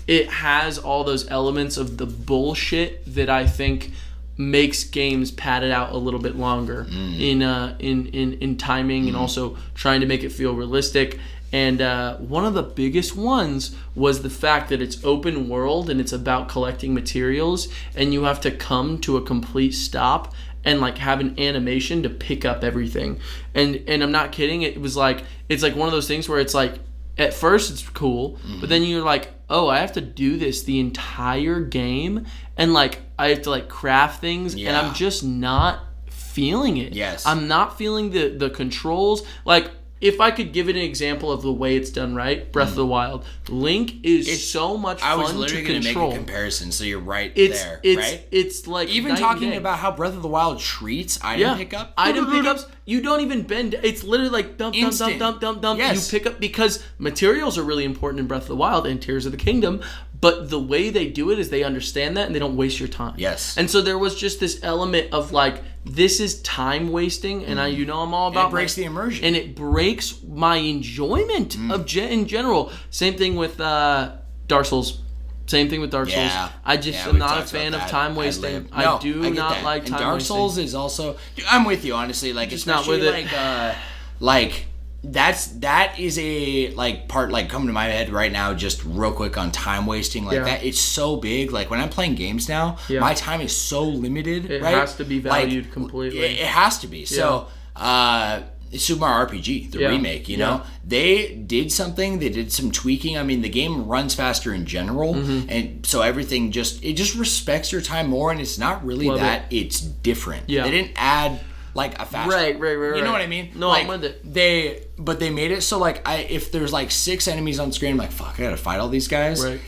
it has all those elements of the bullshit that I think makes games padded out a little bit longer in timing and also trying to make it feel realistic. And one of the biggest ones was the fact that it's open world and it's about collecting materials, and you have to come to a complete stop and like have an animation to pick up everything. And I'm not kidding. It's like one of those things where it's like, at first it's cool, but then you're like, oh, I have to do this the entire game, and like I have to like craft things, and I'm just not feeling it. Yes. I'm not feeling the controls. Like, if I could give it an example of the way it's done right, Breath of the Wild, Link is so much fun to control. I was literally going to make a comparison, so you're right there, right? It's like even talking about how Breath of the Wild treats item pickup. Item pickups, you don't even bend. It's literally like dump. Yes. You pick up, because materials are really important in Breath of the Wild and Tears of the Kingdom. But the way they do it is they understand that and they don't waste your time. Yes. And so there was just this element of like, this is time wasting, and I'm all about. It breaks the immersion, and it breaks my enjoyment in general. Same thing with Dark Souls. Same thing with Dark Souls. I just am not a fan of time wasting. I do not like time wasting. And Dark Souls is also. I'm with you, honestly. Like, just not with it. Like that is a like part like coming to my head right now, just real quick, on time wasting like that. It's so big. Like, when I'm playing games now, my time is so limited. It has to be valued completely. It has to be. So Super Mario RPG, the remake, you know, they did something. They did some tweaking. I mean, the game runs faster in general, and so everything just respects your time more. And it's not really it's different. Yeah. They didn't add like a fast. Right. You know what I mean? No, like, I'm with it. They made it so like if there's like 6 enemies on screen, I'm like, fuck, I gotta fight all these guys. Right.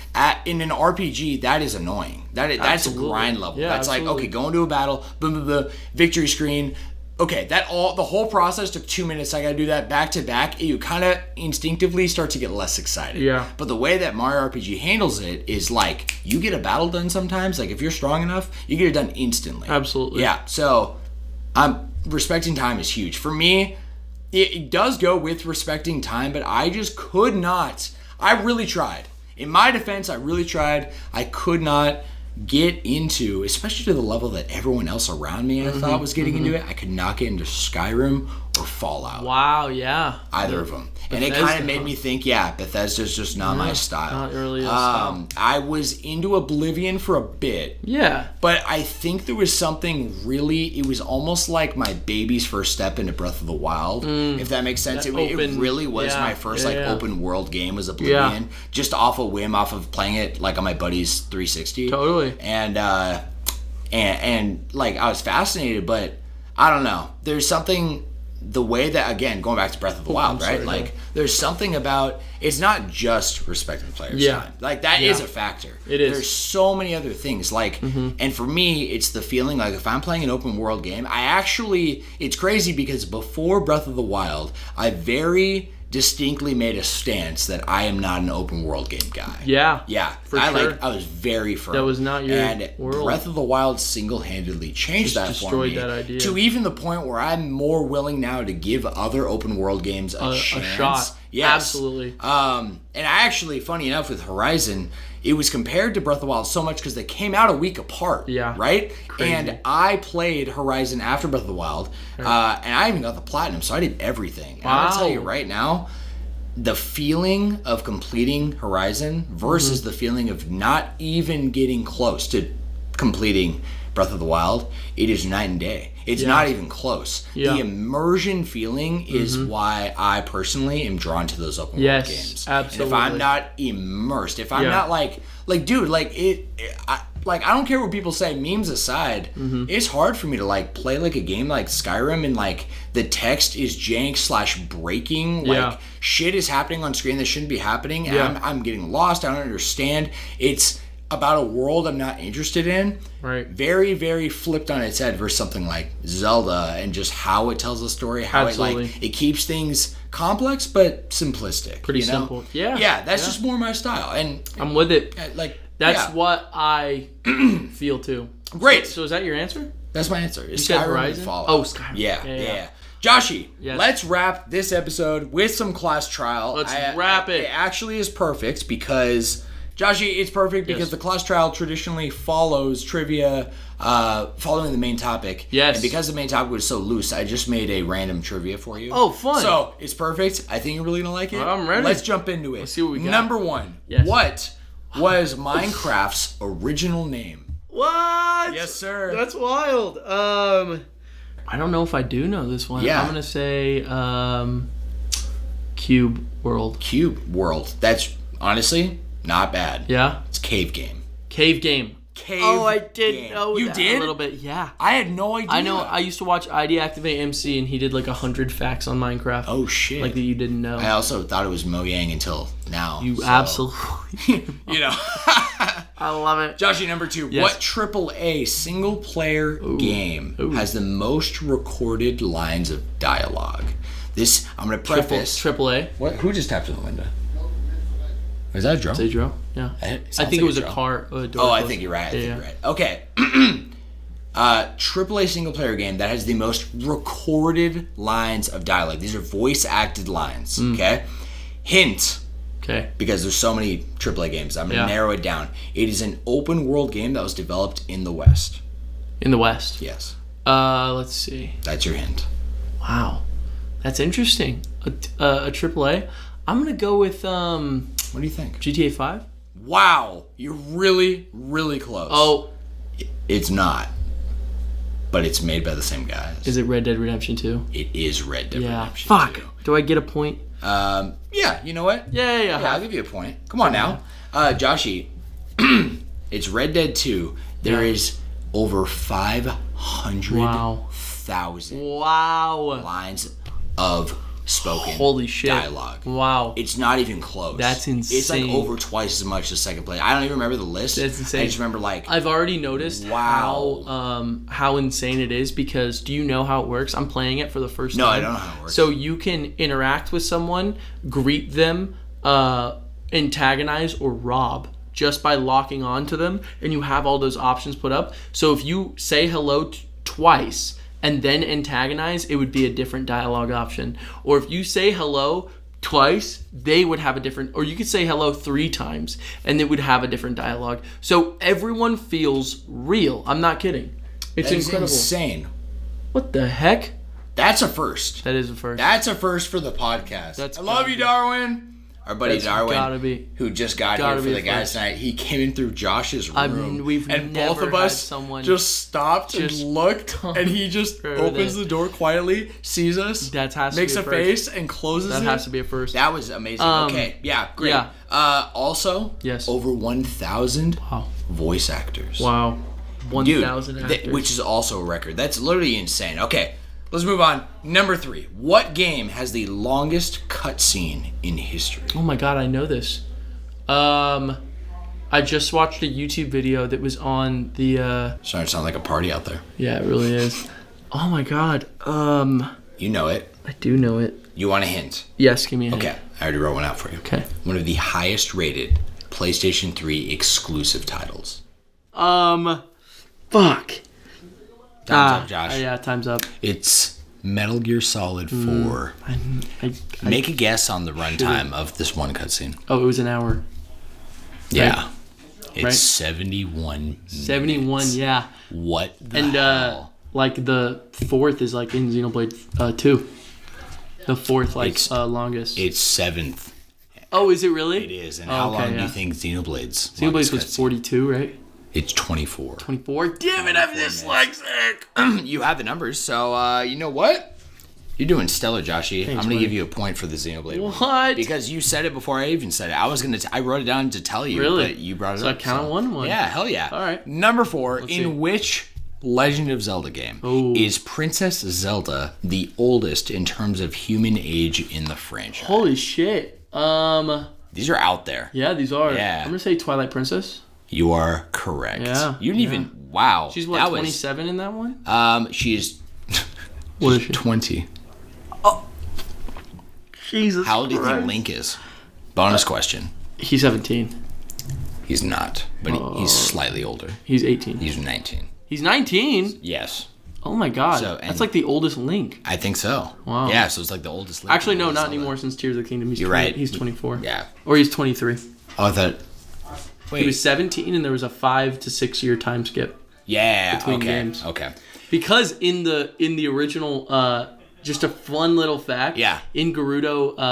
In an RPG, that is annoying. That's a grind level. Yeah, that's absolutely. like, okay, go into a battle, boom, boom, boom, victory screen. Okay, the whole process took 2 minutes. I gotta do that back to back. You kind of instinctively start to get less excited. Yeah. But the way that Mario RPG handles it is like, you get a battle done sometimes. Like, if you're strong enough, you get it done instantly. Absolutely. Yeah. So, respecting time is huge for me. it does go with respecting time, but I just could not. I really tried. In my defense, I really tried. I could not get into, especially to the level that everyone else around me I thought was getting into it. I could not get into Skyrim or Fallout. Wow, yeah. Either of them. And it kind of made me think, Bethesda's just not my style. Not really style. I was into Oblivion for a bit. Yeah. But I think there was something really, it was almost like my baby's first step into Breath of the Wild, if that makes sense. It really was my first open world game was Oblivion. Just off a whim, off of playing it like on my buddy's 360. Totally. And like I was fascinated, but I don't know. There's something, the way that, again, going back to Breath of the Wild, right? Like, there's something about, it's not just respecting the player's time. Like, that is a factor. It is. There's so many other things. Like, and for me, it's the feeling, like, if I'm playing an open world game, it's crazy because before Breath of the Wild, I very distinctly made a stance that I am not an open world game guy. Yeah. For sure. I was very firm. That was not your world. Breath of the Wild single-handedly changed that for me. Destroyed that idea. To even the point where I'm more willing now to give other open world games a chance. A shot. Yes. Absolutely. And I actually, funny enough, with Horizon, it was compared to Breath of the Wild so much because they came out a week apart. Yeah. Right? Crazy. And I played Horizon after Breath of the Wild, and I even got the platinum, so I did everything. And I'll tell you right now, the feeling of completing Horizon versus the feeling of not even getting close to completing Breath of the Wild, it is night and day. It's not even close. The immersion feeling is why I personally am drawn to those open world games. Absolutely. And if I'm not immersed, if I'm not like dude, I don't care what people say, memes aside, it's hard for me to like play like a game like Skyrim and like the text is jank / breaking, like shit is happening on screen that shouldn't be happening, and I'm getting lost, I don't understand. It's about a world I'm not interested in. Right. Very, very flipped on its head versus something like Zelda and just how it tells a story, how it keeps things complex but simplistic. Pretty simple. Yeah. Yeah, that's just more my style. And I'm with it. That's yeah. what I feel too. Great. So is that your answer? That's my answer. It's you said Skyrim Horizon? and Fallout. Oh, Skyrim. Yeah. Joshie, Yes. let's wrap this episode with some class trial. Let's wrap it. It actually is perfect because, Joshie, it's perfect because the class trial traditionally follows trivia following the main topic. Yes. And because the main topic was so loose, I just made a random trivia for you. Oh, fun. So, it's perfect. I think you're really going to like it. I'm ready. Let's jump into it. Let's see what we got. Number one. Yes. What was Minecraft's original name? What? Yes, sir. That's wild. I don't know if I do know this one. Yeah. I'm gonna say Cube World. Cube World. That's honestly not bad. Yeah. It's Cave Game. Cave Game. Cave Oh, I did Game. know You that did? a little bit. Yeah. I had no idea. I know. I used to watch ID Activate MC, and he did like 100 facts on Minecraft. Oh shit! Like that you didn't know. I also thought it was Mojang until now. You absolutely. You know. I love it. Joshie, number 2. Yes. What AAA single-player game has the most recorded lines of dialogue? This I'm gonna preface. Triple A. What? Who just tapped on the window? Is that a drone? Say Joe. Yeah. I think it was a car. I think you're right. I think you're right. Okay. AAA single player game that has the most recorded lines of dialogue. These are voice acted lines. Okay. Hint. Okay. Because there's so many AAA games, I'm gonna narrow it down. It is an open world game that was developed in the West. In the West. Yes. Let's see. That's your hint. Wow. That's interesting. A AAA. I'm gonna go with What do you think? GTA 5. Wow, you're really, really close. Oh, it's not, but it's made by the same guys. Is it Red Dead Redemption 2? It is Red Dead Redemption 2. Fuck. Do I get a point? Yeah. You know what? Yeah. I'll give you a point. Come on now, Joshie. It's Red Dead 2. There is over 500,000 lines of spoken dialogue. Wow. It's not even close. That's insane. It's like over twice as much as second place. I don't even remember the list. That's insane. I just remember I've already noticed how insane it is because do you know how it works? I'm playing it for the first time. No, I don't know how it works. So you can interact with someone, greet them, antagonize, or rob just by locking on to them, and you have all those options put up. So if you say hello twice, and then antagonize, it would be a different dialogue option. Or if you say hello twice, they would have a different, or you could say hello 3 times and it would have a different dialogue. So everyone feels real. I'm not kidding. It's That is incredible. insane. What the heck? That's a first. That is a first. That's a first for the podcast. That's I love gotta you, be. Darwin. Our buddy That's Darwin, gotta be. who just got Gotta here for be the a guys first. tonight, he came in through Josh's room, we've and never both of had us someone just stopped just and looked, and he just through opens that. the door quietly, sees us, That has to makes be a a first. face, and closes That it. has to be a first. That was amazing. Okay, yeah, great. yeah. Also, Yes. over 1,000 Wow. voice actors. Wow. Dude, 1,000 actors. which is also a record. That's literally insane. Okay, let's move on. Number 3. What game has the longest cutscene in history? Oh my god, I know this. I just watched a YouTube video that was on the Starting to sound like a party out there. yeah, it really is. Oh my god. You know it. I do know it. You want a hint? Yes, give me a hint. Okay, I already wrote one out for you. Okay. One of the highest rated PlayStation 3 exclusive titles. Fuck. Time's up, Josh. Yeah, time's up. It's Metal Gear Solid 4. Make a guess on the runtime of this one cutscene. Oh, it was an hour. Yeah. It's Right. 71 71, minutes. yeah. What the And hell? like the 4th is like in Xenoblade 2. The 4th longest. It's 7th. Oh, is it really? It is. And Oh, how okay, long do yeah. you think Xenoblade's Xenoblade longest was cutscene? 42, right? It's 24. 24. Damn it, I'm dyslexic. You have the numbers, so you know what? You're doing stellar, Joshie. I'm gonna buddy. give you a point for the Xenoblade one. What? Because you said it before I even said it. I wrote it down to tell you, Really? but you brought it So up. I count one? Yeah, hell yeah. All right. Number 4, see. in which Legend of Zelda game Ooh. is Princess Zelda the oldest in terms of human age in the franchise? Holy shit. These are out there. Yeah, these are. Yeah. I'm gonna say Twilight Princess. You are correct. Yeah, You didn't even. Wow. She's what, that 27 in that one? She is What is she? 20. Jesus. How old do you think Link is? Bonus question. He's 17. He's not, but he's slightly older. He's 18. He's 19. He's 19? Yes, Oh my god. So, and- That's like the oldest Link. I think so. Wow. Yeah, so it's like the oldest. Link Actually, in no, Zelda. not anymore since Tears of the Kingdom. He's You're 20 right. He's 24. Yeah. Or he's 23. Oh, I thought. Wait. He was 17 and there was a 5 to 6 year time skip. Yeah. between Okay. games. Okay. Because in the original, just a fun little fact. Yeah. In Gerudo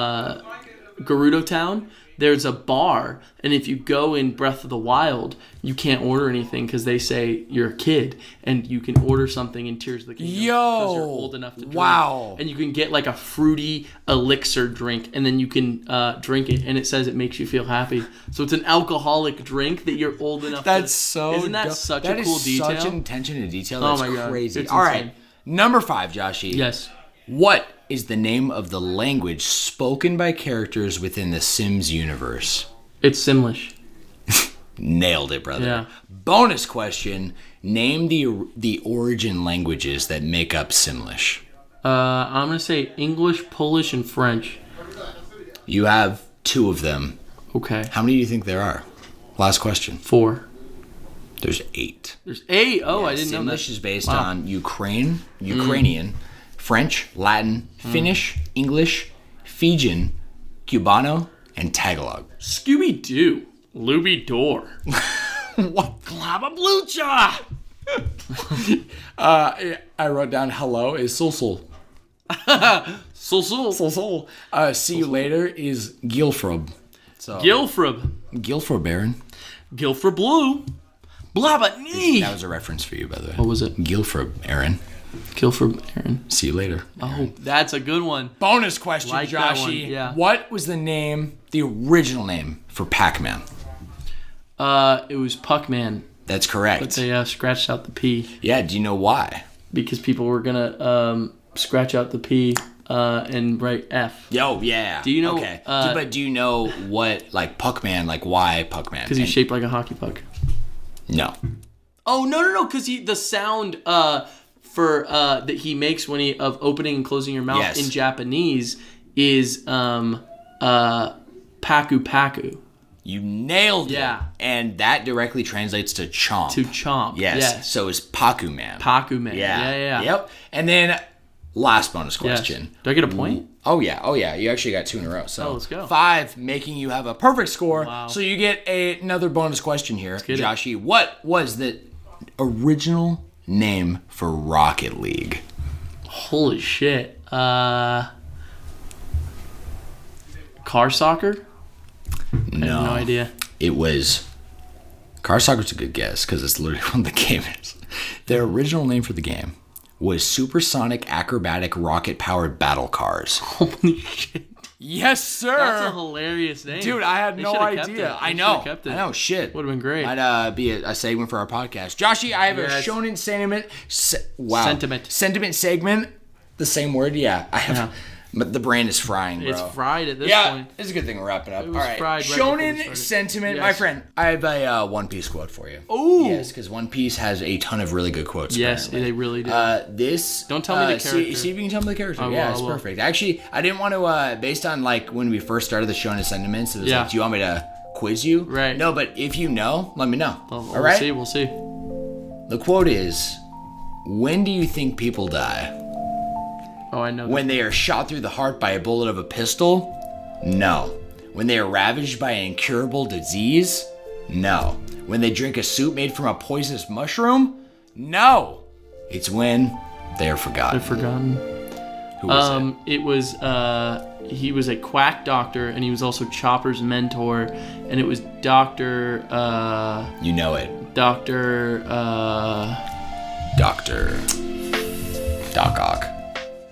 Town, there's a bar, and if you go in Breath of the Wild, you can't order anything because they say you're a kid, and you can order something in Tears of the Kingdom because you're old enough to drink. Wow. And you can get like a fruity elixir drink, and then you can drink it, and it says it makes you feel happy. So it's an alcoholic drink that you're old enough. That's to... so. Isn't that dope. such That a cool is detail? Such an attention to detail. Oh That's my God. crazy. It's All right. insane. Number 5, Joshie. Yes. What is the name of the language spoken by characters within the Sims universe? It's Simlish. Nailed it, brother. Yeah. Bonus question. Name the origin languages that make up Simlish. I'm gonna say English, Polish, and French. You have 2 of them. Okay. How many do you think there are? Last question. 4. There's 8. There's 8. Oh, I didn't know that. Simlish is based Wow. on Ukrainian, French, Latin, Finnish, English, Fijian, Cubano, and Tagalog. Scooby Doo. Looby Door. What? Glaba Blucha! I wrote down hello is Sulsul. Sul. Sulsul. See you later is Gilfrub. So Gilfrub. Gilfrub, Baron. Gilfrub Blue. Blabba knee. That was a reference for you, by the way. What was it? Gilfrub, Aaron. Gilfrub Aaron. See you later. Oh, that's a good one. Bonus question, Like that one, Joshie. yeah. What was the original name for Pac-Man? It was Puckman, That's correct. but they scratched out the P Yeah, do you know why? because people were gonna scratch out the P and write F. Yo, yeah. Do you know, Okay. But do you know what, like, Puckman, like, why Puckman? Because he's shaped like a hockey puck. No. Oh no! Because the sound for that he makes when he of opening and closing your mouth Yes. in Japanese is paku paku. You nailed it. Yeah. And that directly translates to chomp. To chomp. Yes. So is Paku-man. Paku-man. Yeah. Yeah. Yep. And then last bonus question. Yes. Do I get a point? Oh yeah. You actually got 2 in a row. So let's go. 5, making you have a perfect score. Wow. So you get another bonus question here. get it. Joshie, what was the original name for Rocket League? Holy shit. Car soccer? I have no idea. It was... Car soccer's a good guess because it's literally what the game is. Their original name for the game was Supersonic Acrobatic Rocket-Powered Battle Cars. Holy shit. Yes, sir. That's a hilarious name. Dude, I had They no should've kept idea. it. I They know. should've kept it. I know. Shit. Would have been great. Might be a segment for our podcast. Joshie, I have a Yes. Shonen Sentiment. Sentiment segment. The same word. Yeah. I have. Yeah. But the brain is frying, bro. It's fried at this yeah, point. it's a good thing we're wrapping up. It was All right. fried right before we Shonen started. Sentiment, Yes. my friend. I have a One Piece quote for you. Ooh. Yes, because One Piece has a ton of really good quotes. Yes, apparently. they really do. This. Don't tell me the character. See if you can tell me the character. I will, Yeah, it's I will. perfect. Actually, I didn't want to. Based on like when we first started the Shonen Sentiments, it was Yeah. like, do you want me to quiz you? Right. No, but if you know, let me know. Well, All right. We'll see. The quote is, "When do you think people die? Oh, I know. When they are shot through the heart by a bullet of a pistol? No. When they are ravaged by an incurable disease? No. When they drink a soup made from a poisonous mushroom? No. It's when they are forgotten." I've forgotten. Who was it? It was he was a quack doctor, and he was also Chopper's mentor, and it was Doctor You know it. Doctor Doc Ock.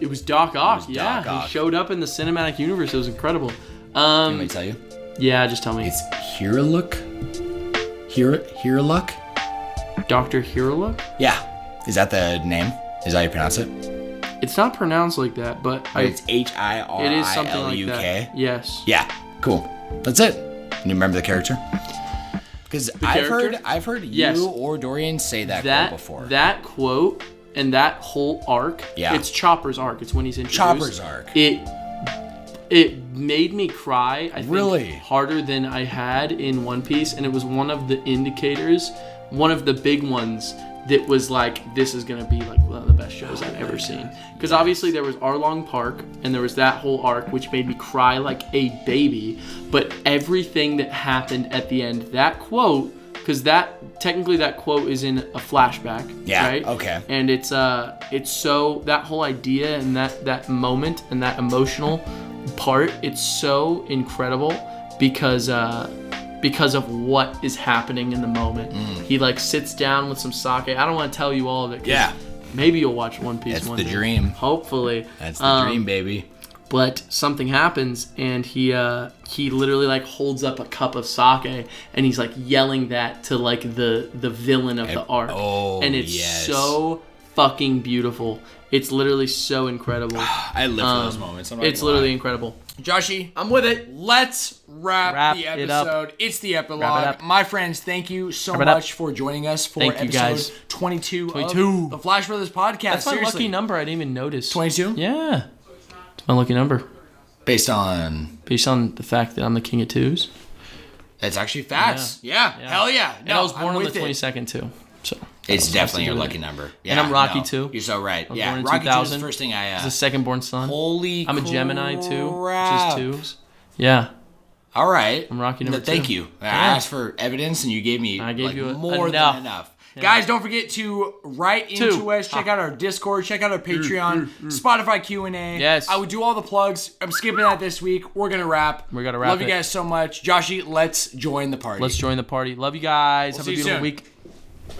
It was Doc Ock. It was Yeah, Doc Ock. he showed up in the cinematic universe. It was incredible. Let me tell you. Yeah, just tell me. It's Hiraluk. Hiraluk? Dr. Hiraluk? Yeah. Is that the name? Is that how you pronounce it? It's not pronounced like that, but It's Hiriluk. it is something like that. Yes. Yeah. Cool. That's it. You remember the character? Because character? I've heard Yes. you or Dorian say that quote before. That quote and that whole arc, Yeah. it's Chopper's arc. It's when he's introduced. Chopper's arc. It made me cry, I think, Really? harder than I had in One Piece, and it was one of the indicators, one of the big ones that was like, this is going to be like one of the best shows I've ever seen. Because obviously there was Arlong Park, and there was that whole arc, which made me cry like a baby, but everything that happened at the end, that quote, because technically that quote is in a flashback, Yeah, right? okay. And it's so, that whole idea and that moment and that emotional part, it's so incredible because of what is happening in the moment. He like sits down with some sake. I don't want to tell you all of it. 'Cause Yeah. maybe you'll watch One Piece That's one the day. dream. Hopefully. That's the dream, baby. But something happens, and he literally like holds up a cup of sake, and he's like yelling that to like the villain of the arc. Oh, and it's yes. so fucking beautiful. It's literally so incredible. I live for those moments. I'm not It's gonna literally lie. incredible. Joshie, I'm with it. let's wrap the it up. episode. It's the epilogue. Wrap it up. My friends, thank you so Wrap it up. much for joining us for Thank you, episode guys. 22 22. of the Flash Brothers podcast. That's my Seriously. lucky number. I didn't even notice. 22? Yeah. It's my lucky number. Based on... Based on the fact that I'm the king of twos. It's actually facts. Yeah. Hell yeah. And I was born on the 22nd too. So It's definitely your do lucky that. number. And I'm Rocky no. too. You're so right. I was Yeah, born in Rocky 2 is 2000. the first thing I... He's the second born son. Holy I'm a Gemini too, crap. which is twos. Yeah. All right. I'm Rocky number Thank 2. you. I Yeah. asked for evidence, and you gave me I gave you more enough. than enough. Guys, don't forget to write into 2. us. Check out our Discord. Check out our Patreon. Spotify Q&A. Yes. I would do all the plugs. I'm skipping that this week. We're going to wrap. We're gonna wrap Love you it. guys so much. Joshie, let's join the party. Let's join the party. Love you guys. Have see a you beautiful soon. week.